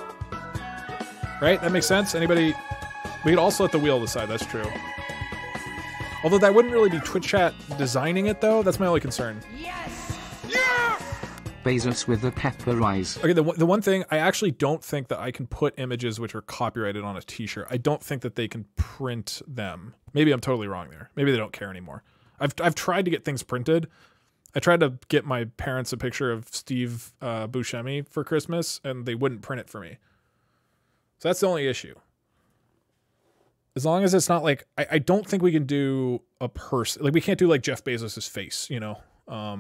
Speaker 1: Right? That makes sense? Anybody? We could also let the wheel decide, that's true. Although that wouldn't really be Twitch chat designing it, though. That's my only concern.
Speaker 10: Yes!
Speaker 4: Yeah! Bezos with the pepper eyes.
Speaker 1: Okay, the one thing, I actually don't think that I can put images which are copyrighted on a t-shirt. I don't think that they can print them. Maybe I'm totally wrong there. Maybe they don't care anymore. I've tried to get things printed. I tried to get my parents a picture of Steve Buscemi for Christmas, and they wouldn't print it for me. So that's the only issue. As long as it's not like, I don't think we can do a person, like we can't do like Jeff Bezos' face, you know? I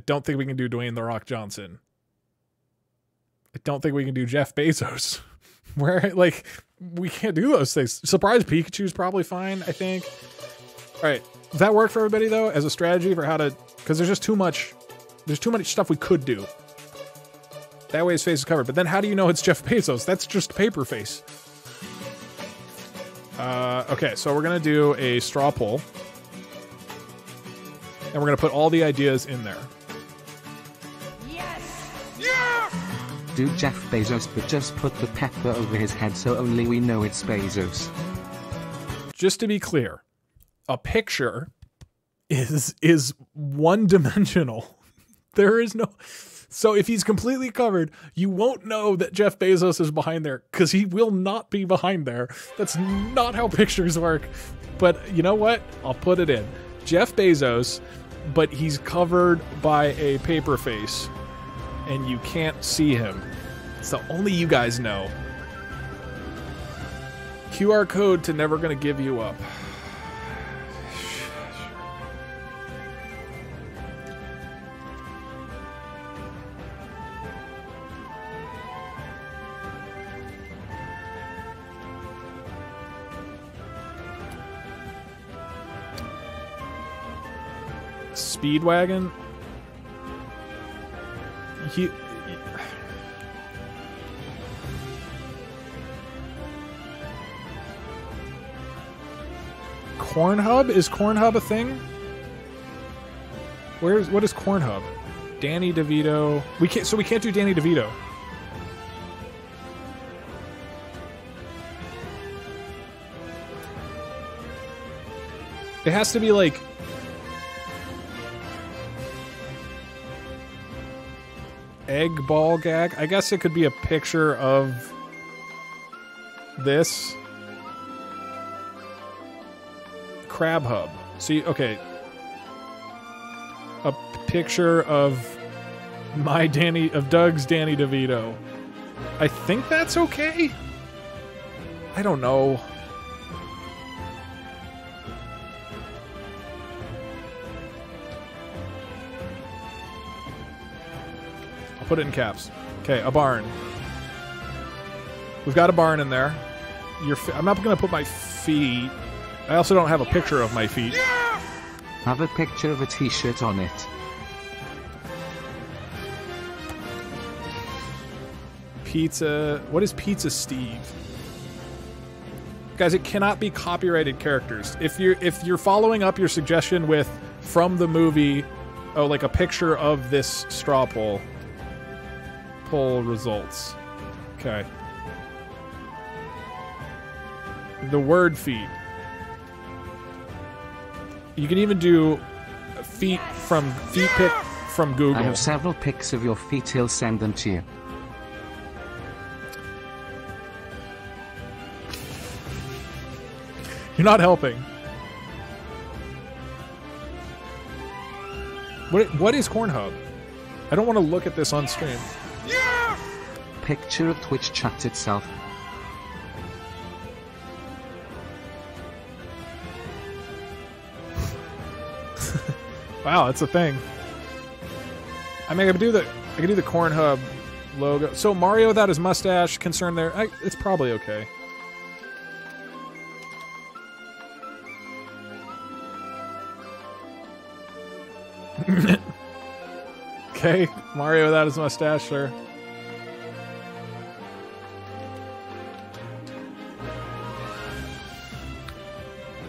Speaker 1: don't think we can do Dwayne "The Rock" Johnson. I don't think we can do Jeff Bezos. Where, like, we can't do those things. Surprise Pikachu's probably fine, I think. All right, does that work for everybody though, as a strategy for how to, because there's just too much stuff we could do. That way his face is covered. But then how do you know it's Jeff Bezos? That's just paper face. Okay, so we're going to do a straw poll. And we're going to put all the ideas in there.
Speaker 10: Yes!
Speaker 4: Yeah! Do Jeff Bezos, but just put the pepper over his head so only we know it's Bezos.
Speaker 1: Just to be clear, a picture is one-dimensional. There is no... So if he's completely covered, you won't know that Jeff Bezos is behind there because he will not be behind there. That's not how pictures work. But you know what? I'll put it in. Jeff Bezos, but he's covered by a paper face and you can't see him. So only you guys know. QR code to Never Gonna Give You Up. Speedwagon. Cornhub? Is Cornhub a thing? What is Cornhub? Danny DeVito. We can't do Danny DeVito. It has to be like egg ball gag. I guess it could be a picture of this. Crab Hub. See, okay. A picture of Doug's Danny DeVito. I think that's okay. I don't know. Put it in caps. Okay, a barn. We've got a barn in there. I'm not going to put my feet. I also don't have a picture of my feet.
Speaker 4: Have a picture of a t-shirt on it.
Speaker 1: Pizza. What is Pizza Steve? Guys, it cannot be copyrighted characters. If you're following up your suggestion with from the movie, oh, like a picture of this straw poll. Poll results. Okay. The word feet. You can even do feet pic from Google.
Speaker 4: I have several pics of your feet. He'll send them to you.
Speaker 1: You're not helping. What is Cornhub? I don't want to look at this on stream.
Speaker 4: Picture of Twitch chat itself.
Speaker 1: Wow, that's a thing. I mean, I can do the Cornhub logo. So Mario without his mustache, concern there. It's probably okay. Okay, Mario without his mustache, sure.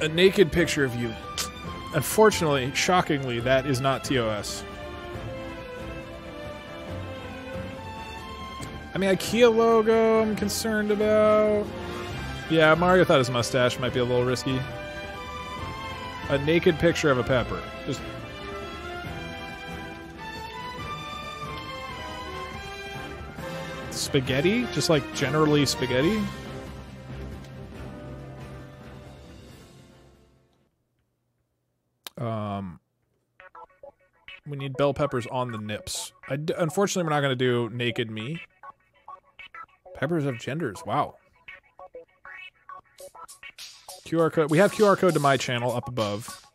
Speaker 1: A naked picture of you. Unfortunately, shockingly, that is not TOS. I mean, IKEA logo I'm concerned about. Yeah, Mario thought his mustache might be a little risky. A naked picture of a pepper. Just... Spaghetti? Just like generally spaghetti? We need bell peppers on the nips. Unfortunately, we're not going to do naked me. Peppers have genders. Wow. QR code. We have QR code to my channel up above.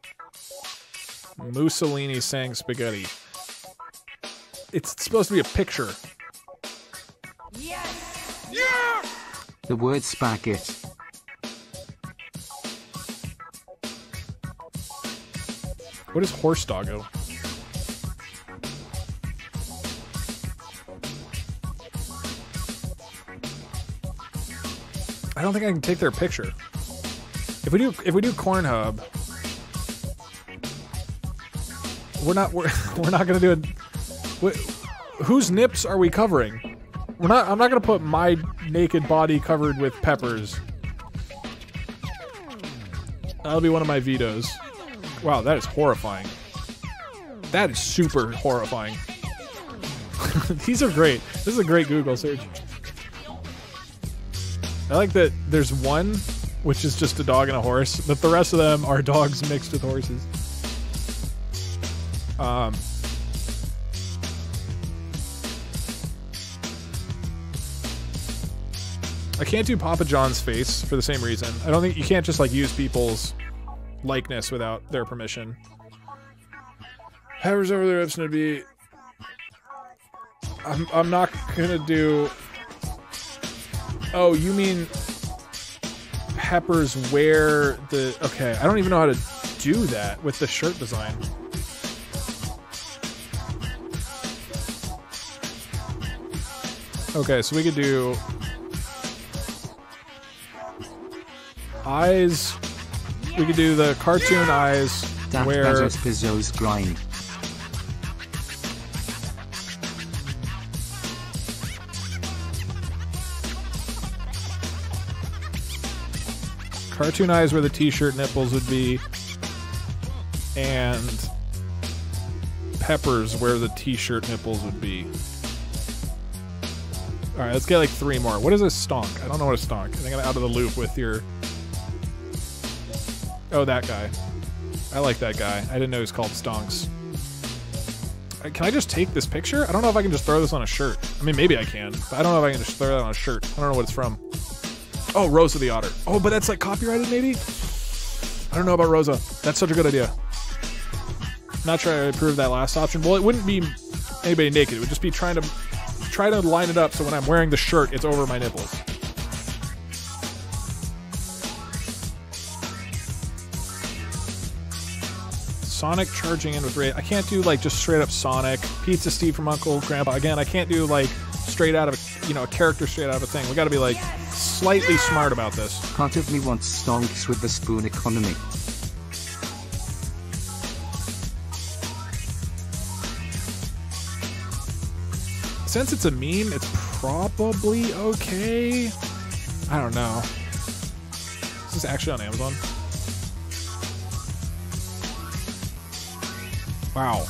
Speaker 1: Mussolini saying spaghetti. It's supposed to be a picture.
Speaker 10: Yes!
Speaker 1: Yeah!
Speaker 4: The word spaghetti.
Speaker 1: What is horse doggo? I don't think I can take their picture. If we do Corn Hub, we're not gonna do it. Whose nips are we covering? I'm not gonna put my naked body covered with peppers. That'll be one of my vetoes. Wow, that is horrifying. That is super horrifying. These are great. This is a great Google search. I like that there's one, which is just a dog and a horse, but the rest of them are dogs mixed with horses. I can't do Papa John's face for the same reason. I don't think you can't just like use people's likeness without their permission. Peppers over the lips would be. I'm not gonna do. Oh, you mean peppers wear the... Okay, I don't even know how to do that with the shirt design. Okay, so we could do... eyes. We could do the cartoon eyes where...
Speaker 4: Pizzo's grind.
Speaker 1: Cartoon eyes where the t-shirt nipples would be, and peppers where the t-shirt nipples would be. Alright, let's get like 3 more. What is a stonk? I don't know what a stonk. I think I'm out of the loop with your... Oh, that guy. I like that guy. I didn't know he was called stonks. Can I just take this picture? I don't know if I can just throw this on a shirt. I mean, maybe I can, but I don't know if I can just throw that on a shirt. I don't know what it's from. Oh, Rosa the Otter. Oh, but that's like copyrighted maybe? I don't know about Rosa. That's such a good idea. Not sure I approve that last option. Well, it wouldn't be anybody naked. It would just be try to line it up so when I'm wearing the shirt, it's over my nipples. Sonic charging in with Ray. I can't do like just straight up Sonic. Pizza Steve from Uncle Grandpa. Again, I can't do like straight out of a, you know, a character straight out of a thing. We got to be like slightly smart about this.
Speaker 4: Part of me wants stonks with the spoon economy.
Speaker 1: Since it's a meme, it's probably okay. I don't know. Is this actually on Amazon? Wow.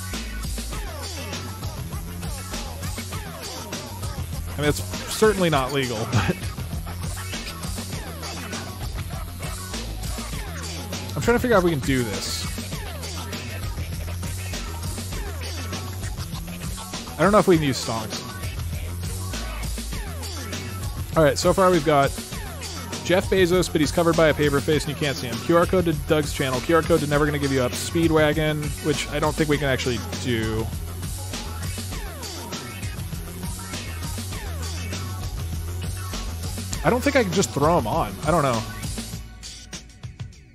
Speaker 1: I mean, it's certainly not legal, but... I'm trying to figure out if we can do this. I don't know if we can use stonks. Alright, so far we've got Jeff Bezos, but he's covered by a paper face and you can't see him. QR code to Doug's channel. QR code to Never Gonna Give You Up. Speedwagon, which I don't think we can actually do. I don't think I can just throw them on. I don't know.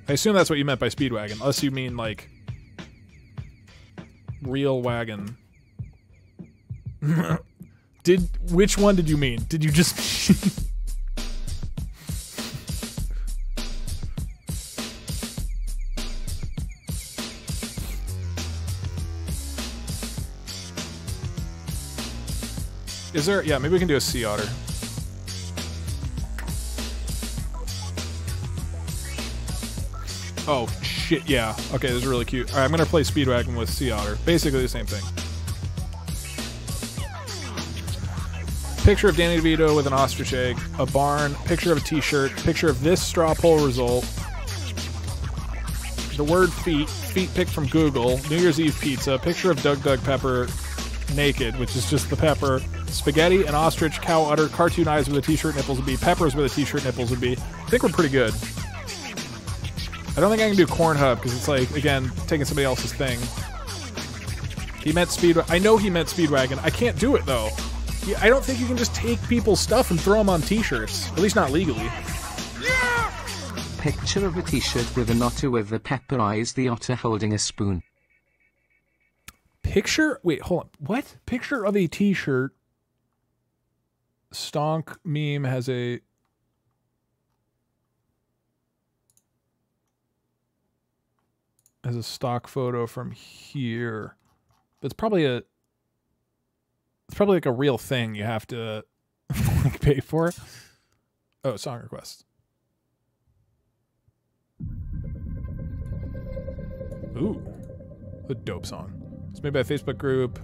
Speaker 1: I assume that's what you meant by Speedwagon, unless you mean, like, real wagon. Which one did you mean? Did you just... Is there? Yeah, maybe we can do a sea otter. Oh, shit, yeah. Okay, this is really cute. Alright, I'm gonna play Speedwagon with sea otter. Basically the same thing. Picture of Danny DeVito with an ostrich egg, a barn, picture of a t-shirt, picture of this straw poll result, the word feet picked from Google, New Year's Eve pizza, picture of DougDoug Pepper naked, which is just the pepper, spaghetti, an ostrich, cow udder, cartoon eyes with a t-shirt nipples would be, peppers with a t-shirt nipples would be. I think we're pretty good. I don't think I can do Corn Hub because it's like, again, taking somebody else's thing. He meant Speedwagon. I know he meant Speedwagon. I can't do it though. I don't think you can just take people's stuff and throw them on t-shirts. At least not legally.
Speaker 4: Picture of a t-shirt with an otter with the pepper eyes, the otter holding a spoon.
Speaker 1: Picture? Wait, hold on. What? Picture of a t-shirt. Stonk meme has a... As a stock photo from here. But it's probably like a real thing you have to like pay for. Oh, song request. Ooh. A dope song. It's made by a Facebook group.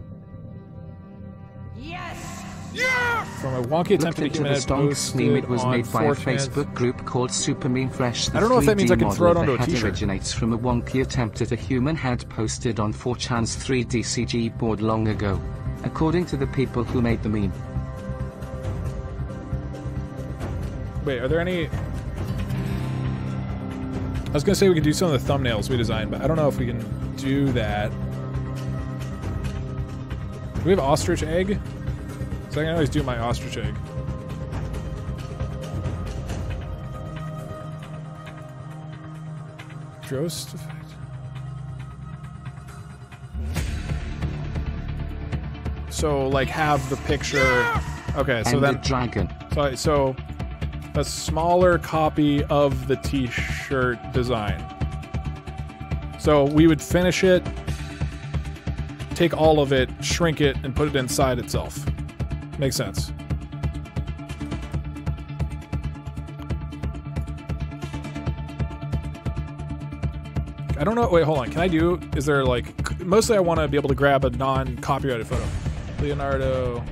Speaker 10: Yes!
Speaker 1: Yeah! From a wonky attempt to be
Speaker 4: meme, it was made by a Facebook group called Super Meme Fresh.
Speaker 1: I don't know if that means I can throw it onto a t-shirt.
Speaker 4: Originates from a wonky attempt at a human head posted on 4chan's 3D CG board long ago, according to the people who made the meme.
Speaker 1: Wait, are there any... I was gonna say we could do some of the thumbnails we designed, but I don't know if we can do that. Do we have ostrich egg? So I can always do my ostrich egg. Ghost effect. So like have the picture. Okay, so
Speaker 4: and
Speaker 1: then
Speaker 4: the dragon.
Speaker 1: So a smaller copy of the t-shirt design. So we would finish it, take all of it, shrink it, and put it inside itself. Makes sense. I don't know. Wait, hold on. Can I do... Is there like... Mostly I want to be able to grab a non-copyrighted photo. Leonardo...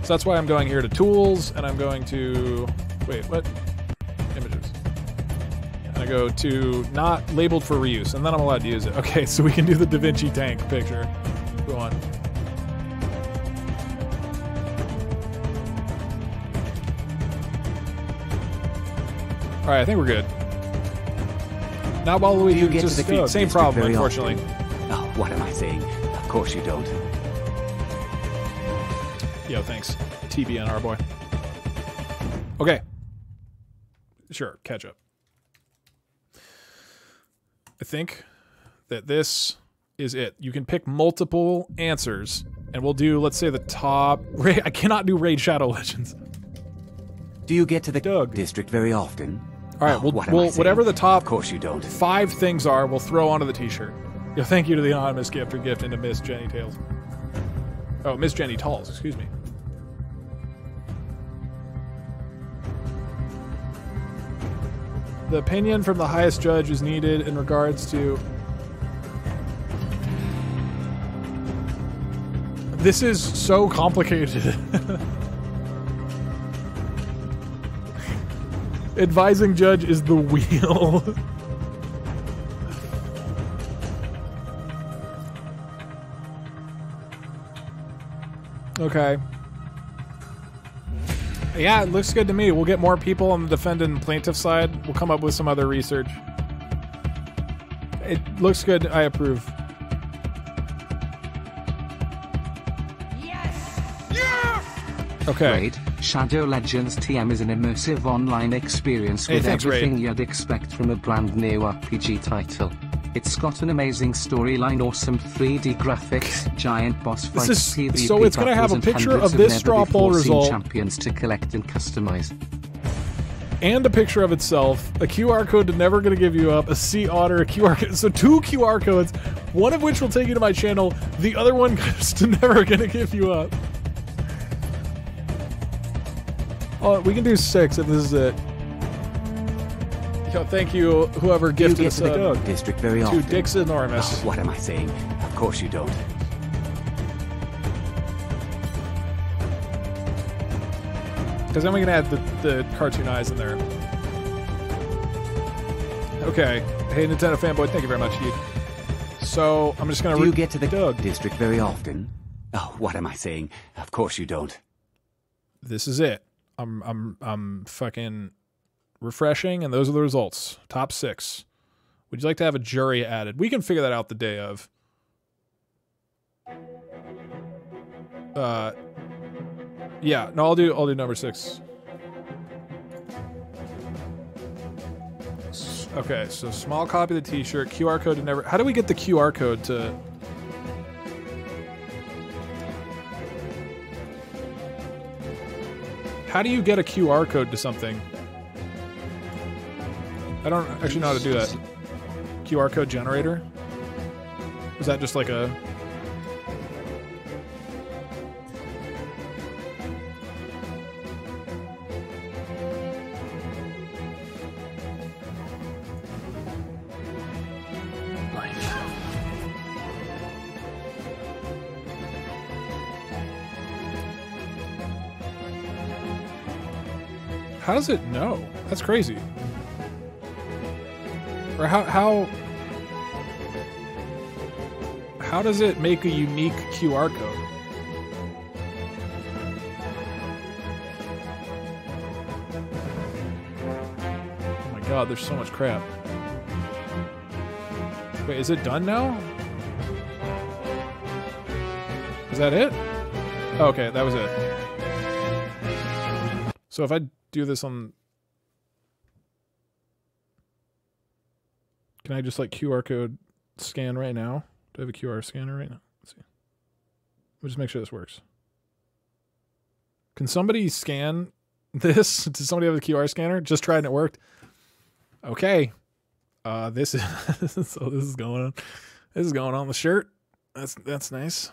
Speaker 1: So that's why I'm going here to Tools, and I'm going to... Wait, what? Images. And I go to Not Labeled for Reuse, and then I'm allowed to use it. Okay, so we can do the Da Vinci tank picture. Go on. Alright, I think we're good. Now Waluigi just defeat same problem, unfortunately.
Speaker 2: Oh, what am I saying? Of course you don't.
Speaker 1: Yo, thanks. TBNR boy. Okay. Sure, catch up. I think that this is it. You can pick multiple answers, and we'll do, let's say, the top... I cannot do Raid Shadow Legends.
Speaker 2: Do you get to the district very often?
Speaker 1: All right, we'll whatever the top
Speaker 2: of course you don't.
Speaker 1: 5 things are, we'll throw onto the t-shirt. Yo, thank you to the anonymous gifter gift and to Miss Jenny Tales. Oh, Miss Jenny Talls, excuse me. The opinion from the highest judge is needed in regards to... This is so complicated. Advising judge is the wheel. Okay. Yeah, it looks good to me. We'll get more people on the defendant and plaintiff side. We'll come up with some other research. It looks good. I approve.
Speaker 10: Yes!
Speaker 1: Yeah! Okay.
Speaker 4: Raid Shadow Legends TM is an immersive online experience with everything you'd expect from a brand new RPG title. It's got an amazing storyline, awesome 3D graphics, giant boss fights, PvP
Speaker 1: so it's gonna have a picture of this straw poll result,
Speaker 4: champions to collect and customize.
Speaker 1: and a picture of itself, a QR code to Never Gonna Give You Up, a sea otter, a QR code. So 2 QR codes, one of which will take you to my channel, the other one goes to Never Gonna Give You Up. Oh, we can do 6 if this is it. Yo, thank you, whoever gifted us
Speaker 2: district very
Speaker 1: to
Speaker 2: often.
Speaker 1: Dick's Enormous.
Speaker 2: Oh, what am I saying? Of course you don't.
Speaker 1: Because then we can add the cartoon eyes in there. Okay. Hey, Nintendo fanboy, thank you very much, Heath. So I'm just gonna.
Speaker 2: Do you get to the Doug district very often? Oh, what am I saying? Of course you don't.
Speaker 1: This is it. I'm fucking refreshing, and those are the results. Top 6. Would you like to have a jury added? We can figure that out the day of. Yeah, no, I'll do number 6. Okay, so small copy of the t-shirt, QR code to Never... How do we get the QR code to... How do you get a QR code to something? I don't actually know how to do that. QR code generator? Is that just like a... How does it know? That's crazy. Or how does it make a unique QR code? Oh my god, there's so much crap. Wait, is it done now? Is that it? Oh, okay, that was it. So if I do this on... Can I just like QR code scan right now? Do I have a QR scanner right now? Let's see. We'll just make sure this works. Can somebody scan this? Does somebody have a QR scanner? Just tried and it worked. Okay. This is so this is going on. This is going on the shirt. That's nice.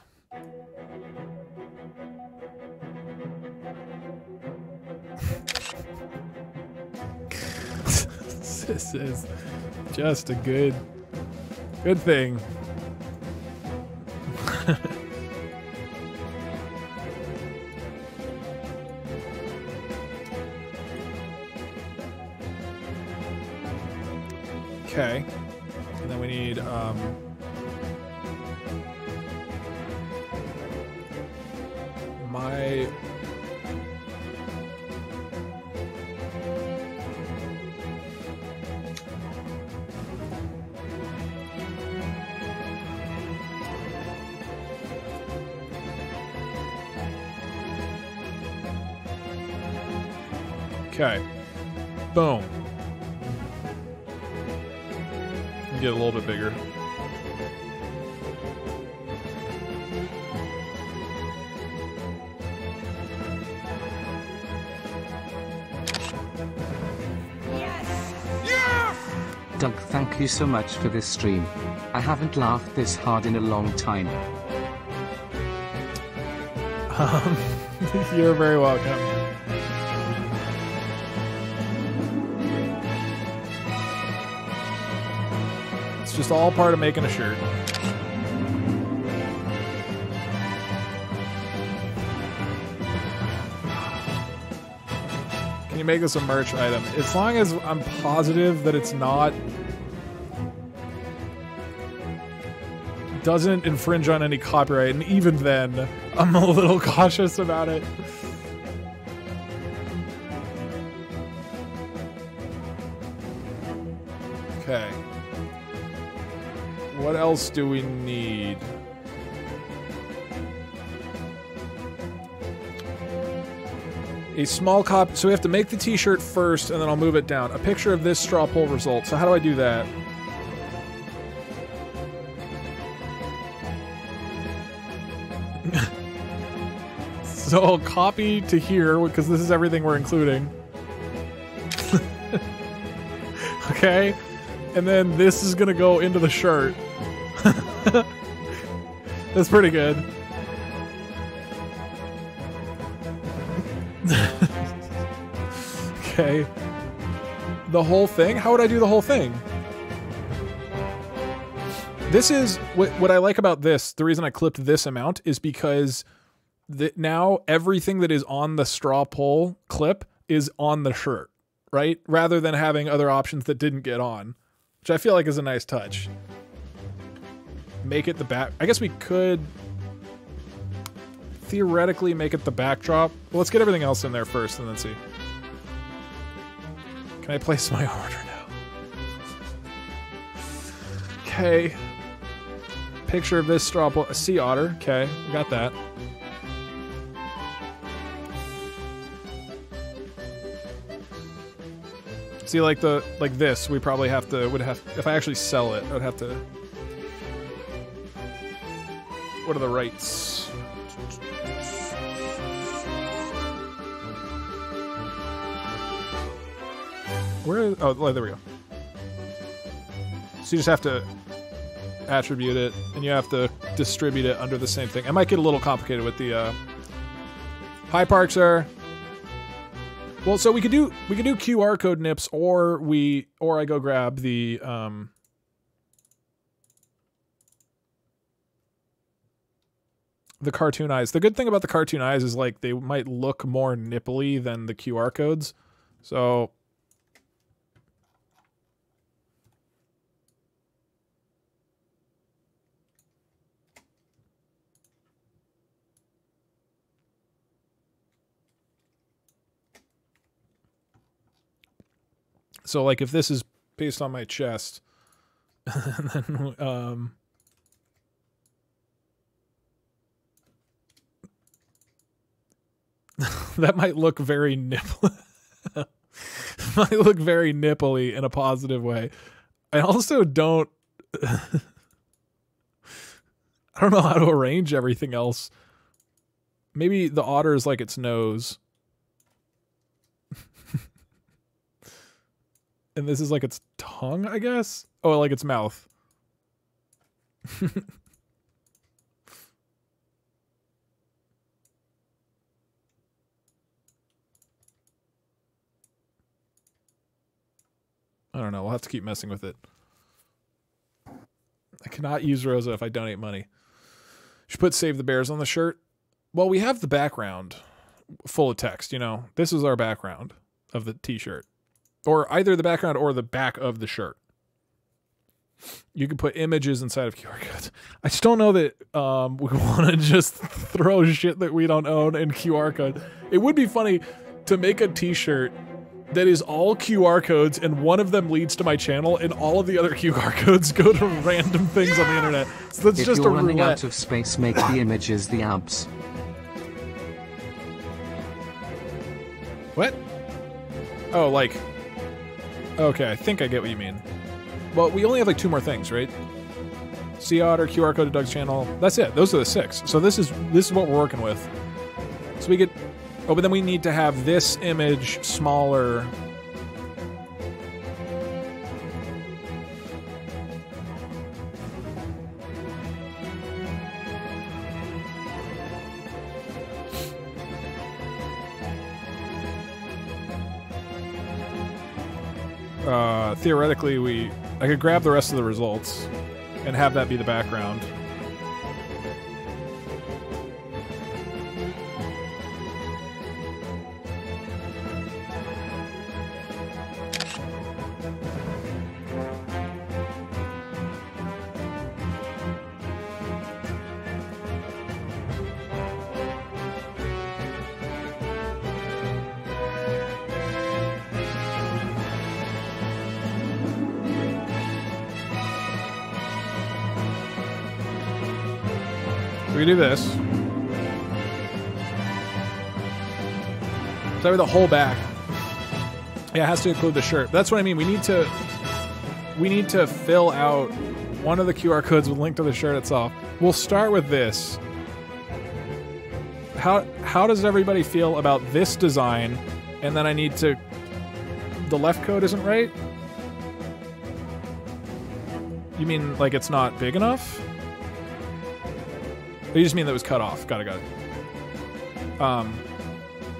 Speaker 1: This is just a good thing. Okay. And then we need my Okay. Boom. Get a little bit bigger.
Speaker 4: Doug, thank you so much for this stream. I haven't laughed this hard in a long time.
Speaker 1: You're very welcome. It's just all part of making a shirt. Can you make this a merch item? As long as I'm positive that it's not... doesn't infringe on any copyright, and even then, I'm a little cautious about it. Okay. What else do we need? A small copy. So we have to make the t-shirt first, and then I'll move it down. A picture of this straw poll result. So how do I do that? So I'll copy to here, because this is everything we're including. Okay, and then this is gonna go into the shirt. That's pretty good. Okay. The whole thing? How would I do the whole thing? This is what I like about this. The reason I clipped this amount is because now everything that is on the straw poll clip is on the shirt, right? Rather than having other options that didn't get on, which I feel like is a nice touch. Make it the back. I guess we could theoretically make it the backdrop. Well, let's get everything else in there first and then see. Can I place my order now? Okay. Picture of this straw poll. A sea otter. Okay, we got that. See, like this, we probably would have, if I actually sell it, I would have to. What are the rights? Where? Oh, there we go. So you just have to attribute it, and you have to distribute it under the same thing. It might get a little complicated with the. Hi, Park, sir. Well, so we could do QR code nips, or I go grab the cartoon eyes. The good thing about the cartoon eyes is like they might look more nipply than the QR codes. So like if this is based on my chest, and then that might look very might look very nipply in a positive way. I also don't I don't know how to arrange everything else. Maybe the otter is like its nose. And this is like its tongue, I guess? Oh, like its mouth. I don't know. We'll have to keep messing with it. I cannot use Rosa if I donate money. Should put Save the Bears on the shirt. Well, we have the background full of text, you know. This is our background of the t-shirt. Or either the background or the back of the shirt. You can put images inside of QR codes. I just don't know that we want to just throw shit that we don't own in QR code. It would be funny to make a t-shirt that is all QR codes and one of them leads to my channel and all of the other QR codes go to random things on the internet. So that's
Speaker 4: if
Speaker 1: just
Speaker 4: you're
Speaker 1: a
Speaker 4: running
Speaker 1: roulette.
Speaker 4: out of space, make the images the abs.
Speaker 1: What? Oh, like... Okay, I think I get what you mean. Well, we only have like 2 more things, right? Sea Otter, QR code to Doug's channel. That's it. Those are the 6. So this is what we're working with. So we get... Oh, but then we need to have this image smaller. Theoretically, I could grab the rest of the results and have that be the background. We do this. So the whole back. Yeah, it has to include the shirt. That's what I mean. We need to fill out one of the QR codes with a link to the shirt itself. We'll start with this. How does everybody feel about this design? And then I need to... The left code isn't right? You mean like it's not big enough? Or you just mean that it was cut off? Got it.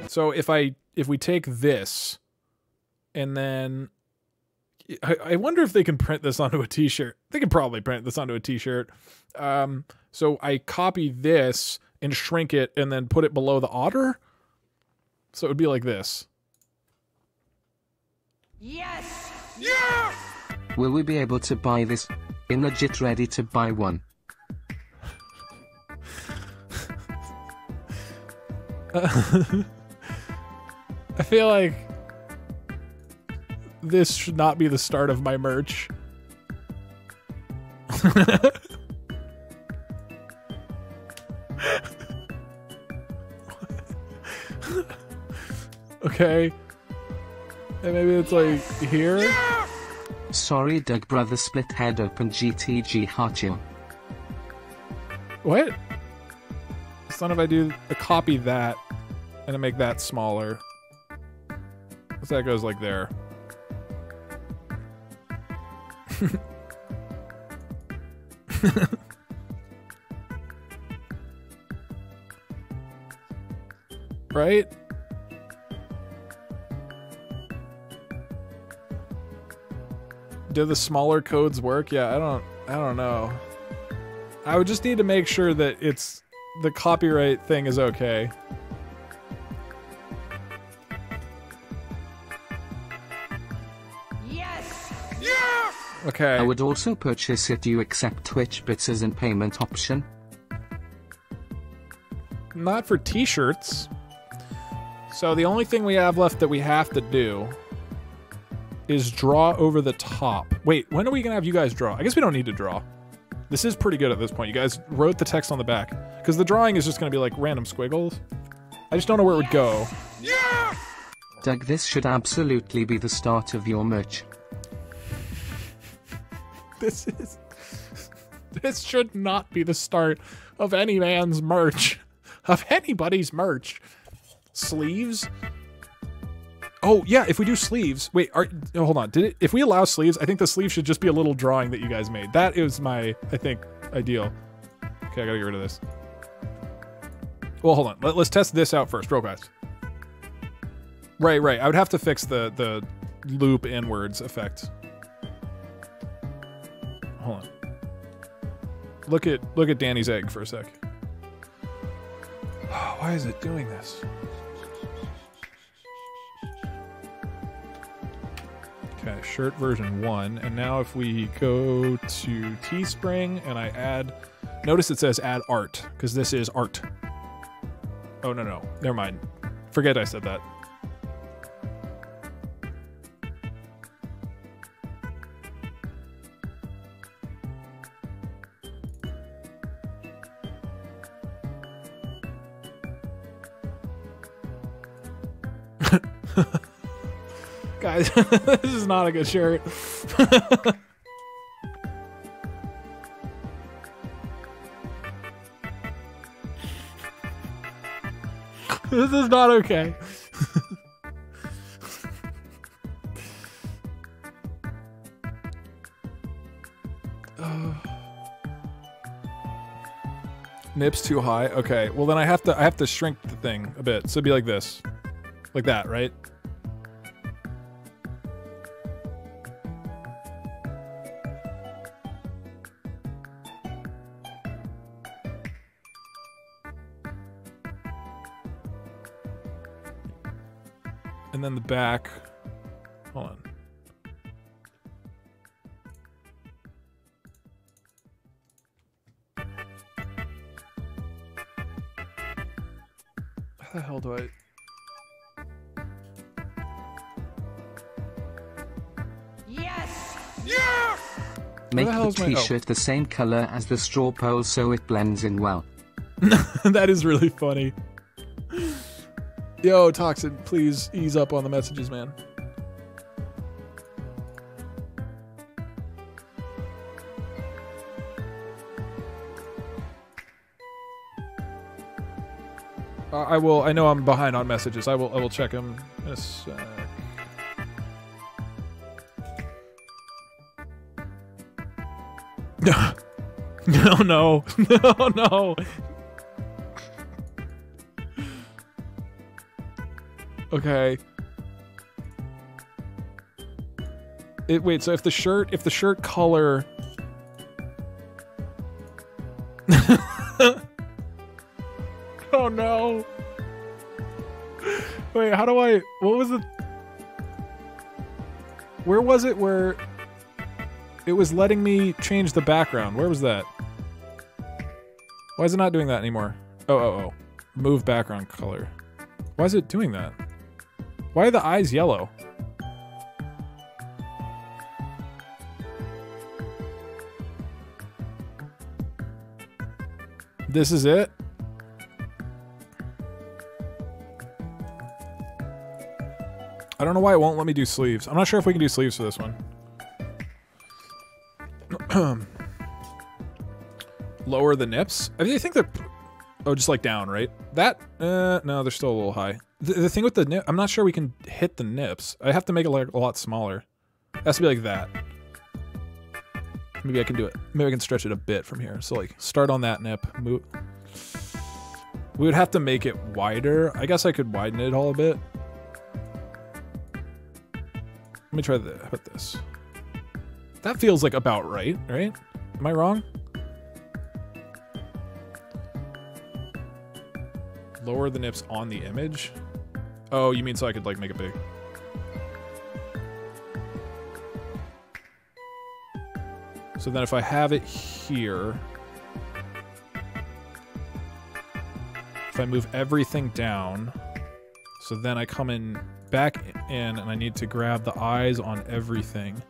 Speaker 1: So if we take this, and then I wonder if they can print this onto a t-shirt. They can probably print this onto a t-shirt. So I copy this and shrink it and then put it below the otter. So it would be like this.
Speaker 10: Yes!
Speaker 4: Yes! Will we be able to buy this? I'm legit ready to buy one.
Speaker 1: I feel like this should not be the start of my merch. Okay. And maybe it's like here?
Speaker 4: Sorry, Doug brother, split head open GTG heart you.
Speaker 1: What? So if I do a copy that and I make that smaller. So that goes like there. Right? Do the smaller codes work? Yeah, I don't know. I would just need to make sure that it's the copyright thing is okay.
Speaker 10: Yes!
Speaker 5: Yes!
Speaker 1: Okay.
Speaker 4: I would also purchase it. Do you accept Twitch bits as an payment option?
Speaker 1: Not for t-shirts. So the only thing we have left that we have to do is draw over the top. Wait, when are we gonna have you guys draw? I guess we don't need to draw. This is pretty good at this point. You guys wrote the text on the back. Because the drawing is just gonna be like random squiggles. I just don't know where it would go.
Speaker 5: Yes!
Speaker 4: Doug, this should absolutely be the start of your merch.
Speaker 1: This should not be the start of any man's merch. Of anybody's merch. Sleeves? Oh, yeah, if we do sleeves... Wait, hold on. If we allow sleeves, I think the sleeve should just be a little drawing that you guys made. That is my, I think, ideal. Okay, I gotta get rid of this. Well, hold on. Let's test this out first, real fast. Right. I would have to fix the loop inwards effect. Hold on. Look at Danny's egg for a sec. Why is it doing this? Okay, shirt version 1, and now if we go to Teespring and I add, notice it says add art, because this is art. Oh, no, never mind. Forget I said that. Guys, this is not a good shirt. This is not okay. Nips too high. Okay, well then I have to shrink the thing a bit. So it'd be like this. Like that, right? And then the back. Hold on. How the hell do I...
Speaker 10: Yes!
Speaker 5: Yes!
Speaker 4: Make the t-shirt the same color as the straw pole so it blends in well.
Speaker 1: That is really funny. Yo, Toxin, please ease up on the messages, man. I will. I know I'm behind on messages. I will check them in a sec. No, no, no, no. Okay. Wait, so if the shirt color... Oh no. Wait, how do I... What was it? Where was it where it was letting me change the background? Where was that? Why is it not doing that anymore? Oh. Move background color. Why is it doing that? Why are the eyes yellow? This is it? I don't know why it won't let me do sleeves. I'm not sure if we can do sleeves for this one. Lower the nips? I think they're... Oh, just like down, right? That? No, they're still a little high. The thing with the nip... I'm not sure we can hit the nips. I have to make it like a lot smaller. It has to be like that. Maybe I can do it. Maybe I can stretch it a bit from here. So like, start on that nip. Move. We would have to make it wider. I guess I could widen it all a bit. Let me try how about this. That feels like about right? Am I wrong? Lower the nips on the image? Oh, you mean so I could like make it big? So then if I have it here, if I move everything down, so then I come in back in and I need to grab the eyes on everything.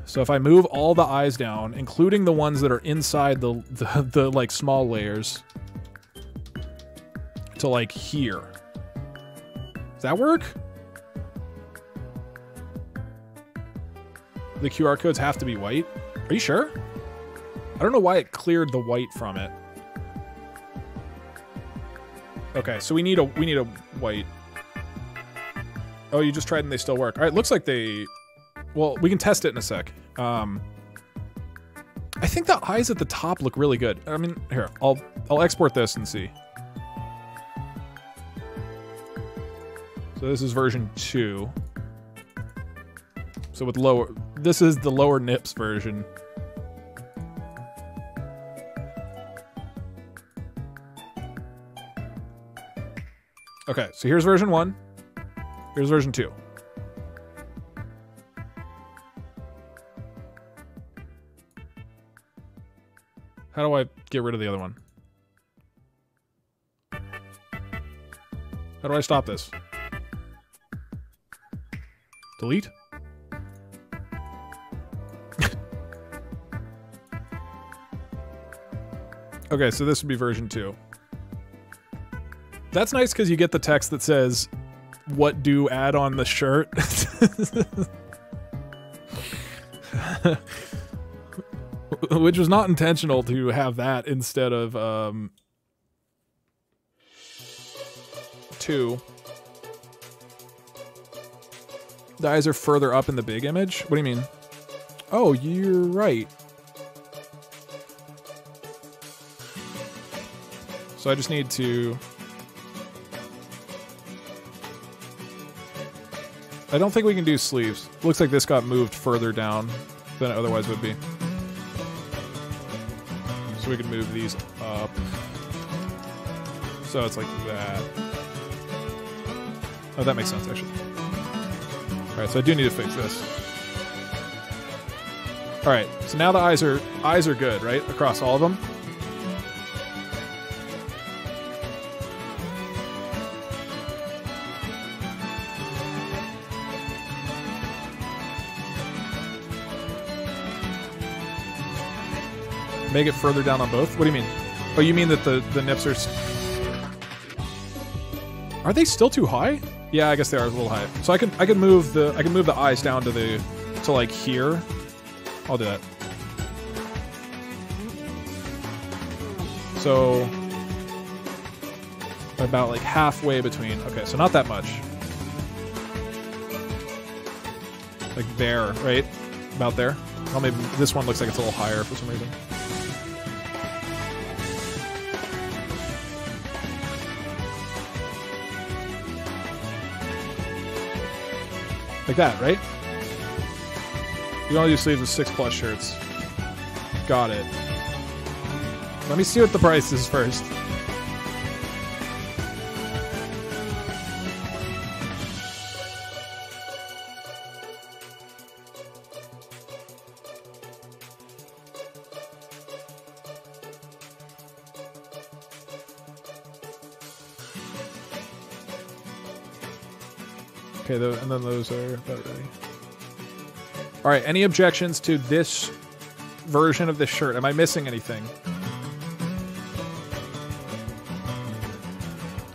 Speaker 1: So if I move all the eyes down, including the ones that are inside the like small layers, to like here. Does that work? The QR codes have to be white. Are you sure? I don't know why it cleared the white from it. Okay, so we need a white. Oh, you just tried and they still work. All right, looks like they... Well, we can test it in a sec. I think the eyes at the top look really good. I mean, here, I'll export this and see. So this is version 2. So with lower... This is the lower nips version. Okay, so here's version 1. Here's version 2. How do I get rid of the other one? How do I stop this? Delete? Okay, so this would be version 2. That's nice because you get the text that says, "What do add on the shirt?" Which was not intentional to have that instead of 2. The eyes are further up in the big image? What do you mean? Oh, you're right. So I just need to... I don't think we can do sleeves. Looks like this got moved further down than it otherwise would be. So we can move these up. So it's like that. Oh, that makes sense, actually. Alright, so I do need to fix this. Alright, so now the eyes are good, right? Across all of them. Make it further down on both? What do you mean? Oh, you mean that the nips are... Are they still too high? Yeah, I guess they are a little high. So I can move the eyes down to like here. I'll do that. So about like halfway between. Okay, so not that much. Like there, right? About there. Oh, maybe this one looks like it's a little higher for some reason. Like that, right? You only do sleeves with 6+ shirts. Got it. Let me see what the price is first. Okay, and then those are about ready. All right, any objections to this version of this shirt? Am I missing anything?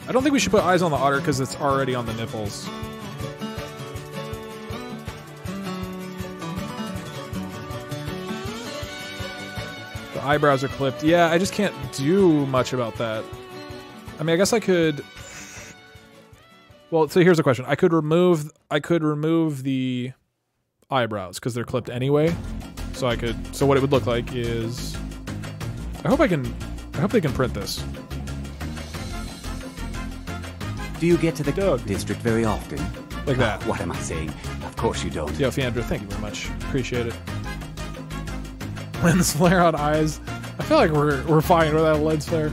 Speaker 1: I don't think we should put eyes on the otter because it's already on the nipples. The eyebrows are clipped. Yeah, I just can't do much about that. I mean, I guess I could... Well, so here's the question. I could remove the eyebrows because they're clipped anyway. So so what it would look like is, I hope they can print this.
Speaker 2: Do you get to the Doug district very often?
Speaker 1: Like that.
Speaker 2: What am I saying? Of course you don't.
Speaker 1: Yo, Fiandra, thank you very much. Appreciate it. Lens flare on eyes. I feel like we're fine without a lens flare.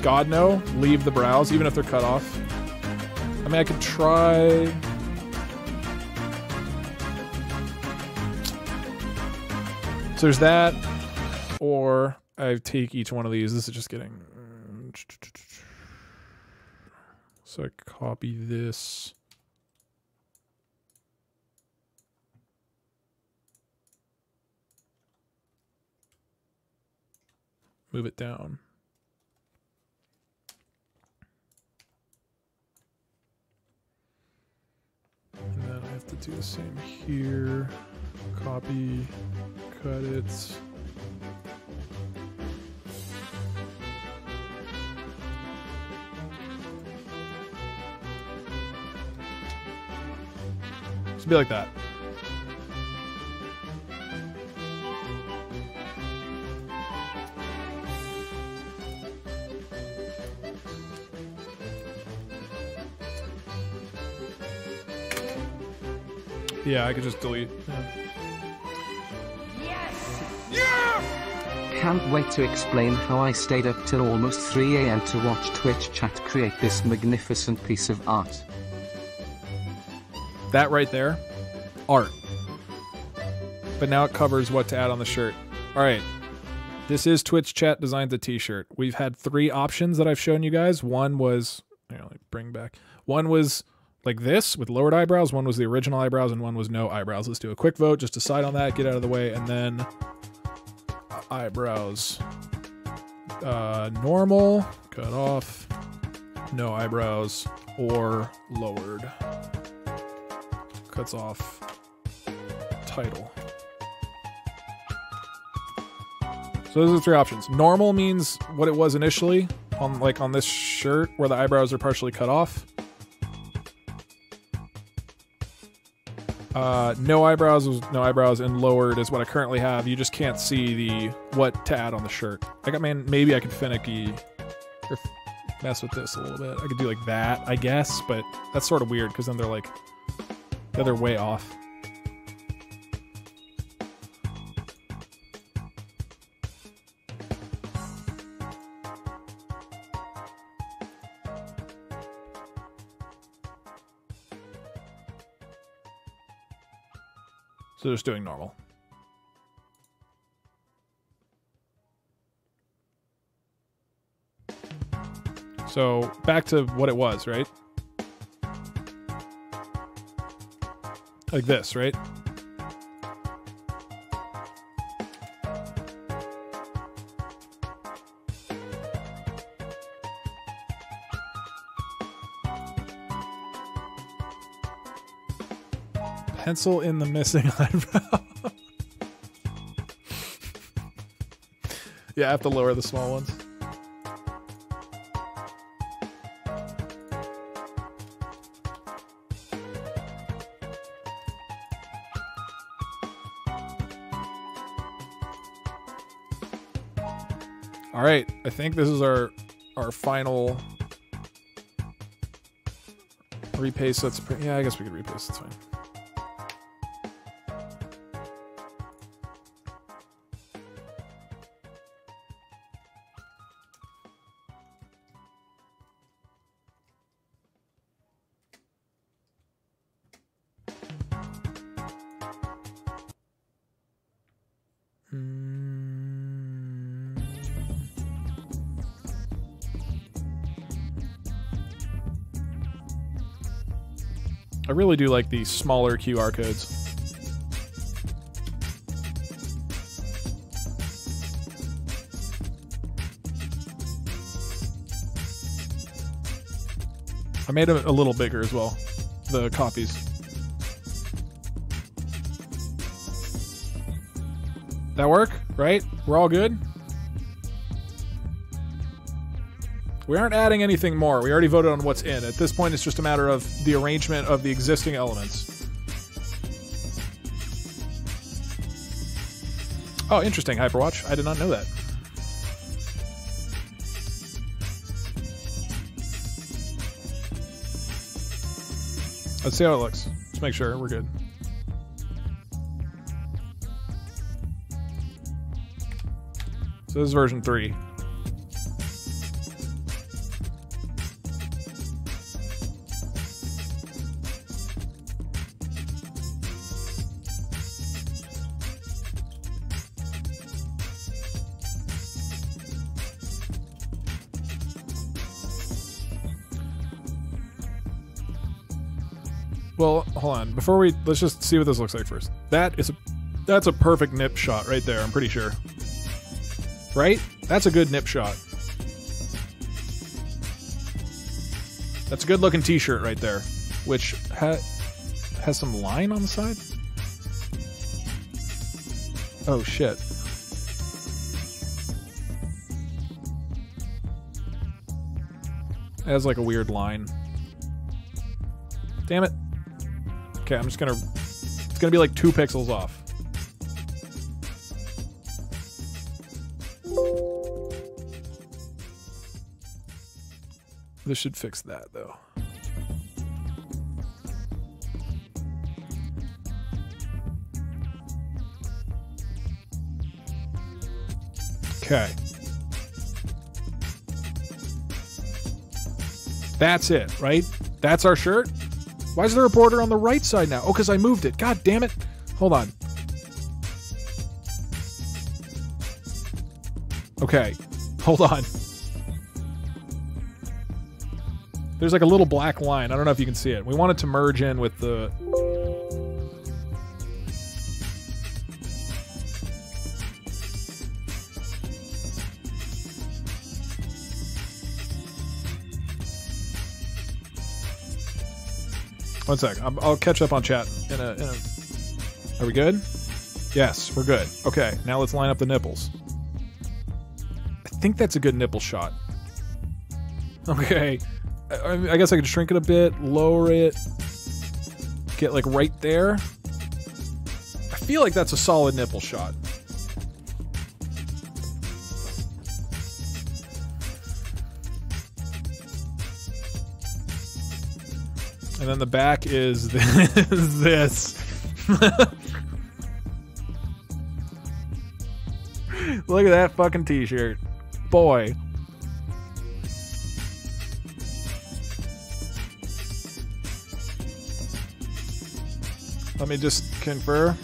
Speaker 1: God no, leave the brows even if they're cut off. I mean, I could try... So there's that, or I take each one of these. This is just getting... So I copy this. Move it down. And then I have to do the same here. Copy, cut it. Just be like that. Yeah, I could just delete. Yeah.
Speaker 4: Can't wait to explain how I stayed up till almost 3 AM to watch Twitch chat create this magnificent piece of art.
Speaker 1: That right there, art. But now it covers what to add on the shirt. All right, this is Twitch chat designs a t-shirt. We've had 3 options that I've shown you guys. One was, bring back. One was like this with lowered eyebrows. One was the original eyebrows, and one was no eyebrows. Let's do a quick vote. Just decide on that, get out of the way, and then eyebrows. Normal, cut off, no eyebrows, or lowered. Cuts off, title. So those are the 3 options. Normal means what it was initially on this shirt where the eyebrows are partially cut off. No eyebrows was no eyebrows, and lowered is what I currently have. You just can't see what to add on the shirt. Maybe I could finicky or mess with this a little bit. I could do like that, I guess, but that's sort of weird because then they're way off. So just doing normal. So back to what it was, right? Like this, right? Pencil in the missing eyebrow. Yeah, I have to lower the small ones. All right, I think this is our final repaste. That's yeah, I guess we could repaste. That's fine. I really do like the smaller QR codes. I made them a little bigger as well, the copies. That work? Right? We're all good? We aren't adding anything more. We already voted on what's in. At this point, it's just a matter of the arrangement of the existing elements. Oh, interesting, Hyperwatch. I did not know that. Let's see how it looks. Let's make sure we're good. So this is version 3. Well, hold on. Before we let's just see what this looks like first. That's a perfect nip shot right there. I'm pretty sure. Right? That's a good nip shot. That's a good looking t-shirt right there, which has some line on the side. Oh shit. It has like a weird line. Damn it. Okay, I'm just gonna... It's gonna be like 2 pixels off. This should fix that, though. Okay. That's it, right? That's our shirt? Why is there a border on the right side now? Oh, because I moved it. God damn it. Hold on. Okay. Hold on. There's like a little black line. I don't know if you can see it. We want it to merge in with the... One sec. I'll catch up on chat in a... Are we good? Yes, we're good. Okay, now let's line up the nipples. I think that's a good nipple shot. Okay. I guess I could shrink it a bit, lower it, get like right there. I feel like that's a solid nipple shot. And then the back is this. Look at that fucking t-shirt. Boy. Let me just confer.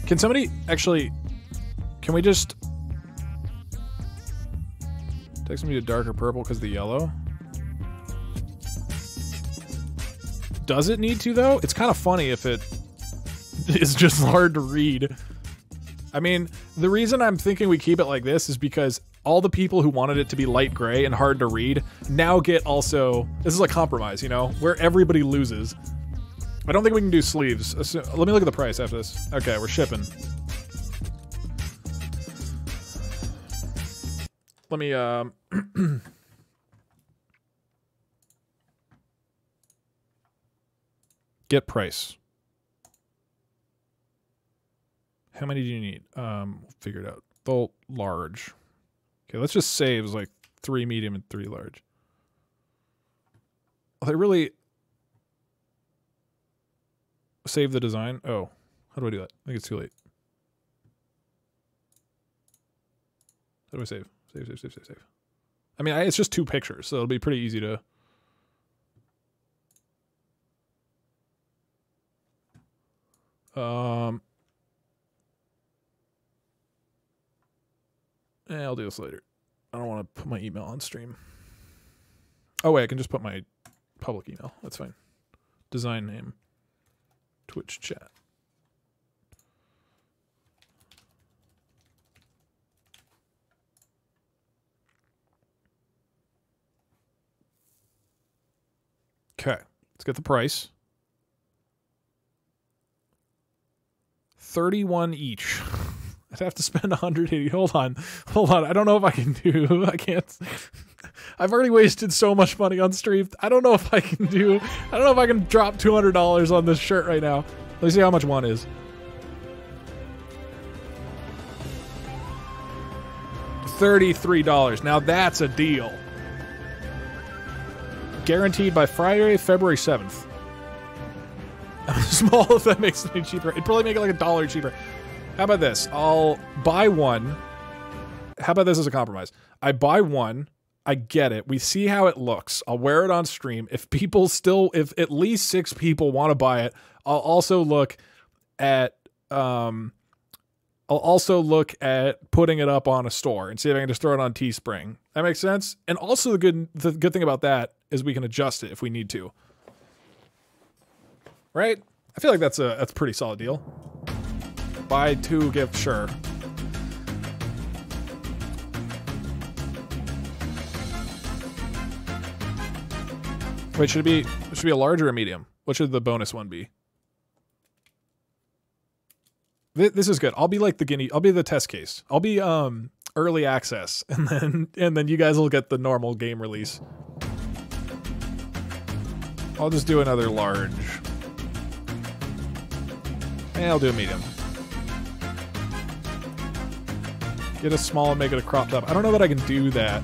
Speaker 1: Can somebody actually... Can we just... Text me to darker purple because of the yellow? Does it need to, though? It's kind of funny if it is just hard to read. I mean, the reason I'm thinking we keep it like this is because all the people who wanted it to be light gray and hard to read now get also... This is a compromise, you know? Where everybody loses. I don't think we can do sleeves. Let me look at the price after this. Okay, we're shipping. Let me, Get price. How many do you need? We'll figure it out. The large. Okay, let's just say it was like 3 medium and 3 large. They really save the design. Oh, how do I do that? I think it's too late. How do I save? Save. I mean, it's just 2 pictures, so it'll be pretty easy to. I'll do this later. I don't want to put my email on stream. Oh wait, I can just put my public email. That's fine. Design name. Twitch chat. Okay, let's get the price. 31 each. I'd have to spend 180. Hold on. I don't know if I can do. I can't. I've already wasted so much money on stream. I don't know if I can do. I don't know if I can drop $200 on this shirt right now. Let's see how much one is. $33. Now that's a deal. Guaranteed by Friday, February 7th. Small if that makes it any cheaper. It'd probably make it like $1 cheaper. How about this? I'll buy one. How about this as a compromise? I buy one. I get it. We see how it looks. I'll wear it on stream. If at least 6 people want to buy it, I'll also look at putting it up on a store and see if I can just throw it on Teespring. That makes sense. And also the good thing about that is we can adjust it if we need to. Right? I feel like that's a pretty solid deal. Buy 2 gift, sure. Wait, should it be a large or a medium? What should the bonus one be? This is good. I'll be like I'll be the test case. I'll be early access, and then you guys will get the normal game release. I'll just do another large. And I'll do a medium. Get a small and make it a crop top. I don't know that I can do that.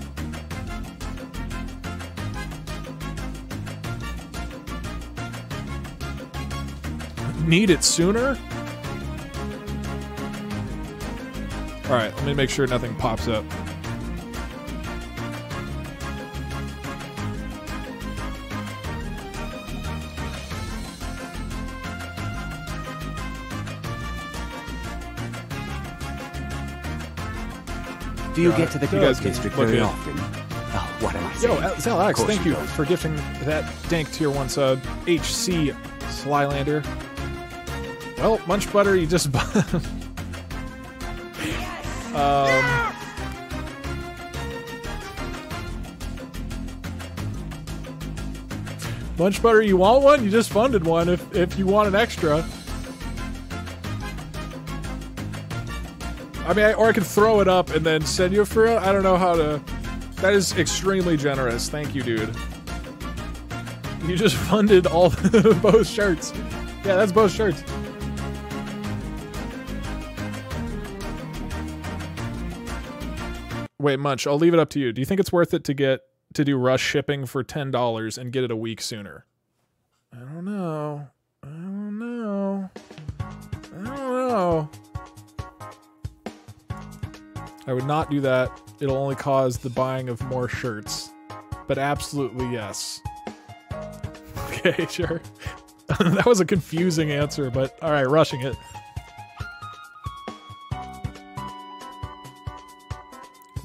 Speaker 1: Need it sooner? Alright, let me make sure nothing pops up.
Speaker 2: Do you get to the Coke District very often? Oh, what am I saying?
Speaker 1: Yo, Zal Alex, thank you for gifting that dank tier 1 sub. HC Slylander. Well, Munch Butter, you just Munch Butter, you want one? You just funded one if you want an extra. I mean, or I could throw it up and then send you for it. I don't know how to. That is extremely generous. Thank you, dude. You just funded all both shirts. Yeah, that's both shirts. Wait, Munch, I'll leave it up to you. Do you think it's worth it to do rush shipping for $10 and get it a week sooner? I don't know. I would not do that. It'll only cause the buying of more shirts. But absolutely yes. Okay, sure. That was a confusing answer, but alright, rushing it.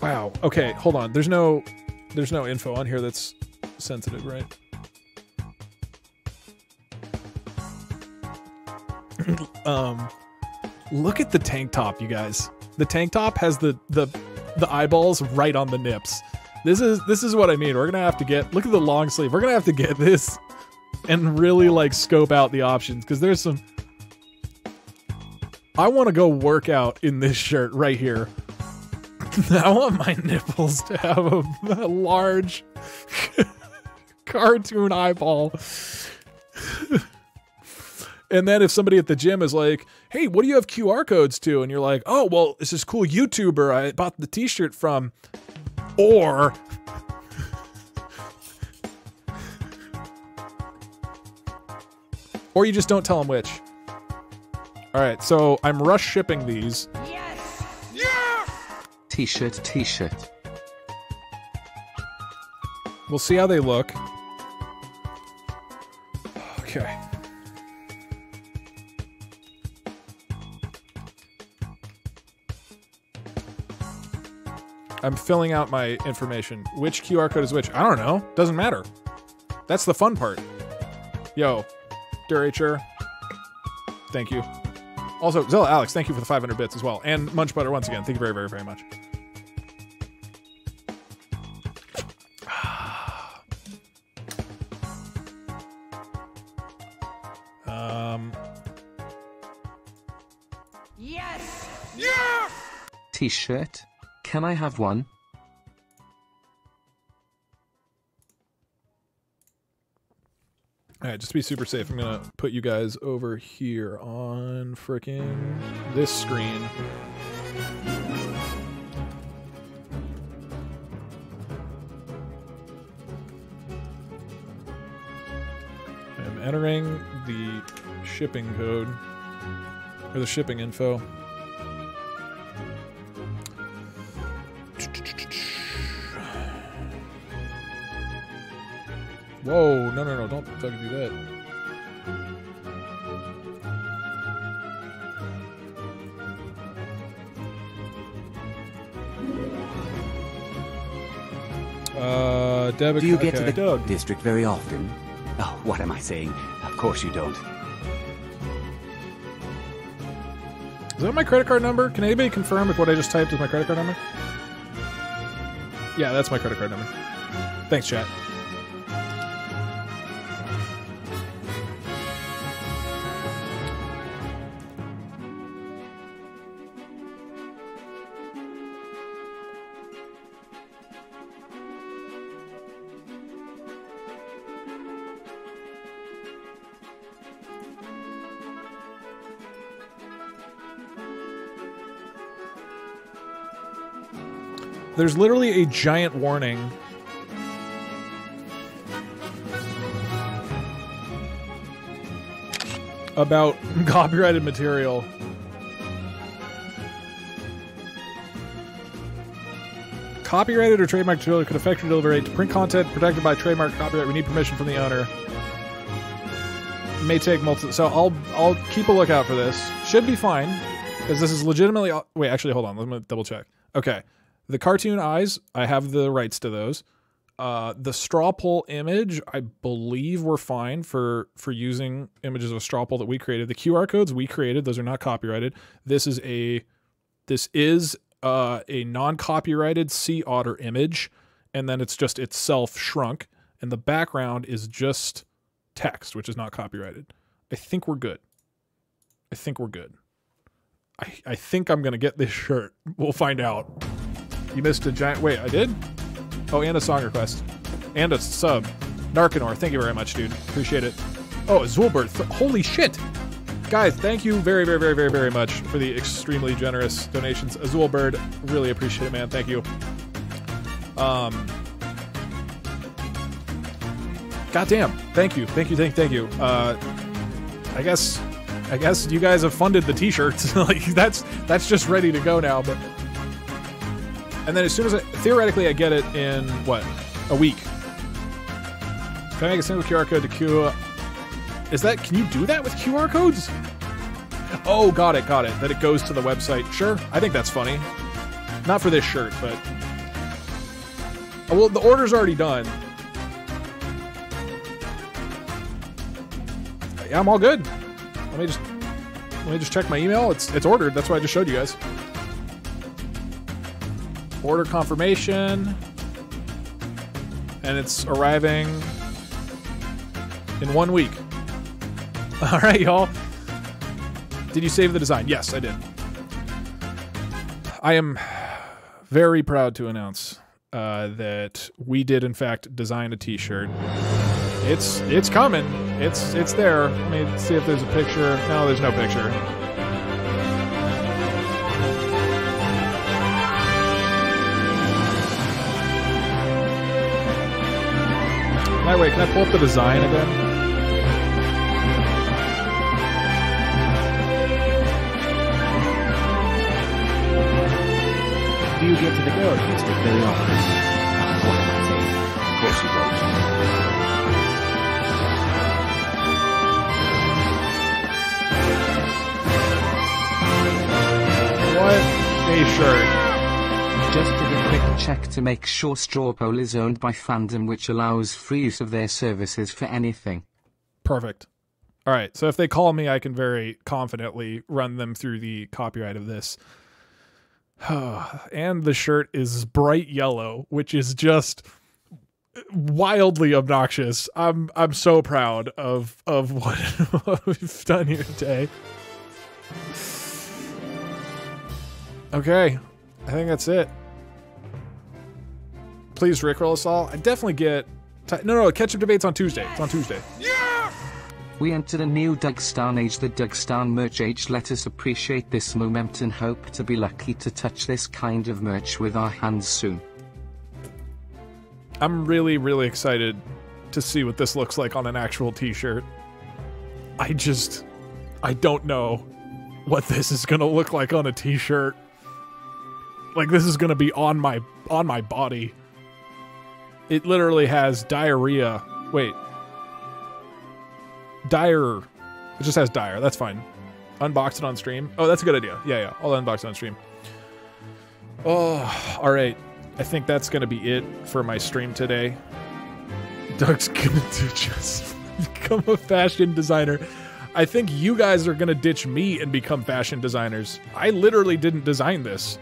Speaker 1: Wow. Okay, hold on. There's no info on here that's sensitive, right? Look at the tank top, you guys. The tank top has the eyeballs right on the nips. This is what I mean. We're gonna have to look at the long sleeve. We're gonna have to get this and really like scope out the options because there's some. I want to go work out in this shirt right here. I want my nipples to have a large cartoon eyeball. And then if somebody at the gym is like, hey, what do you have QR codes to? And you're like, oh, well, it's this cool YouTuber I bought the t-shirt from. Or... or you just don't tell them which. All right, so I'm rush shipping these.
Speaker 5: Yes! Yes!
Speaker 4: T-shirt.
Speaker 1: We'll see how they look. Okay. I'm filling out my information. Which QR code is which? I don't know. Doesn't matter. That's the fun part. Yo, Durature. Thank you. Also, Zilla Alex, thank you for the 500 bits as well. And Munch Butter once again. Thank you very, very, very much.
Speaker 5: Yes! Yes!
Speaker 4: T-shirt. Can I have one?
Speaker 1: Alright, just to be super safe, I'm gonna put you guys over here on frickin' this screen. I'm entering the shipping code, or the shipping info. Whoa, no, don't fucking do that. Debit.
Speaker 2: Do you get to the Doug district very often? Oh, what am I saying? Of course you don't.
Speaker 1: Is that my credit card number? Can anybody confirm if what I just typed is my credit card number? Yeah, that's my credit card number. Thanks, chat. There's literally a giant warning about copyrighted material. Copyrighted or trademarked material could affect your delivery rate. To print content protected by trademark copyright, we need permission from the owner. It may take multiple... So I'll keep a lookout for this. Should be fine, because this is legitimately... Wait, actually, hold on. Let me double check. Okay. The cartoon eyes, I have the rights to those. The straw poll image, I believe we're fine for using images of a straw poll that we created. The QR codes we created, those are not copyrighted. This is a non-copyrighted sea otter image, and then it's just itself shrunk, and the background is just text, which is not copyrighted. I think we're good. I think I'm gonna get this shirt. We'll find out. You missed a giant... Wait, I did? Oh, and a song request. And a sub. Narcanor, thank you very much, dude. Appreciate it. Oh, Azulbird. Holy shit! Guys, thank you very, very, very, very, very much for the extremely generous donations. Azulbird, really appreciate it, man. Thank you. Goddamn. Thank you. Thank you. I guess you guys have funded the t-shirts. Like, that's just ready to go now, but... And then as soon as theoretically I get it in, what, a week. Can I make a single QR code to Q? Can you do that with QR codes? Oh, got it. That it goes to the website. Sure, I think that's funny. Not for this shirt, but... Oh, well, the order's already done. Yeah, I'm all good. Let me just check my email. It's ordered. That's what I just showed you guys. Order confirmation, and it's arriving in 1 week. All right, y'all. Did you save the design? Yes, I did. I am very proud to announce that we did, in fact, design a t-shirt It's coming. It's there. Let me see if there's a picture. No, there's no picture. Wait, can I pull up the design again?
Speaker 2: Do you get to the girl district very often? What am I saying? Of course you don't.
Speaker 1: What a shirt.
Speaker 4: Just did a quick check to make sure Straw Poll is owned by Fandom, which allows free use of their services for anything.
Speaker 1: Perfect. All right, so if they call me, I can very confidently run them through the copyright of this. And the shirt is bright yellow, which is just wildly obnoxious. I'm so proud of what we've done here today. Okay, I think that's it. Please rickroll us all. I definitely get... No, catch-up debate's on Tuesday. It's on Tuesday.
Speaker 5: Yeah!
Speaker 4: We enter a new DougStan age, the DougStan merch age. Let us appreciate this moment and hope to be lucky to touch this kind of merch with our hands soon.
Speaker 1: I'm really, really excited to see what this looks like on an actual t-shirt. I don't know what this is gonna look like on a t-shirt. Like, this is gonna be on my body. It literally has diarrhea. Wait. Dire. It just has dire. That's fine. Unbox it on stream. Oh, that's a good idea. Yeah. I'll unbox it on stream. Oh, all right. I think that's going to be it for my stream today. Doug's going to just become a fashion designer. I think you guys are going to ditch me and become fashion designers. I literally didn't design this.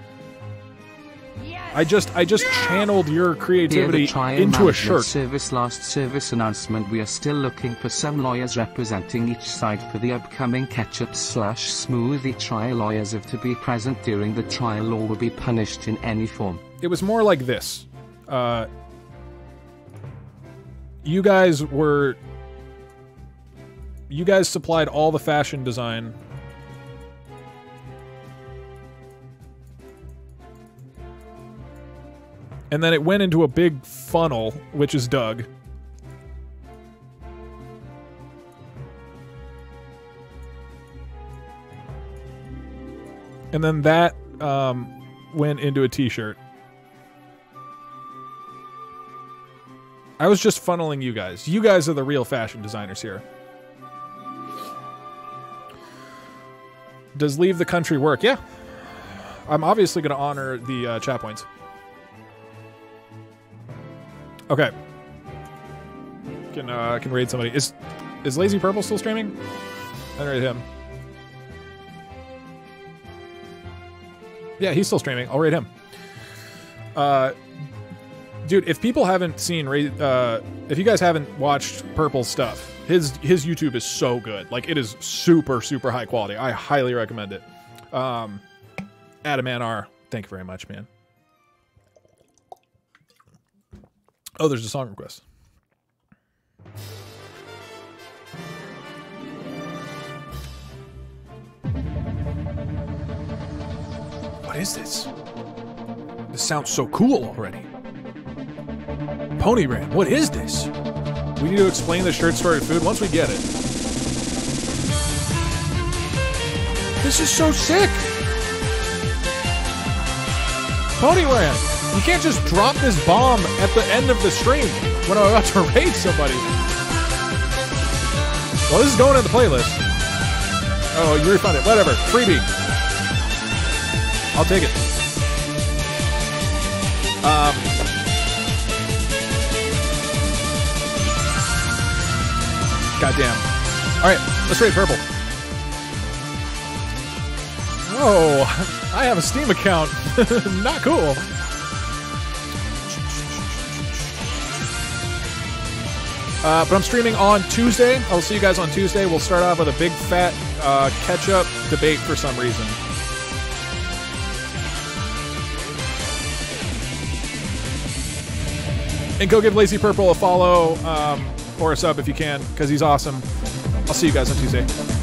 Speaker 1: I just channeled your creativity into a shirt.
Speaker 4: Service last service announcement. We are still looking for some lawyers representing each side for the upcoming ketchup/smoothie trial. Lawyers have to be present during the trial or will be punished in any form.
Speaker 1: It was more like this. You guys supplied all the fashion design. And then it went into a big funnel, which is Doug. And then that went into a t-shirt. I was just funneling you guys. You guys are the real fashion designers here. Does leave the country work? Yeah. I'm obviously going to honor the chat points. Okay. Can raid somebody. Is Lazy Purple still streaming? I raid him. Yeah, he's still streaming. I'll raid him. Dude, if people haven't seen if you guys haven't watched Purple's stuff, his YouTube is so good. Like, it is super, super high quality. I highly recommend it. Adam R, thank you very much, man. Oh, there's a song request. What is this? This sounds so cool already. Pony Ram, what is this? We need to explain the shirt story of food once we get it. This is so sick! Pony Ram! You can't just drop this bomb at the end of the stream when I'm about to raid somebody. Well, this is going in the playlist. Oh, you refund it. Whatever. Freebie. I'll take it. Goddamn. Alright, let's raid Purple. Whoa, I have a Steam account. Not cool. But I'm streaming on Tuesday. I'll see you guys on Tuesday. We'll start off with a big fat ketchup debate for some reason. And go give Lazy Purple a follow. or a sub if you can, because he's awesome. I'll see you guys on Tuesday.